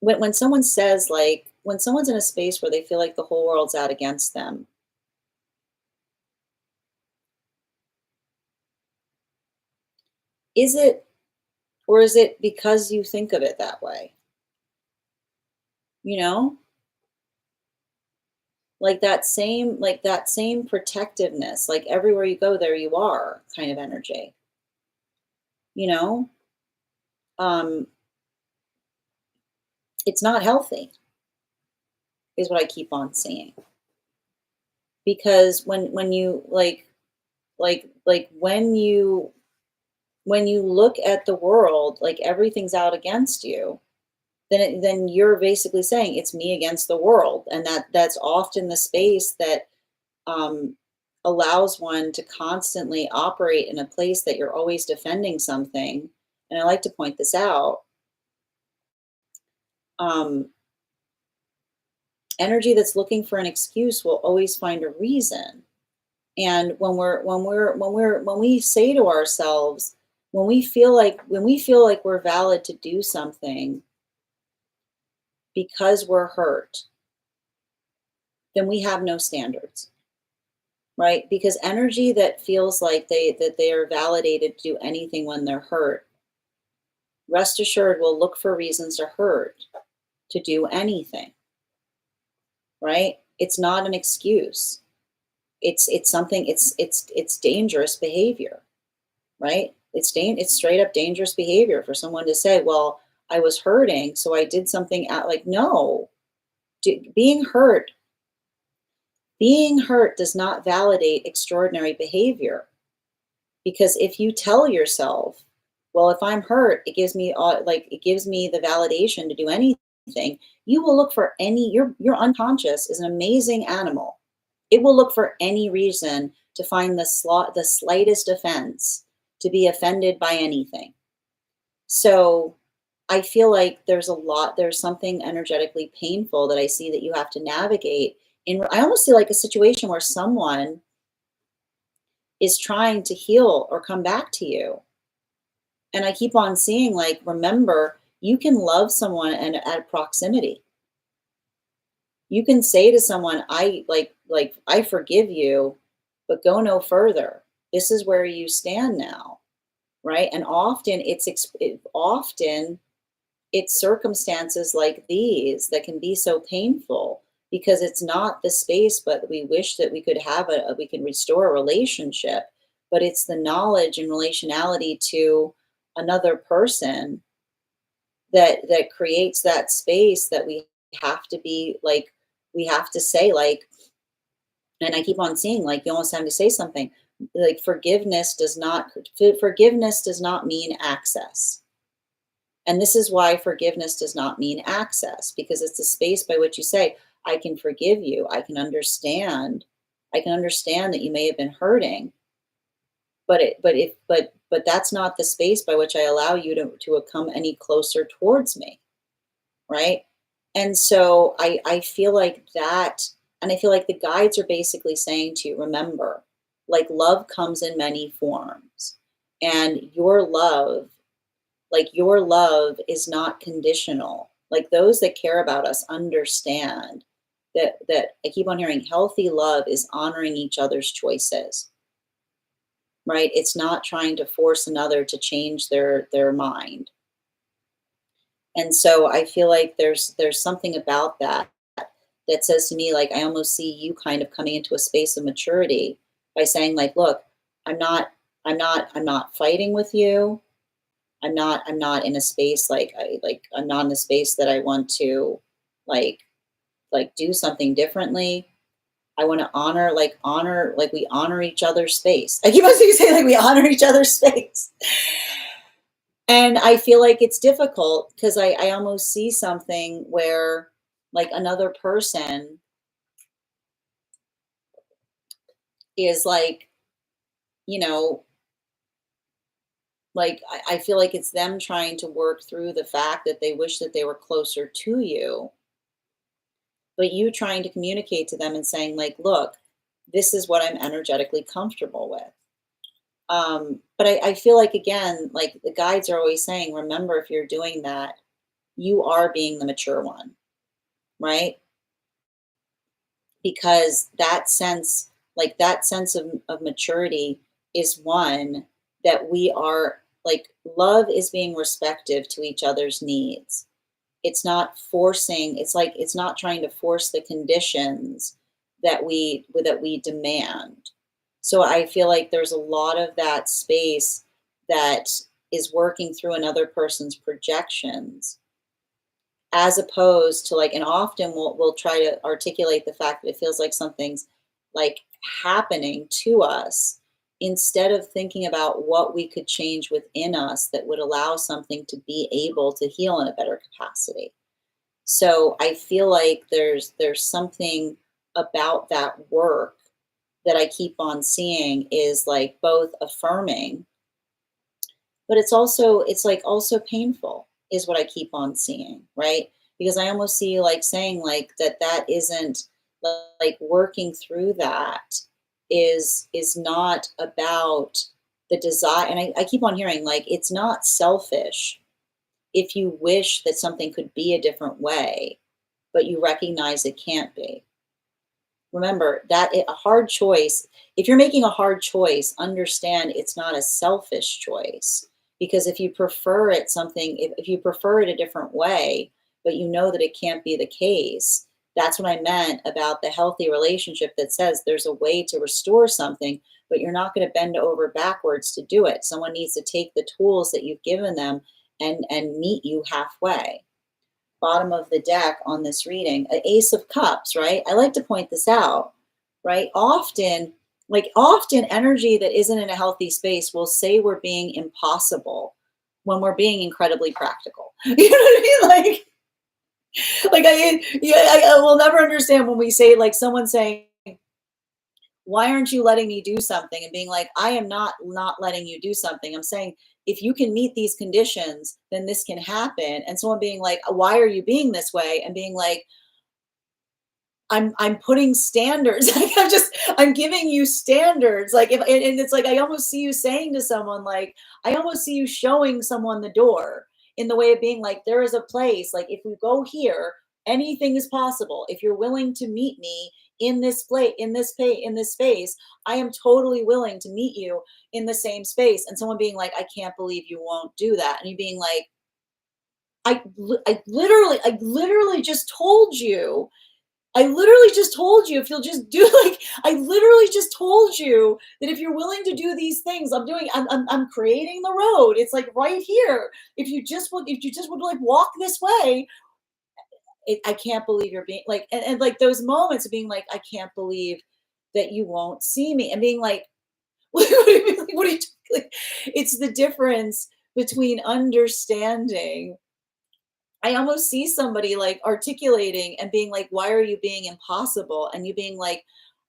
[SPEAKER 1] when someone says, like, when someone's in a space where they feel like the whole world's out against them, is it, or is it because you think of it that way? You know, like that same protectiveness, like everywhere you go, there you are kind of energy. You know, um, it's not healthy, is what I keep on saying. Because when you like when you look at the world like everything's out against you, then you're basically saying it's me against the world, and that's often the space that um, allows one to constantly operate in a place that you're always defending something. And I like to point this out. Um, Energy that's looking for an excuse will always find a reason. And when we say to ourselves, when we feel like we're valid to do something because we're hurt, then we have no standards, right? Because energy that feels like they are validated to do anything when they're hurt, rest assured will look for reasons to hurt, to do anything, right? It's not an excuse. It's something, it's dangerous behavior, right? It's straight up dangerous behavior for someone to say, well, I was hurting, so I did something out. Like, no. Being hurt, does not validate extraordinary behavior. Because if you tell yourself, well, if I'm hurt, it gives me the validation to do anything, you will look for any your unconscious is an amazing animal. It will look for any reason to find the slightest offense, to be offended by anything. So I feel like there's something energetically painful that I see that you have to navigate. I almost see like a situation where someone is trying to heal or come back to you. And I keep on seeing, like, remember, you can love someone and at proximity. You can say to someone, I forgive you, but go no further. This is where you stand now, right? And often it's circumstances like these that can be so painful, because it's not the space, but we wish that we could we can restore a relationship, but it's the knowledge and relationality to another person that creates that space that have to be like we have to say, like, and I keep on seeing, like, you almost have to say something like forgiveness does not mean access. And this is why forgiveness does not mean access, because it's the space by which you say, I can forgive you. I can understand that you may have been hurting, but that's not the space by which I allow you to come any closer towards me, right? And so I feel like that, and I feel like the guides are basically saying to you, remember, like, love comes in many forms, and your love is not conditional. Like, those that care about us understand that I keep on hearing, healthy love is honoring each other's choices, right? It's not trying to force another to change their mind. And so I feel like there's something about that says to me, like, I almost see you kind of coming into a space of maturity by saying, like, look, I'm not fighting with you. I'm not in a space, I'm not in a space that I want to, like do something differently. I want to honor, like, we honor each other's space. I keep on saying, like, we honor each other's space. And I feel like it's difficult because I almost see something where, like, another person is like, you know, like, I feel like it's them trying to work through the fact that they wish that they were closer to you, but you trying to communicate to them and saying, like, look, this is what I'm energetically comfortable with. But I feel like, again, like the guides are always saying, remember, if you're doing that, you are being the mature one, right? Because that sense of maturity is one that we are like, love is being respective to each other's needs. It's not forcing, it's like, it's not trying to force the conditions that we demand. So I feel like there's a lot of that space that is working through another person's projections, as opposed to like, and often we'll try to articulate the fact that it feels like something's like happening to us, instead of thinking about what we could change within us that would allow something to be able to heal in a better capacity. So I feel like there's something about that work that I keep on seeing is like both affirming, but it's like also painful, is what I keep on seeing, right? Because I almost see like saying like that isn't, like working through that is not about the desire. And I keep on hearing like, it's not selfish if you wish that something could be a different way, but you recognize it can't be. Remember that a hard choice, if you're making a hard choice, understand it's not a selfish choice. Because if you prefer it something, if you prefer it a different way, but you know that it can't be the case, that's what I meant about the healthy relationship that says there's a way to restore something, but you're not going to bend over backwards to do it. Someone needs to take the tools that you've given them and meet you halfway. Bottom of the deck on this reading, an Ace of Cups, right? I like to point this out, right? Often energy that isn't in a healthy space will say we're being impossible when we're being incredibly practical. You know what I mean? I will never understand when we say, like, someone saying, why aren't you letting me do something? And being like, I am not letting you do something. I'm saying, if you can meet these conditions, then this can happen. And someone being like, why are you being this way? And being like, I'm putting standards. Like, I'm giving you standards. Like, if and it's like, I almost see you saying to someone, like, I almost see you showing someone the door, in the way of being like, there is a place, like, if we go here, anything is possible. If you're willing to meet me in this place, in this space, I am totally willing to meet you in the same space. And someone being like, I can't believe you won't do that. And you being like, I literally just told you. I literally just told you, if you'll just do, like, I literally just told you that if you're willing to do these things, I'm creating the road. It's like right here. If you just would like walk this way, I can't believe you're being like, and like those moments of being like, I can't believe that you won't see me, and being like, what are you, like, it's the difference between understanding. I almost see somebody like articulating and being like, why are you being impossible? And you being like,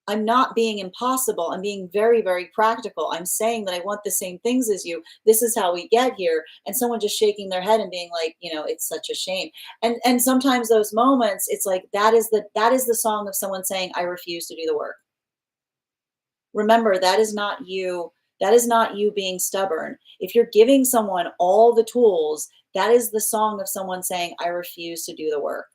[SPEAKER 1] I'm not being impossible. I'm being very, very practical. I'm saying that I want the same things as you. This is how we get here. And someone just shaking their head and being like, it's such a shame. And sometimes those moments, it's like, that is the song of someone saying, I refuse to do the work. Remember, that is not you. That is not you being stubborn. If you're giving someone all the tools, that is the song of someone saying, I refuse to do the work.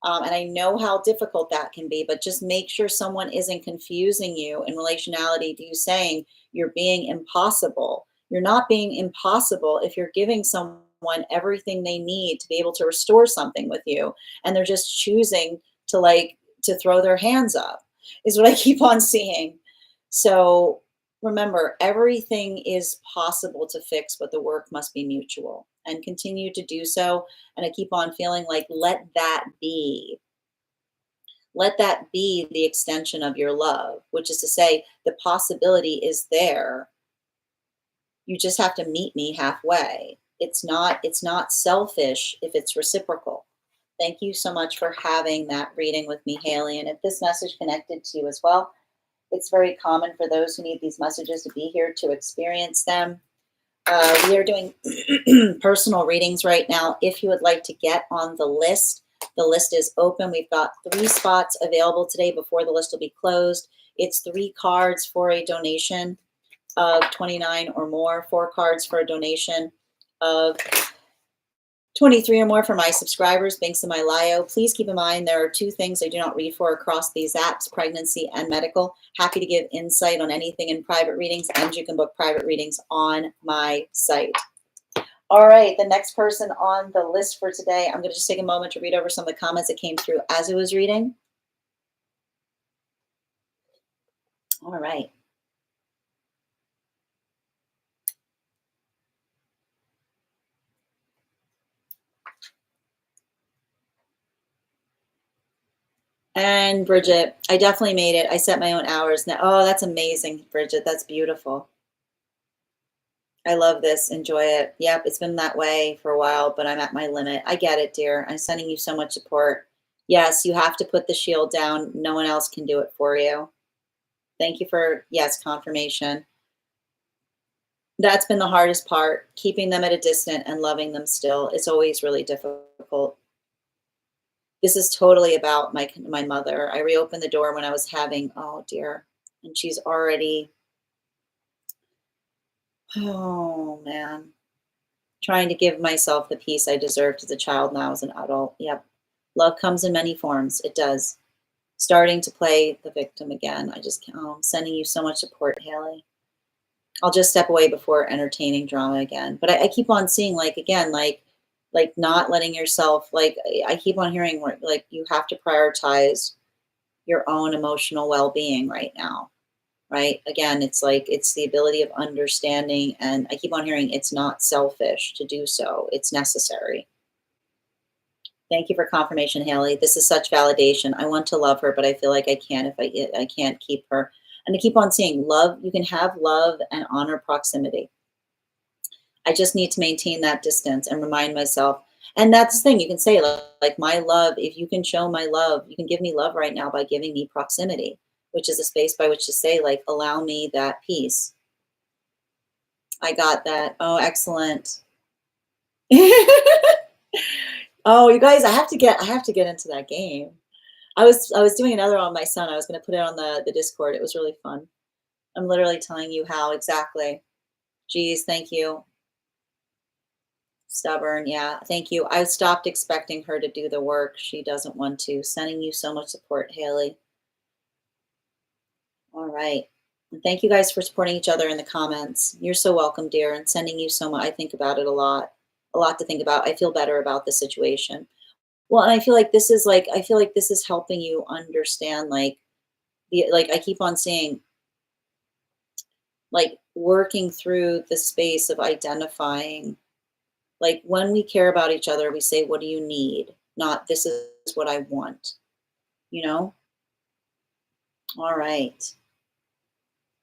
[SPEAKER 1] And I know how difficult that can be, but just make sure someone isn't confusing you in relationality to you saying you're being impossible. You're not being impossible if you're giving someone everything they need to be able to restore something with you, and they're just choosing to throw their hands up, is what I keep on seeing. So remember, everything is possible to fix, but the work must be mutual, and continue to do so. And I keep on feeling like, let that be. Let that be the extension of your love, which is to say, the possibility is there. You just have to meet me halfway. It's not selfish if it's reciprocal. Thank you so much for having that reading with me, Haley. And if this message connected to you as well, it's very common for those who need these messages to be here to experience them. We are doing personal readings right now. If you would like to get on the list The list is open. We've got 3 spots available today before the list will be closed. It's 3 cards for a donation of 29 or more, 4 cards for a donation of 23 or more for my subscribers, Binks and my Lio. Please keep in mind there are 2 things I do not read for across these apps, pregnancy and medical. Happy to give insight on anything in private readings, and you can book private readings on my site. All right, the next person on the list for today, I'm going to just take a moment to read over some of the comments that came through as it was reading. All right. And Bridget, I definitely made it. I set my own hours now. Oh, that's amazing, Bridget. That's beautiful. I love this. Enjoy it. Yep, it's been that way for a while, but I'm at my limit. I get it, dear. I'm sending you so much support. Yes, you have to put the shield down. No one else can do it for you. Thank you for, yes, confirmation. That's been the hardest part, keeping them at a distance and loving them still. It's always really difficult. This is totally about my mother. I reopened the door when I was having, oh dear, and she's already, oh man, trying to give myself the peace I deserved as a child now as an adult. Yep. Love comes in many forms. It does. Starting to play the victim again. I just can't, oh, I'm sending you so much support, Haley. I'll just step away before entertaining drama again. But I keep on seeing, like, again, like not letting yourself, like, I keep on hearing, like, you have to prioritize your own emotional well-being right now, right? Again, it's like, it's the ability of understanding, and I keep on hearing it's not selfish to do so. It's necessary. Thank you for confirmation, Haley. This is such validation. I want to love her, but I feel like I can't if I can't keep her. And I keep on seeing love. You can have love and honor proximity. I just need to maintain that distance and remind myself. And that's the thing, you can say, like my love, if you can show my love, you can give me love right now by giving me proximity, which is a space by which to say, like, allow me that peace. I got that. Oh, excellent. Oh, you guys, I have to get into that game. I was doing another on my son. I was going to put it on the Discord. It was really fun. I'm literally telling you how exactly. Geez, thank you. Stubborn, yeah, thank you. I stopped expecting her to do the work. She doesn't want to. Sending you so much support, Haley. All right. And thank you guys for supporting each other in the comments. You're so welcome, dear, and sending you so much. I think about it a lot to think about. I feel better about the situation. Well, and I feel like this is helping you understand, like, I keep on saying, like, working through the space of identifying, like, when we care about each other, we say, what do you need? Not, this is what I want, you know? All right.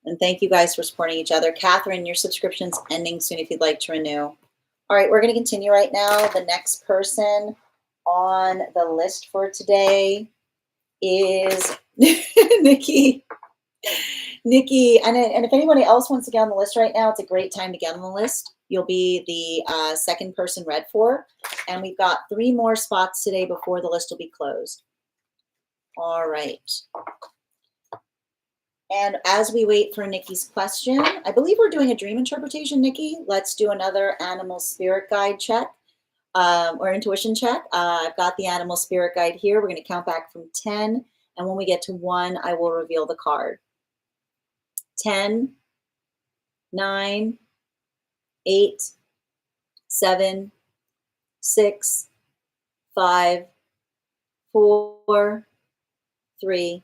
[SPEAKER 1] And thank you guys for supporting each other. Catherine, your subscription's ending soon if you'd like to renew. All right, we're going to continue right now. The next person on the list for today is Nikki. Nikki, and if anybody else wants to get on the list right now, it's a great time to get on the list. You'll be the second person read for, and we've got 3 more spots today before the list will be closed. All right. And as we wait for Nikki's question, I believe we're doing a dream interpretation, Nikki. Let's do another animal spirit guide check or intuition check. I've got the animal spirit guide here. We're going to count back from 10. And when we get to 1, I will reveal the card. 10, 9, 8, 7, 6, 5, 4, 3,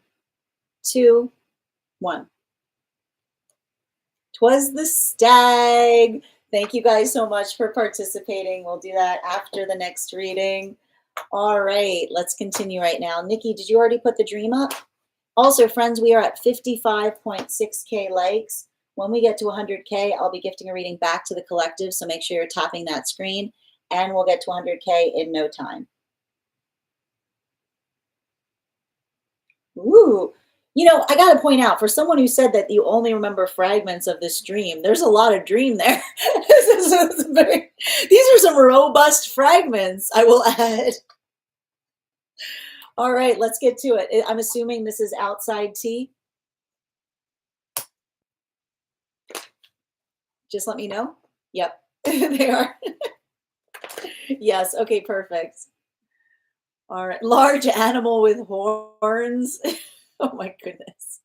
[SPEAKER 1] 2, 1. 'Twas the stag. Thank you guys so much for participating. We'll do that after the next reading. All right, let's continue right now. Nikki, did you already put the dream up? Also, friends, we are at 55.6K likes. When we get to 100K, I'll be gifting a reading back to the collective, so make sure you're tapping that screen, and we'll get to 100K in no time. Ooh. You know, I got to point out, for someone who said that you only remember fragments of this dream, there's a lot of dream there. These are some robust fragments, I will add. All right, let's get to it. I'm assuming this is outside tea. Just let me know. Yep, they are. Yes, okay, perfect. All right, large animal with horns. Oh my goodness.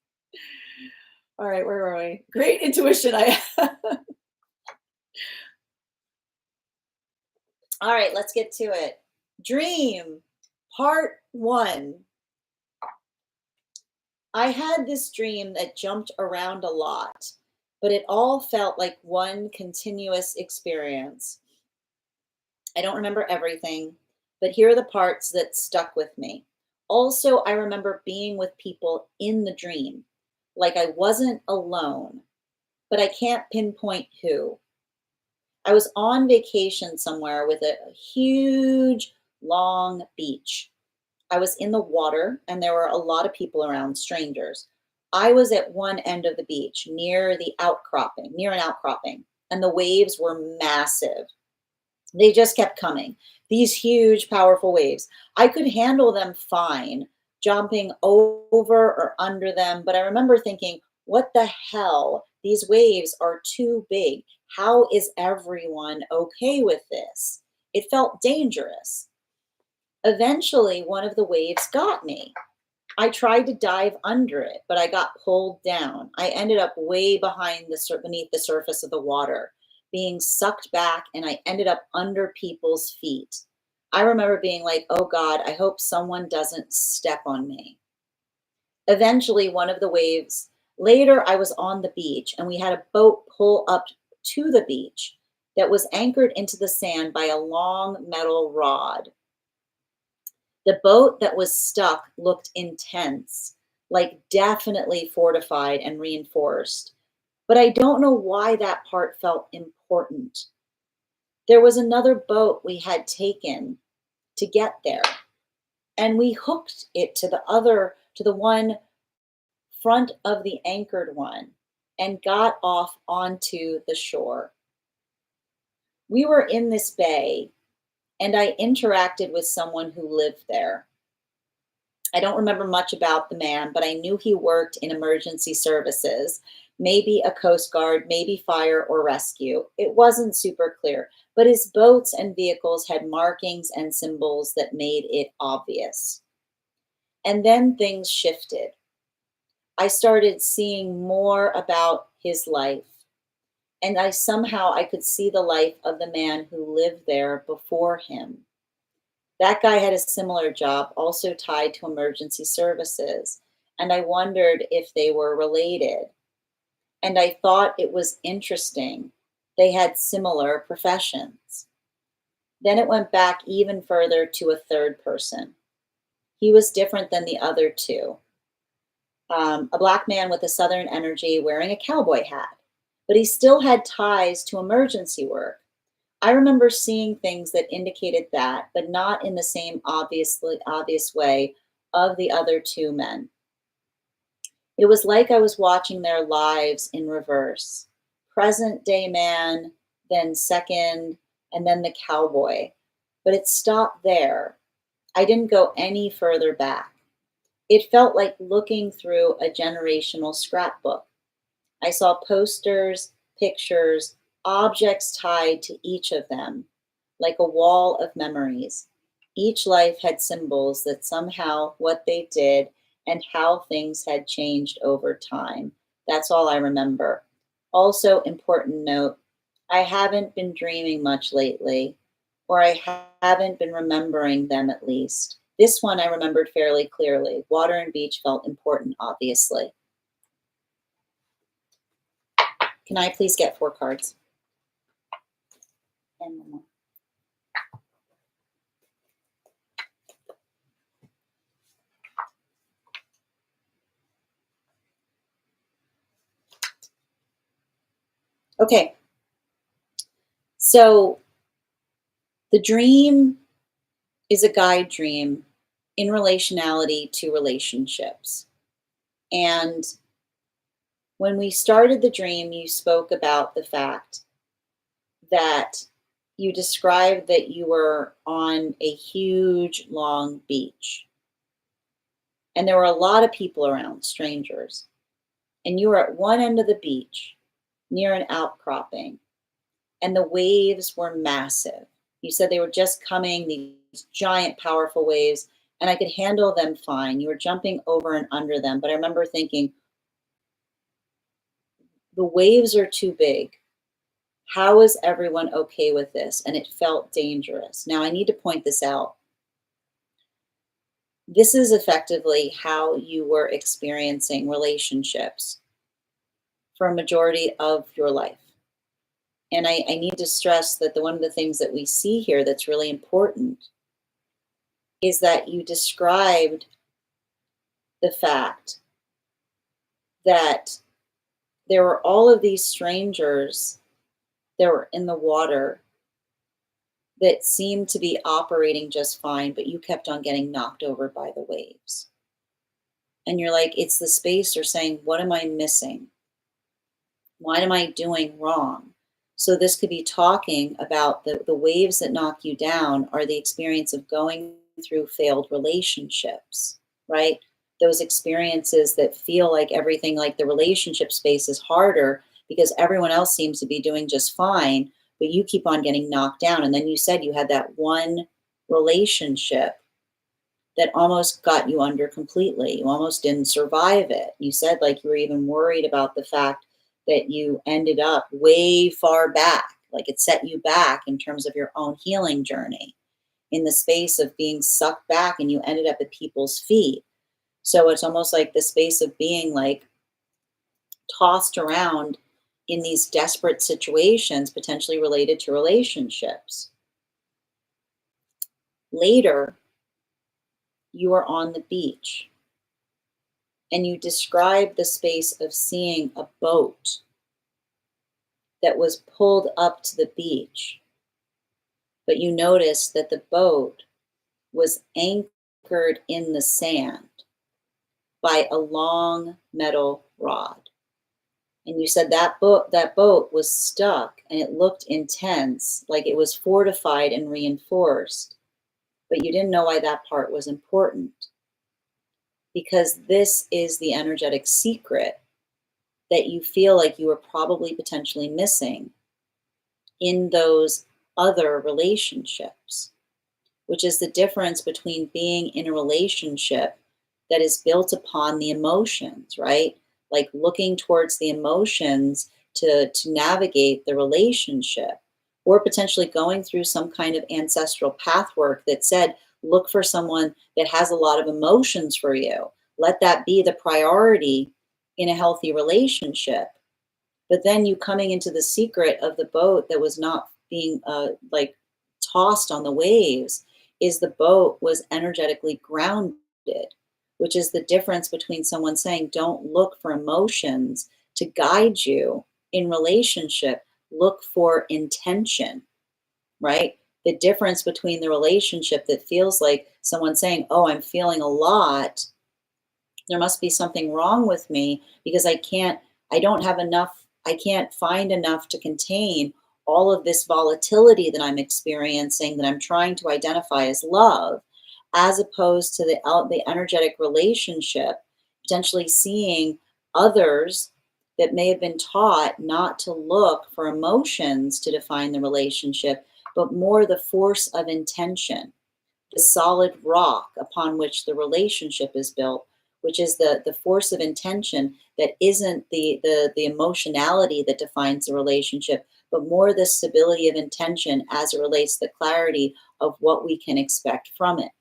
[SPEAKER 1] All right, where were we? Great intuition I have. All right, let's get to it. Dream, part one. I had this dream that jumped around a lot, but it all felt like one continuous experience. I don't remember everything, but here are the parts that stuck with me. Also, I remember being with people in the dream, like I wasn't alone, but I can't pinpoint who. I was on vacation somewhere with a huge, long beach. I was in the water and there were a lot of people around, strangers. I was at one end of the beach near an outcropping, and the waves were massive. They just kept coming. These huge, powerful waves. I could handle them fine, jumping over or under them, but I remember thinking, what the hell? These waves are too big. How is everyone okay with this? It felt dangerous. Eventually, one of the waves got me. I tried to dive under it, but I got pulled down. I ended up way beneath the surface of the water, being sucked back, and I ended up under people's feet. I remember being like, oh God, I hope someone doesn't step on me. Eventually, one of the waves, later, I was on the beach and we had a boat pull up to the beach that was anchored into the sand by a long metal rod. The boat that was stuck looked intense, like definitely fortified and reinforced. But I don't know why that part felt important. There was another boat we had taken to get there, and we hooked it to the one front of the anchored one and got off onto the shore. We were in this bay, and I interacted with someone who lived there. I don't remember much about the man, but I knew he worked in emergency services, maybe a Coast Guard, maybe fire or rescue. It wasn't super clear, but his boats and vehicles had markings and symbols that made it obvious. And then things shifted. I started seeing more about his life, and I could see the life of the man who lived there before him. That guy had a similar job, also tied to emergency services, and I wondered if they were related. And I thought it was interesting. They had similar professions. Then it went back even further to a third person. He was different than the other two. A black man with a Southern energy wearing a cowboy hat, but he still had ties to emergency work. I remember seeing things that indicated that, but not in the same obvious way of the other two men. It was like I was watching their lives in reverse. Present day man, then second, and then the cowboy. But it stopped there. I didn't go any further back. It felt like looking through a generational scrapbook. I saw posters, pictures, objects tied to each of them, like a wall of memories. Each life had symbols that somehow what they did and how things had changed over time. That's all I remember. Also, important note, I haven't been dreaming much lately, or I haven't been remembering them at least. This one I remembered fairly clearly. Water and beach felt important, obviously. Can I please get 4 cards? And one more. Okay, so the dream is a guide dream in relationality to relationships. And when we started the dream, you spoke about the fact that you described that you were on a huge, long beach. and there were a lot of people around, strangers, and you were at one end of the beach near an outcropping, and the waves were massive. You said they were just coming, these giant, powerful waves, and I could handle them fine. You were jumping over and under them, but I remember thinking, the waves are too big. How is everyone okay with this? And it felt dangerous. Now, I need to point this out. This is effectively how you were experiencing relationships for a majority of your life. And I need to stress that one of the things that we see here that's really important is that you described the fact that there were all of these strangers that were in the water that seemed to be operating just fine, but you kept on getting knocked over by the waves. And you're like, it's the space you're saying, what am I missing? What am I doing wrong? So this could be talking about the waves that knock you down are the experience of going through failed relationships, right? Those experiences that feel like everything, like the relationship space is harder because everyone else seems to be doing just fine, but you keep on getting knocked down. And then you said you had that one relationship that almost got you under completely. You almost didn't survive it. You said like you were even worried about the fact that you ended up way far back, like it set you back in terms of your own healing journey in the space of being sucked back and you ended up at people's feet. So it's almost like the space of being like tossed around in these desperate situations, potentially related to relationships. Later, you are on the beach and you describe the space of seeing a boat that was pulled up to the beach, but you noticed that the boat was anchored in the sand by a long metal rod. And you said that boat was stuck and it looked intense, like it was fortified and reinforced, but you didn't know why that part was important. Because this is the energetic secret that you feel like you were probably potentially missing in those other relationships, which is the difference between being in a relationship that is built upon the emotions, right? Like looking towards the emotions to navigate the relationship, or potentially going through some kind of ancestral path work that said, look for someone that has a lot of emotions for you. Let that be the priority in a healthy relationship. But then you coming into the secret of the boat that was not being like tossed on the waves is the boat was energetically grounded, which is the difference between someone saying, don't look for emotions to guide you in relationship, look for intention, right? The difference between the relationship that feels like someone saying, oh, I'm feeling a lot, there must be something wrong with me because I don't have enough, I can't find enough to contain all of this volatility that I'm experiencing that I'm trying to identify as love, as opposed to the energetic relationship, potentially seeing others that may have been taught not to look for emotions to define the relationship, but more the force of intention, the solid rock upon which the relationship is built, which is the force of intention that isn't the emotionality that defines the relationship, but more the stability of intention as it relates to the clarity of what we can expect from it.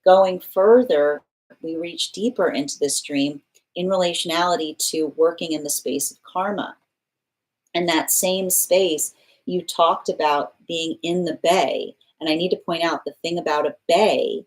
[SPEAKER 1] Going further, we reach deeper into this dream in relationality to working in the space of karma. And that same space, you talked about being in the bay. And I need to point out the thing about a bay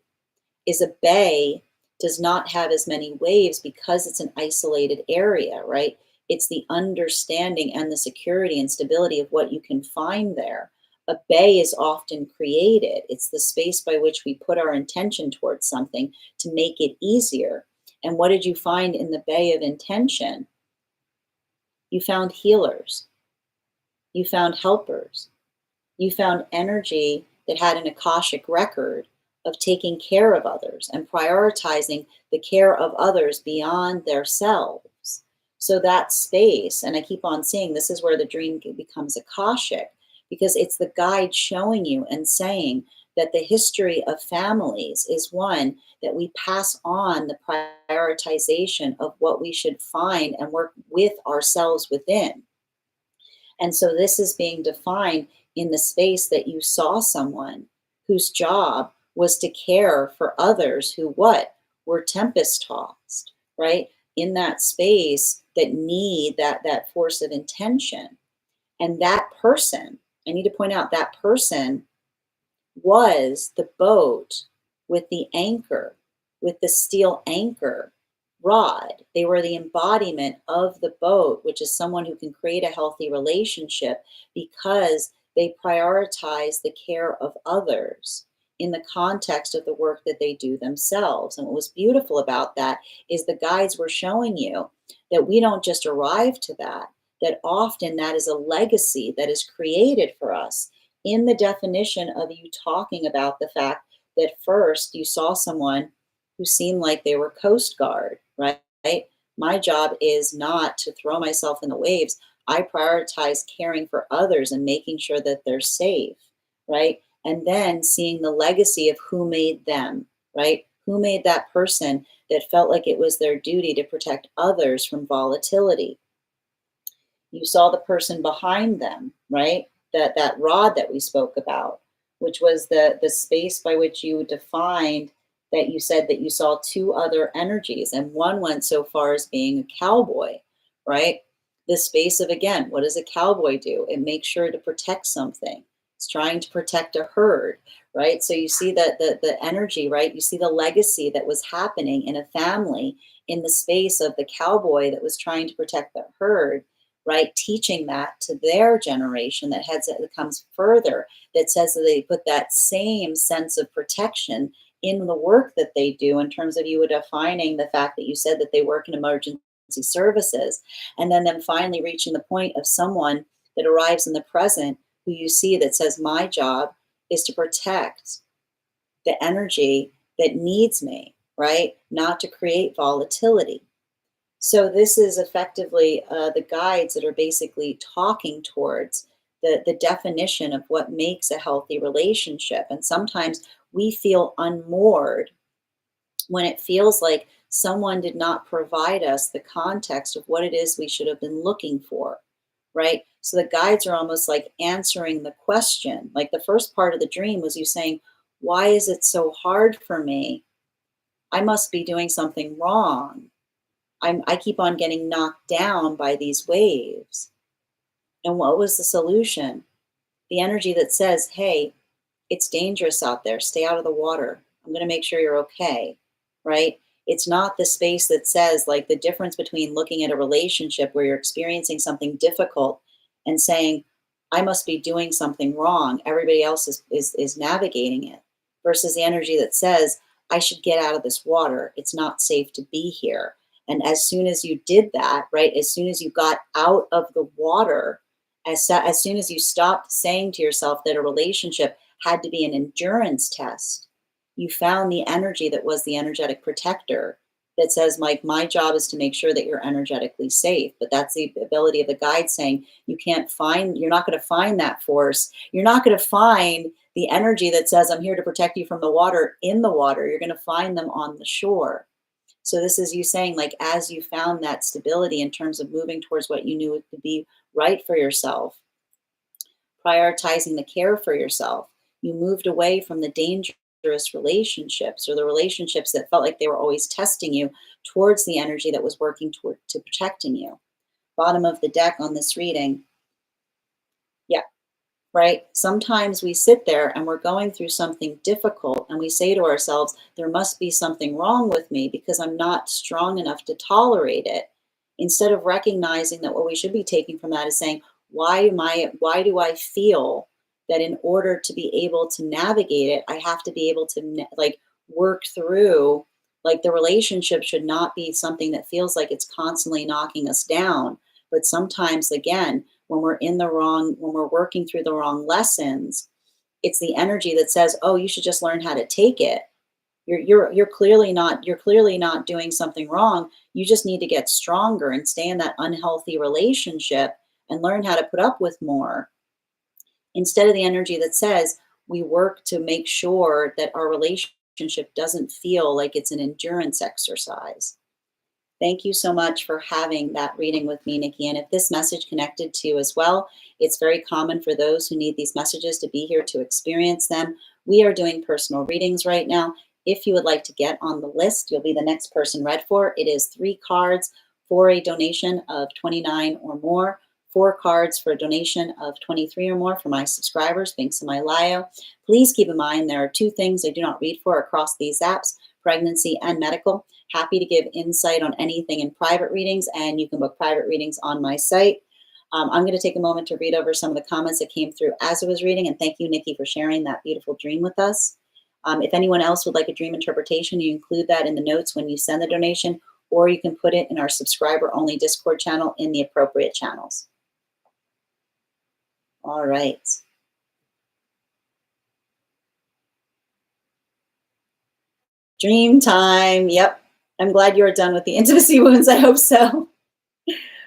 [SPEAKER 1] does not have as many waves because it's an isolated area, right? It's the understanding and the security and stability of what you can find there. A bay is often created. It's the space by which we put our intention towards something to make it easier. And what did you find in the bay of intention? You found healers. You found helpers. You found energy that had an Akashic record of taking care of others and prioritizing the care of others beyond themselves. So that space, and I keep on seeing this is where the dream becomes akashic, because it's the guide showing you and saying that the history of families is one that we pass on the prioritization of what we should find and work with ourselves within. And so this is being defined in the space that you saw someone whose job was to care for others who what? Were tempest tossed, right? In that space that need that force of intention. And that person, I need to point out that person was the boat with the anchor, with the steel anchor rod. They were the embodiment of the boat, which is someone who can create a healthy relationship because they prioritize the care of others in the context of the work that they do themselves. And what was beautiful about that is the guides were showing you that we don't just arrive to that, that often that is a legacy that is created for us in the definition of you talking about the fact that first you saw someone who seemed like they were Coast Guard, right? My job is not to throw myself in the waves. I prioritize caring for others and making sure that they're safe, right? And then seeing the legacy of who made them, right? Who made that person that felt like it was their duty to protect others from volatility. You saw the person behind them, right? That rod that we spoke about, which was the space by which you defined that you said that you saw two other energies, and one went so far as being a cowboy, right? The space of, again, what does a cowboy do? It makes sure to protect something. It's trying to protect a herd, right? So you see that the energy, right? You see the legacy that was happening in a family in the space of the cowboy that was trying to protect the herd, right? Teaching that to their generation that comes further, that says that they put that same sense of protection in the work that they do, in terms of you were defining the fact that you said that they work in emergency services, and then them finally reaching the point of someone that arrives in the present who you see that says, my job is to protect the energy that needs me, right? Not to create volatility. So this is effectively the guides that are basically talking towards the definition of what makes a healthy relationship. And sometimes we feel unmoored when it feels like someone did not provide us the context of what it is we should have been looking for, right? So the guides are almost like answering the question. Like the first part of the dream was you saying, why is it so hard for me? I must be doing something wrong. I keep on getting knocked down by these waves. And what was the solution? The energy that says, hey, it's dangerous out there. Stay out of the water. I'm going to make sure you're okay, right? It's not the space that says, like, the difference between looking at a relationship where you're experiencing something difficult and saying, I must be doing something wrong. Everybody else is navigating it, versus the energy that says, I should get out of this water. It's not safe to be here. And as soon as you did that, right, as soon as you got out of the water, as soon as you stopped saying to yourself that a relationship had to be an endurance test, you found the energy that was the energetic protector that says, Mike, my job is to make sure that you're energetically safe. But that's the ability of the guide saying, you're not going to find that force. You're not going to find the energy that says, I'm here to protect you from the water in the water. You're going to find them on the shore. So this is you saying, like, as you found that stability in terms of moving towards what you knew to be right for yourself, prioritizing the care for yourself, you moved away from the dangerous relationships, or the relationships that felt like they were always testing you, towards the energy that was working toward to protecting you. Bottom of the deck on this reading. Yeah. Right? Sometimes we sit there and we're going through something difficult and we say to ourselves, there must be something wrong with me because I'm not strong enough to tolerate it. Instead of recognizing that what we should be taking from that is saying, why do I feel that in order to be able to navigate it, I have to be able to work through, like, the relationship should not be something that feels like it's constantly knocking us down. But sometimes, again, when we're working through the wrong lessons, It's the energy that says, oh, you should just learn how to take it. You're clearly not doing something wrong. You just need to get stronger and stay in that unhealthy relationship and learn how to put up with more. Instead of the energy that says we work to make sure that our relationship doesn't feel like it's an endurance exercise. Thank you so much for having that reading with me, Nikki. And if this message connected to you as well, it's very common for those who need these messages to be here to experience them. We are doing personal readings right now. If you would like to get on the list, you'll be the next person read for. It is 3 cards for a donation of $29 or more, 4 cards for a donation of $23 or more for my subscribers, Binks and my Lio. Please keep in mind there are 2 things I do not read for across these apps, pregnancy and medical. Happy to give insight on anything in private readings, and you can book private readings on my site. I'm going to take a moment to read over some of the comments that came through as I was reading, and thank you, Nikki, for sharing that beautiful dream with us. If anyone else would like a dream interpretation, you include that in the notes when you send the donation, or you can put it in our subscriber-only Discord channel in the appropriate channels. All right. Dream time. Yep. I'm glad you are done with the intimacy wounds. I hope so.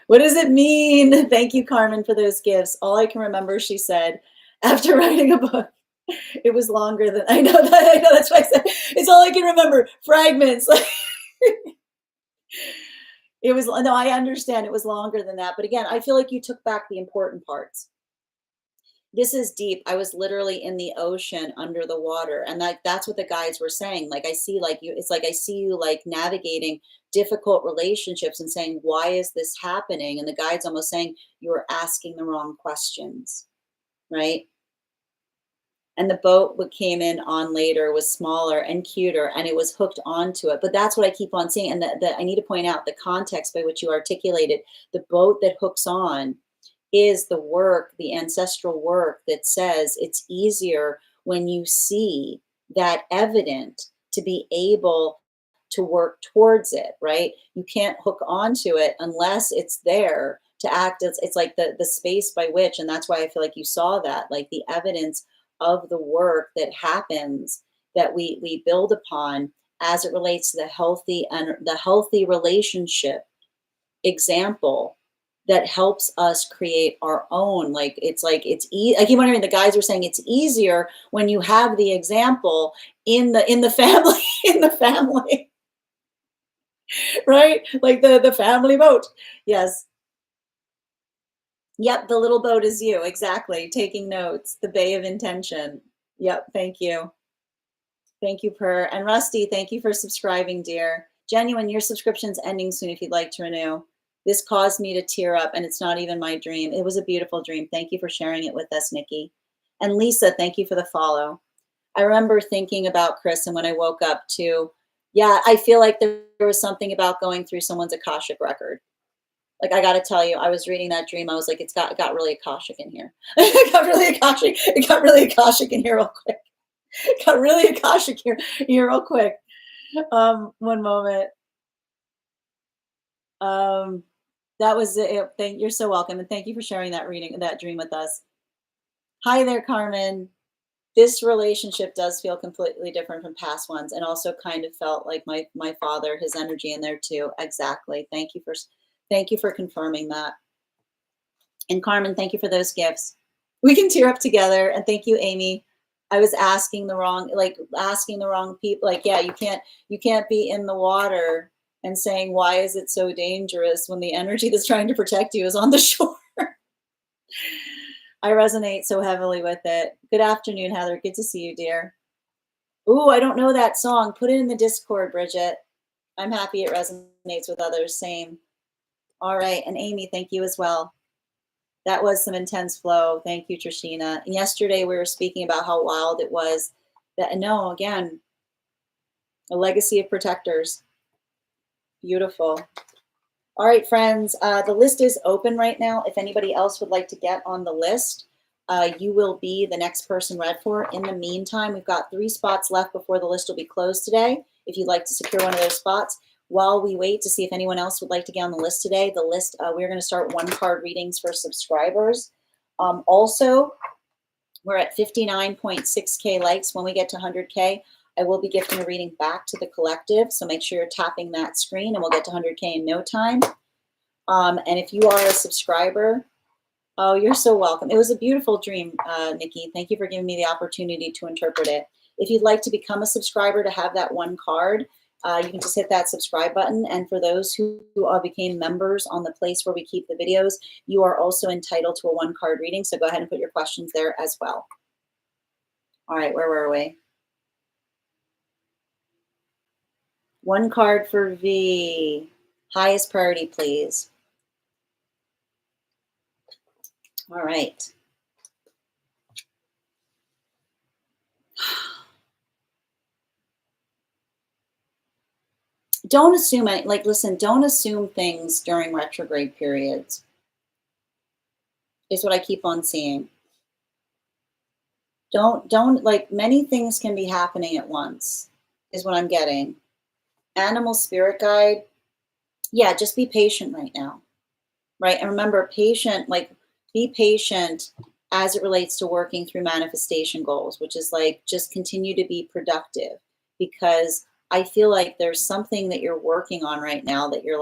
[SPEAKER 1] What does it mean? Thank you, Carmen, for those gifts. All I can remember, she said, after writing a book, it was longer than I know that. I know that's why I said it's all I can remember. Fragments. It was no, I understand it was longer than that. But again, I feel like you took back the important parts. This is deep. I was literally in the ocean under the water. And that's what the guides were saying. Like, I see like you, it's like I see you like navigating difficult relationships and saying, why is this happening? And the guides almost saying you were asking the wrong questions, right? And the boat that came in on later was smaller and cuter, and it was hooked onto it. But that's what I keep on seeing. And I need to point out the context by which you articulated the boat that hooks on is the work, the ancestral work that says it's easier when you see that evident to be able to work towards it, right? You can't hook onto it unless it's there to act as, it's like the space by which, and that's why I feel like you saw that, like the evidence of the work that happens that we build upon as it relates to the healthy relationship example that helps us create our own. Like it's I keep wondering, the guys were saying it's easier when you have the example in the family in the family, right? Like the family boat. Yes. Yep, the little boat is you, exactly. Taking notes, the bay of intention. Yep, thank you. Thank you, Per. And Rusty, thank you for subscribing, dear. Genuine, your subscription's ending soon if you'd like to renew. This caused me to tear up, and it's not even my dream. It was a beautiful dream. Thank you for sharing it with us, Nikki. And Lisa, thank you for the follow. I remember thinking about Chris, and when I woke up too, yeah, I feel like there was something about going through someone's Akashic record. Like, I got to tell you, I was reading that dream. I was like, it got really Akashic in here. It got really Akashic in here real quick. It got really Akashic here real quick. One moment. That was it. You're so welcome. And thank you for sharing that dream with us. Hi there, Carmen. This relationship does feel completely different from past ones, and also kind of felt like my father, his energy in there too. Exactly. Thank you for confirming that. And Carmen, thank you for those gifts. We can tear up together. And thank you, Amy. I was asking the wrong people. Like, yeah, you can't be in the water and saying, why is it so dangerous when the energy that's trying to protect you is on the shore? I resonate so heavily with it. Good afternoon, Heather. Good to see you, dear. Ooh, I don't know that song. Put it in the Discord, Bridget. I'm happy it resonates with others. Same. All right. And Amy, thank you as well. That was some intense flow. Thank you, Trishina. And yesterday we were speaking about how wild it was. Again, a legacy of protectors. Beautiful. All right, friends, the list is open right now. If anybody else would like to get on the list, you will be the next person read for. In the meantime, we've got 3 spots left before the list will be closed today. If you'd like to secure one of those spots, while we wait to see if anyone else would like to get on the list today, we're going to start 1-card readings for subscribers. Also, We're at 59.6K likes. When we get to 100K, I will be gifting a reading back to the collective. So make sure you're tapping that screen and we'll get to 100K in no time. And if you are a subscriber, oh, you're so welcome. It was a beautiful dream, Nikki. Thank you for giving me the opportunity to interpret it. If you'd like to become a subscriber to have that one card, you can just hit that subscribe button. And for those who became members on the place where we keep the videos, you are also entitled to a one card reading. So go ahead and put your questions there as well. All right, where were we? One card for V. Highest priority, please. All right. Don't assume any, like, listen, don't assume things during retrograde periods, is what I keep on seeing. Don't, like, many things can be happening at once, is what I'm getting. Animal spirit guide, yeah, just be patient right now, right? And remember, be patient as it relates to working through manifestation goals, which is like, just continue to be productive, because I feel like there's something that you're working on right now that you're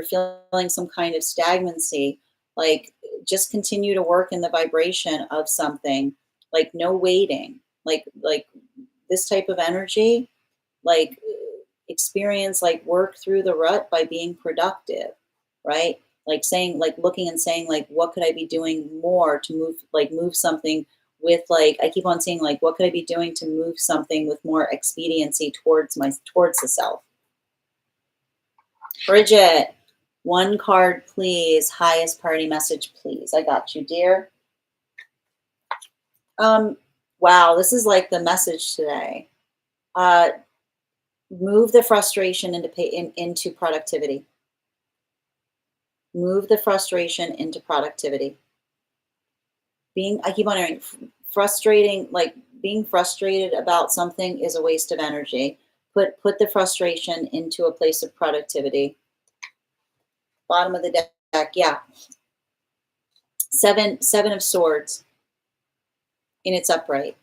[SPEAKER 1] feeling some kind of stagnancy. Like, just continue to work in the vibration of something, like no waiting, like this type of energy, like experience, like work through the rut by being productive, right? Like saying, like looking and saying, like, what could I be doing more to move something with, like, I keep on saying, like, what could I be doing to move something with more expediency towards the self. Bridget, one card, please. Highest priority message, please. I got you, dear. Wow, this is like the message today. Move the frustration into productivity. Move the frustration into productivity. I keep on hearing being frustrated about something is a waste of energy. Put the frustration into a place of productivity. Bottom of the deck, yeah. Seven of Swords in its upright.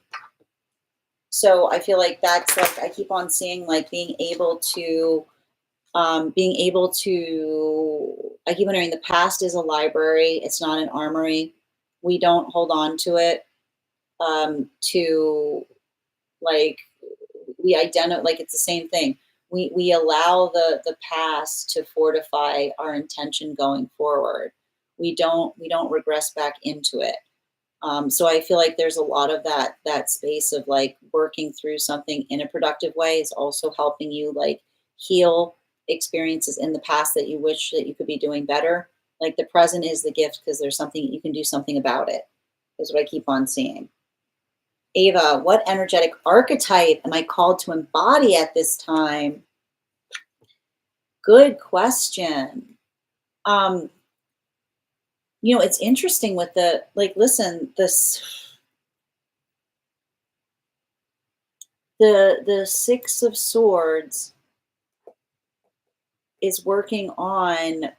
[SPEAKER 1] So I feel like that's, like, I keep on seeing, like, being able to, I keep on hearing the past is a library. It's not an armory. We don't hold on to it. Like, we identify, like, it's the same thing. We allow the past to fortify our intention going forward. We don't regress back into it. So I feel like there's a lot of that space of, like, working through something in a productive way is also helping you, like, heal experiences in the past that you wish that you could be doing better. Like, the present is the gift because there's something you can do something about it, is what I keep on seeing. Ava, what energetic archetype am I called to embody at this time? Good question. It's interesting with listen, the Six of Swords is working on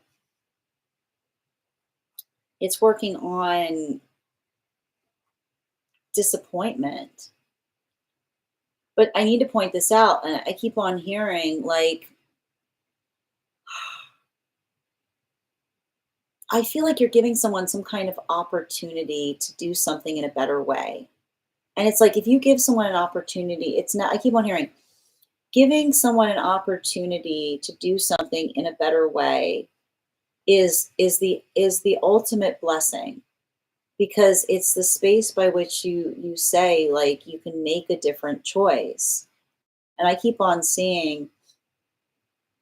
[SPEAKER 1] disappointment. But I need to point this out, and I keep on hearing, like, I feel like you're giving someone some kind of opportunity to do something in a better way. And it's like, if you give someone an opportunity, it's not, I keep on hearing, giving someone an opportunity to do something in a better way is the ultimate blessing, because it's the space by which you say, like, you can make a different choice. And I keep on seeing,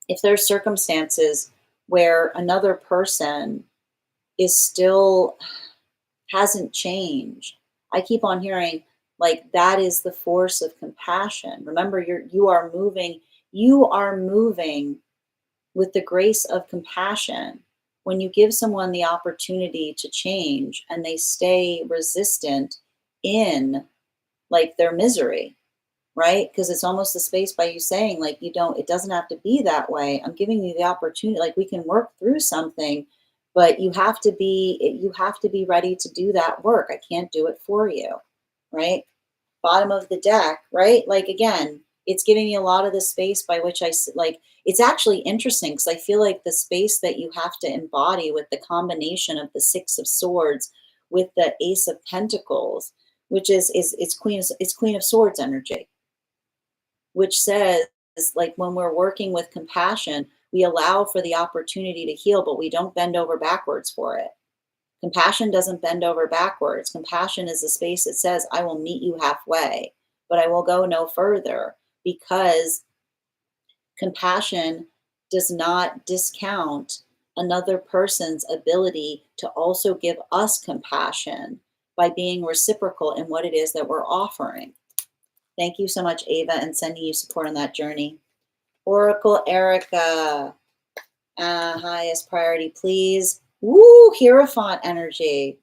[SPEAKER 1] if there's circumstances where another person is still hasn't changed, I keep on hearing, like, that is the force of compassion. Remember, you are moving with the grace of compassion. When you give someone the opportunity to change and they stay resistant in, like, their misery, right? Because it's almost the space by you saying, like, it doesn't have to be that way. I'm giving you the opportunity, like, we can work through something, but you have to be ready to do that work. I can't do it for you. right? Bottom of the deck, right? Like, again, it's giving me a lot of the space by which like, it's actually interesting because I feel like the space that you have to embody with the combination of the Six of Swords with the Ace of Pentacles, which is it's Queen of Swords energy, which says, like, when we're working with compassion, we allow for the opportunity to heal, but we don't bend over backwards for it. Compassion doesn't bend over backwards. Compassion is a space that says, I will meet you halfway, but I will go no further, because compassion does not discount another person's ability to also give us compassion by being reciprocal in what it is that we're offering. Thank you so much, Ava, and sending you support on that journey. Oracle Erica, highest priority, please. Woo, Hierophant energy.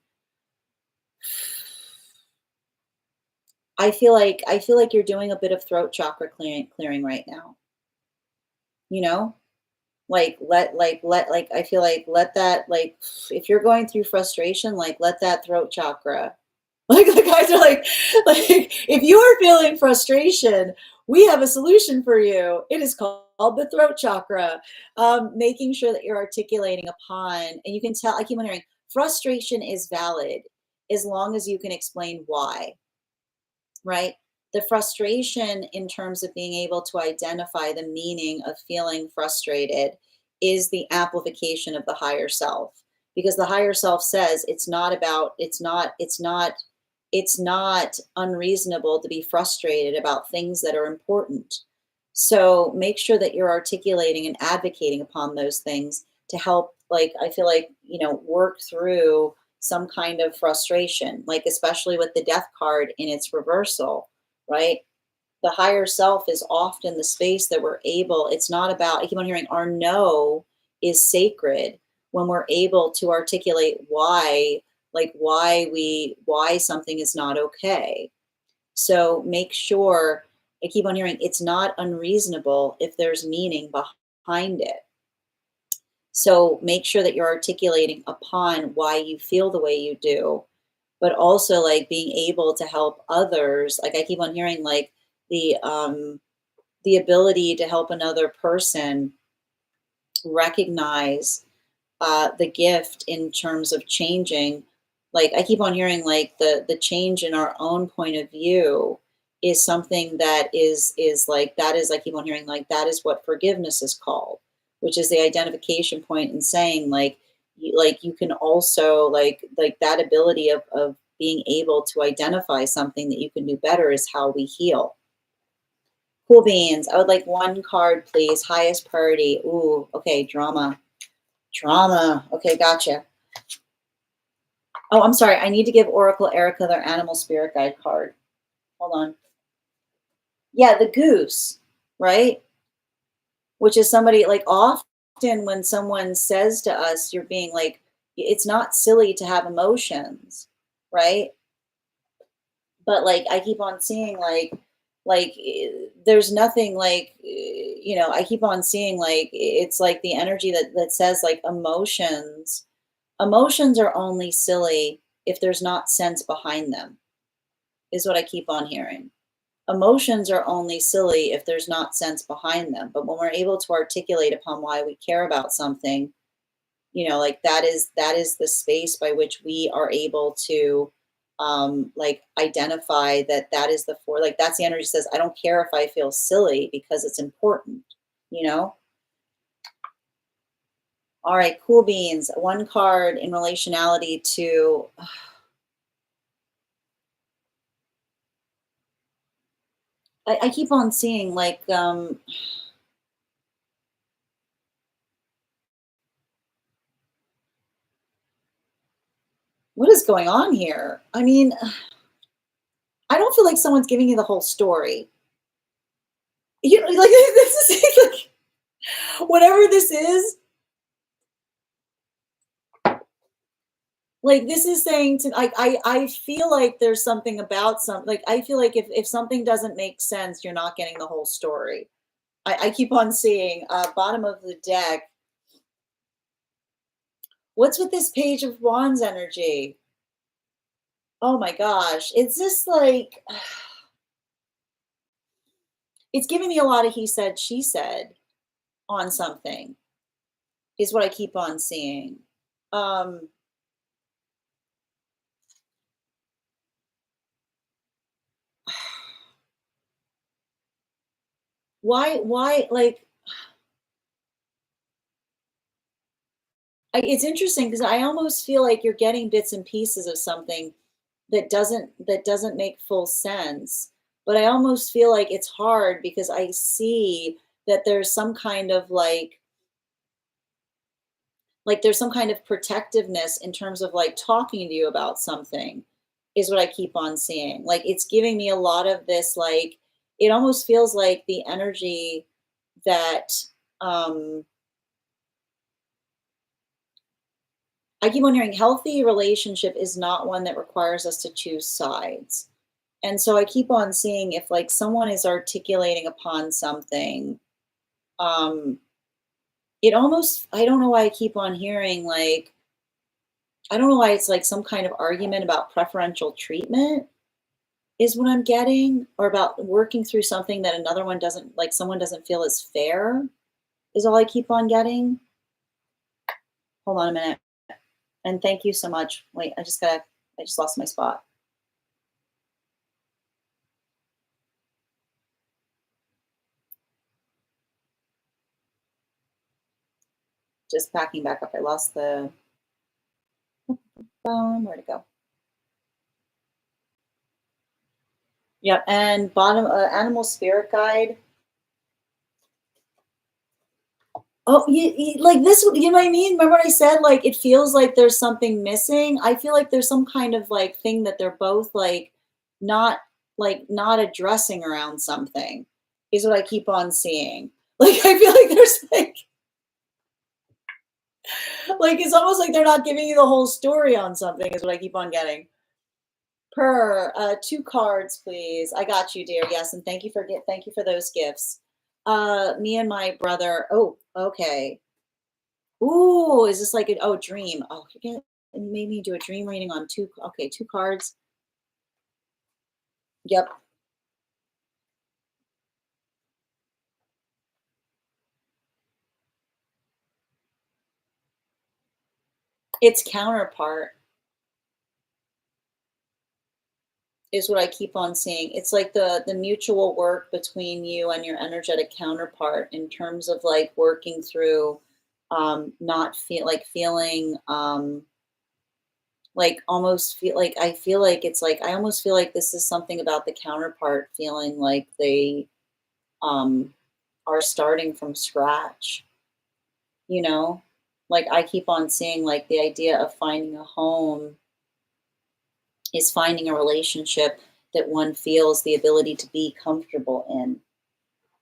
[SPEAKER 1] I feel like you're doing a bit of throat chakra clearing right now. You know, like I feel like let that, like, if you're going through frustration, like, let that throat chakra. Like, the guys are like, if you are feeling frustration, we have a solution for you. It is called the throat chakra. Making sure that you're articulating upon, and you can tell, I keep on hearing, frustration is valid as long as you can explain why, right? The frustration, in terms of being able to identify the meaning of feeling frustrated, is the amplification of the higher self, because the higher self says it's not unreasonable to be frustrated about things that are important. So make sure that you're articulating and advocating upon those things to help, like, I feel like, work through some kind of frustration, like, especially with the Death card in its reversal, right? The higher self is often the space that we're able, it's not about, I keep on hearing, our no is sacred when we're able to articulate why, like, why something is not okay. So make sure, I keep on hearing, it's not unreasonable if there's meaning behind it. So make sure that you're articulating upon why you feel the way you do, but also, like, being able to help others. Like, I keep on hearing, like, the ability to help another person recognize the gift in terms of changing. Like, I keep on hearing, like, the change in our own point of view is something that is like, that is, I keep on hearing, like, that is what forgiveness is called, which is the identification point in saying, like, you can also, like that ability of being able to identify something that you can do better is how we heal. Cool beans. I would like one card, please. Highest priority. Ooh, okay, drama. Drama. Okay, gotcha. Oh, I'm sorry. I need to give Oracle Erica their animal spirit guide card. Hold on. Yeah, the goose, right? Which is somebody, like, often when someone says to us, you're being like, it's not silly to have emotions, right? But, like, I keep on seeing, there's nothing, like, I keep on seeing, like, it's like the energy that says, like, emotions are only silly if there's not sense behind them, is what I keep on hearing. Emotions are only silly if there's not sense behind them. But when we're able to articulate upon why we care about something, like, that is the space by which we are able to, like, identify that is like, that's the energy that says, I don't care if I feel silly because it's important, you know? All right, cool beans. One card in relationality to, I keep on seeing, like, what is going on here? I mean, I don't feel like someone's giving you the whole story. Like, this is like, whatever this is, like, this is saying to, like, I feel like there's something about like, I feel like if something doesn't make sense, you're not getting the whole story. I keep on seeing, bottom of the deck. What's with this Page of Wands energy? oh my gosh, it's just like it's giving me a lot of he said, she said on something is what I keep on seeing. Um, like it's interesting because I almost feel like you're getting bits and pieces of something that doesn't make full sense. But I almost feel like it's hard because I see that there's some kind of like there's some kind of protectiveness in terms of like talking to you about something is what I keep on seeing. Like it's giving me a lot of this like it almost feels like the energy that um I keep on hearing healthy relationship is not one that requires us to choose sides. And so I keep on seeing if like someone is articulating upon something, um, it almost I don't know why I keep on hearing like I don't know why it's like some kind of argument about preferential treatment is what I'm getting, or about working through something that another one doesn't like someone doesn't feel is fair is all I keep on getting. Hold on a minute. And thank you so much. Wait, I just lost my spot. Just packing back up. I lost the phone. Where'd it go? Yep. And bottom animal spirit guide. Oh, like this, you know what I mean? Remember what I said? Like, it feels like there's something missing. I feel like there's some kind of like thing that they're both not not addressing around something is what I keep on seeing. Like, I feel like there's like it's almost like they're not giving you the whole story on something is what I keep on getting. Two cards, please. I got you, dear. Yes, and thank you for those gifts. Me and my brother. Oh, okay. Ooh, is this like an oh dream? Oh, you made me do a dream reading on two. Okay, two cards. Yep, its counterpart is what I keep on seeing. It's like the mutual work between you and your energetic counterpart in terms of like working through not feeling like almost feel like I feel like it's like I almost feel like this is something about the counterpart feeling like they um are starting from scratch, you know? Like I keep on seeing like the idea of finding a home is finding a relationship that one feels the ability to be comfortable in.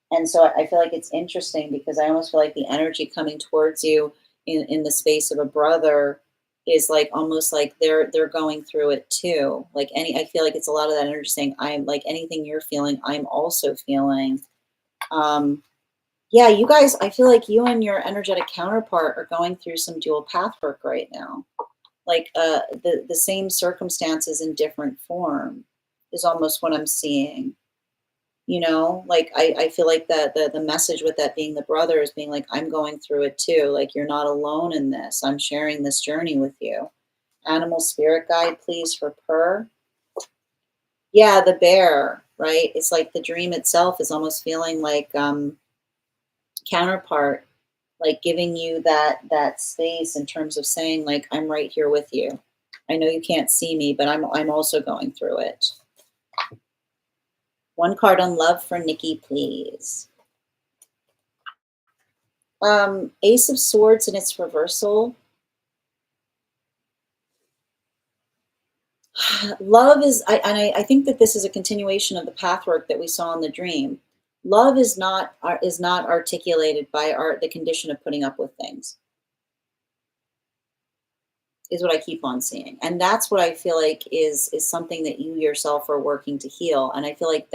[SPEAKER 1] And so I feel like it's interesting because I almost feel like the energy coming towards you in the space of a brother is like almost like they're going through it too. Like any I feel like it's a lot of that energy saying I'm like anything you're feeling, I'm also feeling. Um yeah, you guys, I feel like you and your energetic counterpart are going through some dual path work right now. Like the same circumstances in different form is almost what I'm seeing. You know, like I feel like the message with that being the brother is being like, I'm going through it too. Like you're not alone in this. I'm sharing this journey with you. Animal spirit guide, please, for Purr. Yeah, the bear, right? It's like the dream itself is almost feeling like counterpart, like giving you that space in terms of saying like I'm right here with you. I know you can't see me, but I'm also going through it. One card on love for Nikki, please. Ace of Swords in its reversal. Love is, I think that this is a continuation of the pathwork that we saw in the dream. Love is not articulated by the condition of putting up with things. Is what I keep on seeing, and that's what I feel like is something that you yourself are working to heal. And I feel like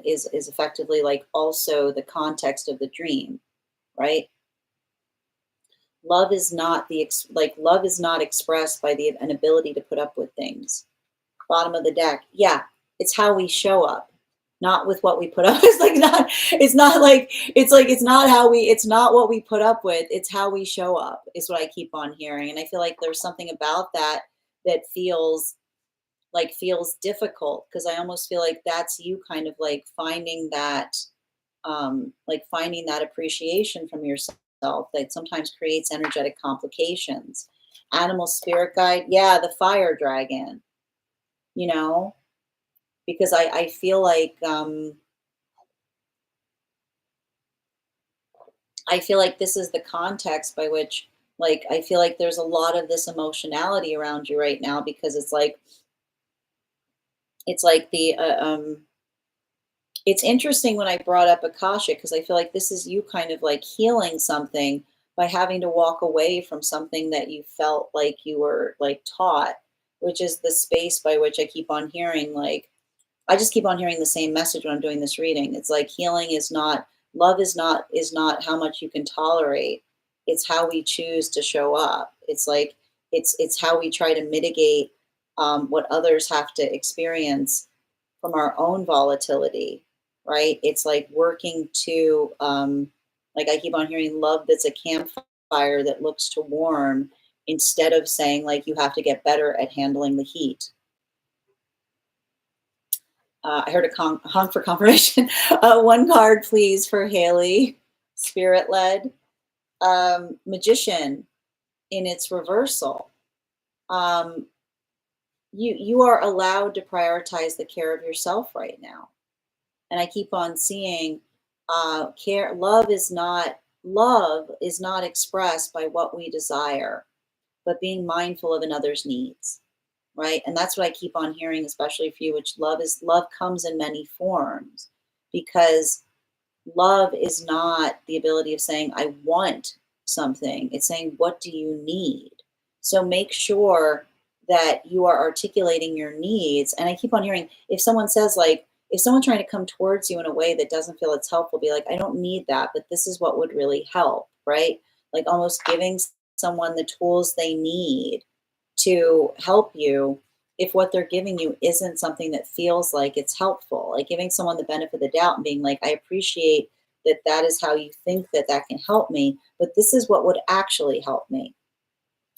[SPEAKER 1] is effectively like also the context of the dream, right? Love is not love is not expressed by the an ability to put up with things. bottom of the deck. Yeah, it's how we show up, not with what we put up. It's not how it's not what we put up with. It's how we show up is what I keep on hearing. And I feel like there's something about that that feels difficult, because I almost feel like that's you kind of like finding that appreciation from yourself that sometimes creates energetic complications. Animal spirit guide, yeah, the fire dragon, you know, because I feel like this is the context by which, like, I feel like there's a lot of this emotionality around you right now, because it's like it's interesting when I brought up Akasha, because I feel like this is you kind of like healing something by having to walk away from something that you felt like you were like taught, which is the space by which I keep on hearing, like, I just keep on hearing the same message when I'm doing this reading. It's like healing is not, love is not how much you can tolerate. It's how we choose to show up. It's like it's how we try to mitigate what others have to experience from our own volatility, right? It's like working to, like I keep on hearing, love that's a campfire that looks to warm, instead of saying like you have to get better at handling the heat. I heard a honk for confirmation. One card, please, for Haley. Spirit led. Magician in its reversal. You are allowed to prioritize the care of yourself right now. And I keep on seeing care. Love is not expressed by what we desire, but being mindful of another's needs. Right. And that's what I keep on hearing, especially for you, which love comes in many forms, because love is not the ability of saying, I want something. It's saying, what do you need? So make sure that you are articulating your needs. And I keep on hearing, if someone says, like, if someone's trying to come towards you in a way that doesn't feel it's helpful, be like, I don't need that, but this is what would really help, right? Like almost giving someone the tools they need to help you, if what they're giving you isn't something that feels like it's helpful. Like giving someone the benefit of the doubt and being like, I appreciate that is how you think that can help me, but this is what would actually help me.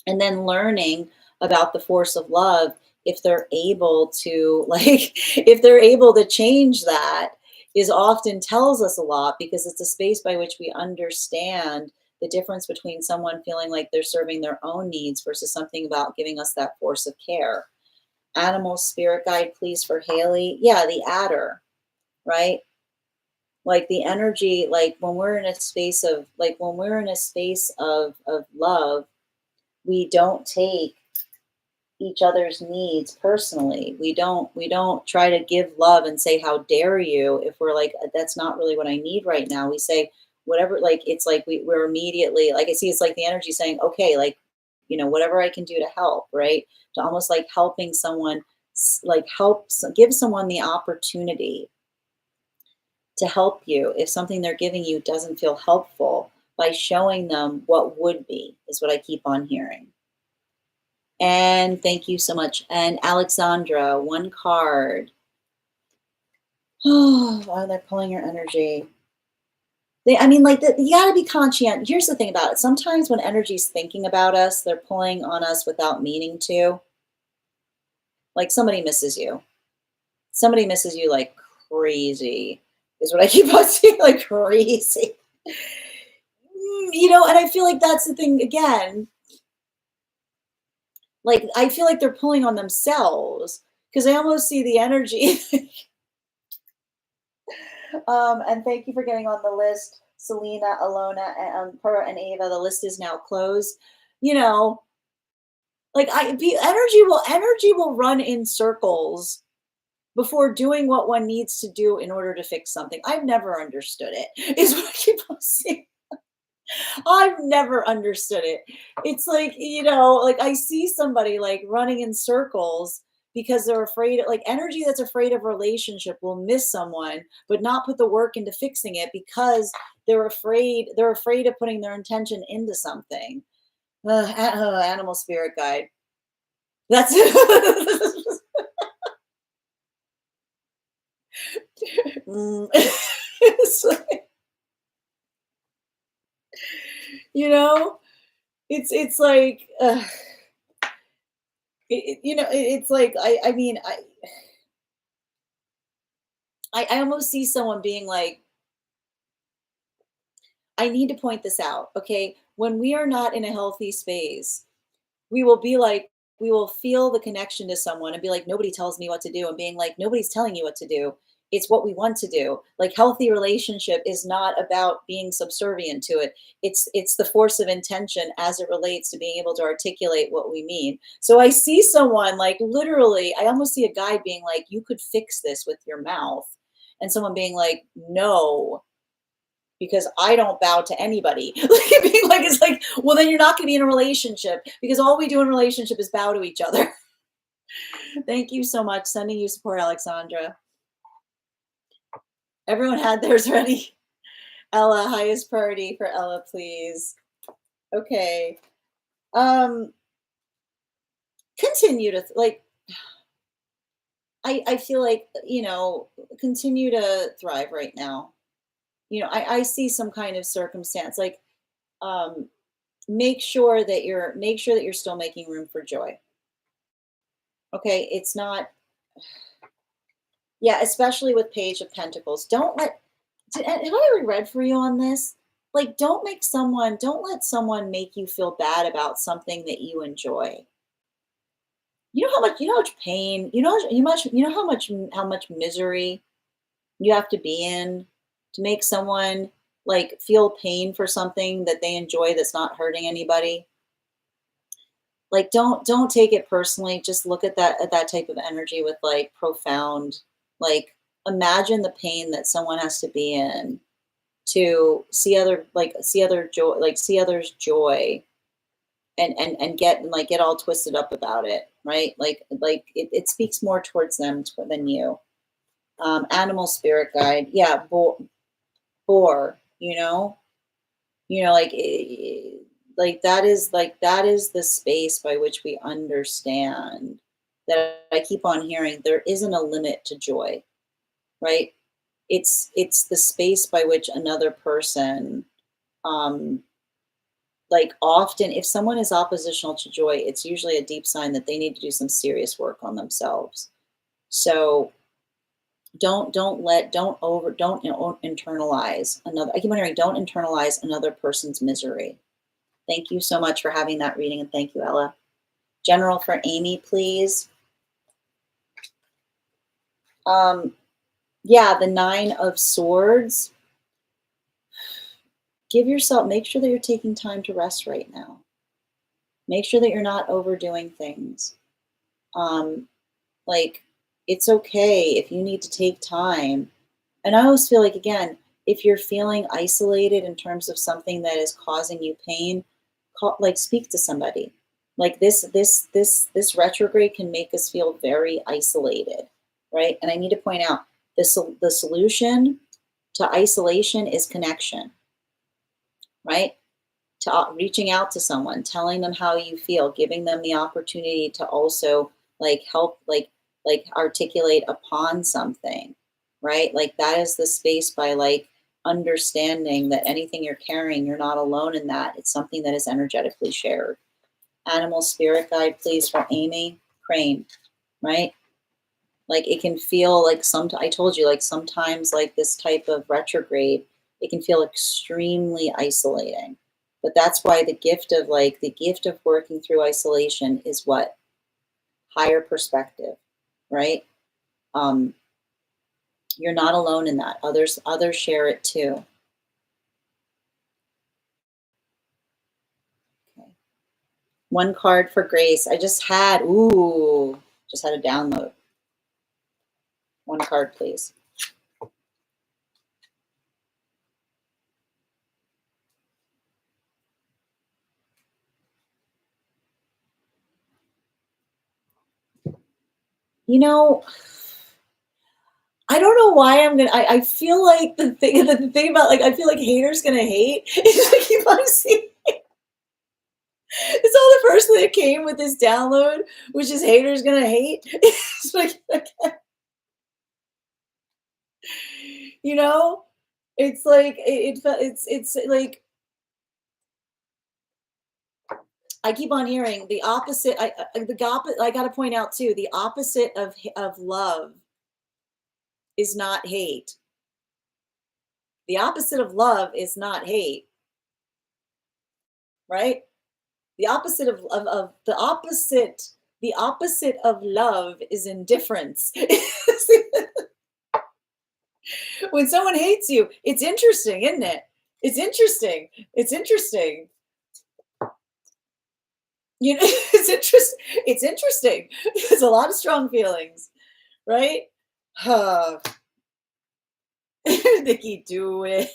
[SPEAKER 1] And then learning about the force of love, if they're able to if they're able to change that, is often tells us a lot, because it's a space by which we understand the difference between someone feeling like they're serving their own needs versus something about giving us that force of care. Animal spirit guide, please, for Haley. Yeah, the adder, right? Like the energy, like when we're in a space of love, we don't take each other's needs personally. We don't try to give love and say, how dare you, if we're like, that's not really what I need right now. We say whatever, like it's like we're immediately, like I see it's like the energy saying, okay, like, whatever I can do to help, right? To almost like helping someone, like give someone the opportunity to help you if something they're giving you doesn't feel helpful, by showing them what would be, is what I keep on hearing. And thank you so much. And Alexandra, one card. Oh, wow, they're pulling your energy. You gotta be conscientious. Here's the thing about it. Sometimes when energy's thinking about us, they're pulling on us without meaning to. Like somebody misses you. Somebody misses you like crazy, is what I keep on seeing, like crazy. And I feel like that's the thing again. Like, I feel like they're pulling on themselves, because I almost see the energy. And thank you for getting on the list, Selena, Alona, and Pura, and Ava. The list is now closed. Energy will run in circles before doing what one needs to do in order to fix something. I've never understood it, is what I keep on saying. I've never understood it. It's like, like I see somebody like running in circles because they're afraid, like energy that's afraid of relationship will miss someone, but not put the work into fixing it because they're afraid of putting their intention into something. Animal spirit guide. That's mm. It's like, you know, it's like, it's like, I mean, I almost see someone being like, I need to point this out, okay? When we are not in a healthy space, we will be like, we will feel the connection to someone and be like, nobody tells me what to do, and being like, nobody's telling you what to do. It's what we want to do. Like, healthy relationship is not about being subservient to it. It's the force of intention as it relates to being able to articulate what we mean. So I see someone like, literally, I almost see a guy being like, you could fix this with your mouth. And someone being like, no, because I don't bow to anybody. Like, being like, it's like, well, then you're not going to be in a relationship, because all we do in a relationship is bow to each other. Thank you so much. Sending you support, Alexandra. Everyone had theirs ready. Ella, highest priority for Ella, please. Okay. Continue to like, I feel like, continue to thrive right now. I see some kind of circumstance, like, um, make sure that you're still making room for joy. Okay, it's not, yeah, especially with Page of Pentacles. Have I already read for you on this? Like, don't let someone make you feel bad about something that you enjoy. You know how much pain, how much misery you have to be in to make someone like feel pain for something that they enjoy that's not hurting anybody. Like, don't take it personally. Just look at that type of energy with like profound, like, imagine the pain that someone has to be in to see others joy, and get all twisted up about it, right? Like it speaks more towards them than you. Animal spirit guide, yeah, boar, like, that is the space by which we understand that. I keep on hearing there isn't a limit to joy, right? It's the space by which another person, um like, often if someone is oppositional to joy, it's usually a deep sign that they need to do some serious work on themselves. So don't internalize another. I keep on hearing, don't internalize another person's misery. Thank you so much for having that reading, and thank you, Ella. General for Amy, please. Yeah, the Nine of Swords. Make sure that you're taking time to rest right now. Make sure that you're not overdoing things. Like, it's okay if you need to take time. And I always feel like, again, if you're feeling isolated in terms of something that is causing you pain, speak to somebody. Like, this retrograde can make us feel very isolated, right? And I need to point out, the solution to isolation is connection, right? To reaching out to someone, telling them how you feel, giving them the opportunity to also like help, like articulate upon something, right? Like, that is the space by like understanding that anything you're carrying, you're not alone in that. It's something that is energetically shared. Animal spirit guide, please, for Amy. Crane, right? Like, it can feel like I told you, like, sometimes like this type of retrograde, it can feel extremely isolating. But that's why the gift of working through isolation is what? Higher perspective, right? Um, you're not alone in that. Others share it too. Okay. One card for Grace. Just had a download. One card, please. I don't know why I feel like the thing about, like, I feel like haters gonna hate. I keep on seeing. It's all the first thing that came with this download, which is haters gonna hate. It's like, You know, it's like it's like I keep on hearing the opposite. I got to point out too. The opposite of love is not hate. The opposite of love is not hate, right? The opposite of the opposite of love is indifference. When someone hates you, it's interesting, isn't it? It's interesting. It's interesting. You know, it's interesting. There's a lot of strong feelings, right? Uh, Nikki, do it.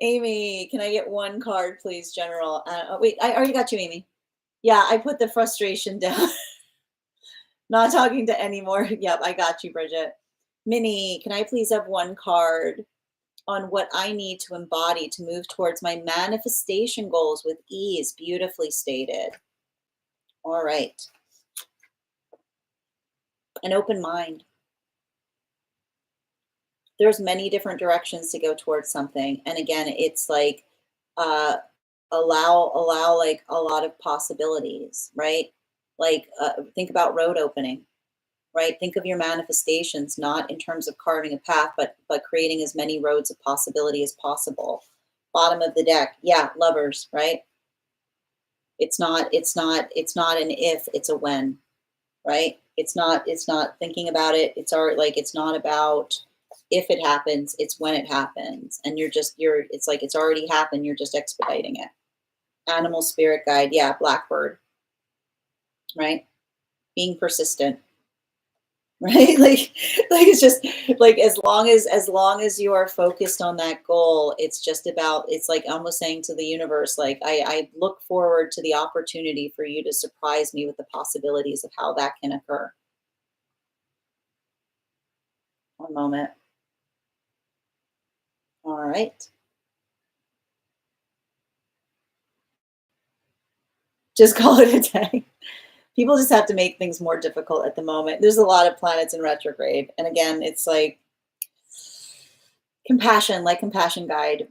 [SPEAKER 1] Amy, can I get one card, please, General? Oh, wait, I already got you, Amy. Yeah, I put the frustration down. Not talking to anymore. Yep, I got you, Bridget. Minnie, can I please have one card on what I need to embody to move towards my manifestation goals with ease? Beautifully stated. All right. An open mind. There's many different directions to go towards something. And again, it's like uh allow like a lot of possibilities, right? Like think about road opening, right? Think of your manifestations not in terms of carving a path, but creating as many roads of possibility as possible. Bottom of the deck, yeah, lovers, right? It's not an if, it's a when, right? It's not thinking about it. It's already like it's not about if it happens, it's when it happens. And you're it's like it's already happened, you're just expediting it. Animal spirit guide, yeah, blackbird, right? Being persistent, right? Like it's just like as long as you are focused on that goal, it's just about it's like almost saying to the universe, like I look forward to the opportunity for you to surprise me with the possibilities of how that can occur. One moment. All right. Just call it a day. People just have to make things more difficult at the moment. There's a lot of planets in retrograde. And again, it's like compassion, like compassion guide.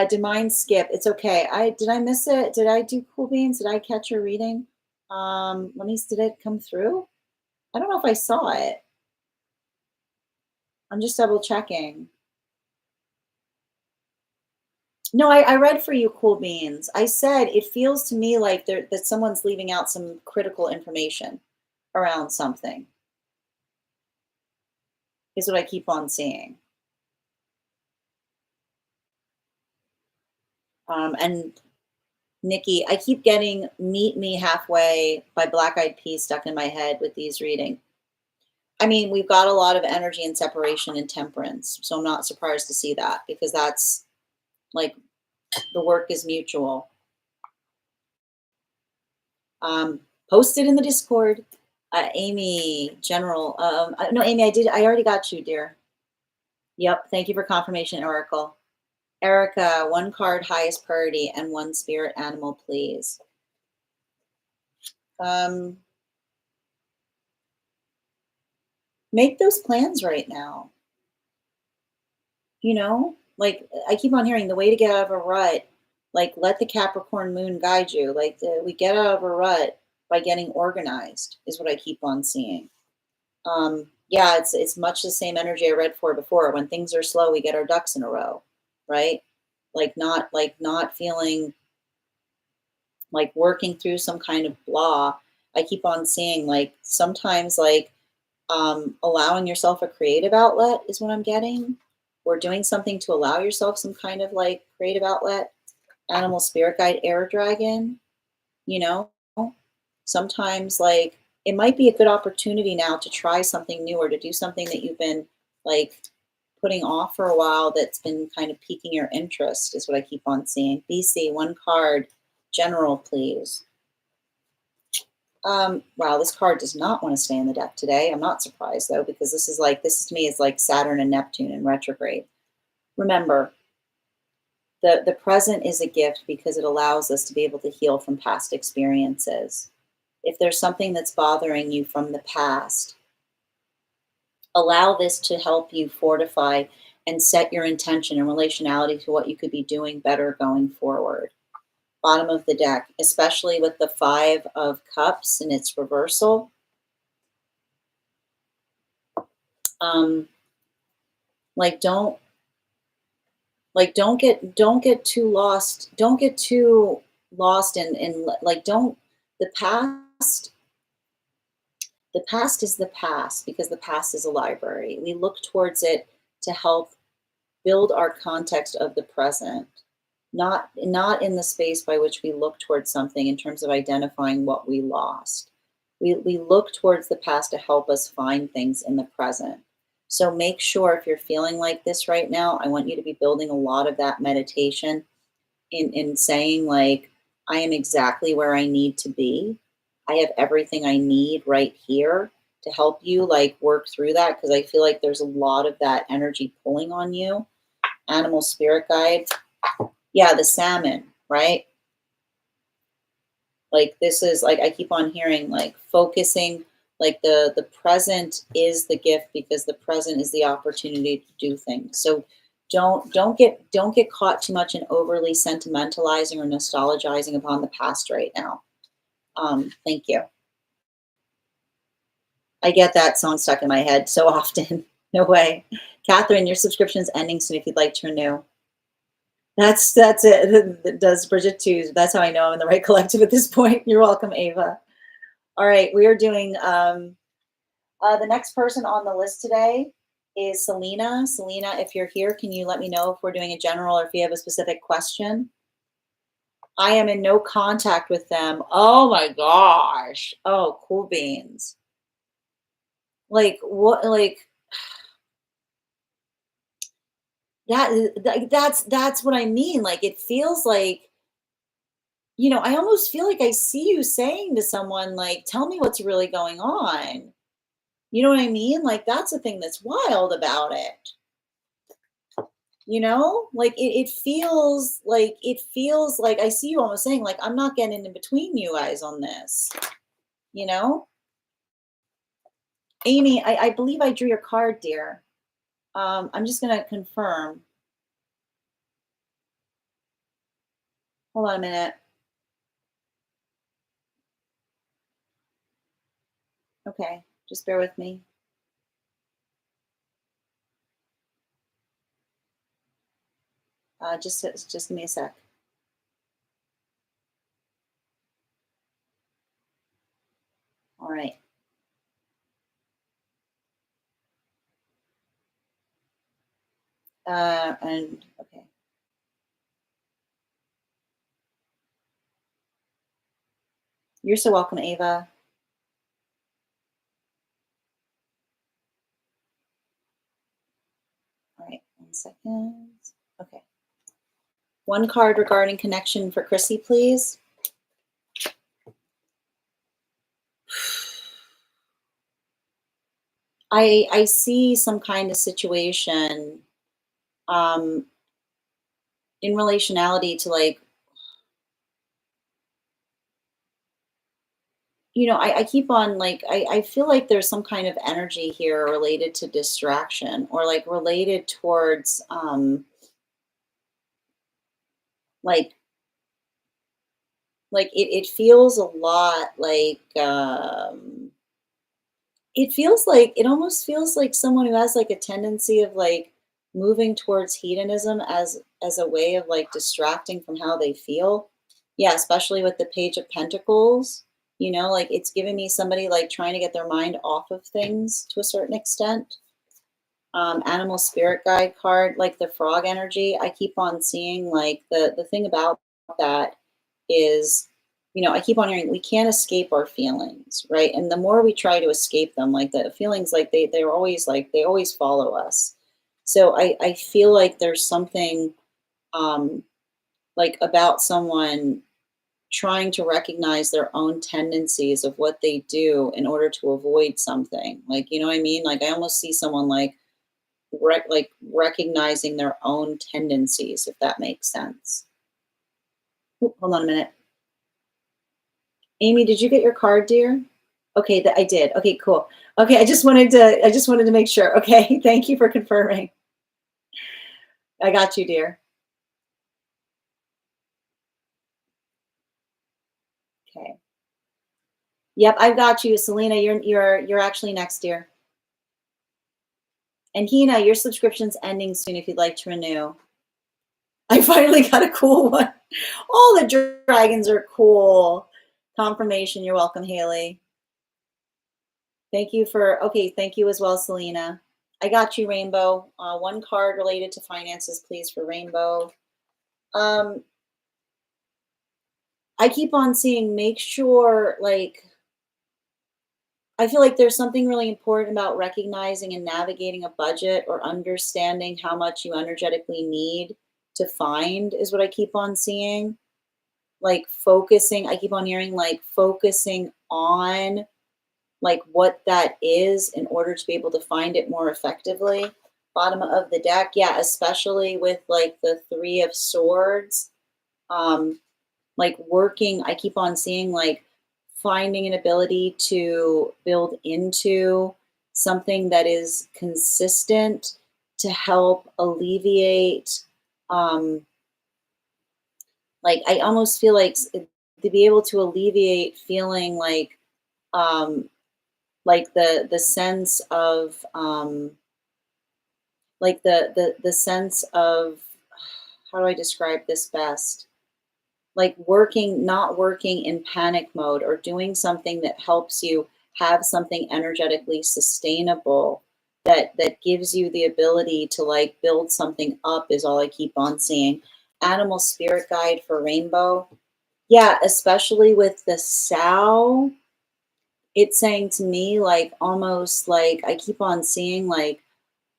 [SPEAKER 1] Did mine skip? It's okay. Did I miss it? Did I do cool beans? Did I catch your reading? Let me did it come through? I don't know if I saw it. I'm just double checking. No, I read for you cool beans. I said it feels to me like that someone's leaving out some critical information around something, is what I keep on seeing. And Nikki, I keep getting Meet Me Halfway by Black Eyed Peas stuck in my head with these reading. I mean, we've got a lot of energy and separation and temperance. So I'm not surprised to see that because that's like the work is mutual. Post it in the Discord. Amy, General. No, Amy, I already got you, dear. Yep. Thank you for confirmation, Oracle. Erica, one card, highest priority, and one spirit animal, please. Make those plans right now. You know, like I keep on hearing the way to get out of a rut, like let the Capricorn moon guide you. Like we get out of a rut by getting organized, is what I keep on seeing. Yeah, it's much the same energy I read for before. When things are slow, we get our ducks in a row, right? Like not feeling like working through some kind of blah. I keep on seeing like sometimes like allowing yourself a creative outlet is what I'm getting, or doing something to allow yourself some kind of like creative outlet. Animal spirit guide, air dragon, you know, sometimes like it might be a good opportunity now to try something new or to do something that you've been like putting off for a while that's been kind of piquing your interest, is what I keep on seeing. BC, one card, General, please. Wow, this card does not want to stay in the deck today. I'm not surprised though, because this to me is like Saturn and Neptune in retrograde. Remember, the present is a gift because it allows us to be able to heal from past experiences. If there's something that's bothering you from the past, Allow this to help you fortify and set your intention and relationality to what you could be doing better going forward. Bottom of the deck, especially with the Five of Cups and its reversal. Like don't get too lost. Don't get too lost in like don't the past the past is the past because the past is a library. We look towards it to help build our context of the present, not in the space by which we look towards something in terms of identifying what we lost. We look towards the past to help us find things in the present. So make sure if you're feeling like this right now, I want you to be building a lot of that meditation in saying like, I am exactly where I need to be. I have everything I need right here to help you like work through that because I feel like there's a lot of that energy pulling on you. Animal spirit guide. Yeah, the salmon, right? Like this is like I keep on hearing like focusing like the present is the gift because the present is the opportunity to do things. So don't get caught too much in overly sentimentalizing or nostalgizing upon the past right now. Thank you. I get that song stuck in my head so often. No way. Catherine, your subscription's ending soon if you'd like to renew. That's it. Does Bridget too. That's how I know I'm in the right collective at this point. You're welcome, Ava. All right, we are doing the next person on the list today is Selena. Selena, if you're here, can you let me know if we're doing a general or if you have a specific question? I am in no contact with them. Oh my gosh. Oh, cool beans. Like what? Like that's what I mean. Like it feels like I almost feel like I see you saying to someone, like, tell me what's really going on. You know what I mean? Like, that's the thing that's wild about it. Like it feels like I see you almost saying, like, I'm not getting in between you guys on this, you know? Amy, I believe I drew your card, dear. I'm just gonna confirm. Hold on a minute. Okay, just bear with me. Just give me a sec. All right. And okay. You're so welcome, Ava. All right, 1 second. Okay. One card regarding connection for Chrissy, please. I see some kind of situation um, in relationality to like, I keep on like, I feel like there's some kind of energy here related to distraction or like related towards like it feels a lot like it almost feels like someone who has like a tendency of like moving towards hedonism as a way of like distracting from how they feel. Yeah, especially with the Page of Pentacles. Like it's giving me somebody like trying to get their mind off of things to a certain extent. Animal spirit guide card, like the frog energy. I keep on seeing like the thing about that is, I keep on hearing we can't escape our feelings, right? And the more we try to escape them, like the feelings, they're always like they always follow us. So I feel like there's something um, like about someone trying to recognize their own tendencies of what they do in order to avoid something. Like, you know what I mean? Like I almost see someone like like recognizing their own tendencies, if that makes sense. Oop, hold on a minute. Amy, did you get your card, dear? Okay, that I did. Okay, cool. Okay, I just wanted to make sure. Okay, thank you for confirming. I got you, dear. Okay. Yep, I've got you, Selena. You're actually next, dear. And Hina, your subscription's ending soon if you'd like to renew. I finally got a cool one. All the dragons are cool. Confirmation. You're welcome, Haley. Thank you for, okay, thank you as well, Selena. I got you, Rainbow. One card related to finances, please, for Rainbow. Um, I keep on seeing, make sure, like, I feel like there's something really important about recognizing and navigating a budget or understanding how much you energetically need to find, is what I keep on seeing. Like focusing, I keep on hearing like focusing on like what that is in order to be able to find it more effectively. Bottom of the deck, yeah, especially with like the Three of Swords. Um, like working, I keep on seeing like finding an ability to build into something that is consistent to help alleviate, um, like I almost feel like to be able to alleviate feeling um, like the sense of like the sense of, how do I describe this best? Like working, not working in panic mode or doing something that helps you have something energetically sustainable that gives you the ability to like build something up, is all I keep on seeing. Animal spirit guide for Rainbow. Yeah, especially with the sow, it's saying to me like almost like I keep on seeing like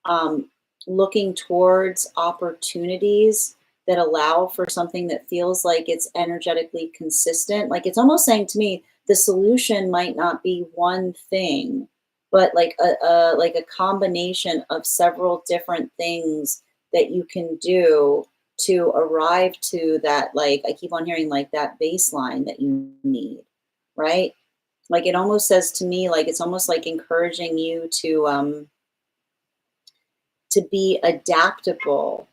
[SPEAKER 1] um, looking towards opportunities that allow for something that feels like it's energetically consistent. Like it's almost saying to me, the solution might not be one thing, but like a combination of several different things that you can do to arrive to that. Like I keep on hearing like that baseline that you need, right? Like it almost says to me, like it's almost like encouraging you to be adaptable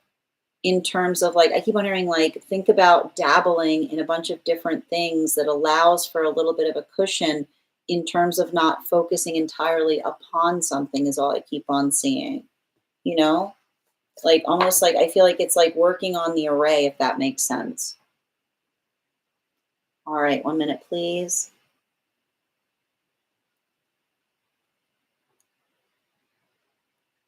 [SPEAKER 1] in terms of like I keep on hearing like think about dabbling in a bunch of different things that allows for a little bit of a cushion in terms of not focusing entirely upon something, is all I keep on seeing. You know? Like almost like I feel like it's like working on the array, if that makes sense. All right, 1 minute, please.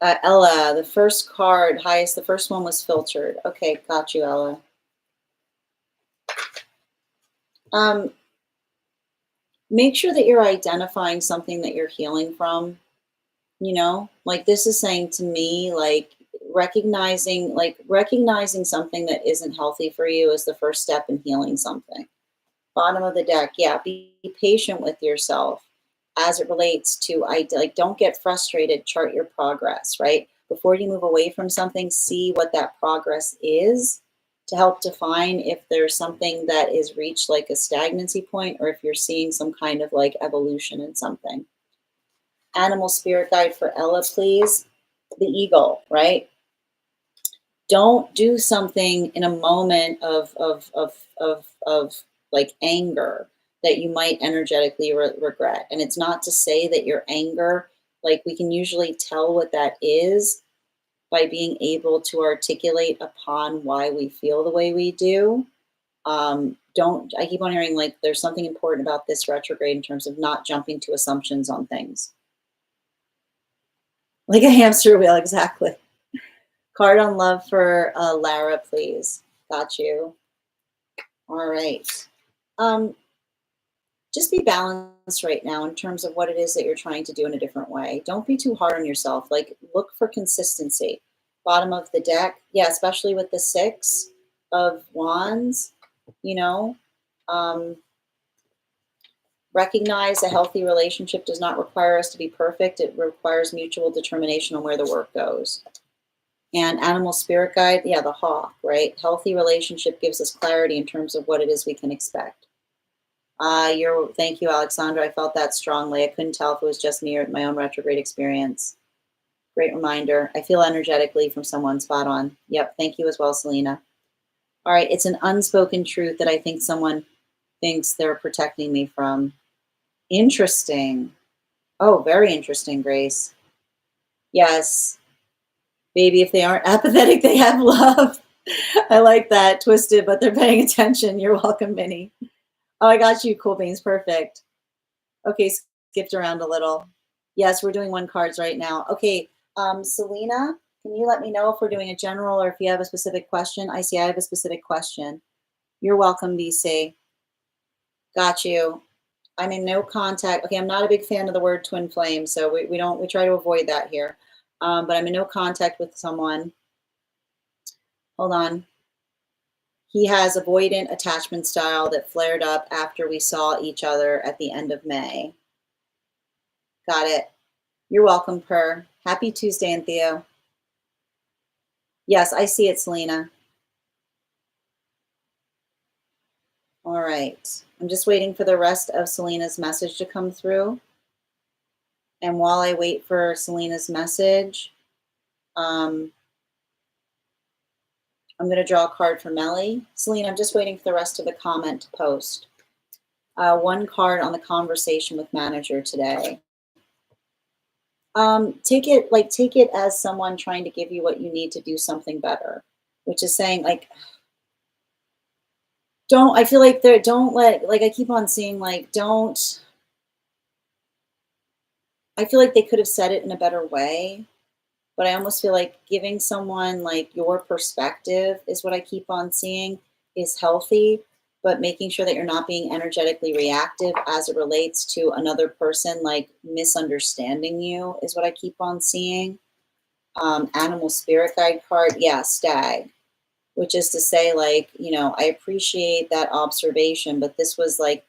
[SPEAKER 1] Ella, the first card, highest, the first one was filtered. Okay, got you, Ella. Um, Make sure that you're identifying something that you're healing from. You know, like this is saying to me, like recognizing something that isn't healthy for you is the first step in healing something. Bottom of the deck, yeah, be patient with yourself as it relates to like don't get frustrated, chart your progress, right? Before you move away from something, see what that progress is to help define if there's something that is reached like a stagnancy point or if you're seeing some kind of like evolution in something. Animal spirit guide for Ella, please. The eagle, right? Don't do something in a moment of like anger that you might energetically regret. And it's not to say that your anger, like we can usually tell what that is by being able to articulate upon why we feel the way we do. Don't, I keep on hearing like there's something important about this retrograde in terms of not jumping to assumptions on things. Like a hamster wheel, exactly. Card on love for Lara, please. Got you. All right. Um, just be balanced right now in terms of what it is that you're trying to do in a different way. Don't be too hard on yourself. Like, look for consistency. Bottom of the deck, yeah, especially with the Six of Wands, you know. Um, Recognize a healthy relationship does not require us to be perfect. It requires mutual determination on where the work goes. And animal spirit guide, yeah, the hawk, right? Healthy relationship gives us clarity in terms of what it is we can expect. Thank you, Alexandra. I felt that strongly. I couldn't tell if it was just me or my own retrograde experience. Great reminder. I feel energetically from someone. Spot on. Yep. Thank you as well, Selena. All right. It's an unspoken truth that I think someone thinks they're protecting me from. Interesting. Oh, very interesting, Grace. Yes. Baby, if they aren't apathetic, they have love. I like that. Twisted, but they're paying attention. You're welcome, Minnie. Oh, I got you. Cool beans. Perfect. Okay, skipped around a little. Yes, we're doing one cards right now. Okay, Selena, can you let me know if we're doing a general or if you have a specific question? I see I have a specific question. You're welcome, BC. Got you. I'm in no contact. Okay, I'm not a big fan of the word twin flame, so we try to avoid that here. But I'm in no contact with someone. Hold on. He has avoidant attachment style that flared up after we saw each other at the end of May. Got it. You're welcome, Per. Happy Tuesday, and Theo. Yes, I see it, Selena. All right. I'm just waiting for the rest of Selena's message to come through. And while I wait for Selena's message, I'm going to draw a card for Melly. Selena, I'm just waiting for the rest of the comment to post. One card on the conversation with manager today. Take it as someone trying to give you what you need to do something better, which is saying like, I feel like I keep on seeing like, I feel like they could have said it in a better way, but I almost feel like giving someone like your perspective is what I keep on seeing is healthy, but making sure that you're not being energetically reactive as it relates to another person, like misunderstanding you is what I keep on seeing. Animal spirit guide card. Yeah, stag, which is to say like, I appreciate that observation, but this was like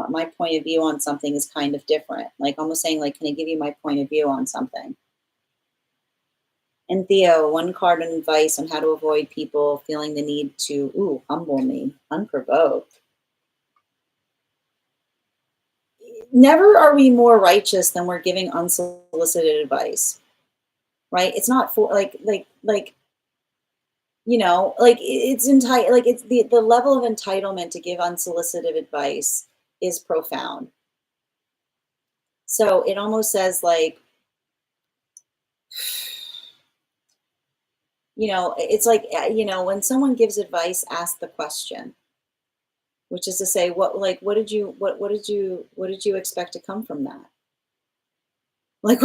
[SPEAKER 1] my point of view on something is kind of different. Like almost saying like, can I give you my point of view on something? And Theo, one card and advice on how to avoid people feeling the need to, humble me, unprovoked. Never are we more righteous than we're giving unsolicited advice, right? It's not for like, it's the level of entitlement to give unsolicited advice is profound. So it almost says like, it's like, when someone gives advice, ask the question, which is to say, what did you expect to come from that? Like,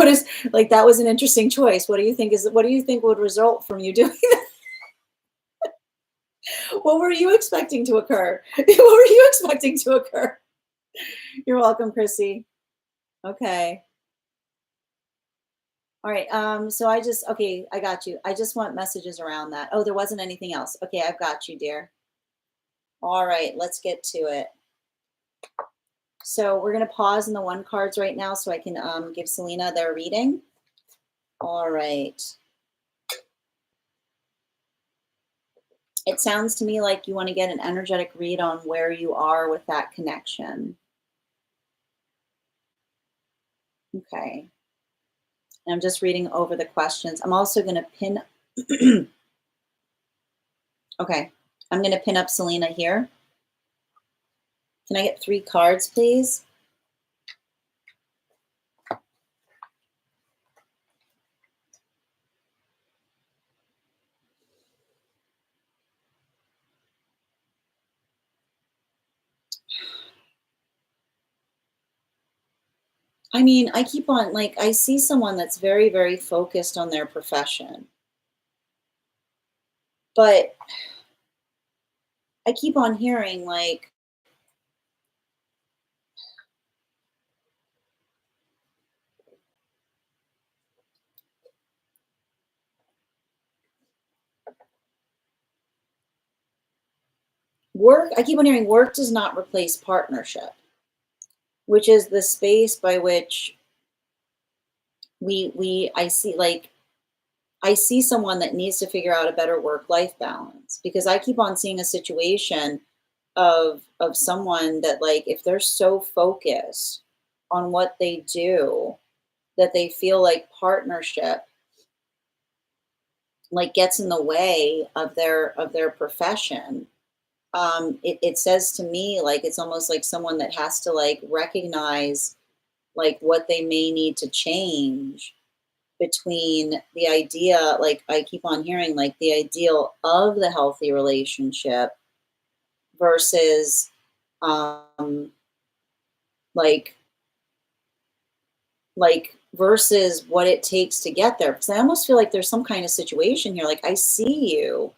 [SPEAKER 1] that was an interesting choice. What do you think would result from you doing that? What were you expecting to occur? What were you expecting to occur? You're welcome, Chrissy. Okay. All right. So I got you. I just want messages around that. Oh, there wasn't anything else. Okay, I've got you, dear. All right, let's get to it. So we're going to pause in the one cards right now so I can give Selena their reading. All right. It sounds to me like you want to get an energetic read on where you are with that connection. Okay. And I'm just reading over the questions. I'm also going to pin. Okay. I'm going to pin up Selena here. Can I get 3 cards, please? I mean, I keep on, like, I see someone that's very, very focused on their profession. But I keep on hearing, like, I keep on hearing work does not replace partnership, which is the space by which I see someone that needs to figure out a better work-life balance, because I keep on seeing a situation of someone that, like, if they're so focused on what they do that they feel like partnership like gets in the way of their profession. It says to me like it's almost like someone that has to like recognize like what they may need to change between the idea, like I keep on hearing, like the ideal of the healthy relationship versus um like versus what it takes to get there, because I almost feel like there's some kind of situation here, like I see you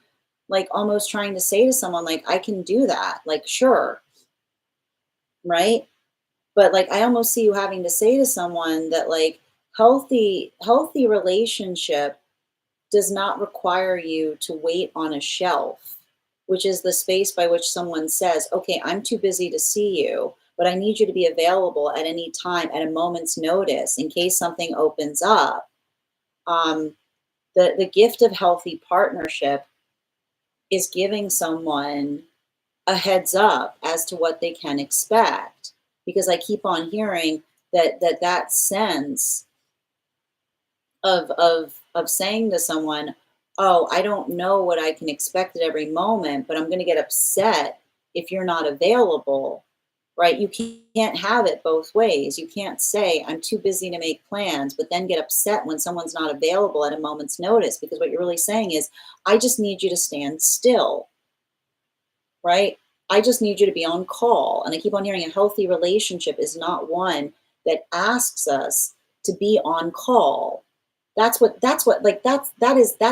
[SPEAKER 1] like almost trying to say to someone like I can do that, like sure, right? But like I almost see you having to say to someone that like healthy relationship does not require you to wait on a shelf, which is the space by which someone says, okay, I'm too busy to see you, but I need you to be available at any time at a moment's notice in case something opens up. um, the gift of healthy partnership is giving someone a heads up as to what they can expect, because I keep on hearing that sense of saying to someone, "Oh, I don't know what I can expect at every moment, but I'm going to get upset if you're not available." Right? You can't have it both ways. You can't say, "I'm too busy to make plans," but then get upset when someone's not available at a moment's notice, because what you're really saying is, "I just need you to stand still." Right? I just need you to be on call. And I keep on hearing a healthy relationship is not one that asks us to be on call. That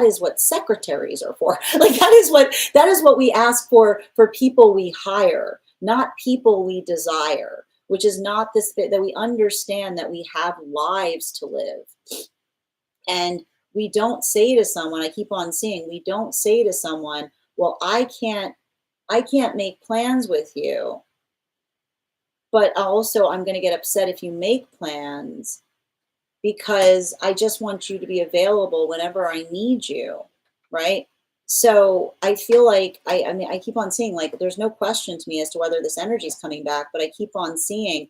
[SPEAKER 1] is what secretaries are for. Like that is what we ask for people we hire, not people we desire, which is not this that we understand that we have lives to live. And we don't say to someone, I keep on seeing, we don't say to someone, well, I can't make plans with you, but also I'm going to get upset if you make plans because I just want you to be available whenever I need you, right? So I feel like I mean I keep on seeing like there's no question to me as to whether this energy is coming back, but I keep on seeing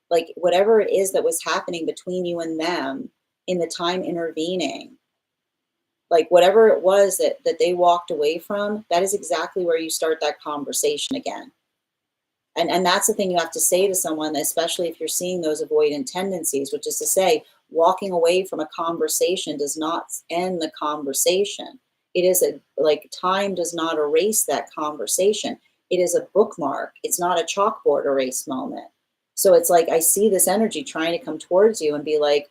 [SPEAKER 1] like whatever it is that was happening between you and them in the time intervening, like whatever it was that they walked away from, that is exactly where you start that conversation again. And that's the thing you have to say to someone, especially if you're seeing those avoidant tendencies, which is to say, walking away from a conversation does not end the conversation. It is a like time does not erase that conversation. It is a bookmark. It's not a chalkboard erase moment. So it's like I see this energy trying to come towards you and be like,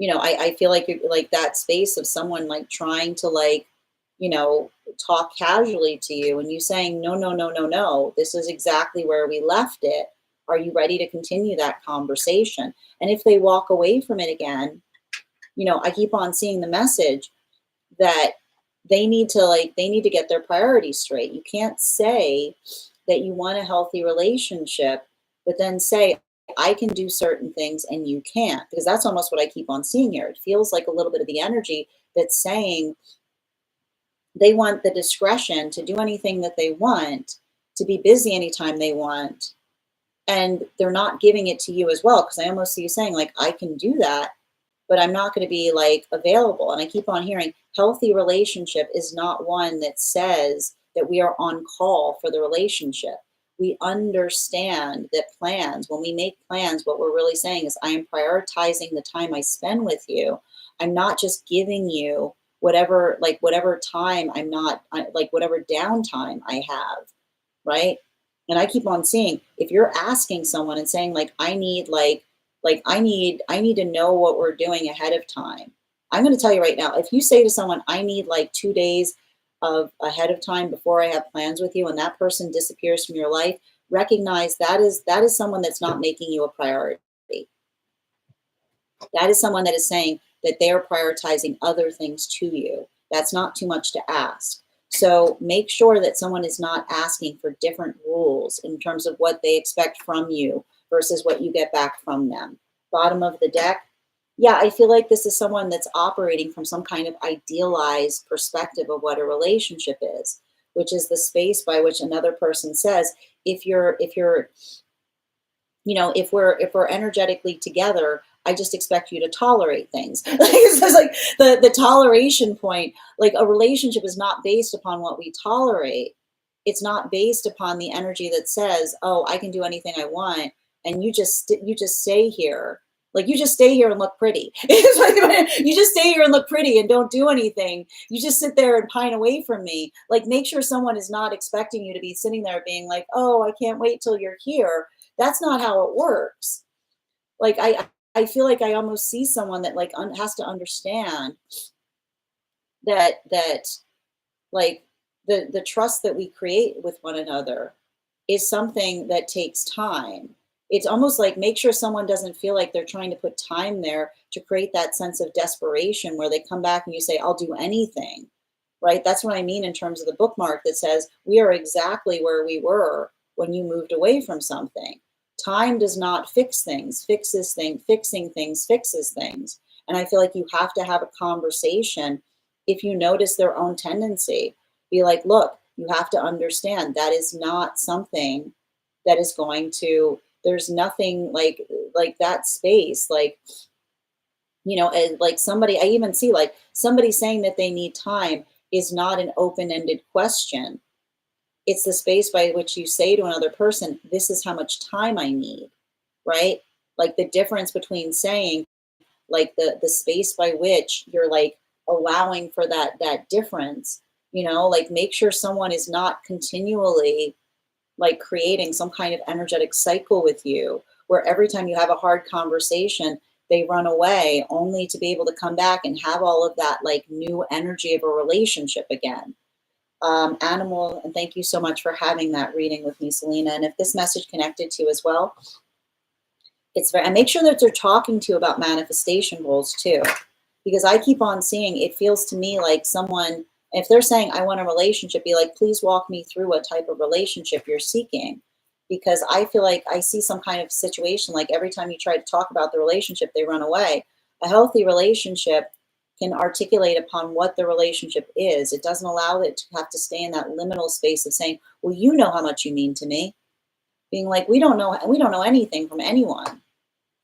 [SPEAKER 1] I feel like you're like that space of someone like trying to like, talk casually to you and you saying, no, no, no, no, no, this is exactly where we left it. Are you ready to continue that conversation? And if they walk away from it again, I keep on seeing the message that they need to get their priorities straight. You can't say that you want a healthy relationship, but then say, I can do certain things and you can't, because that's almost what I keep on seeing here. It feels like a little bit of the energy that's saying they want the discretion to do anything that they want, to be busy anytime they want, and they're not giving it to you as well. Because I almost see you saying, like, I can do that, but I'm not going to be like available. And I keep on hearing healthy relationship is not one that says that we are on call for the relationship. We understand that plans, when we make plans, what we're really saying is I am prioritizing the time I spend with you. I'm not just giving you whatever time like whatever downtime I have, right? And I keep on seeing if you're asking someone and saying I need to know what we're doing ahead of time. I'm going to tell you right now, if you say to someone, I need like 2 days of ahead of time before I have plans with you, and that person disappears from your life, recognize that is someone that's not making you a priority. That is someone that is saying that they are prioritizing other things to you. That's not too much to ask. So make sure that someone is not asking for different rules in terms of what they expect from you versus what you get back from them. Bottom of the deck. Yeah, I feel like this is someone that's operating from some kind of idealized perspective of what a relationship is, which is the space by which another person says, if we're energetically together, I just expect you to tolerate things. It's like the toleration point, like a relationship is not based upon what we tolerate. It's not based upon the energy that says, oh, I can do anything I want. And you just stay here. Like you just stay here and look pretty. You just stay here and look pretty and don't do anything. You just sit there and pine away from me. Like make sure someone is not expecting you to be sitting there being like, oh, I can't wait till you're here. That's not how it works. Like I feel like I almost see someone that like has to understand that like the trust that we create with one another is something that takes time. It's almost like make sure someone doesn't feel like they're trying to put time there to create that sense of desperation where they come back and you say, I'll do anything, right? That's what I mean in terms of the bookmark that says we are exactly where we were when you moved away from something. Time does not fix things, fixing things fixes things. And I feel like you have to have a conversation if you notice their own tendency. Be like, look, you have to understand that is not something that is going to, there's nothing like that space, like, like somebody, I even see like somebody saying that they need time is not an open-ended question. It's the space by which you say to another person, this is how much time I need, right? Like the difference between saying like the space by which you're like allowing for that difference, like make sure someone is not continually like creating some kind of energetic cycle with you where every time you have a hard conversation, they run away only to be able to come back and have all of that like new energy of a relationship again. Animal, and thank you so much for having that reading with me, Selena. And if this message connected to you as well, and make sure that they're talking to you about manifestation goals too, because I keep on seeing, it feels to me like someone, if they're saying, I want a relationship, be like, please walk me through what type of relationship you're seeking. Because I feel like I see some kind of situation, like every time you try to talk about the relationship, they run away. A healthy relationship can articulate upon what the relationship is. It doesn't allow it to have to stay in that liminal space of saying, well, you know how much you mean to me. Being like, we don't know anything from anyone,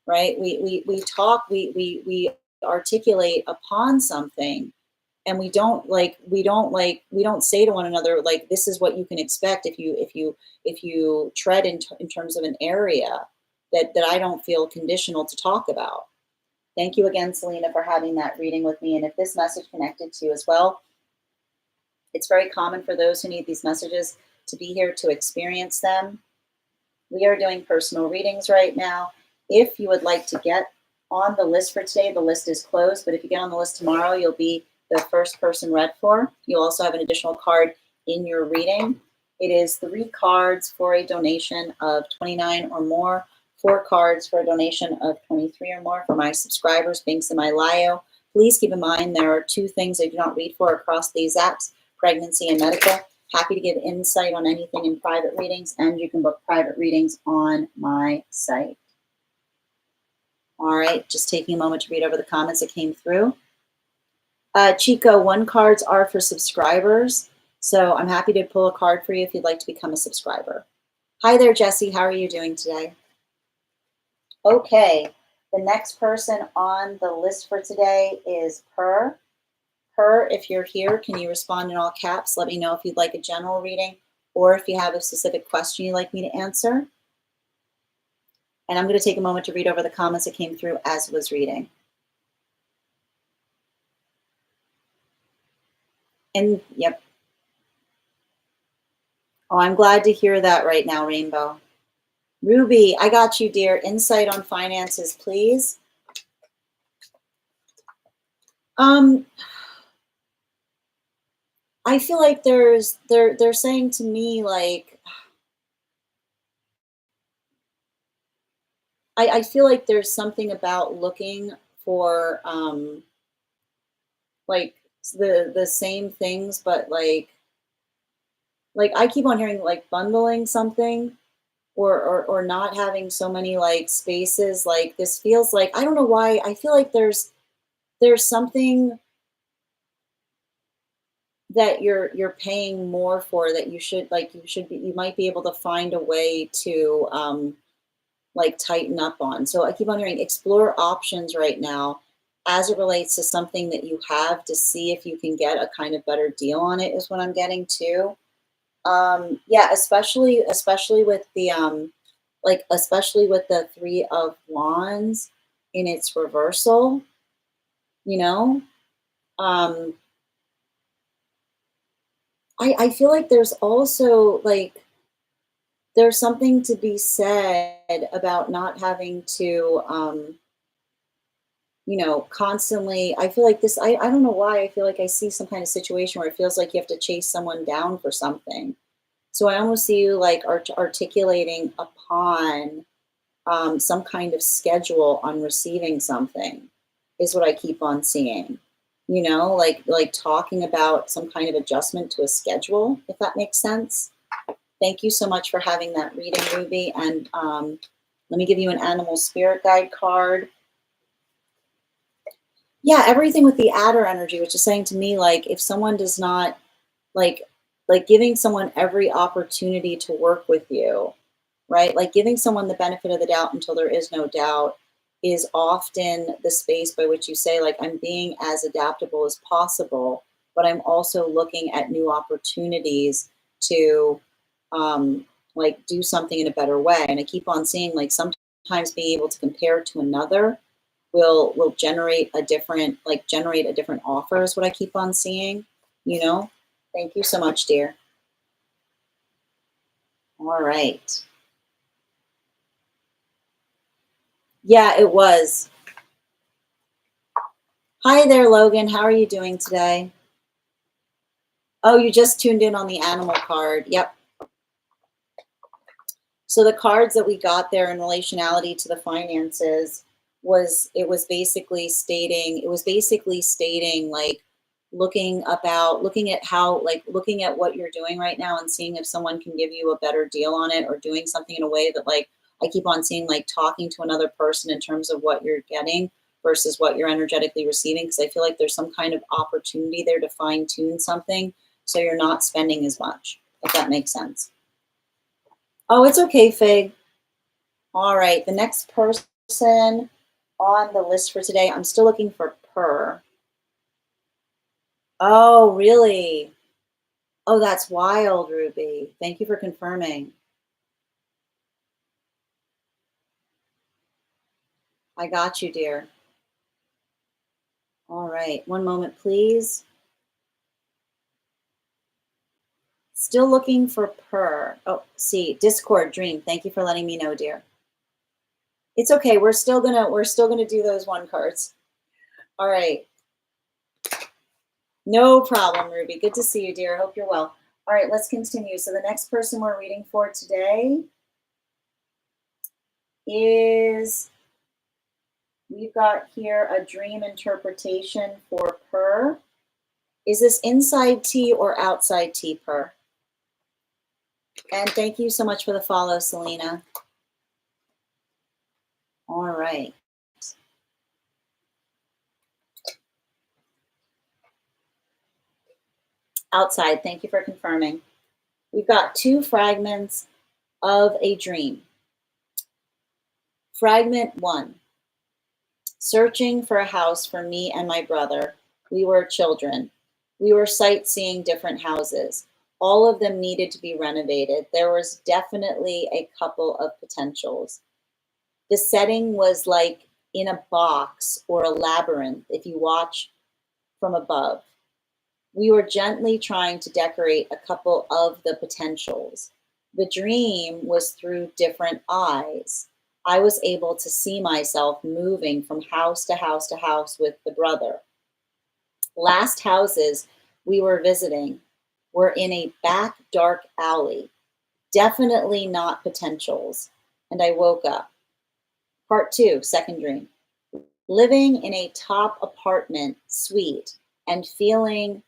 [SPEAKER 1] right? We talk, we articulate upon something, and we don't say to one another, like, this is what you can expect if you tread in terms of an area that I don't feel conditional to talk about. Thank you again, Selena, for having that reading with me. And if this message connected to you as well, it's very common for those who need these messages to be here to experience them. We are doing personal readings right now. If you would like to get on the list for today, the list is closed, but if you get on the list tomorrow, you'll be the first person read for. You'll also have an additional card in your reading. It is 3 cards for a donation of $29 or more. 4 cards for a donation of $23 or more for my subscribers, links in my bio. Please keep in mind there are 2 things I do not read for across these apps, pregnancy and medical. Happy to give insight on anything in private readings, and you can book private readings on my site. All right, just taking a moment to read over the comments that came through. Chico, 1 cards are for subscribers, so I'm happy to pull a card for you if you'd like to become a subscriber. Hi there, Jesse. How are you doing today? Okay, the next person on the list for today is Per. Per, if you're here, can you respond in all caps? Let me know if you'd like a general reading or if you have a specific question you'd like me to answer. And I'm going to take a moment to read over the comments that came through as I was reading. And yep. Oh, I'm glad to hear that right now, Rainbow. Ruby, I got you, dear. Insight on finances, please. I feel like they're saying to me, like, I feel like there's something about looking for like the same things, but like I keep on hearing like bundling something or not having so many like spaces. Like this feels like, I don't know why, I feel like there's something that you're paying more for, that you might be able to find a way to like tighten up on. So I keep on hearing explore options right now as it relates to something that you have, to see if you can get a kind of better deal on it, is what I'm getting to. Yeah, especially with the especially with the Three of Wands in its reversal, you know. Um I feel like there's also like there's something to be said about not having to constantly. I feel like this, I don't know why I feel like I see some kind of situation where it feels like you have to chase someone down for something. So I almost see you like articulating upon some kind of schedule on receiving something, is what I keep on seeing. Like talking about some kind of adjustment to a schedule, if that makes sense. Thank you so much for having that reading, Ruby. And let me give you an animal spirit guide card. Yeah, everything with the adder energy, which is saying to me, like, if someone does not like giving someone every opportunity to work with you, right? Like giving someone the benefit of the doubt until there is no doubt is often the space by which you say, like, I'm being as adaptable as possible, but I'm also looking at new opportunities to like do something in a better way. And I keep on seeing like sometimes being able to compare to another will generate a different offer, is what I keep on seeing, you know? Thank you so much, dear. All right. Yeah, it was. Hi there, Logan. How are you doing today? Oh, you just tuned in on the animal card. Yep. So the cards that we got there in relationality to the finances was basically stating like looking at what you're doing right now and seeing if someone can give you a better deal on it, or doing something in a way that, like, I keep on seeing like talking to another person in terms of what you're getting versus what you're energetically receiving, because I feel like there's some kind of opportunity there to fine tune something so you're not spending as much, if that makes sense. Oh, it's okay, Fig. All right, the next person on the list for today, I'm still looking for Per. Oh, really? Oh, that's wild, Ruby. Thank you for confirming. I got you, dear. All right, one moment, please. Still looking for Per. Oh, see, Discord Dream. Thank you for letting me know, dear. It's okay. We're still gonna do those one cards. All right. No problem, Ruby. Good to see you, dear. Hope you're well. All right, let's continue. So the next person we're reading for today is, we've got here a dream interpretation for Per. Is this inside tea or outside tea, Per? And thank you so much for the follow, Selena. All right. Outside, thank you for confirming. We've got two fragments of a dream. Fragment 1. Searching for a house for me and my brother. We were children. We were sightseeing different houses. All of them needed to be renovated. There was definitely a couple of potentials. The setting was like in a box or a labyrinth if you watch from above. We were gently trying to decorate a couple of the potentials. The dream was through different eyes. I was able to see myself moving from house to house to house with the brother. Last houses we were visiting were in a back dark alley, definitely not potentials, and I woke up. Part 2, second dream. Living in a top apartment suite and feeling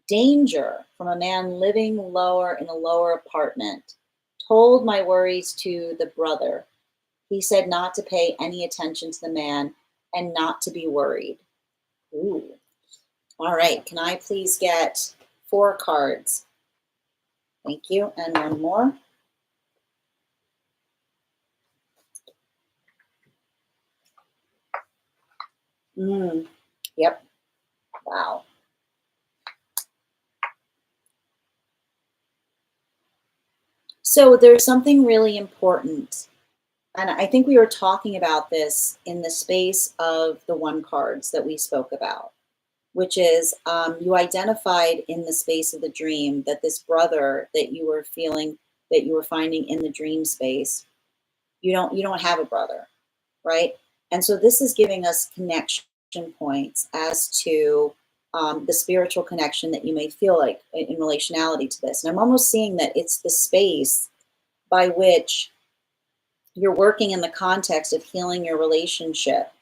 [SPEAKER 1] danger from a man living lower in a lower apartment. Told my worries to the brother. He said not to pay any attention to the man and not to be worried. Ooh. All right. Can I please get 4 cards. Thank you. And one more. Yep. Wow. So there's something really important. And I think we were talking about this in the space of the 1 cards that we spoke about, which is you identified in the space of the dream that this brother that you were feeling, that you were finding in the dream space, you don't have a brother, right? And so this is giving us connection points as to the spiritual connection that you may feel like in relationality to this. And I'm almost seeing that it's the space by which you're working in the context of healing your relationship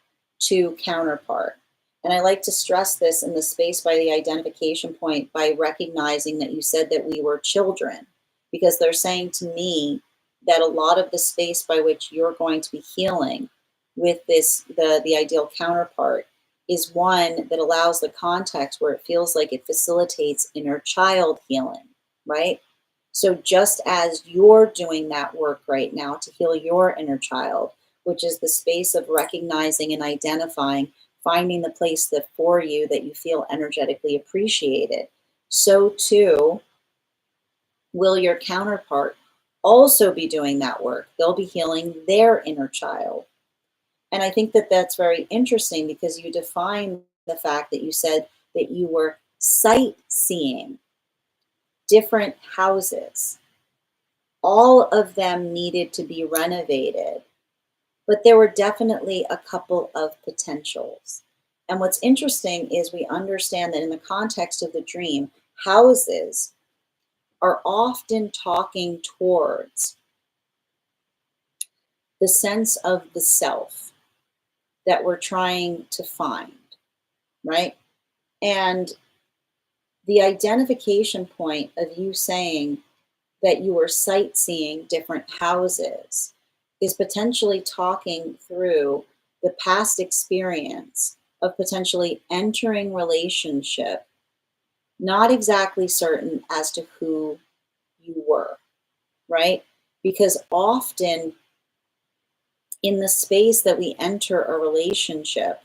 [SPEAKER 1] to counterpart. And I like to stress this in the space by the identification point by recognizing that you said that we were children, because they're saying to me that a lot of the space by which you're going to be healing with this, the ideal counterpart, is one that allows the context where it feels like it facilitates inner child healing, right? So just as you're doing that work right now to heal your inner child, which is the space of recognizing and identifying, finding the place that for you that you feel energetically appreciated, so too will your counterpart also be doing that work. They'll be healing their inner child. And I think that that's very interesting because you define the fact that you said that you were sightseeing different houses. All of them needed to be renovated, but there were definitely a couple of potentials. And what's interesting is we understand that in the context of the dream, houses are often talking towards the sense of the self that we're trying to find, right? And the identification point of you saying that you were sightseeing different houses is potentially talking through the past experience of potentially entering relationship, not exactly certain as to who you were, right? Because often in the space that we enter a relationship,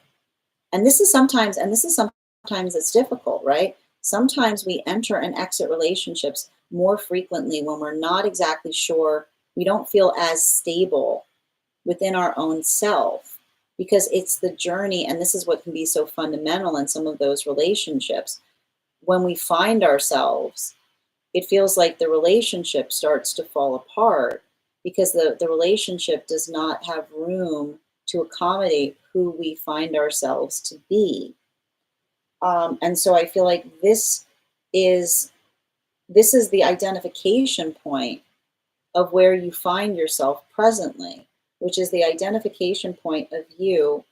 [SPEAKER 1] and this is sometimes it's difficult, right? Sometimes we enter and exit relationships more frequently when we're not exactly sure, we don't feel as stable within our own self, because it's the journey. And this is what can be so fundamental in some of those relationships. When we find ourselves, it feels like the relationship starts to fall apart because the relationship does not have room to accommodate who we find ourselves to be. And so I feel like is this is the identification point of where you find yourself presently, which is the identification point of you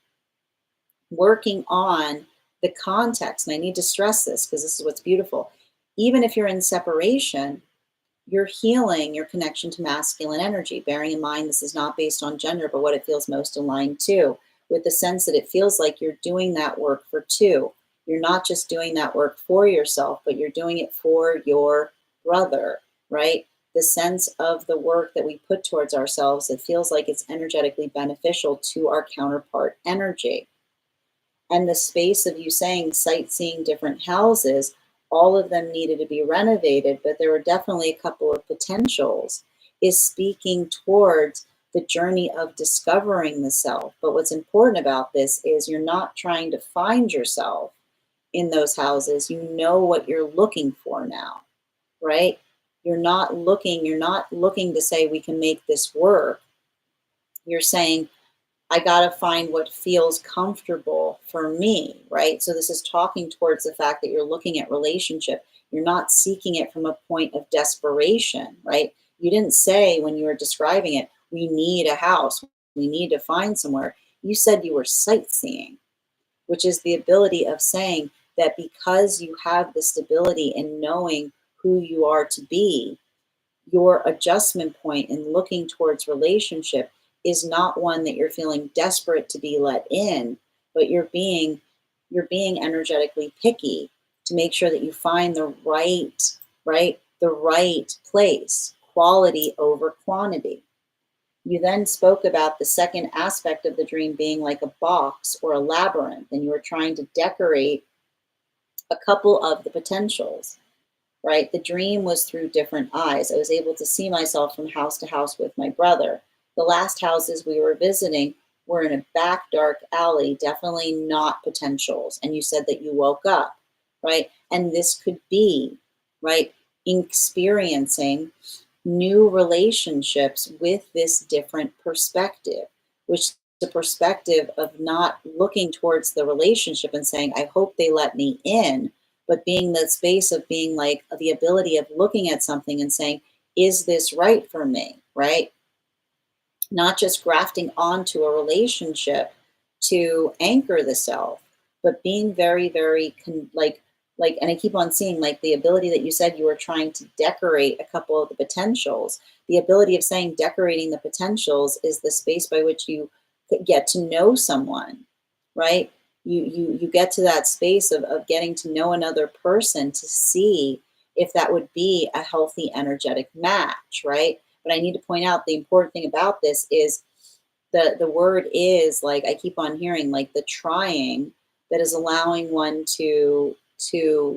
[SPEAKER 1] working on the context. And I need to stress this because this is what's beautiful. Even if you're in separation, you're healing your connection to masculine energy, bearing in mind this is not based on gender, but what it feels most aligned to, with the sense that it feels like you're doing that work for two. You're not just doing that work for yourself, but you're doing it for your brother, right? The sense of the work that we put towards ourselves, it feels like it's energetically beneficial to our counterpart energy. And the space of you saying sightseeing different houses, all of them needed to be renovated, but there were definitely a couple of potentials, is speaking towards the journey of discovering the self. But what's important about this is you're not trying to find yourself in those houses. You know what you're looking for now, right? You're not looking to say we can make this work. You're saying I got to find what feels comfortable for me, right? So this is talking towards the fact that you're looking at relationship. You're not seeking it from a point of desperation, right? You didn't say when you were describing it, we need a house, we need to find somewhere. You said you were sightseeing, which is the ability of saying that because you have the stability in knowing who you are to be, your adjustment point in looking towards relationship is not one that you're feeling desperate to be let in, but you're being energetically picky to make sure that you find the right place, quality over quantity. You then spoke about the second aspect of the dream being like a box or a labyrinth, and you were trying to decorate a couple of the potentials, right? The dream was through different eyes. I was able to see myself from house to house with my brother. The last houses we were visiting were in a back dark alley, definitely not potentials. And you said that you woke up, right? And this could be, right, experiencing new relationships with this different perspective, which the perspective of not looking towards the relationship and saying, I hope they let me in, but being the space of being like the ability of looking at something and saying, is this right for me? Right? Not just grafting onto a relationship to anchor the self, but being very, very and I keep on seeing like the ability that you said you were trying to decorate a couple of the potentials. The ability of saying decorating the potentials is the space by which you get to know someone, right? You get to that space of getting to know another person to see if that would be a healthy energetic match, right? But I need to point out the important thing about this is the word is like I keep on hearing like the trying that is allowing one to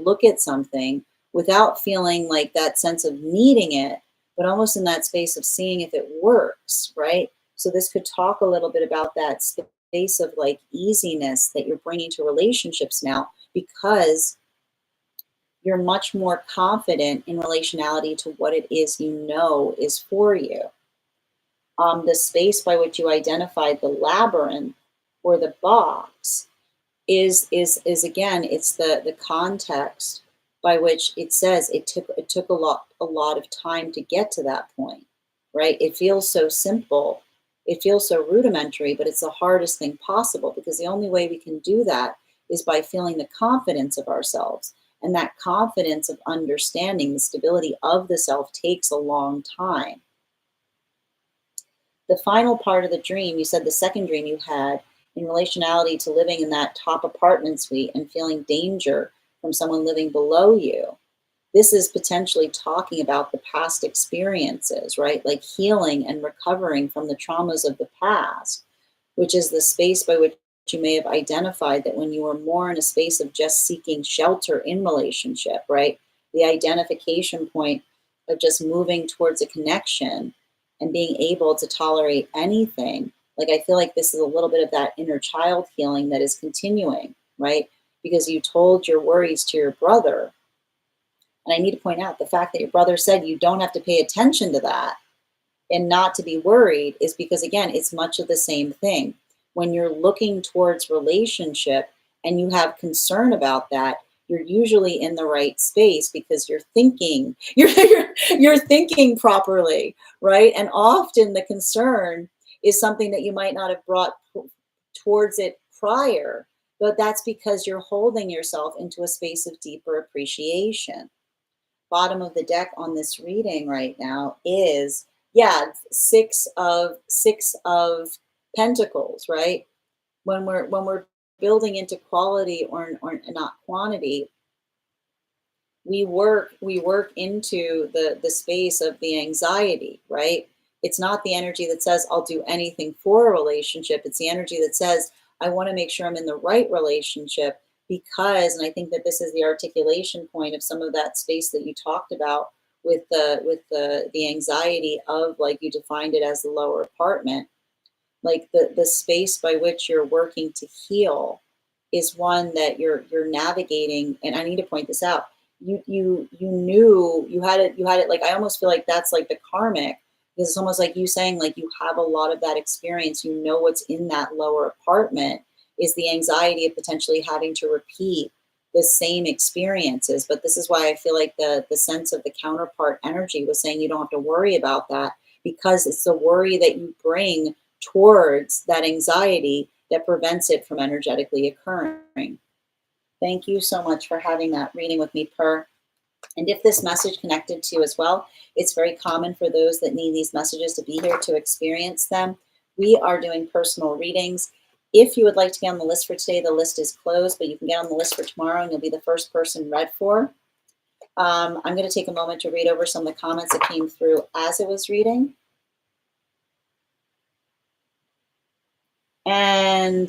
[SPEAKER 1] look at something without feeling like that sense of needing it, but almost in that space of seeing if it works, right? So this could talk a little bit about that space of like easiness that you're bringing to relationships now because you're much more confident in relationality to what it is you know is for you. The space by which you identified the labyrinth or the box is again, it's the context by which it says it took a lot of time to get to that point, right? It feels so simple, it feels so rudimentary, but it's the hardest thing possible because the only way we can do that is by feeling the confidence of ourselves. And that confidence of understanding the stability of the self takes a long time. The final part of the dream, you said the second dream you had in relationality to living in that top apartment suite and feeling danger from someone living below you. This is potentially talking about the past experiences, right? Like healing and recovering from the traumas of the past, which is the space by which you may have identified that when you were more in a space of just seeking shelter in relationship, right? The identification point of just moving towards a connection and being able to tolerate anything. Like, I feel like this is a little bit of that inner child healing that is continuing, right? Because you told your worries to your brother. And I need to point out the fact that your brother said you don't have to pay attention to that and not to be worried is because, again, it's much of the same thing. When you're looking towards relationship and you have concern about that, you're usually in the right space because you're thinking, you're thinking properly, right? And often the concern is something that you might not have brought towards it prior, but that's because you're holding yourself into a space of deeper appreciation. Bottom of the deck on this reading right now is, yeah, six of pentacles, right? When we're building into quality or not quantity, we work into the space of the anxiety, right? It's not the energy that says I'll do anything for a relationship. It's the energy that says I want to make sure I'm in the right relationship because, and I think that this is the articulation point of some of that space that you talked about with the anxiety of, like, you defined it as the lower apartment, like the space by which you're working to heal is one that you're navigating. And I need to point this out. You knew you had it like, I almost feel like that's like the karmic, because it's almost like you saying like you have a lot of that experience. You know what's in that lower apartment is the anxiety of potentially having to repeat the same experiences. But this is why I feel like the sense of the counterpart energy was saying you don't have to worry about that, because it's the worry that you bring towards that anxiety that prevents it from energetically occurring. Thank you so much for having that reading with me, Per. And if this message connected to you as well, it's very common for those that need these messages to be here to experience them. We are doing personal readings If you would like to get on the list for today, the list is closed, but you can get on the list for tomorrow and you'll be the first person read for. I'm going to take a moment to read over some of the comments that came through as it was reading. And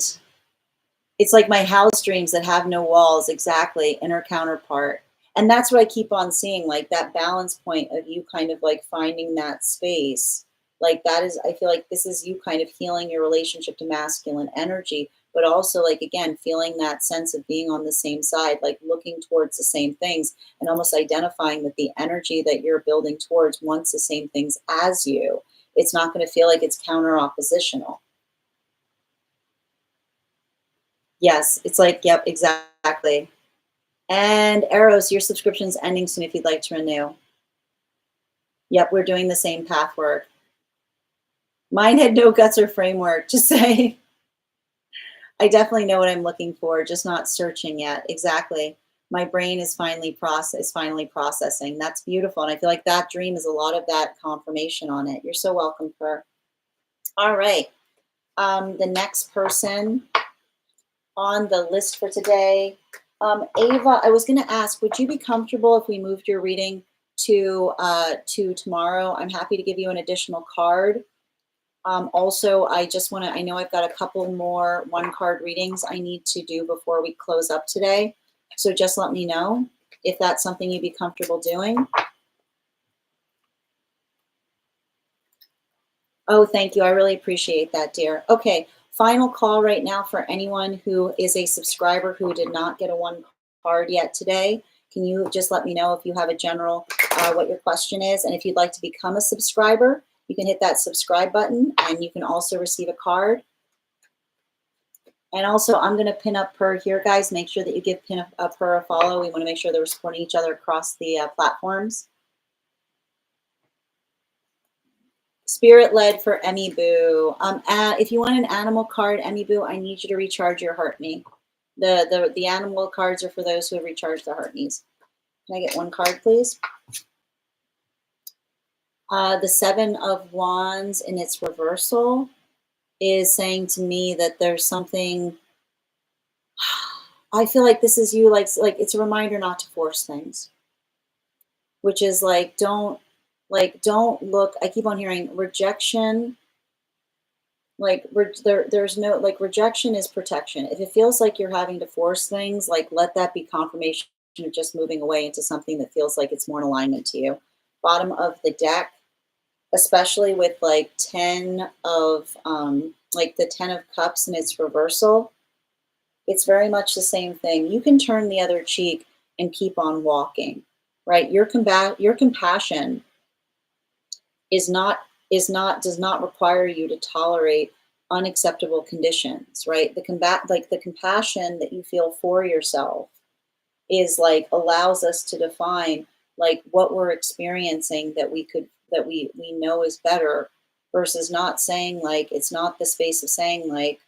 [SPEAKER 1] it's like my house dreams that have no walls, exactly, inner counterpart. And that's what I keep on seeing, like that balance point of you kind of like finding that space. Like that is, I feel like this is you kind of healing your relationship to masculine energy, but also like, again, feeling that sense of being on the same side, like looking towards the same things and almost identifying that the energy that you're building towards wants the same things as you. It's not going to feel like it's counter oppositional. Yes, it's like, yep, exactly. And Eros, your subscription's ending soon if you'd like to renew. Yep, we're doing the same path work. Mine had no guts or framework to say. I definitely know what I'm looking for, just not searching yet. Exactly. My brain is finally processing. That's beautiful. And I feel like that dream is a lot of that confirmation on it. You're so welcome, Fur. All right. The next person on the list for today, Ava, I was going to ask, would you be comfortable if we moved your reading to tomorrow? I'm happy to give you an additional card. Also, I just want to, I know I've got a couple more one card readings I need to do before we close up today. So just let me know if that's something you'd be comfortable doing. Oh, thank you. I really appreciate that, dear. Okay, final call right now for anyone who is a subscriber who did not get a one card yet today. Can you just let me know if you have a general, what your question is? And if you'd like to become a subscriber, you can hit that subscribe button and you can also receive a card. And also, I'm going to pin up Per here, guys. Make sure that you give pin up Per a follow. We want to make sure that we're supporting each other across the platforms. Spirit led for Emmy Boo. If you want an animal card, Emmy Boo, I need you to recharge your heart knee. The animal cards are for those who have recharged their heart knees. Can I get one card, please? The Seven of Wands in its reversal is saying to me that there's something. I feel like this is you, like it's a reminder not to force things, which is like don't look. I keep on hearing rejection. Like there's no, like, rejection is protection. If it feels like you're having to force things, like let that be confirmation of just moving away into something that feels like it's more in alignment to you. Bottom of the deck, especially with like 10 of like the 10 of cups in its reversal, it's very much the same thing. You can turn the other cheek and keep on walking, right? Your compassion does not require you to tolerate unacceptable conditions, right? The compassion that you feel for yourself is like allows us to define like what we're experiencing that we know is better, versus not saying, like, it's not the space of saying like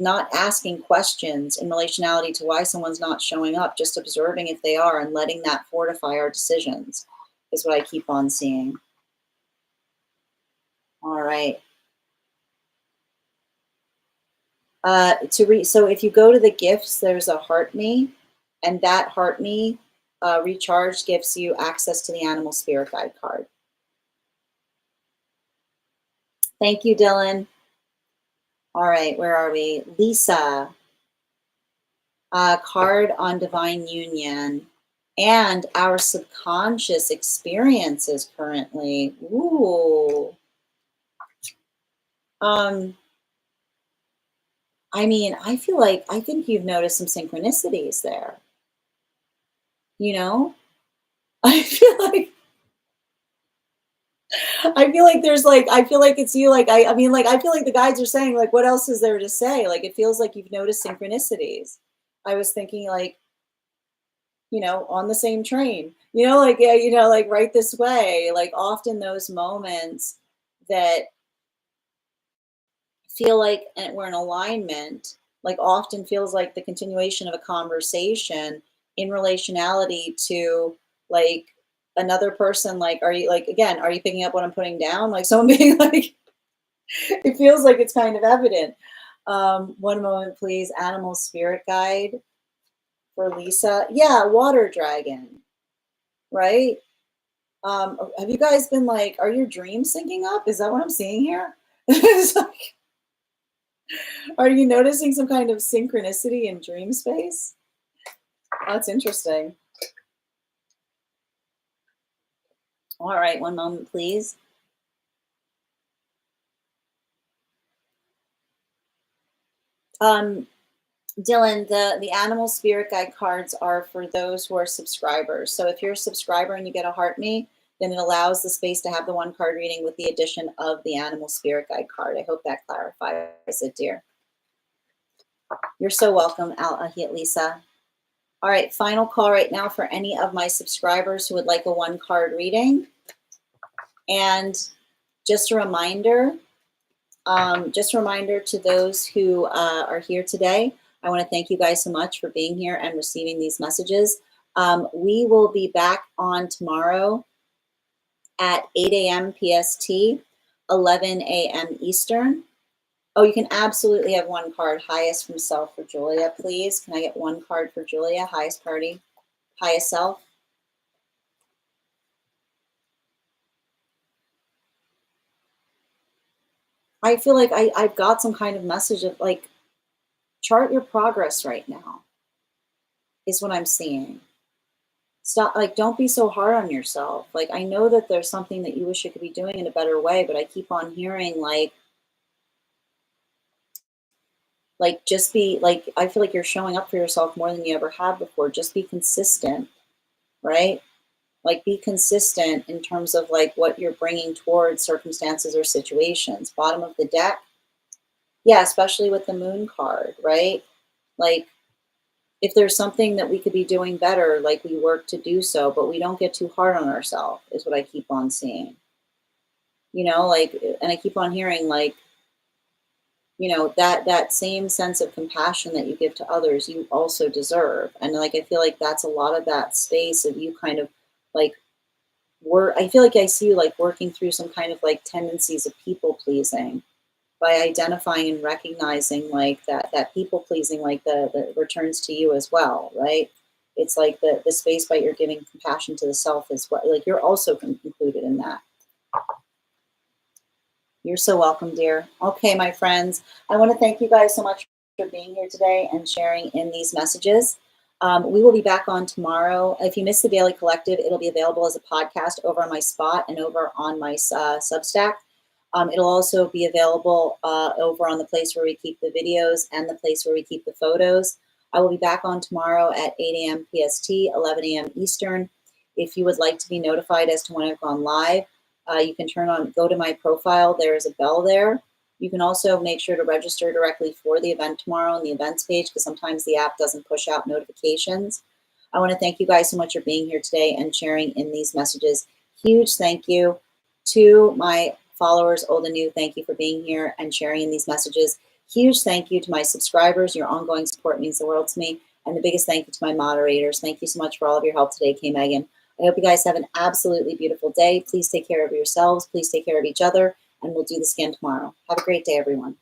[SPEAKER 1] not asking questions in relationality to why someone's not showing up, just observing if they are and letting that fortify our decisions is what I keep on seeing. All right. So if you go to the gifts, there's a heart me, and that heart me recharged gives you access to the animal spirit guide card. Thank you, Dylan. All right, where are we? Lisa, card on divine union and our subconscious experiences currently. Ooh. I mean, I think you've noticed some synchronicities there. You know, I feel like there's like, I feel like it's you. Like, I mean, like, I feel like the guides are saying, like, what else is there to say? Like, it feels like you've noticed synchronicities. I was thinking, like, on the same train, like, yeah, like right this way. Like, often those moments that feel like we're in alignment, like, often feels like the continuation of a conversation in relationality to, like, another person. Like, are you, like, again, are you picking up what I'm putting down? Like, someone being like, it feels like it's kind of evident. One moment, please. Animal spirit guide for Lisa. Yeah, water dragon, right? Have you guys been like, are your dreams syncing up? Is that what I'm seeing here? It's like, are you noticing some kind of synchronicity in dream space? That's interesting. All right, one moment, please. Dylan, the animal spirit guide cards are for those who are subscribers. So if you're a subscriber and you get a heart me, then it allows the space to have the one card reading with the addition of the animal spirit guide card. I hope that clarifies it, dear. You're so welcome, Lisa. All right, final call right now for any of my subscribers who would like a one card reading. And just a reminder to those who are here today, I want to thank you guys so much for being here and receiving these messages. We will be back on tomorrow at 8 a.m. PST, 11 a.m. Eastern. Oh, you can absolutely have one card, highest from self for Julia, please. Can I get one card for Julia, highest party, highest self? I feel like I've got some kind of message of like, chart your progress right now is what I'm seeing. Stop, like, don't be so hard on yourself. Like, I know that there's something that you wish you could be doing in a better way, but I keep on hearing like just be like, I feel like you're showing up for yourself more than you ever have before. Just be consistent, right? Like, be consistent in terms of like what you're bringing towards circumstances or situations. Bottom of the deck. Yeah, especially with the moon card, right? Like, if there's something that we could be doing better, like, we work to do so, but we don't get too hard on ourselves, is what I keep on seeing. You know, like, and I keep on hearing like, you know, that same sense of compassion that you give to others, you also deserve. And like, I feel like that's a lot of that space of you kind of like I feel like I see you like working through some kind of like tendencies of people pleasing by identifying and recognizing like that people pleasing, like the returns to you as well, right? It's like the space by you're giving compassion to the self as well. Like, you're also included in that. You're so welcome, dear. Okay, my friends, I want to thank you guys so much for being here today and sharing in these messages. We will be back on tomorrow. If you missed the Daily Collective, it'll be available as a podcast over on my Spot and over on my Substack. It'll also be available over on the place where we keep the videos and the place where we keep the photos. I will be back on tomorrow at 8 a.m. PST, 11 a.m. Eastern. If you would like to be notified as to when I've gone live, you can go to my profile. There is a bell there. You can also make sure to register directly for the event tomorrow on the events page, because sometimes the app doesn't push out notifications. I want to thank you guys so much for being here today and sharing in these messages. Huge thank you to my followers, old and new. Thank you for being here and sharing in these messages. Huge thank you to my subscribers. Your ongoing support means the world to me. And the biggest thank you to my moderators. Thank you so much for all of your help today, K. Megan. I hope you guys have an absolutely beautiful day. Please take care of yourselves. Please take care of each other. And we'll do this again tomorrow. Have a great day, everyone.